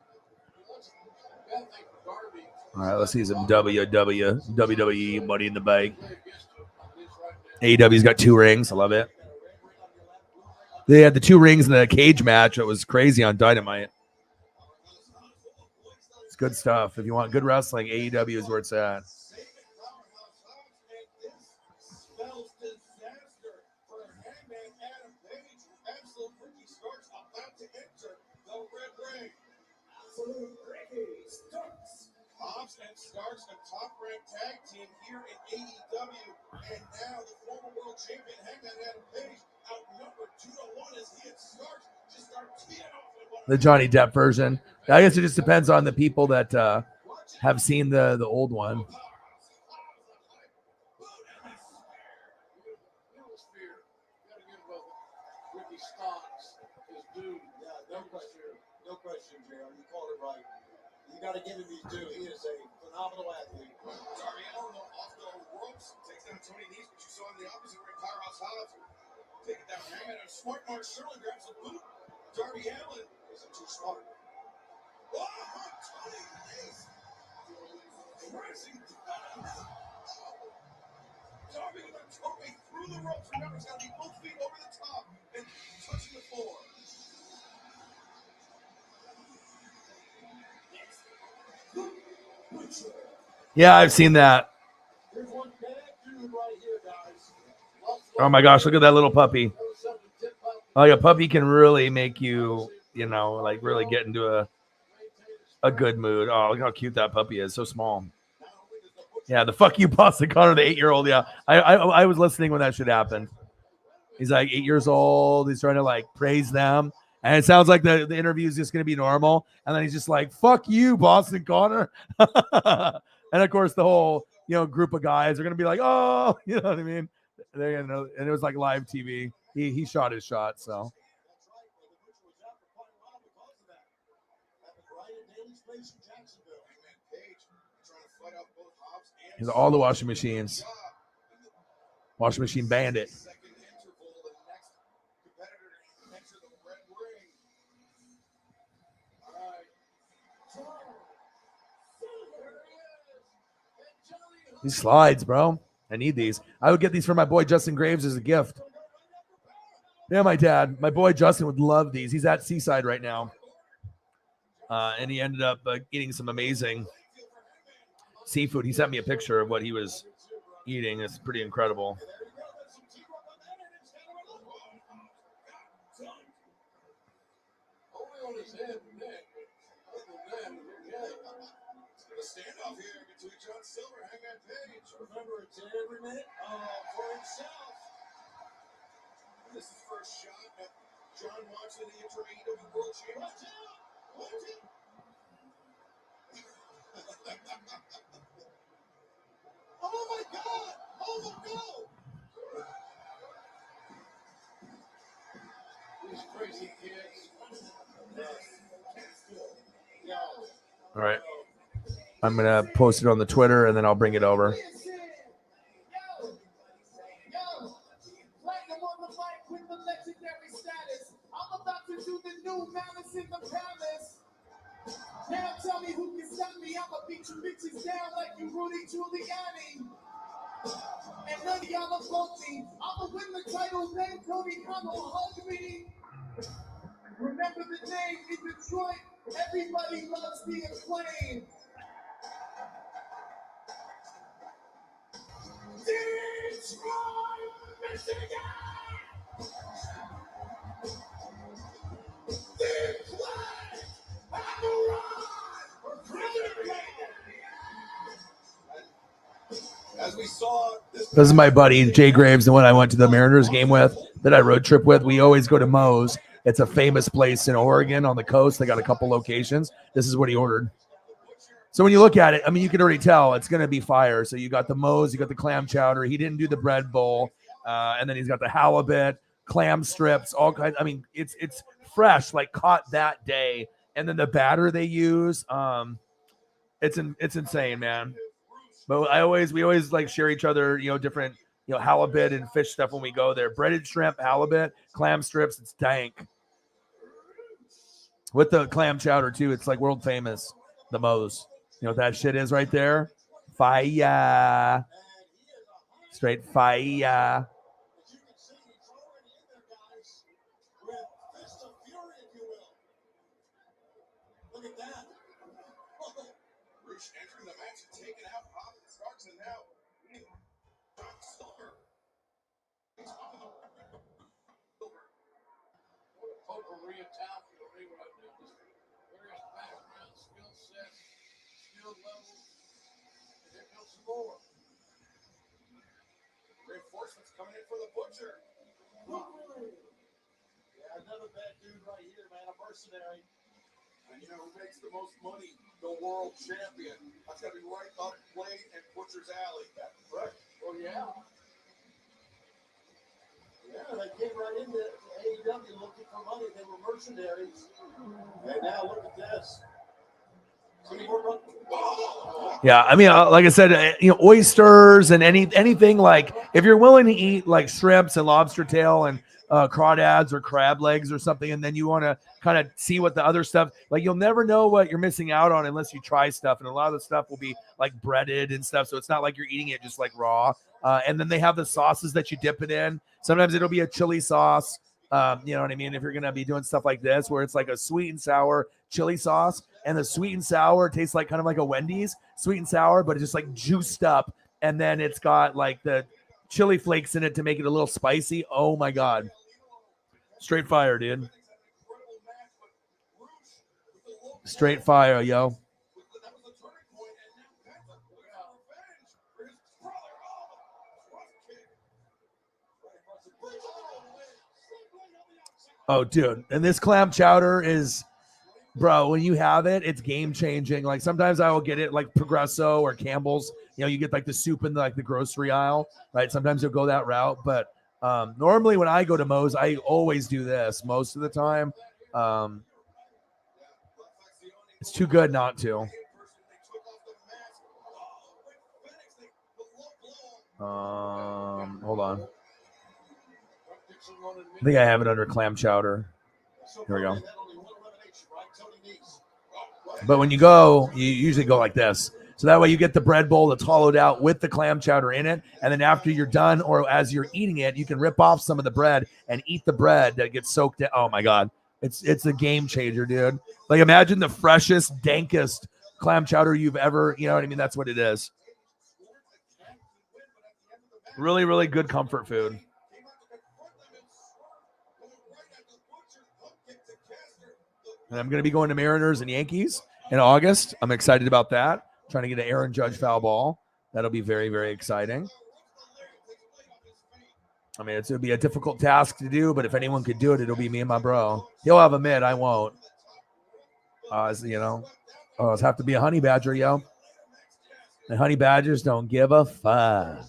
All right, let's see some WWE Money in the Bank. AEW's got 2 rings. I love it. They had the 2 rings in the cage match. It was crazy on Dynamite. It's good stuff. If you want good wrestling, AEW is where it's at. Hobbs and Starks, a top-ranked tag team here in AEW, and now the former world champion Hangman Adam Page outnumbered 2-1 as he and Starks just start teeing off. The Johnny Depp version. I guess it just depends on the people that have seen the old one. No question, JR. You called it right. You got to give him his due. He is a phenomenal athlete. Darby Allin off the ropes, takes down Tony Nese, but you saw in the opposite ring, Powerhouse Hobbs taking down Hangman, and smart Mark Sterling grabs a boot. Darby Allin isn't too smart. Oh, Tony Nese! Pressing down. Darby with a tope through the ropes. Remember, he's got to be both feet over the top and touching the floor. Yeah, I've seen that. Oh my gosh, look at that little puppy. Like a puppy can really make you, like really get into a good mood. Oh, look how cute that puppy is. So small. Yeah, the fuck you, Boston Connor, the 8-year-old. Yeah, I was listening when that shit happened. He's like 8 years old. He's trying to like praise them. And it sounds like the interview is just going to be normal. And then he's just like, fuck you, Boston Connor. And of course, the whole, group of guys are going to be like, oh, you know what I mean? They're gonna, and it was like live TV. He shot his shot. So he's all the washing machines. Washing machine bandit. These slides, bro. I need these. I would get these for my boy Justin Graves as a gift. Yeah, my boy Justin would love these. He's at Seaside right now. And he ended up eating some amazing seafood. He sent me a picture of what he was eating. It's pretty incredible. Standoff here between John Silver and Hangman Page. Remember, it's every minute for himself. This is first shot at John Watson, the interim AEW World Champion. Watch out! Watch it! Oh my God! Oh no! These crazy kids. All right. I'm going to post it on the Twitter, and then I'll bring it over. Now tell me who can stop me. I'ma beat you bitches down like you Rudy Giuliani. And none of y'all are above me. I'ma win the title, then Cody come on, hug me. Remember the name in Detroit. Everybody loves the Acclaim. Detroit, Michigan! As we saw, This is my buddy Jay Graves, the one I went to the Mariners game with, that I road trip with. We always go to Moe's. It's a famous place in Oregon on the coast. They got a couple locations. This is what he ordered. So when you look at it, I mean, you can already tell it's going to be fire. So you got the Moe's, you got the clam chowder. He didn't do the bread bowl. And then he's got the halibut, clam strips, all kinds. I mean, it's fresh, like caught that day. And then the batter they use, it's insane, man. But we always like share each other, different halibut and fish stuff when we go there. Breaded shrimp, halibut, clam strips. It's dank. With the clam chowder too. It's like world famous. The Moe's. You know what that shit is right there? Fire. Straight fire. Look at that. Roosh entering the match and taking out Pop and Starks, and now Silver. Potpourri of talent for the ring right now. Various backgrounds, skill sets, skill levels. And here comes some more. Reinforcements coming in for the Butcher. Yeah, another bad dude right here, man. A mercenary. And you know who makes the most money? The world champion. That's got to be right up Blade and Butcher's alley. That's correct. Oh, yeah. Yeah, they came right into AEW looking for money. They were mercenaries. And now look at this. Yeah, I mean, like I said, oysters and anything like if you're willing to eat like shrimps and lobster tail and crawdads or crab legs or something, and then you want to kind of see what the other stuff, like you'll never know what you're missing out on unless you try stuff, and a lot of the stuff will be like breaded and stuff, so it's not like you're eating it just like raw. And then they have the sauces that you dip it in. Sometimes it'll be a chili sauce. You know what I mean? If you're gonna be doing stuff like this, where it's like a sweet and sour chili sauce, and the sweet and sour tastes like kind of like a Wendy's sweet and sour, but it's just like juiced up, and then it's got like the chili flakes in it to make it a little spicy. Oh my god, straight fire, dude! Straight fire, yo. Oh, dude. And this clam chowder is, bro, when you have it, it's game changing. Like sometimes I will get it like Progresso or Campbell's. You get like the soup in the grocery aisle, right? Sometimes you'll go that route. But normally when I go to Moe's, I always do this most of the time. It's too good not to. Hold on. I think I have it under clam chowder. Here we go. But when you go, you usually go like this. So that way you get the bread bowl that's hollowed out with the clam chowder in it. And then after you're done or as you're eating it, you can rip off some of the bread and eat the bread that gets soaked in. Oh, my God. It's a game changer, dude. Like imagine the freshest, dankest clam chowder you've ever, you know what I mean? That's what it is. Really, really good comfort food. And I'm going to be going to Mariners and Yankees in August. I'm excited about that. Trying to get an Aaron Judge foul ball. That'll be very, very exciting. I mean, it'll be a difficult task to do, but if anyone could do it, it'll be me and my bro. He'll have a mid. I won't. It's have to be a honey badger, yo. And honey badgers don't give a fuck.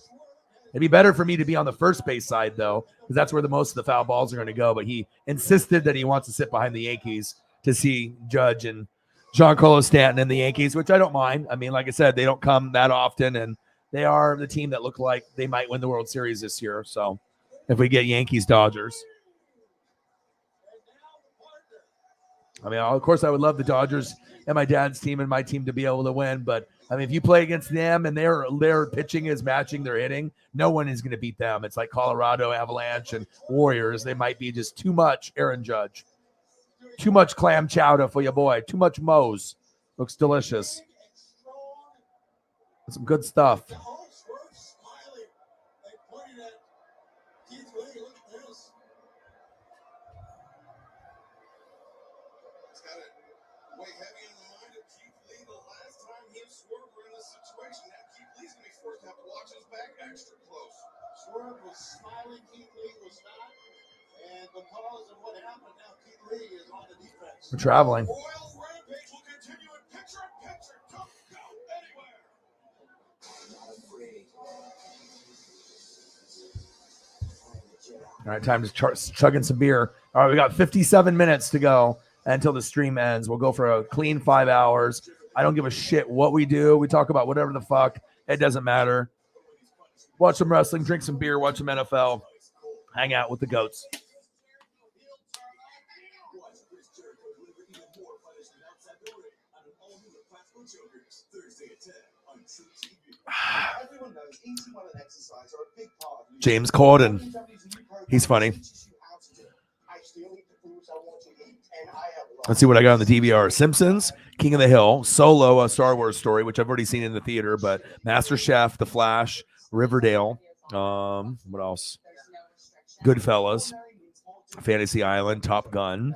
It'd be better for me to be on the first base side, though, because that's where the most of the foul balls are going to go. But he insisted that he wants to sit behind the Yankees to see Judge and Giancarlo Stanton and the Yankees, which I don't mind. I mean, like I said, they don't come that often, and they are the team that look like they might win the World Series this year. So if we get Yankees-Dodgers. I mean, of course, I would love the Dodgers and my dad's team and my team to be able to win, but I mean, if you play against them and their pitching is matching their hitting, no one is going to beat them. It's like Colorado, Avalanche, and Warriors. They might be just too much Aaron Judge. Too much clam chowder for your boy. Too much Moe's. Looks delicious. Some good stuff. Swerve was smiling, Keith Lee was not. And because of what happened now, Keith Lee is on the defense. We're traveling. Royal Rampage will continue in picture-in-picture. Don't go anywhere. All right, time to chug in some beer. All right, we got 57 minutes to go until the stream ends. We'll go for a clean 5 hours. I don't give a shit what we do. We talk about whatever the fuck. It doesn't matter. watch some wrestling, drink some beer, watch some NFL, hang out with the goats. James Corden. He's funny. Let's see what I got on the DVR. Simpsons, King of the Hill, Solo, a Star Wars story, which I've already seen in the theater, but Master Chef, The Flash, Riverdale. What else? Goodfellas, Fantasy Island, Top Gun,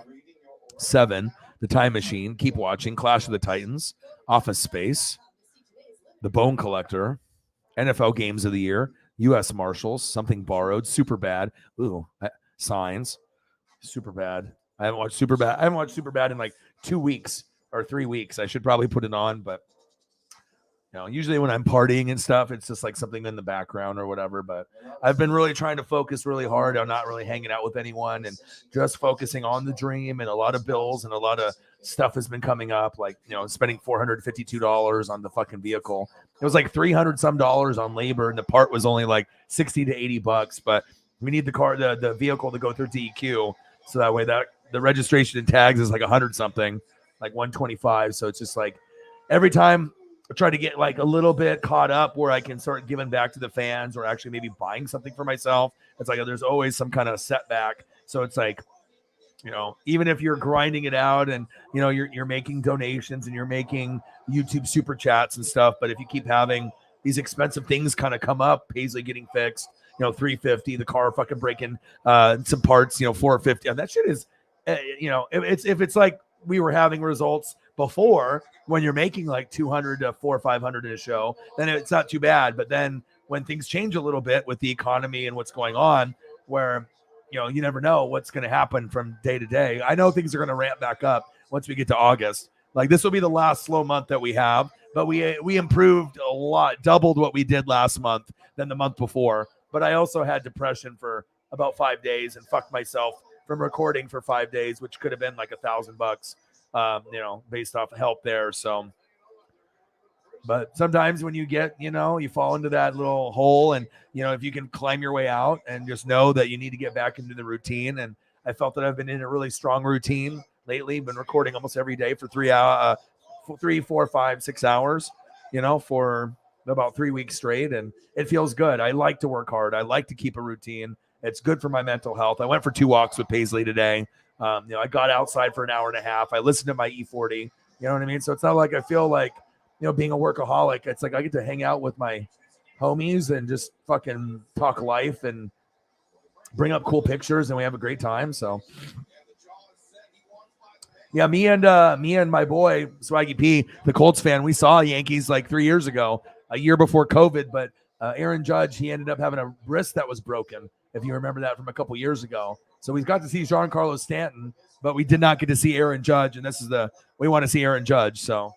Seven, The Time Machine, Keep Watching, Clash of the Titans, Office Space, The Bone Collector, NFL Games of the Year, U.S. Marshals, Something Borrowed, Superbad, Signs, Superbad. I haven't watched Superbad in like 2 weeks or 3 weeks. I should probably put it on, but usually when I'm partying and stuff, it's just like something in the background or whatever. But I've been really trying to focus really hard on not really hanging out with anyone and just focusing on the dream, and a lot of bills and a lot of stuff has been coming up, like, spending $452 on the fucking vehicle. It was like $300 some on labor, and the part was only like $60 to $80, but we need the vehicle to go through DEQ. So that way the registration and tags is like 100 something, like 125. So it's just like every time I try to get like a little bit caught up where I can start giving back to the fans or actually maybe buying something for myself. It's like there's always some kind of setback. So it's like, even if you're grinding it out and, you're making donations and you're making YouTube super chats and stuff, but if you keep having these expensive things kind of come up, Paisley getting fixed, $350, the car fucking breaking some parts, $450. And that shit is, if it's like we were having results before when you're making like 200 to 400 or 500 in a show, then it's not too bad. But then when things change a little bit with the economy and what's going on, where you never know what's going to happen from day to day. I know things are going to ramp back up once we get to August. Like this will be the last slow month that we have, but we improved a lot, doubled what we did last month than the month before. But I also had depression for about 5 days and fucked myself from recording for 5 days, which could have been like $1,000, based off help there. So, but sometimes when you get, you fall into that little hole, and, if you can climb your way out and just know that you need to get back into the routine. And I felt that I've been in a really strong routine lately, been recording almost every day for 3, 4, 5, 6 hours, for about 3 weeks straight. And it feels good. I like to work hard. I like to keep a routine. It's good for my mental health. I went for 2 walks with Paisley today. I got outside for an hour and a half. I listened to my E40, you know what I mean? So it's not like I feel like, being a workaholic. It's like I get to hang out with my homies and just fucking talk life and bring up cool pictures, and we have a great time. So yeah, me and my boy Swaggy P, the Colts fan, we saw Yankees like 3 years ago, a year before COVID. But Aaron Judge, he ended up having a wrist that was broken, if you remember that from a couple years ago. So we got to see Giancarlo Stanton, but we did not get to see Aaron Judge, and we want to see Aaron Judge. So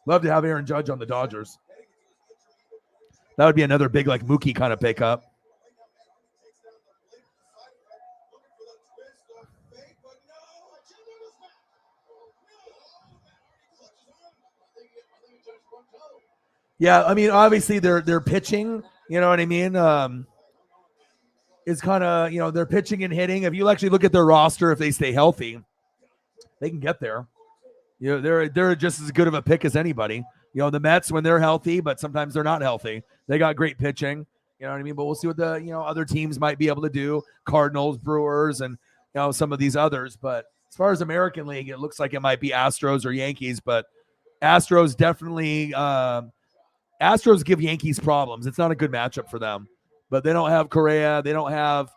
love to have Aaron Judge on the Dodgers. That would be another big like Mookie kind of pickup. Yeah, I mean, obviously they're pitching, you know what I mean? Is kind of, they're pitching and hitting. If you actually look at their roster, if they stay healthy, they can get there. They're just as good of a pick as anybody. The Mets when they're healthy, but sometimes they're not healthy. They got great pitching, you know what I mean? But we'll see what the other teams might be able to do. Cardinals, Brewers, and some of these others. But as far as American League, it looks like it might be Astros or Yankees. But Astros definitely. Astros give Yankees problems. It's not a good matchup for them. But they don't have Correa. They don't have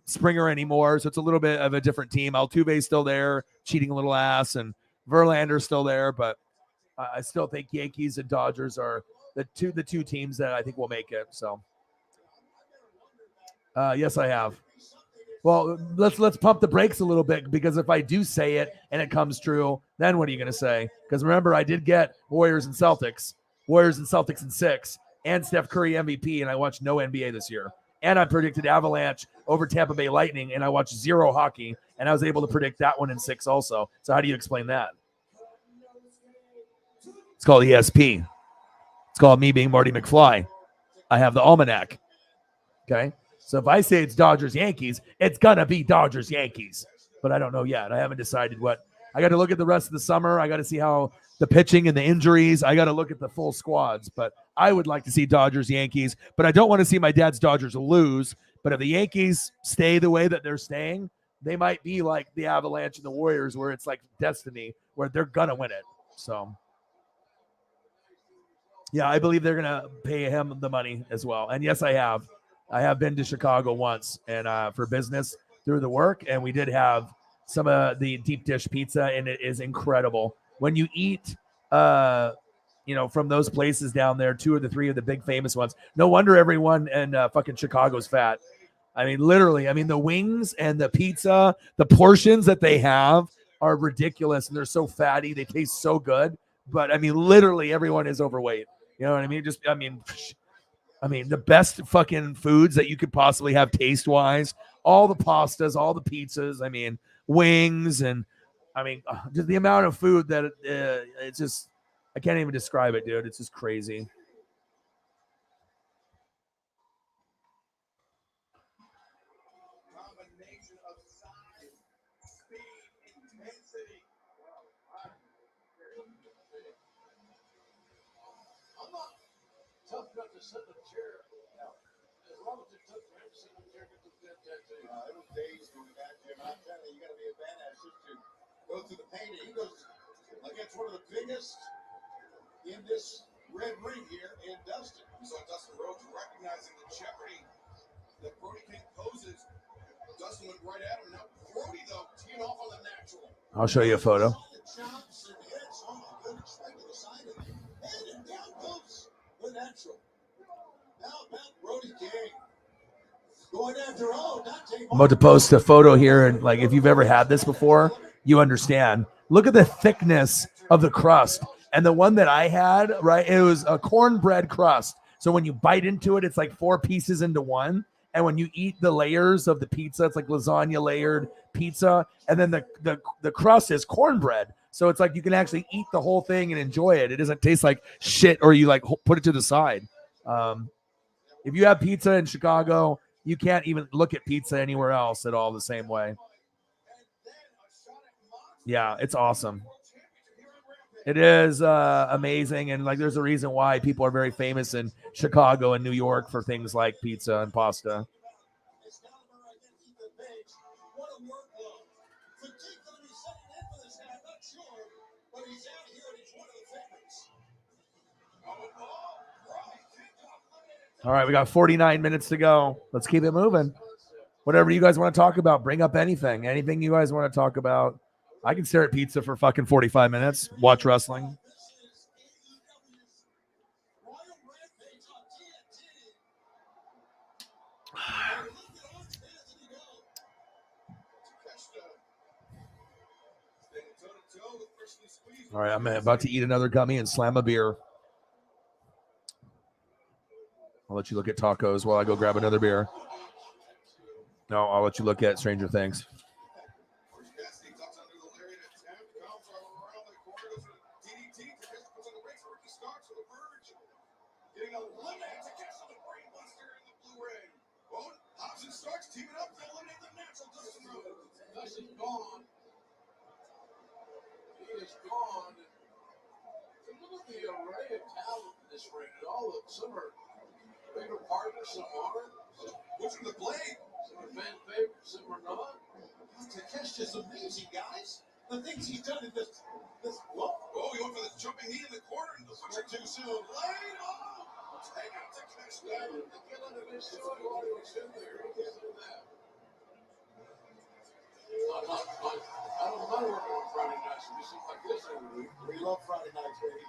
Springer anymore. So it's a little bit of a different team. Altuve's still there, cheating a little ass, and Verlander's still there. But I still think Yankees and Dodgers are the two teams that I think will make it. So, yes, I have. Well, let's pump the brakes a little bit, because if I do say it and it comes true, then what are you going to say? Because remember, I did get Warriors and Celtics in 6, and Steph Curry MVP, and I watched no NBA this year. And I predicted Avalanche over Tampa Bay Lightning, and I watched 0 hockey, and I was able to predict that one in 6 also. So how do you explain that? It's called ESP. It's called me being Marty McFly. I have the almanac. Okay. So if I say it's Dodgers Yankees, it's gonna be Dodgers Yankees. But I don't know yet. I haven't decided what. I got to look at the rest of the summer. I got to see how the pitching and the injuries. I got to look at the full squads. But I would like to see Dodgers Yankees. But I don't want to see my dad's Dodgers lose. But if the Yankees stay the way that they're staying, they might be like the Avalanche and the Warriors, where it's like destiny, where they're gonna win it. So. Yeah, I believe they're gonna pay him the money as well. And yes, I have. I have been to Chicago once and for business through the work, and we did have some of the deep dish pizza, and it is incredible. When you eat, from those places down there, 2 or 3 of the big famous ones. No wonder everyone in fucking Chicago's fat. I mean, literally. I mean, the wings and the pizza, the portions that they have are ridiculous, and they're so fatty. They taste so good, but I mean, literally, everyone is overweight. You know what I mean? I mean, the best fucking foods that you could possibly have taste wise, all the pastas, all the pizzas, I mean, wings, and I mean, just the amount of food that it's just, I can't even describe it, dude. It's just crazy. Combination of size, speed, intensity. I'm not tough enough to sit in a chair. As long as it took for him to sit in a chair, get the good tattoo. There were days doing that, Jim. I'm telling you, you got to be a badass just to go through the pain. He goes against one of the biggest in this red ring here in Dustin. We saw Dustin Rhodes recognizing the jeopardy that Brody King poses. Dustin went right at him. Now Brody, though, teeing off on the natural. I'll show you a photo. Chops and hits. Oh, my goodness. Right to the side of it. And down goes the natural. Now about Brody King. Going after I'm about to post a photo here, and like, if you've ever had this before, you understand. Look at the thickness of the crust. And the one that I had, right, it was a cornbread crust. So when you bite into it, it's like 4 pieces into one. And when you eat the layers of the pizza, it's like lasagna layered pizza. And then the crust is cornbread. So it's like you can actually eat the whole thing and enjoy it. It doesn't taste like shit, or you like put it to the side. If you have pizza in Chicago, you can't even look at pizza anywhere else at all the same way. Yeah, it's awesome. It is amazing, and like, there's a reason why people are very famous in Chicago and New York for things like pizza and pasta. All right, we got 49 minutes to go. Let's keep it moving. Whatever you guys want to talk about, bring up anything. Anything you guys want to talk about. I can stare at pizza for fucking 45 minutes, watch wrestling. All right, I'm about to eat another gummy and slam a beer. I'll let you look at tacos while I go grab another beer. No, I'll let you look at Stranger Things. Getting eliminated to catch on the brainbuster in the blue ring. Bone, Hobbs and Starks teaming up to eliminate the natural Dustin Rhodes. Dustin's gone. He is gone. And look at the array of talent in this ring. And all of some are bigger partners, some aren't. What's in the blade? Some are fan favorites, some are not. Takeshia's amazing, guys. The things he's done in this whoa. Oh, he went for the jumping knee in the corner and the butcher too soon. Laid off. Take out Takeshia. The killing of his sword while he was in there. He can't do that. I don't mind working on Friday nights. We seem like this every week. We love Friday nights, baby.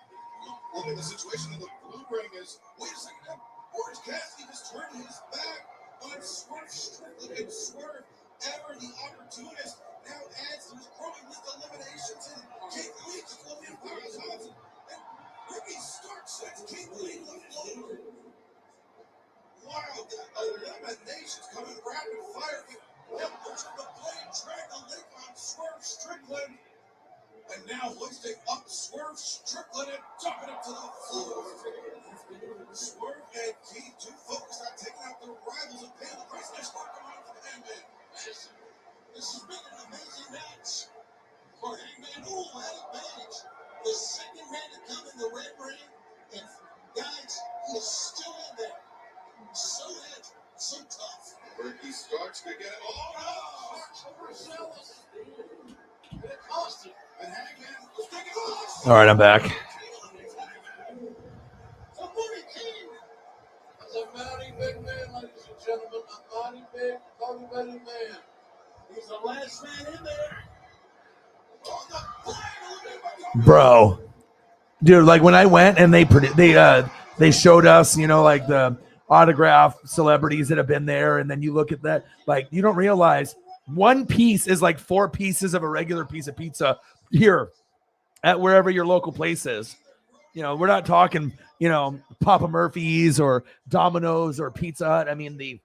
Look at the situation in the blue ring is, wait a second, Orange Cassidy just turned his back on Swerve Strickland, and Swerve, ever the opportunist, now adds to his growing list of eliminations, and Keith Lee to Columbia Powers Johnson, and Ricky Stark sets Keith Lee to the floor. Wow, the eliminations coming rapid fire. Now Butcher the Blade dragged the leg on Swerve Strickland. And now hoisting up Swerve Strickland and dumping him to the floor. is still in there. So hit, so tough. Berkey starts to get it. Oh, no! And it cost him. And Hangman was taking off. All right, I'm back. So Boogie King. That's a mighty big man, ladies and gentlemen. A mighty big, motivated man. He's the last man in there. On the final, Bro, dude, like when I went and they showed us, you know, like the autograph celebrities that have been there, and then you look at that, like you don't realize one piece is like 4 pieces of a regular piece of pizza here at wherever your local place is. You know, we're not talking, you know, Papa Murphy's or Domino's or Pizza Hut. I mean, the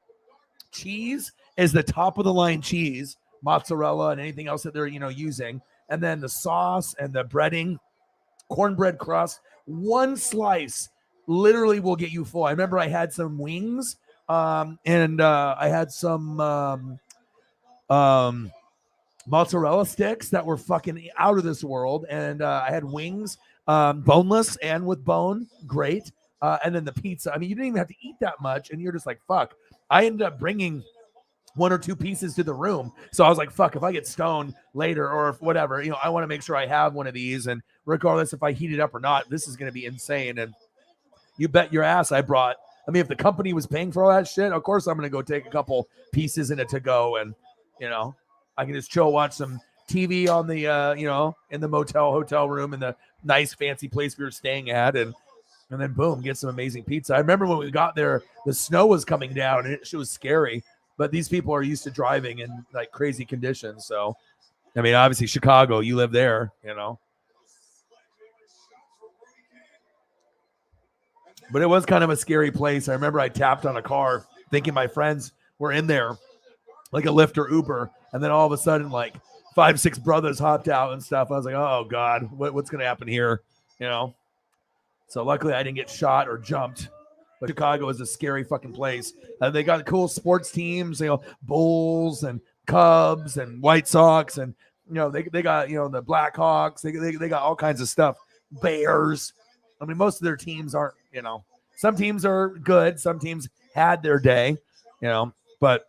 cheese is the top of the line cheese, mozzarella and anything else that they're, you know, using. And then the sauce and the breading, cornbread crust, one slice literally will get you full. I remember I had some wings and I had some mozzarella sticks that were fucking out of this world. And I had wings, boneless and with bone. Great. And then the pizza. I mean, you didn't even have to eat that much. And you're just like, fuck. I ended up bringing 1 or 2 pieces to the room. So I was like, fuck, if I get stoned later or if whatever, you know, I want to make sure I have one of these. And regardless if I heat it up or not, this is going to be insane. And you bet your ass I brought. I mean, if the company was paying for all that shit, of course I'm going to go take a couple pieces in it to go. And, you know, I can just chill, watch some TV on the, you know, in the hotel room in the nice fancy place we were staying at. And then boom, get some amazing pizza. I remember when we got there, the snow was coming down and it was scary. But these people are used to driving in like crazy conditions. So, I mean, obviously Chicago, you live there, you know. But it was kind of a scary place. I remember I tapped on a car thinking my friends were in there, like a Lyft or Uber. And then all of a sudden, like 5, 6 brothers hopped out and stuff. I was like, oh God, what's going to happen here? You know? So luckily I didn't get shot or jumped. But Chicago is a scary fucking place. They got cool sports teams, you know, Bulls and Cubs and White Sox. And, you know, they got, you know, the Blackhawks. They got all kinds of stuff. Bears. I mean, most of their teams aren't, you know, some teams are good. Some teams had their day, you know, but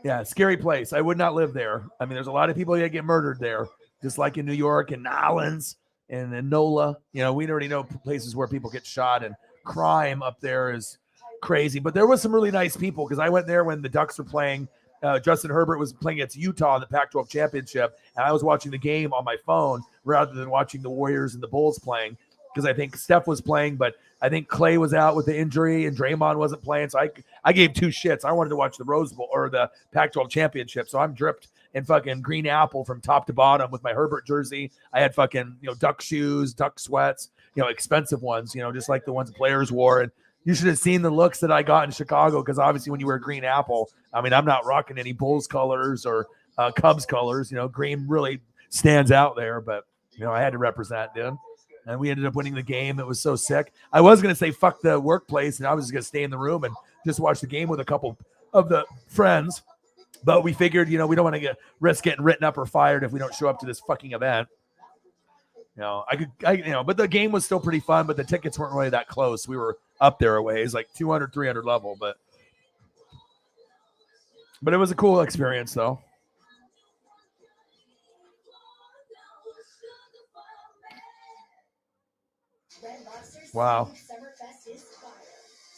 yeah, scary place. I would not live there. I mean, there's a lot of people that get murdered there, just like in New York and Nolens and in NOLA. You know, we already know places where people get shot, and crime up there is crazy. But there was some really nice people because I went there when the Ducks were playing. Justin Herbert was playing against Utah in the Pac-12 championship, and I was watching the game on my phone rather than watching the Warriors and the Bulls playing because I think Steph was playing, but I think Clay was out with the injury and Draymond wasn't playing. So I gave 2 shits. I wanted to watch the Rose Bowl or the Pac-12 championship. So I'm dripped in fucking green apple from top to bottom with my Herbert jersey. I had fucking, you know, duck shoes, duck sweats, you know, expensive ones, you know, just like the ones the players wore. And you should have seen the looks that I got in Chicago because obviously when you wear green apple, I mean, I'm not rocking any Bulls colors or Cubs colors. You know, green really stands out there, but, you know, I had to represent, dude. And we ended up winning the game. It was so sick. I was going to say fuck the workplace, and I was just going to stay in the room and just watch the game with a couple of the friends. But we figured, you know, we don't want to risk getting written up or fired if we don't show up to this fucking event. You know, you know, but the game was still pretty fun, but the tickets weren't really that close. We were up there a ways, like 200, 300 level, but it was a cool experience though. Wow.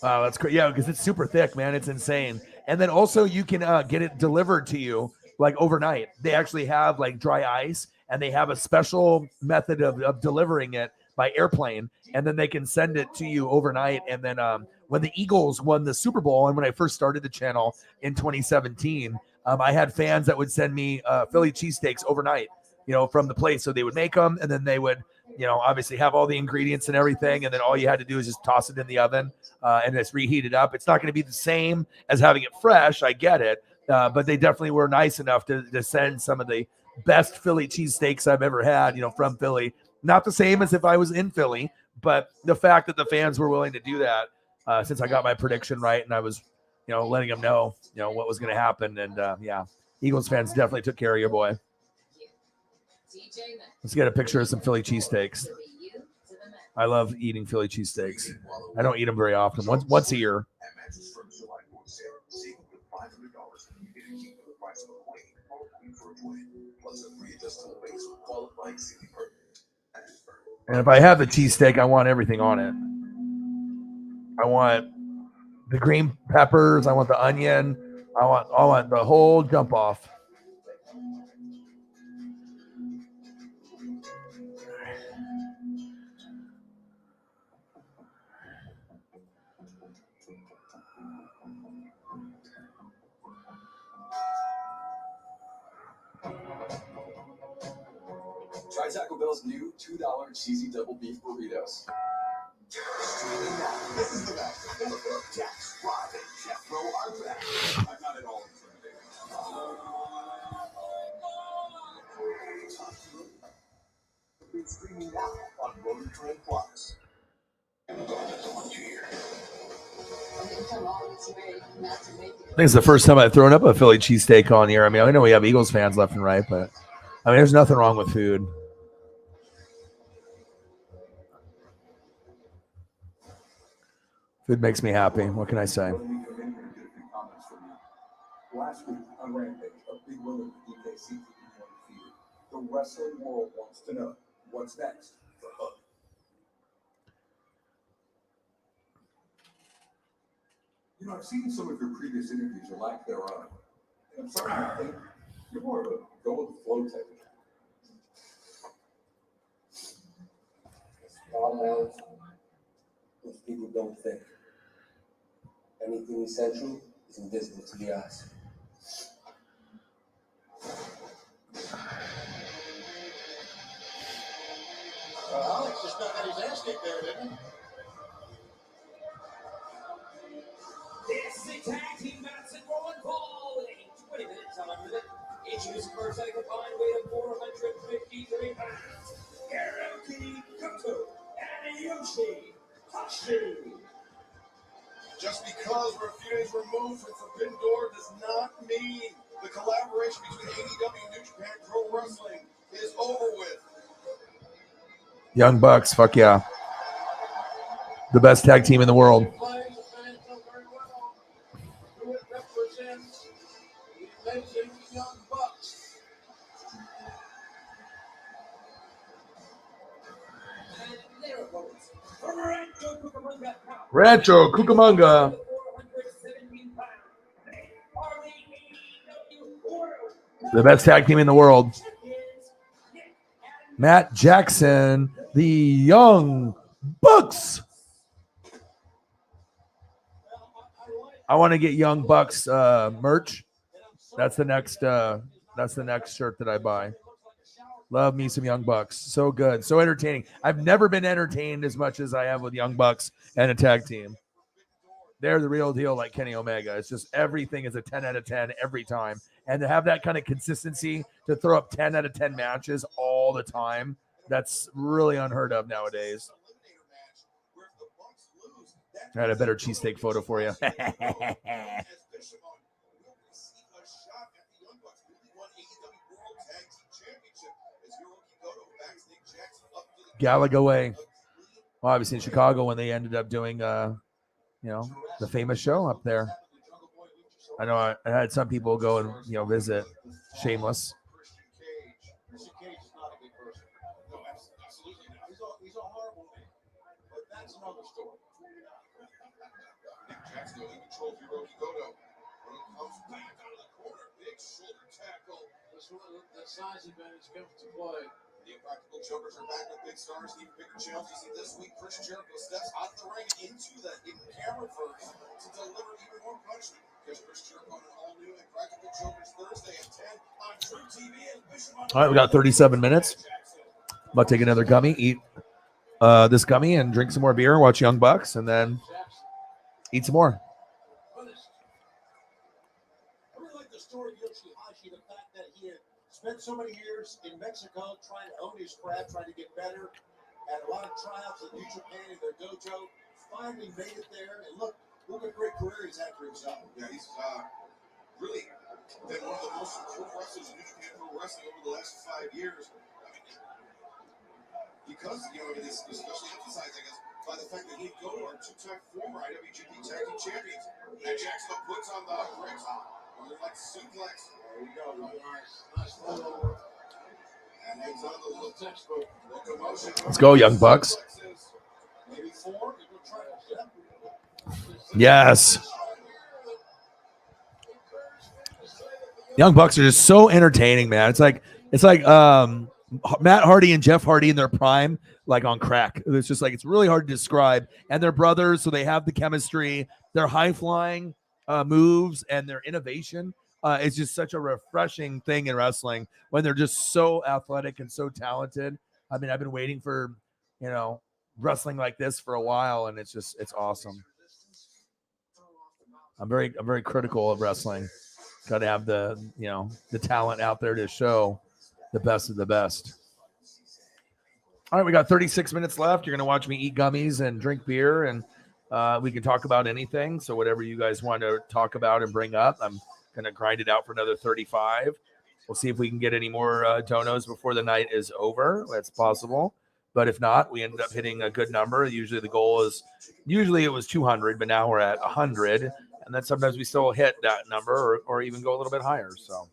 Wow, that's great. Yeah, because it's super thick, man. It's insane. And then also you can get it delivered to you like overnight. They actually have like dry ice, and they have a special method of delivering it by airplane, and then they can send it to you overnight. And then when the Eagles won the Super Bowl, and when I first started the channel in 2017, I had fans that would send me Philly cheesesteaks overnight, you know, from the place. So they would make them, and then they would, you know, obviously have all the ingredients and everything. And then all you had to do is just toss it in the oven and it's reheated up. It's not going to be the same as having it fresh. I get it. But they definitely were nice enough to send some of the best Philly cheesesteaks I've ever had, you know, from Philly. Not the same as if I was in Philly, but the fact that the fans were willing to do that since I got my prediction right and I was, you know, letting them know, you know, what was going to happen. And yeah, Eagles fans definitely took care of your boy. Let's get a picture of some Philly cheesesteaks. I love eating Philly cheesesteaks. I don't eat them very often. Once a year. And if I have the cheesesteak, I want everything on it. I want the green peppers. I want the onion. I want the whole jump off. Try Taco Bell's new $2 cheesy double beef burritos. Streaming now. This is the best. Jack, Rob, and Jethro are back. I'm not at all intimidated. Streaming now on Road Trend Plus. I think it's the first time I've thrown up a Philly cheesesteak on here. I mean, I know we have Eagles fans left and right, but I mean, there's nothing wrong with food. Food makes me happy. What can I say? Last week on Rampage, a big win with DKC undefeated. The wrestling world wants to know what's next for Hook. You know, I've seen some of your previous interviews or lack thereof. And I'm starting to think you're more of a go with the flow type of guy. Most people don't think. Anything essential is invisible to the eyes. Alex just got his ass kicked there, didn't he? This is a tag team match at Roll and Ball with a 20-minute time limit. Each user at a combined weight of 453 pounds. Hiroki Goto and Yushi Hashi. Just because we're a few days removed from Forbidden Door does not mean the collaboration between AEW and New Japan Pro Wrestling is over with. Young Bucks, fuck yeah. The best tag team in the world. Who it represents the amazing Young Bucks. And their opponents, Rancho Cucamonga. The best tag team in the world. Matt Jackson, the Young Bucks. I want to get Young Bucks merch. That's the next shirt that I buy. Love me some Young Bucks. So good. So entertaining. I've never been entertained as much as I have with Young Bucks and a tag team. They're the real deal, like Kenny Omega. It's just everything is a 10 out of 10 every time. And to have that kind of consistency to throw up 10 out of 10 matches all the time, that's really unheard of nowadays. I had a better cheesesteak photo for you. Gallagher Way. Well, obviously in Chicago when they ended up doing, the famous show up there. I know I had some people go and, visit. Shameless. Christian Cage is not a good person. No, absolutely not. He's a horrible man. But that's another story. Nick Jackson in control of Hiroki Goto. Comes back out of the corner. Big shoulder tackle. The size advantage comes to play. The Impractical Jokers are back with big stars, even bigger challenges. You see this week, Chris Jericho steps out of the ring into the hidden camera first to deliver even more punishment. Here's Chris Jericho on an all-new Impractical Jokers Thursday at 10 on True TV and Bishop on. All right, we got 37 minutes. I'm about to take another gummy, eat this gummy, and drink some more beer, watch Young Bucks, and then eat some more. I really like the story of Yoshihashi, the fact that he had spent so many years in Mexico trying to own his craft, trying to get better, had a lot of tryouts in New Japan in their dojo, finally made it there, and look what a great career he's had for himself. Yeah, he's really been one of the most improved wrestlers in New Japan Pro Wrestling over the last 5 years. I mean, because, it is especially emphasized, I guess, by the fact that he'd go to our two-time former IWGP Tag Team Champions. And Jackson puts on the bricks, or like suplex. There we go. Nice little. And it's on the little textbook. Locomotion. Let's go, Young Bucks. Maybe 4. Yes. Young Bucks are just so entertaining, man. It's like Matt Hardy and Jeff Hardy in their prime, like on crack. It's just like, it's really hard to describe. And they're brothers, so they have the chemistry. Their high flying moves and their innovation. It's just such a refreshing thing in wrestling when they're just so athletic and so talented. I mean, I've been waiting for, wrestling like this for a while, and it's awesome. I'm very critical of wrestling. Got to have the talent out there to show the best of the best. All right, we got 36 minutes left. You're going to watch me eat gummies and drink beer, and we can talk about anything. So whatever you guys want to talk about and bring up, I'm going to grind it out for another 35. We'll see if we can get any more donos before the night is over. That's possible. But if not, we ended up hitting a good number. Usually it was 200, but now we're at 100. And then sometimes we still hit that number or even go a little bit higher. So.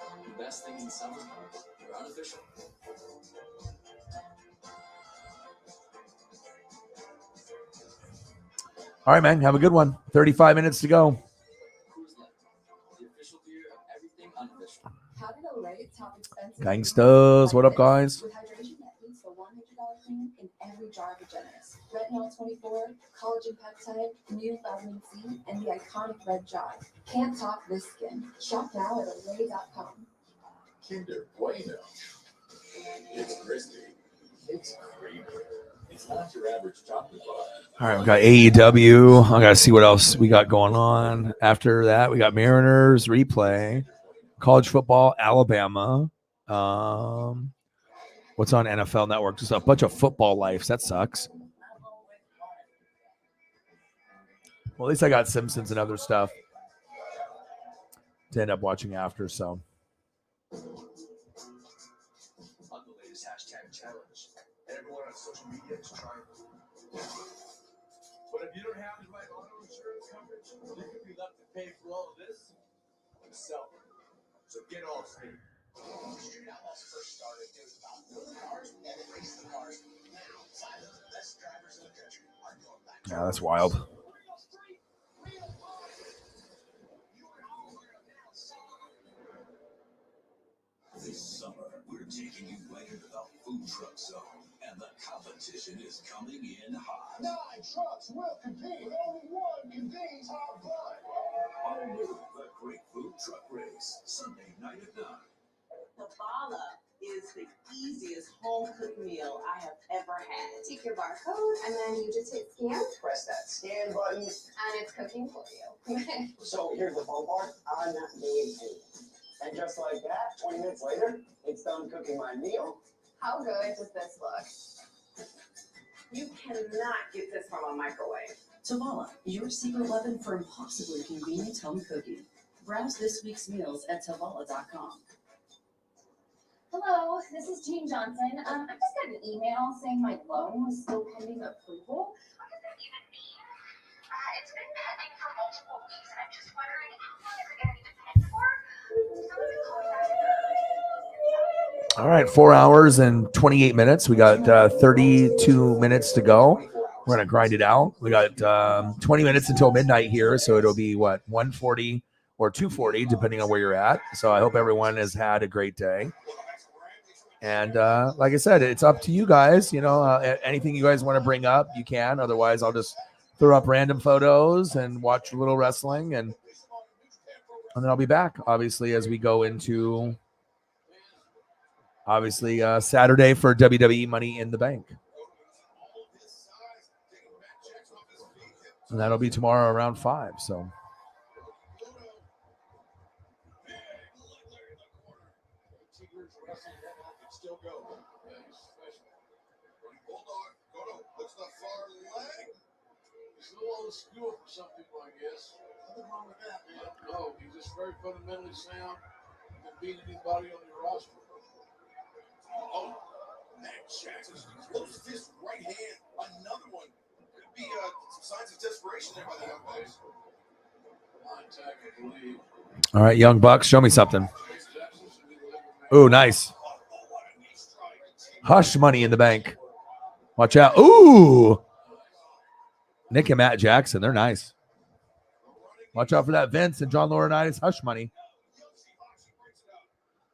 The best thing in summer, you're unofficial. All right, man. Have a good one. 35 minutes to go. Gangstas. What up, guys? With hydration that leads to $100 clean in every jar of Regenerist. Retinol 24, collagen peptide, new vitamin C, and the iconic red jar. Can't talk this skin. Shop now at Olay.com. Kinder Bueno. It's crispy. It's creamy. It's not your average chocolate bar. All right, we got AEW. I got to see what else we got going on. After that, we got Mariners replay, college football, Alabama. What's on NFL Network? Just a bunch of football lives. That sucks. Well, at least I got Simpsons and other stuff to end up watching after. So. On the latest hashtag challenge, and everyone on social media is trying. But if you don't have the right auto insurance coverage, you could be left to pay for all of this yourself. So get all state. Street Outlaws first started, it was about building cars and then racing the cars. Now, 5 of the best drivers in the country are going back. Yeah, that's wild. This summer, we're taking you right into the food truck zone, and the competition is coming in hot. 9 trucks will compete. Only one convenes our blood. All new, the Great Food Truck Race, Sunday night at 9. Tabala is the easiest home-cooked meal I have ever had. Take your barcode, and then you just hit scan. Press that scan button. And it's cooking for you. So here's the fun part. I'm not doing anything. And just like that, 20 minutes later, it's done cooking my meal. How good does this look? You cannot get this from a microwave. Tabala, your secret weapon for impossibly convenient home cooking. Browse this week's meals at Tabala.com. Hello, this is Jean Johnson. I just got an email saying my loan was still pending approval. What does that even mean? It's been pending for multiple weeks, and I'm just wondering how long is it going to be pending for? Someone can call me back. All right, 4 hours and 28 minutes. We got 32 minutes to go. We're going to grind it out. We got 20 minutes until midnight here, so it'll be, 1:40 or 2:40, depending on where you're at. So I hope everyone has had a great day. And like I said, it's up to you guys. Anything you guys want to bring up, you can. Otherwise, I'll just throw up random photos and watch a little wrestling. And then I'll be back, obviously, as we go into, Saturday for WWE Money in the Bank. And that'll be tomorrow around 5. So. It's a little old school for some people, I guess. Nothing wrong with that, man. No, he's just very fundamentally sound and beat anybody on your roster. Oh, Matt Jackson, close fist, right hand, another one. Could be some signs of desperation there by the Young Bucks. Contact, I believe. All right, Young Bucks, show me something. Ooh, nice. Hush money in the bank. Watch out. Ooh. Nick and Matt Jackson, they're nice. Watch out for that Vince and John Laurinaitis hush money.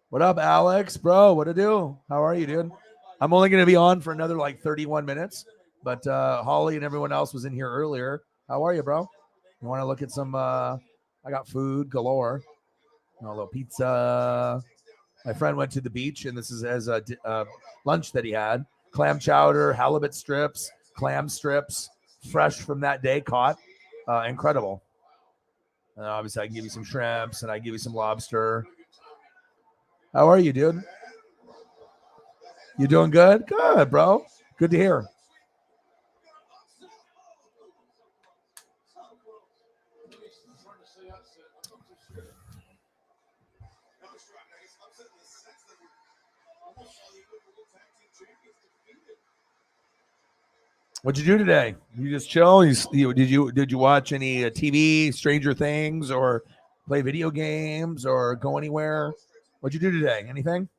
What up, Alex? Bro, what to do? How are you, dude? I'm only going to be on for another like 31 minutes, but Holly and everyone else was in here earlier. How are you, bro? You want to look at some, I got food galore. A little pizza. My friend went to the beach, and this is as a lunch that he had. Clam chowder, halibut strips, clam strips, fresh from that day, caught. Incredible. And obviously, I can give you some shrimps, and I give you some lobster. How are you, dude? You doing good? Good, bro. Good to hear. What'd you do today? You just chill? Did you watch any TV, Stranger Things, or play video games, or go anywhere? What'd you do today? Anything?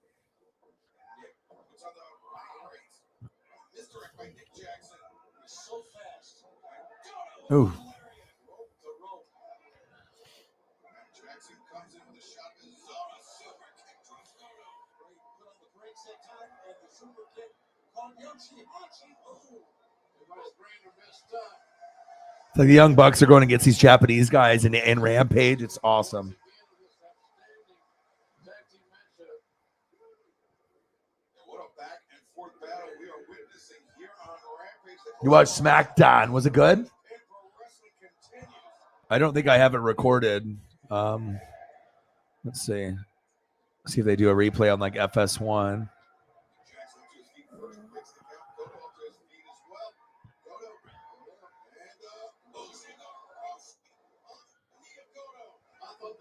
Ooh. So the Young Bucks are going against these Japanese guys in Rampage. It's awesome. You watched SmackDown. Was it good? I don't think I have it recorded. Let's see. See if they do a replay on like FS1.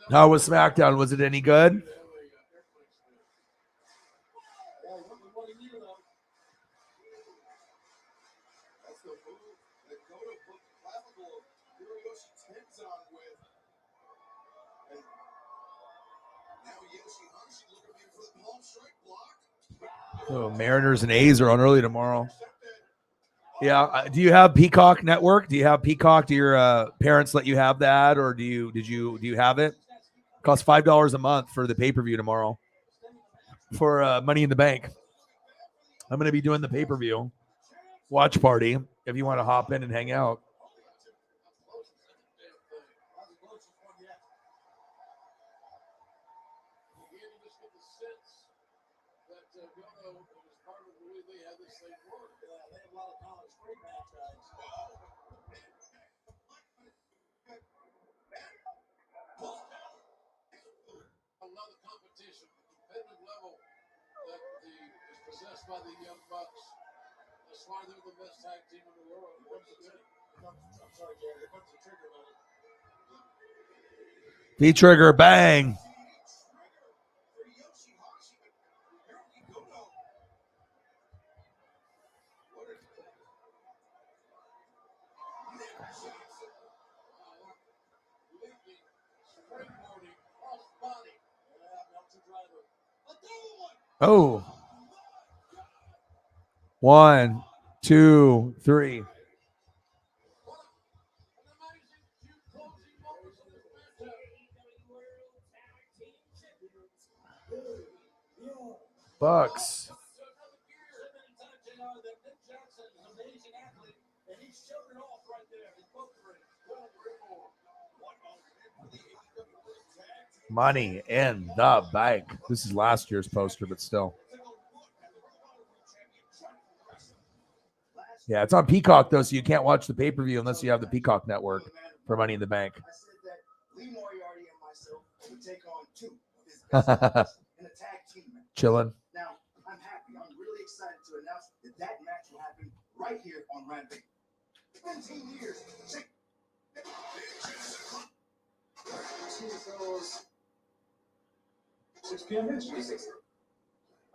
How was SmackDown? Was it any good? Oh, Mariners and A's are on early tomorrow. Yeah. Do you have Peacock Network? Do you have Peacock? Do your parents let you have that, or do you have it? It costs $5 a month for the pay-per-view tomorrow for Money in the Bank. I'm going to be doing the pay-per-view watch party if you want to hop in and hang out. Another competition, competitive level that is possessed by the Young Bucks. That's why they're the best tag team in the world. I'm sorry, Jerry. Here comes the trigger, buddy. V-trigger, bang. Oh. 1, 2, 3. Bucks. Money in the Bank. This is last year's poster, but still. Yeah, it's on Peacock, though, so you can't watch the pay-per-view unless you have the Peacock network for Money in the Bank. I said that Lee Moriarty and myself would take on 2 of his best friends in a tag team match. Chilling. Now, I'm happy. I'm really excited to announce that match will happen right here on Rampage. 17 years. 6 p.m. I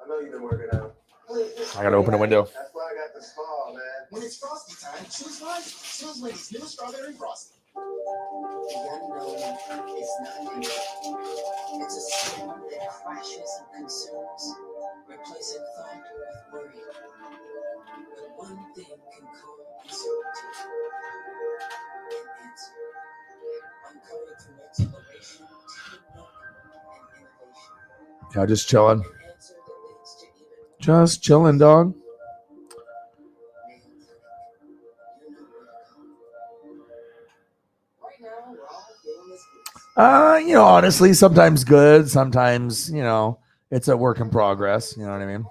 know you've been working out. I gotta open a window. That's why I got the spa, man. When it's frosty time, choose life. Choose Lady's new strawberry frosty. The unknown is not empty. It's a storm that crashes and consumes, replacing thought with worry. But one thing can calm uncertainty, and answer. Uncovered through exploration, teamwork, and innovation. Yeah, just chilling. An answer that leads to even Just chilling, dog. right now, we're all feeling this bliss. Honestly, sometimes good, sometimes, it's a work in progress. You know what I mean?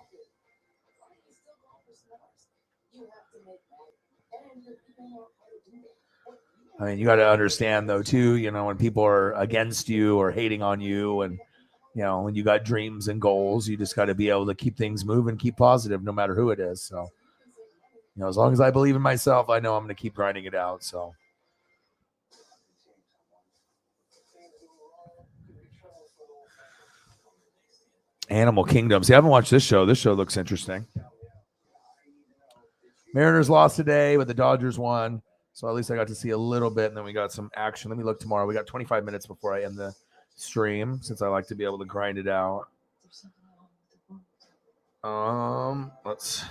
I mean, you got to understand though too, when people are against you or hating on you, and when you got dreams and goals, you just got to be able to keep things moving, keep positive, no matter who it is. So, as long as I believe in myself, I know I'm going to keep grinding it out. So, Animal Kingdom. See, I haven't watched this show. This show looks interesting. Mariners lost today, but the Dodgers won. So at least I got to see a little bit, and then we got some action. Let me look tomorrow. We got 25 minutes before I end the stream, since I like to be able to grind it out. Let's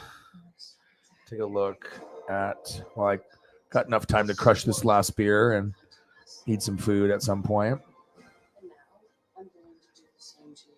take a look at. Well, I got enough time to crush this last beer and eat some food at some point. And now I'm going to do the same to you.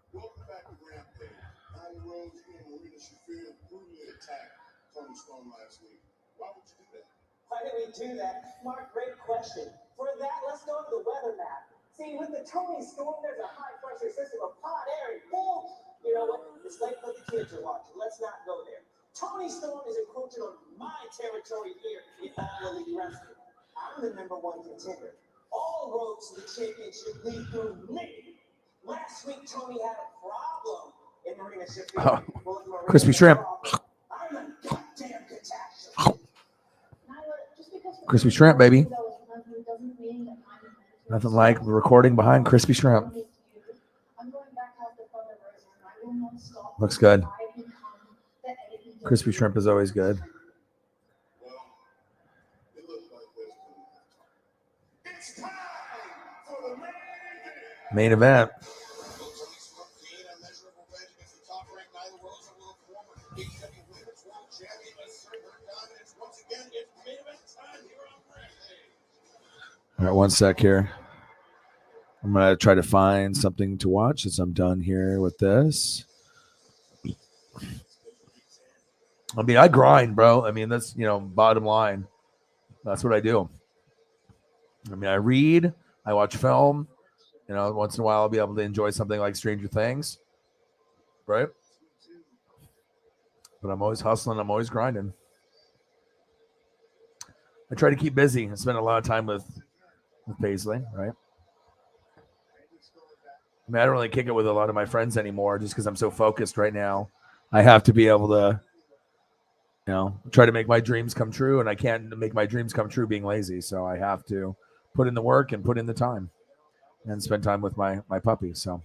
Welcome back to Rampage. Cody Rhodes and Marina Shafir brutally attacked Tony Storm last week. Why would you do that? Why did we do that? Mark, great question. For that, let's go to the weather map. See, with the Tony Storm, there's a high-pressure system of hot air and boom! You know what? It's late for the kids are watching. Let's not go there. Tony Storm is encroaching on my territory here in All Elite Wrestling. I'm the #1 contender. All roads to the championship lead through me. Last week, Tony had a problem in Marina Shafir. Crispy shrimp. I'm a goddamn catastrophe. Crispy shrimp, baby. Nothing like recording behind crispy shrimp. Looks good. Crispy shrimp is always good. It's time for the Main event. All right, one sec here. I'm going to try to find something to watch as I'm done here with this. I mean, I grind, bro. I mean, that's, bottom line. That's what I do. I mean, I read, I watch film. Once in a while I'll be able to enjoy something like Stranger Things. Right? But I'm always hustling. I'm always grinding. I try to keep busy. I spend a lot of time with Paisley, right? I mean, I don't really kick it with a lot of my friends anymore just because I'm so focused right now. I have to be able to, try to make my dreams come true, and I can't make my dreams come true being lazy. So I have to put in the work and put in the time and spend time with my puppy. So.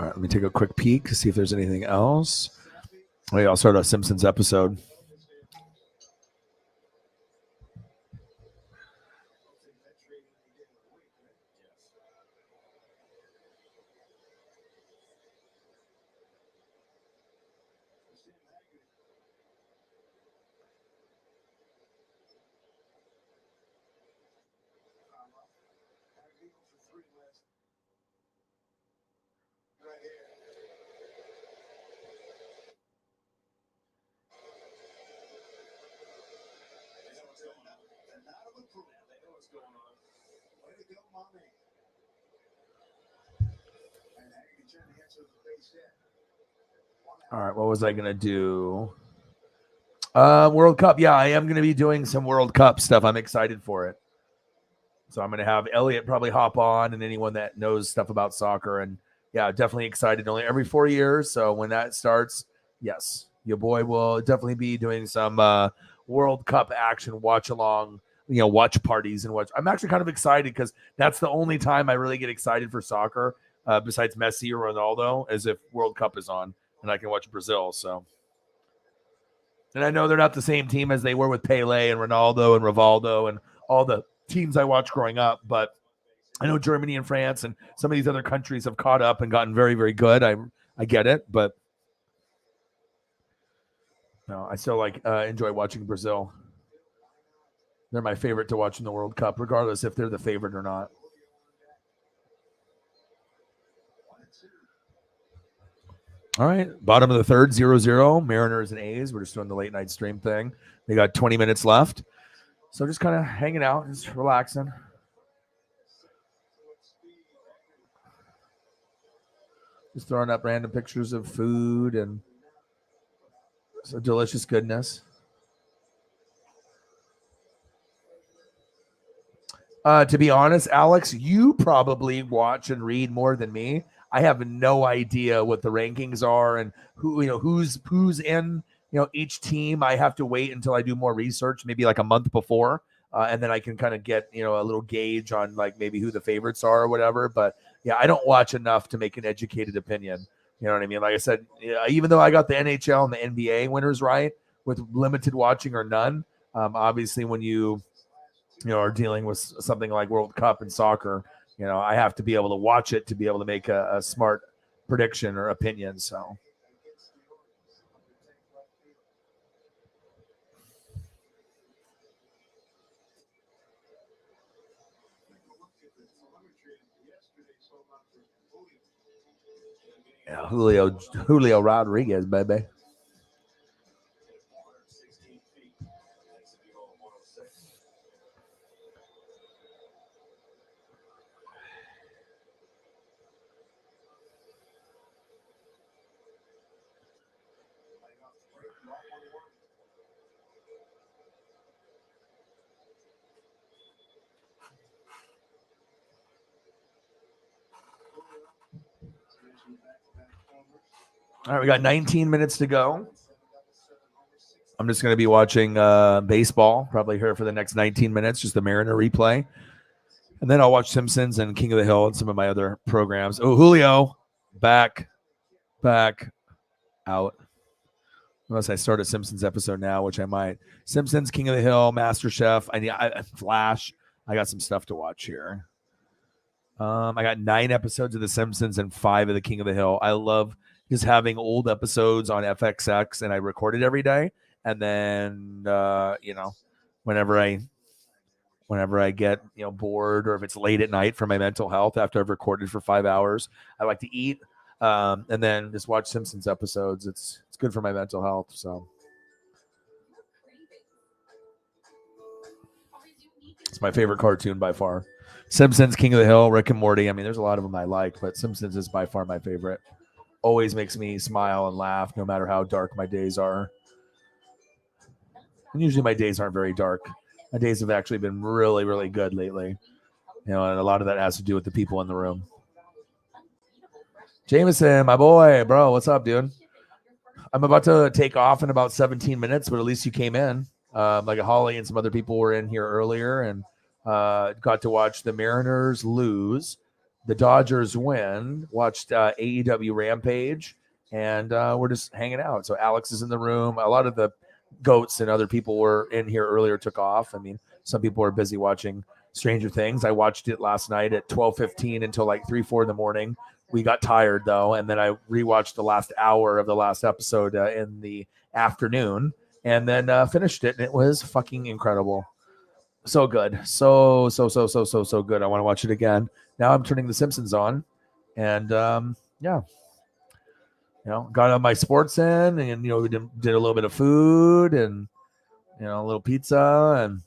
All right, let me take a quick peek to see if there's anything else. Oh, yeah, I'll start a Simpsons episode. All right, what was I gonna do? World Cup. Yeah, I am gonna be doing some World Cup stuff. I'm excited for it. So I'm gonna have Elliot probably hop on, and anyone that knows stuff about soccer. And yeah, definitely excited. Only every 4 years. So when that starts, yes, your boy will definitely be doing some World Cup action, watch along, watch parties and watch. I'm actually kind of excited because that's the only time I really get excited for soccer, besides Messi or Ronaldo, is if World Cup is on and I can watch Brazil. So, and I know they're not the same team as they were with Pele and Ronaldo and Rivaldo and all the teams I watched growing up, but I know Germany and France and some of these other countries have caught up and gotten very, very good. I get it, but no, I still enjoy watching Brazil. They're my favorite to watch in the World Cup, regardless if they're the favorite or not. All right, bottom of the third, 0-0, Mariners and A's. We're just doing the late night stream thing. They got 20 minutes left. So just kind of hanging out, just relaxing. Just throwing up random pictures of food and some delicious goodness. To be honest, Alex, you probably watch and read more than me. I have no idea what the rankings are and who's in each team. I have to wait until I do more research, maybe like a month before, and then I can kind of get a little gauge on like maybe who the favorites are or whatever. But yeah, I don't watch enough to make an educated opinion. You know what I mean? Like I said, even though I got the NHL and the NBA winners right with limited watching or none, obviously when you are dealing with something like World Cup and soccer, I have to be able to watch it to be able to make a smart prediction or opinion. So. Yeah, Julio Rodriguez, baby. All right, we got 19 minutes to go. I'm just going to be watching baseball, probably here for the next 19 minutes, just the Mariner replay. And then I'll watch Simpsons and King of the Hill and some of my other programs. Oh, Julio, back out. Unless I start a Simpsons episode now, which I might. Simpsons, King of the Hill, MasterChef. Flash. I got some stuff to watch here. I got 9 episodes of The Simpsons and 5 of the King of the Hill. I love just having old episodes on FXX, and I record it every day. And then, whenever I get bored, or if it's late at night for my mental health after I've recorded for 5 hours, I like to eat and then just watch Simpsons episodes. It's good for my mental health. So it's my favorite cartoon by far. Simpsons, King of the Hill, Rick and Morty. I mean, there's a lot of them I like, but Simpsons is by far my favorite. Always makes me smile and laugh no matter how dark my days are. And usually my days aren't very dark. My days have actually been really, really good lately. And a lot of that has to do with the people in the room. Jameson, my boy, bro, what's up, dude? I'm about to take off in about 17 minutes, but at least you came in. Like Holly and some other people were in here earlier and got to watch the Mariners lose, the Dodgers win, watched AEW Rampage, and we're just hanging out. So Alex is in the room. A lot of the goats and other people were in here earlier, took off. I mean, some people are busy watching Stranger Things. I watched it last night at 12:15 until like 3-4 in the morning. We got tired though, and then I rewatched the last hour of the last episode in the afternoon, and then finished it, and it was fucking incredible. So good, so good. I want to watch it again. Now I'm turning The Simpsons on, and yeah, got on my sports in, and we did a little bit of food, and a little pizza, and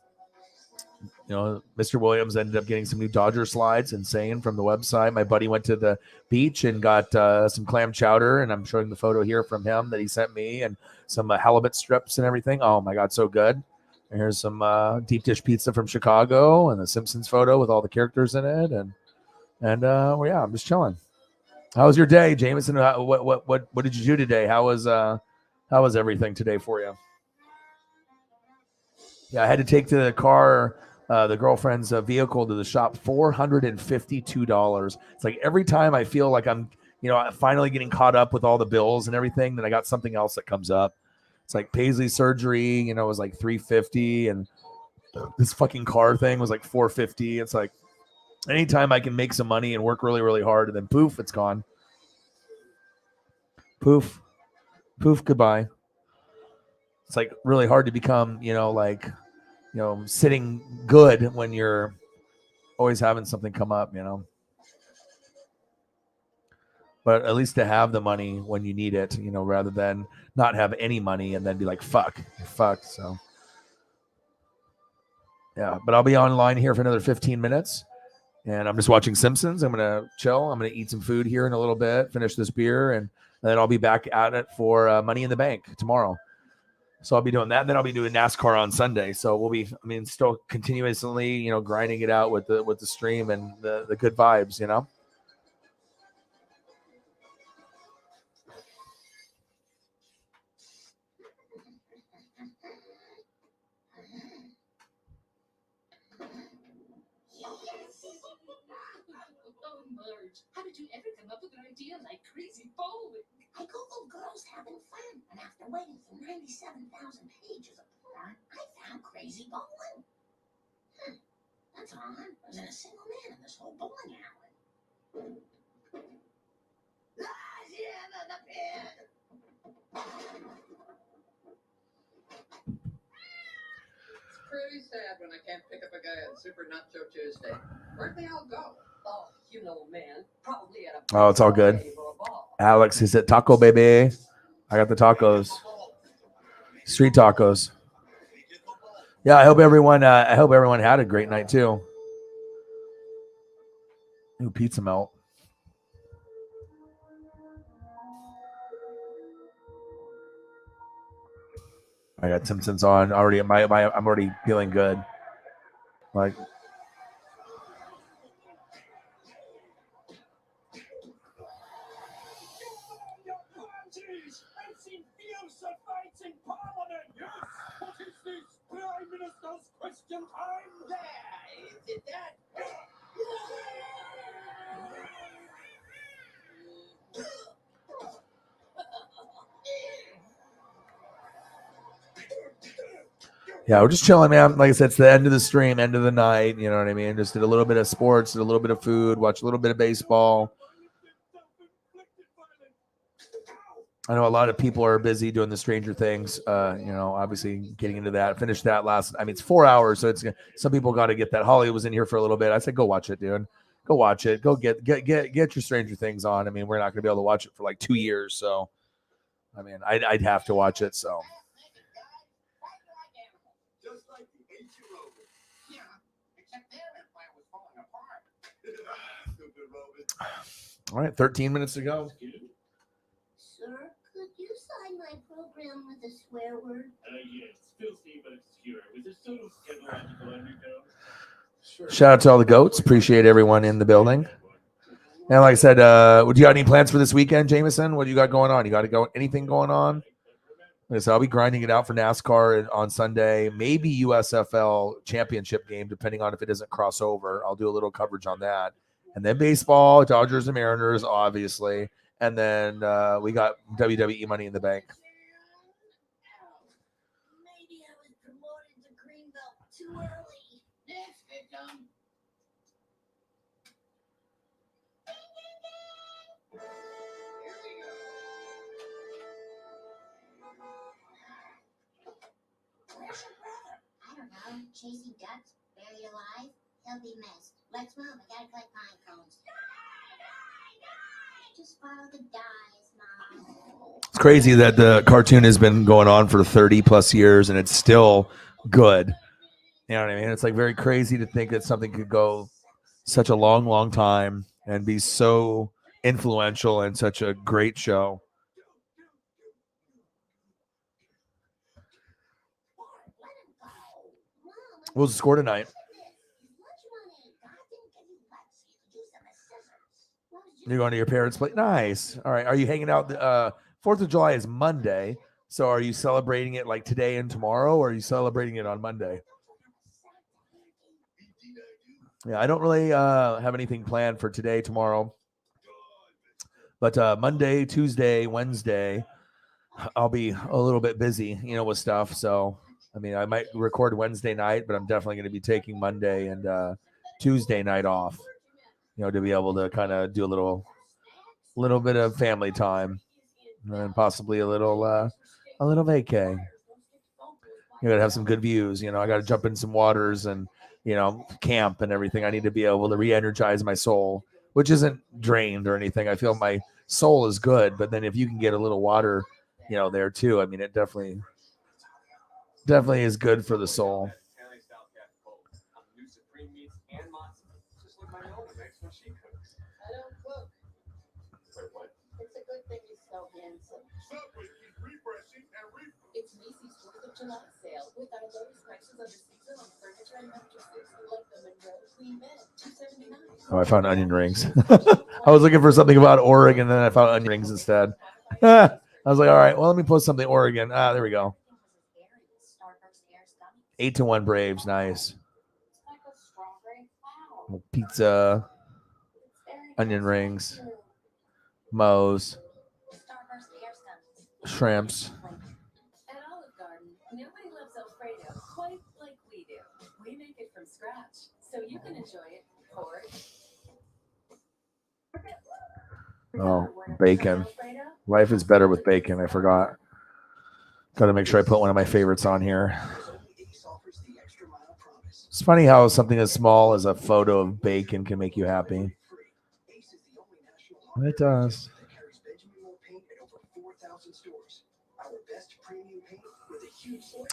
Mr. Williams ended up getting some new Dodger slides, insane, from the website. My buddy went to the beach and got some clam chowder, and I'm showing the photo here from him that he sent me, and some halibut strips and everything. Oh my God, so good. And here's some deep dish pizza from Chicago, and the Simpsons photo with all the characters in it, and well, yeah, I'm just chilling. How was your day, Jameson? What did you do today? How was everything today for you? Yeah, I had to take the car, the girlfriend's vehicle to the shop, $452. It's like every time I feel like I'm, finally getting caught up with all the bills and everything, then I got something else that comes up. It's like Paisley surgery, it was like $350, and this fucking car thing was like $450. It's like anytime I can make some money and work really, really hard, and then poof, it's gone. Poof, goodbye. It's like really hard to become, sitting good when you're always having something come up, But at least to have the money when you need it, rather than not have any money and then be like, fuck. So, yeah, but I'll be online here for another 15 minutes. And I'm just watching Simpsons. I'm going to chill. I'm going to eat some food here in a little bit, finish this beer, and then I'll be back at it for Money in the Bank tomorrow. So I'll be doing that. And then I'll be doing NASCAR on Sunday. So we'll be, still continuously, grinding it out with the stream and the good vibes, Oh, Marge, how did you ever come up with an idea like crazy bowling? I googled girls having fun, and after waiting through 97,000 pages of porn, I found crazy bowling. That's odd. There isn't a single man in this whole bowling alley. The pin! It's pretty sad when I can't pick up a guy on Super Nacho Tuesday. Where'd they all go? Oh, man, probably at a Oh, it's all good. Alex, he said taco, baby. I got the tacos. Street tacos. Yeah, I hope everyone had a great night too. Ooh, pizza melt. I got Simpsons on already. I'm already feeling good. Like, I've seen fiercer fights in Parliament. Yes. What is this? Prime Minister's question time? There, is it that? yeah, we're just chilling, man. Like I said, it's the end of the stream, end of the night. You know what I mean? Just did a little bit of sports, did a little bit of food, watched a little bit of baseball. I know a lot of people are busy doing the Stranger Things, obviously getting into that. Finished that last, it's 4 hours. So it's some people got to get that. Holly was in here for a little bit. I said, go watch it, dude. Go watch it. Go get your Stranger Things on. We're not going to be able to watch it for like 2 years. So, I'd have to watch it. So. Just like the ancient Romans. Yeah, except their empire was falling apart. Stupid Romans. All right, 13 minutes to go. Sir, could you sign my program with a swear word? Yes, filthy but obscure, with a sort of scatological undertone. Sure. Shout out to all the goats. Appreciate everyone in the building. And like I said, would you got any plans for this weekend, Jameson? What do you got going on? You got anything going on? Like I said, I'll be grinding it out for NASCAR on Sunday, maybe USFL championship game, depending on if it doesn't cross over. I'll do a little coverage on that. And then baseball, Dodgers and Mariners, obviously. And then we got WWE Money in the Bank. Maybe I was promoted to green belt too early. Next victim. Here we go. Where's your brother? I don't know. Chasing ducks, buried alive. He'll be missed. Let's move. I gotta collect pine cones. Just follow the dies, Mom. It's crazy that the cartoon has been going on for 30 plus years and it's still good. You know what I mean? It's like very crazy to think that something could go such a long, long time and be so influential and such a great show. What was the score tonight? You're going to your parents' place? Nice. All right. Are you hanging out? 4th of July is Monday. So are you celebrating it like today and tomorrow, or are you celebrating it on Monday? Yeah, I don't really have anything planned for today, tomorrow. But Monday, Tuesday, Wednesday, I'll be a little bit busy, with stuff. So, I mean, I might record Wednesday night, but I'm definitely going to be taking Monday and Tuesday night off, to be able to kind of do a little bit of family time and possibly a little vacay. You got to have some good views. I got to jump in some waters and, camp and everything. I need to be able to re-energize my soul, which isn't drained or anything. I feel my soul is good, but then if you can get a little water, there too, I mean, it definitely is good for the soul. It's Macy's 4th of July sale with our lowest prices of the season on furniture and mattresses like the Monroe Queen Bed, $279. Oh, I found onion rings. I was looking for something about Oregon, and then I found onion rings instead. I was like, all right, well, let me post something Oregon. There we go. 8-1 Braves, nice. Pizza, onion rings, Moe's, shrimps. At Olive Garden, nobody loves Alfredo quite like we do. We make it from scratch, so you can enjoy it poured. Oh, bacon. Life is better with bacon. I forgot. Got to make sure I put one of my favorites on here. It's funny how something as small as a photo of bacon can make you happy. It does.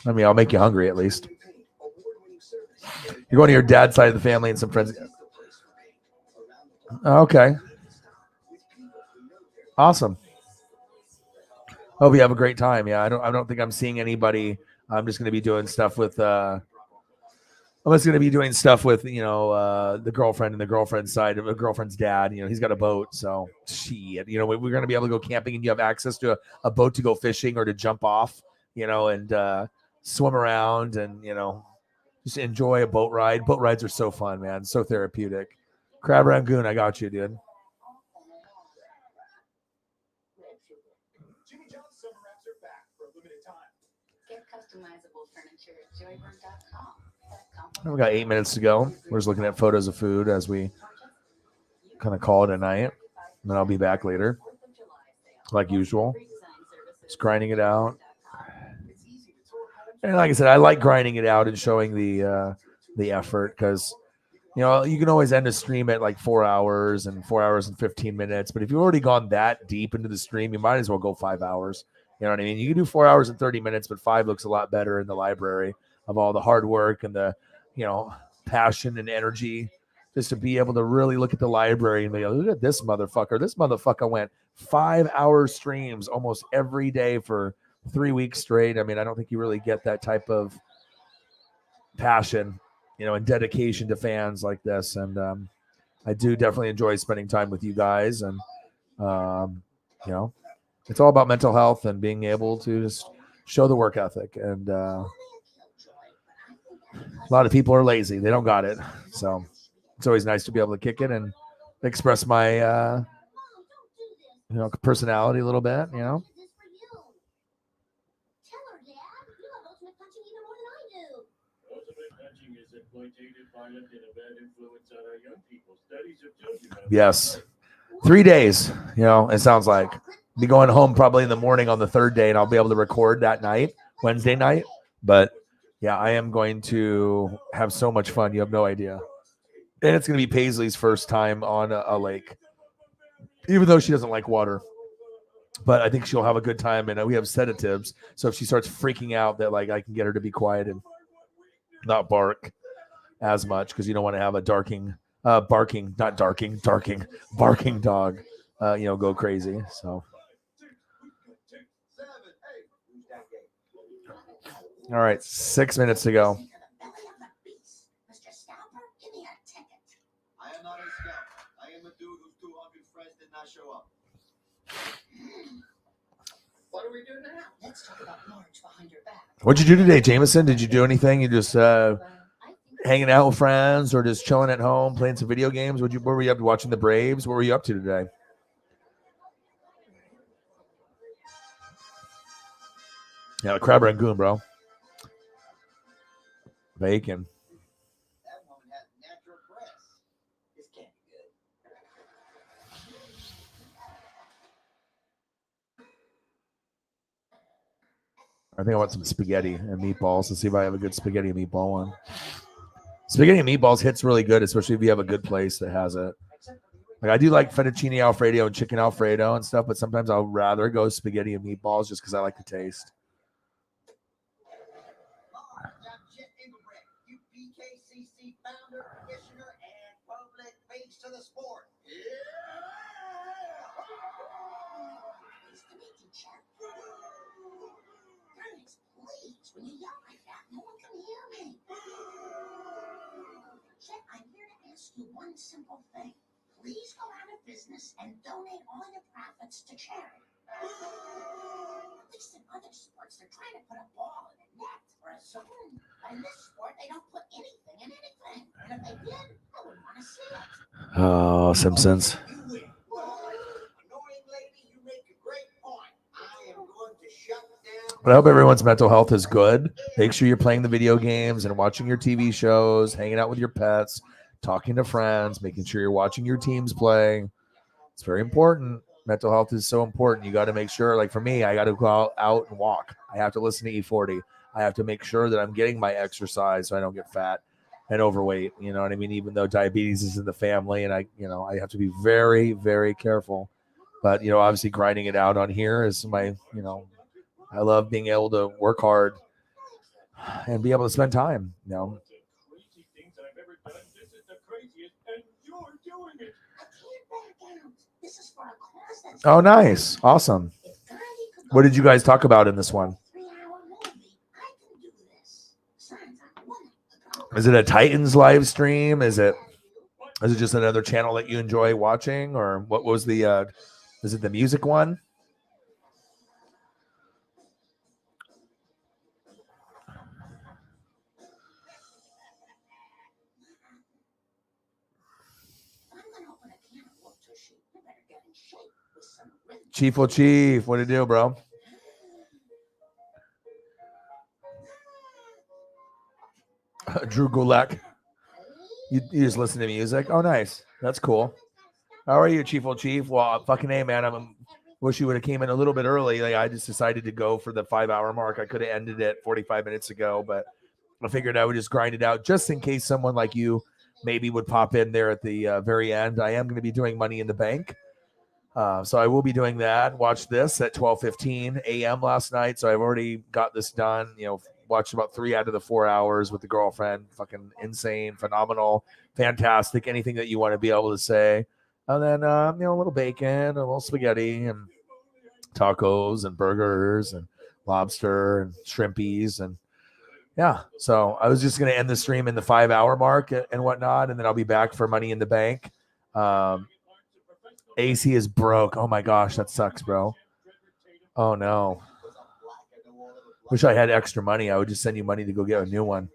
I mean, I'll make you hungry at least. You're going to your dad's side of the family and some friends. Okay. Awesome. Hope you have a great time. Yeah, I don't think I'm seeing anybody. I'm just going to be doing stuff with the girlfriend and the girlfriend's side of a girlfriend's dad. He's got a boat, so shit. We're going to be able to go camping, and you have access to a boat to go fishing or to jump off, and swim around and just enjoy a boat ride. Boat rides are so fun, man. So therapeutic. Crab Rangoon, I got you, dude. Get customizable furniture at joybird.com. We got 8 minutes to go. We're just looking at photos of food as we kind of call it a night. And then I'll be back later, like usual. Just grinding it out. And like I said, I like grinding it out and showing the effort because, you can always end a stream at like 4 hours and 4 hours and 15 minutes. But if you've already gone that deep into the stream, you might as well go 5 hours. You know what I mean? You can do 4 hours and 30 minutes, but 5 looks a lot better in the library of all the hard work and the, passion and energy, just to be able to really look at the library and be like, look at this motherfucker. This motherfucker went 5-hour streams almost every day for 3 weeks straight. I mean, I don't think you really get that type of passion, and dedication to fans like this. And I do definitely enjoy spending time with you guys. And, it's all about mental health and being able to just show the work ethic. And a lot of people are lazy. They don't got it. So it's always nice to be able to kick it and express my, personality a little bit, Yes. 3 days, it sounds like. Be going home probably in the morning on the 3rd day, and I'll be able to record that night, Wednesday night. But yeah, I am going to have so much fun. You have no idea. And it's going to be Paisley's first time on a lake, even though she doesn't like water. But I think she'll have a good time, and we have sedatives. So if she starts freaking out, that like I can get her to be quiet. And not bark as much because you don't want to have a barking dog, go crazy. So, all right, 6 minutes to go. Mr. Scalper, give me a ticket. I am not a scalper. I am a dude whose 200 friends did not show up. What do we do now? Let's talk about Marge behind your back. What'd you do today, Jameson? Did you do anything? You just hanging out with friends or just chilling at home, playing some video games? What were you up to, watching the Braves? What were you up to today? Yeah, the crab rangoon, bro. Bacon. That woman has natural breasts. This can't be good. I think I want some spaghetti and meatballs to see if I have a good spaghetti and meatball one. Spaghetti and meatballs hits really good, especially if you have a good place that has it. Like I do like fettuccine alfredo and chicken alfredo and stuff, but sometimes I'll rather go spaghetti and meatballs just because I like the taste. BKCC founder, commissioner, and public face to the sport. Nice to meet you, Chef. Guys, please, when you yell like that, no one can hear me. Chef, I'm here to ask you one simple thing. Please go out of business and donate all your profits to charity. At least in other sports, they're trying to put a ball in a net or a zone. But in this sport, they don't put anything in anything. And if they did, I wouldn't want to see it. Oh, Simpsons. Annoying lady, you make a great point. I am going to shut down. But I hope everyone's mental health is good. Make sure you're playing the video games and watching your TV shows, hanging out with your pets, talking to friends, making sure you're watching your teams play. It's very important. Mental health is so important. You got to make sure, like for me, I got to go out and walk. I have to listen to E40. I have to make sure that I'm getting my exercise so I don't get fat and overweight. You know what I mean? Even though diabetes is in the family, and I have to be very, very careful. But, obviously grinding it out on here is my, I love being able to work hard and be able to spend time, Crazy things I've ever done. This is the craziest, and you're doing it. I can't back out. This is for a cause that's... Oh, nice. Awesome. What did you guys talk about in this one? 3-hour movie. I can do this. Besides, I'm a woman. Is it a Titans live stream? Is it just another channel that you enjoy watching? Or what was the, is it the music one? Chief, what do you do, bro? Drew Gulak. You just listen to music? Oh, nice. That's cool. How are you, Chief? Well, fucking A, man. I wish you would have came in a little bit early. Like I just decided to go for the 5-hour mark. I could have ended it 45 minutes ago, but I figured I would just grind it out just in case someone like you maybe would pop in there at the very end. I am going to be doing Money in the Bank. So I will be doing that. Watched this at 12:15 a.m. last night. So I've already got this done. Watched about 3 out of the 4 hours with the girlfriend. Fucking insane, phenomenal, fantastic. Anything that you want to be able to say. And then, a little bacon, a little spaghetti, and tacos and burgers and lobster and shrimpies. And yeah, so I was just going to end the stream in the 5-hour mark and whatnot. And then I'll be back for Money in the Bank. AC is broke. Oh my gosh, that sucks, bro. Oh no. Wish I had extra money. I would just send you money to go get a new one.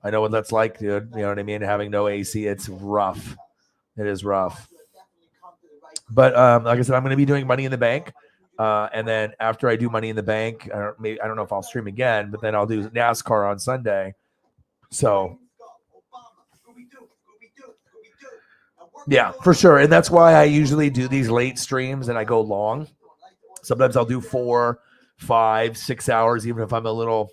I know what that's like, dude. You know what I mean? Having no AC, it's rough. It is rough. But like I said, I'm going to be doing Money in the Bank. And then after I do Money in the Bank, I don't know if I'll stream again, but then I'll do NASCAR on Sunday. So yeah, for sure. And that's why I usually do these late streams and I go long. Sometimes I'll do 4, 5, 6 hours, even if I'm a little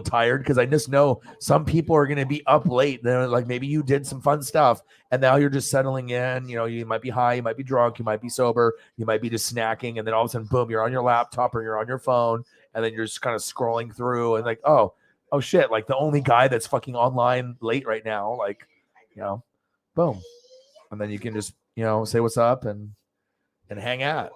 tired, because I just know some people are going to be up late. They're like, maybe you did some fun stuff and now you're just settling in. You might be high, you might be drunk, you might be sober, you might be just snacking. And then all of a sudden, boom, you're on your laptop or you're on your phone. And then you're just kind of scrolling through and like, oh, oh shit, like the only guy that's fucking online late right now, like, boom. And then you can just, say what's up and hang out.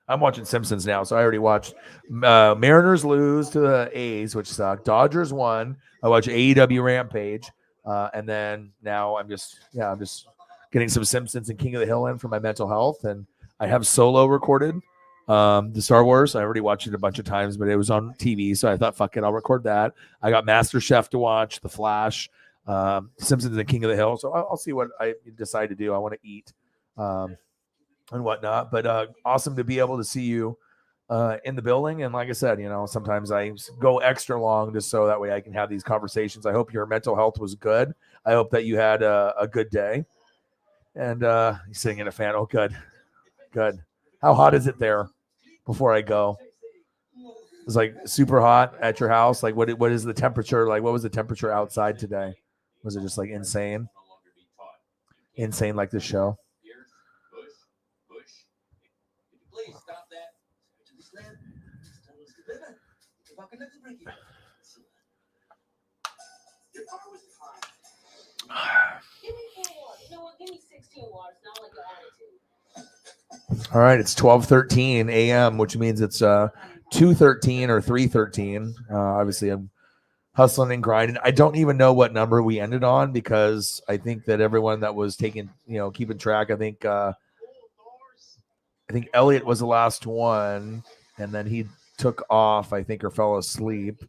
I'm watching Simpsons now, so I already watched Mariners lose to the A's, which sucked. Dodgers won. I watched AEW Rampage, and then now I'm just getting some Simpsons and King of the Hill in for my mental health. And I have Solo recorded, the Star Wars. I already watched it a bunch of times, but it was on TV, so I thought, fuck it, I'll record that. I got Master Chef to watch, The Flash, Simpsons and King of the Hill. So I'll see what I decide to do. I want to eat. And whatnot, but awesome to be able to see you in the building. And like I said, sometimes I go extra long just so that way I can have these conversations. I hope your mental health was good. I hope that you had a good day. And you're sitting in a fan. Oh, good. How hot is it there before I go? It's like super hot at your house. Like what is the temperature? Like what was the temperature outside today? Was it just like insane? Insane like this show? All right, it's 12:13 a.m., which means it's 2:13 or 3:13. Obviously, I'm hustling and grinding. I don't even know what number we ended on because I think that everyone that was taking, keeping track, I think Elliot was the last one, and then he took off, I think, or fell asleep.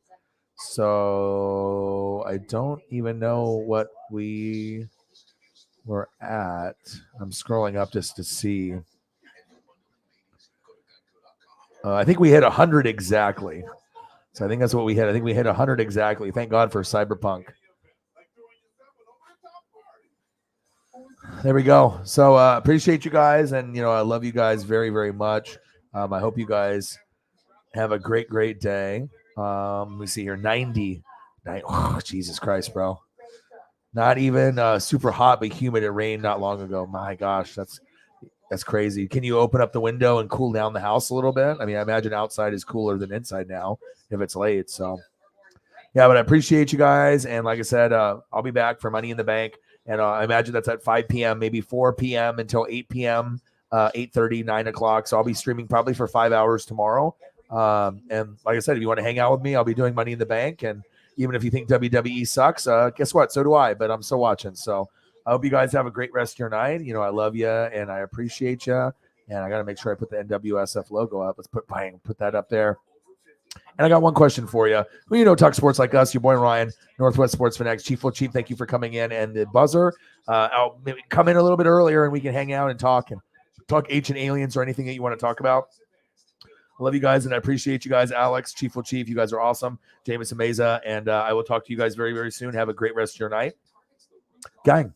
So I don't even know what we were at. I'm scrolling up just to see. I think we hit 100 exactly. So I think that's what we hit. I think we hit 100 exactly. Thank God for Cyberpunk. There we go. So appreciate you guys. And, I love you guys very, very much. I hope you guys have a great, great day. Let me see here. 90. Oh, Jesus Christ, bro. Not even super hot, but humid. It rained not long ago. My gosh, that's crazy. Can you open up the window and cool down the house a little bit? I mean, I imagine outside is cooler than inside now if it's late. So, yeah, but I appreciate you guys. And like I said, I'll be back for Money in the Bank. And I imagine that's at 5 p.m., maybe 4 p.m. until 8 p.m., 8:30, 9 o'clock. So I'll be streaming probably for 5 hours tomorrow. And like I said, if you want to hang out with me, I'll be doing Money in the Bank. And even if you think WWE sucks, guess what? So do I, but I'm still watching. So I hope you guys have a great rest of your night. I love you and I appreciate you. And I got to make sure I put the NWSF logo up. Let's put that up there. And I got one question for you. Who talk sports like us? Your boy Ryan, Northwest Sports Fanatics. Chief Chief, thank you for coming in. And the buzzer, I'll maybe come in a little bit earlier and we can hang out and talk ancient aliens or anything that you want to talk about. I love you guys and I appreciate you guys. Alex, Chief, you guys are awesome. Jameson Meza, and I will talk to you guys very, very soon. Have a great rest of your night. Gang.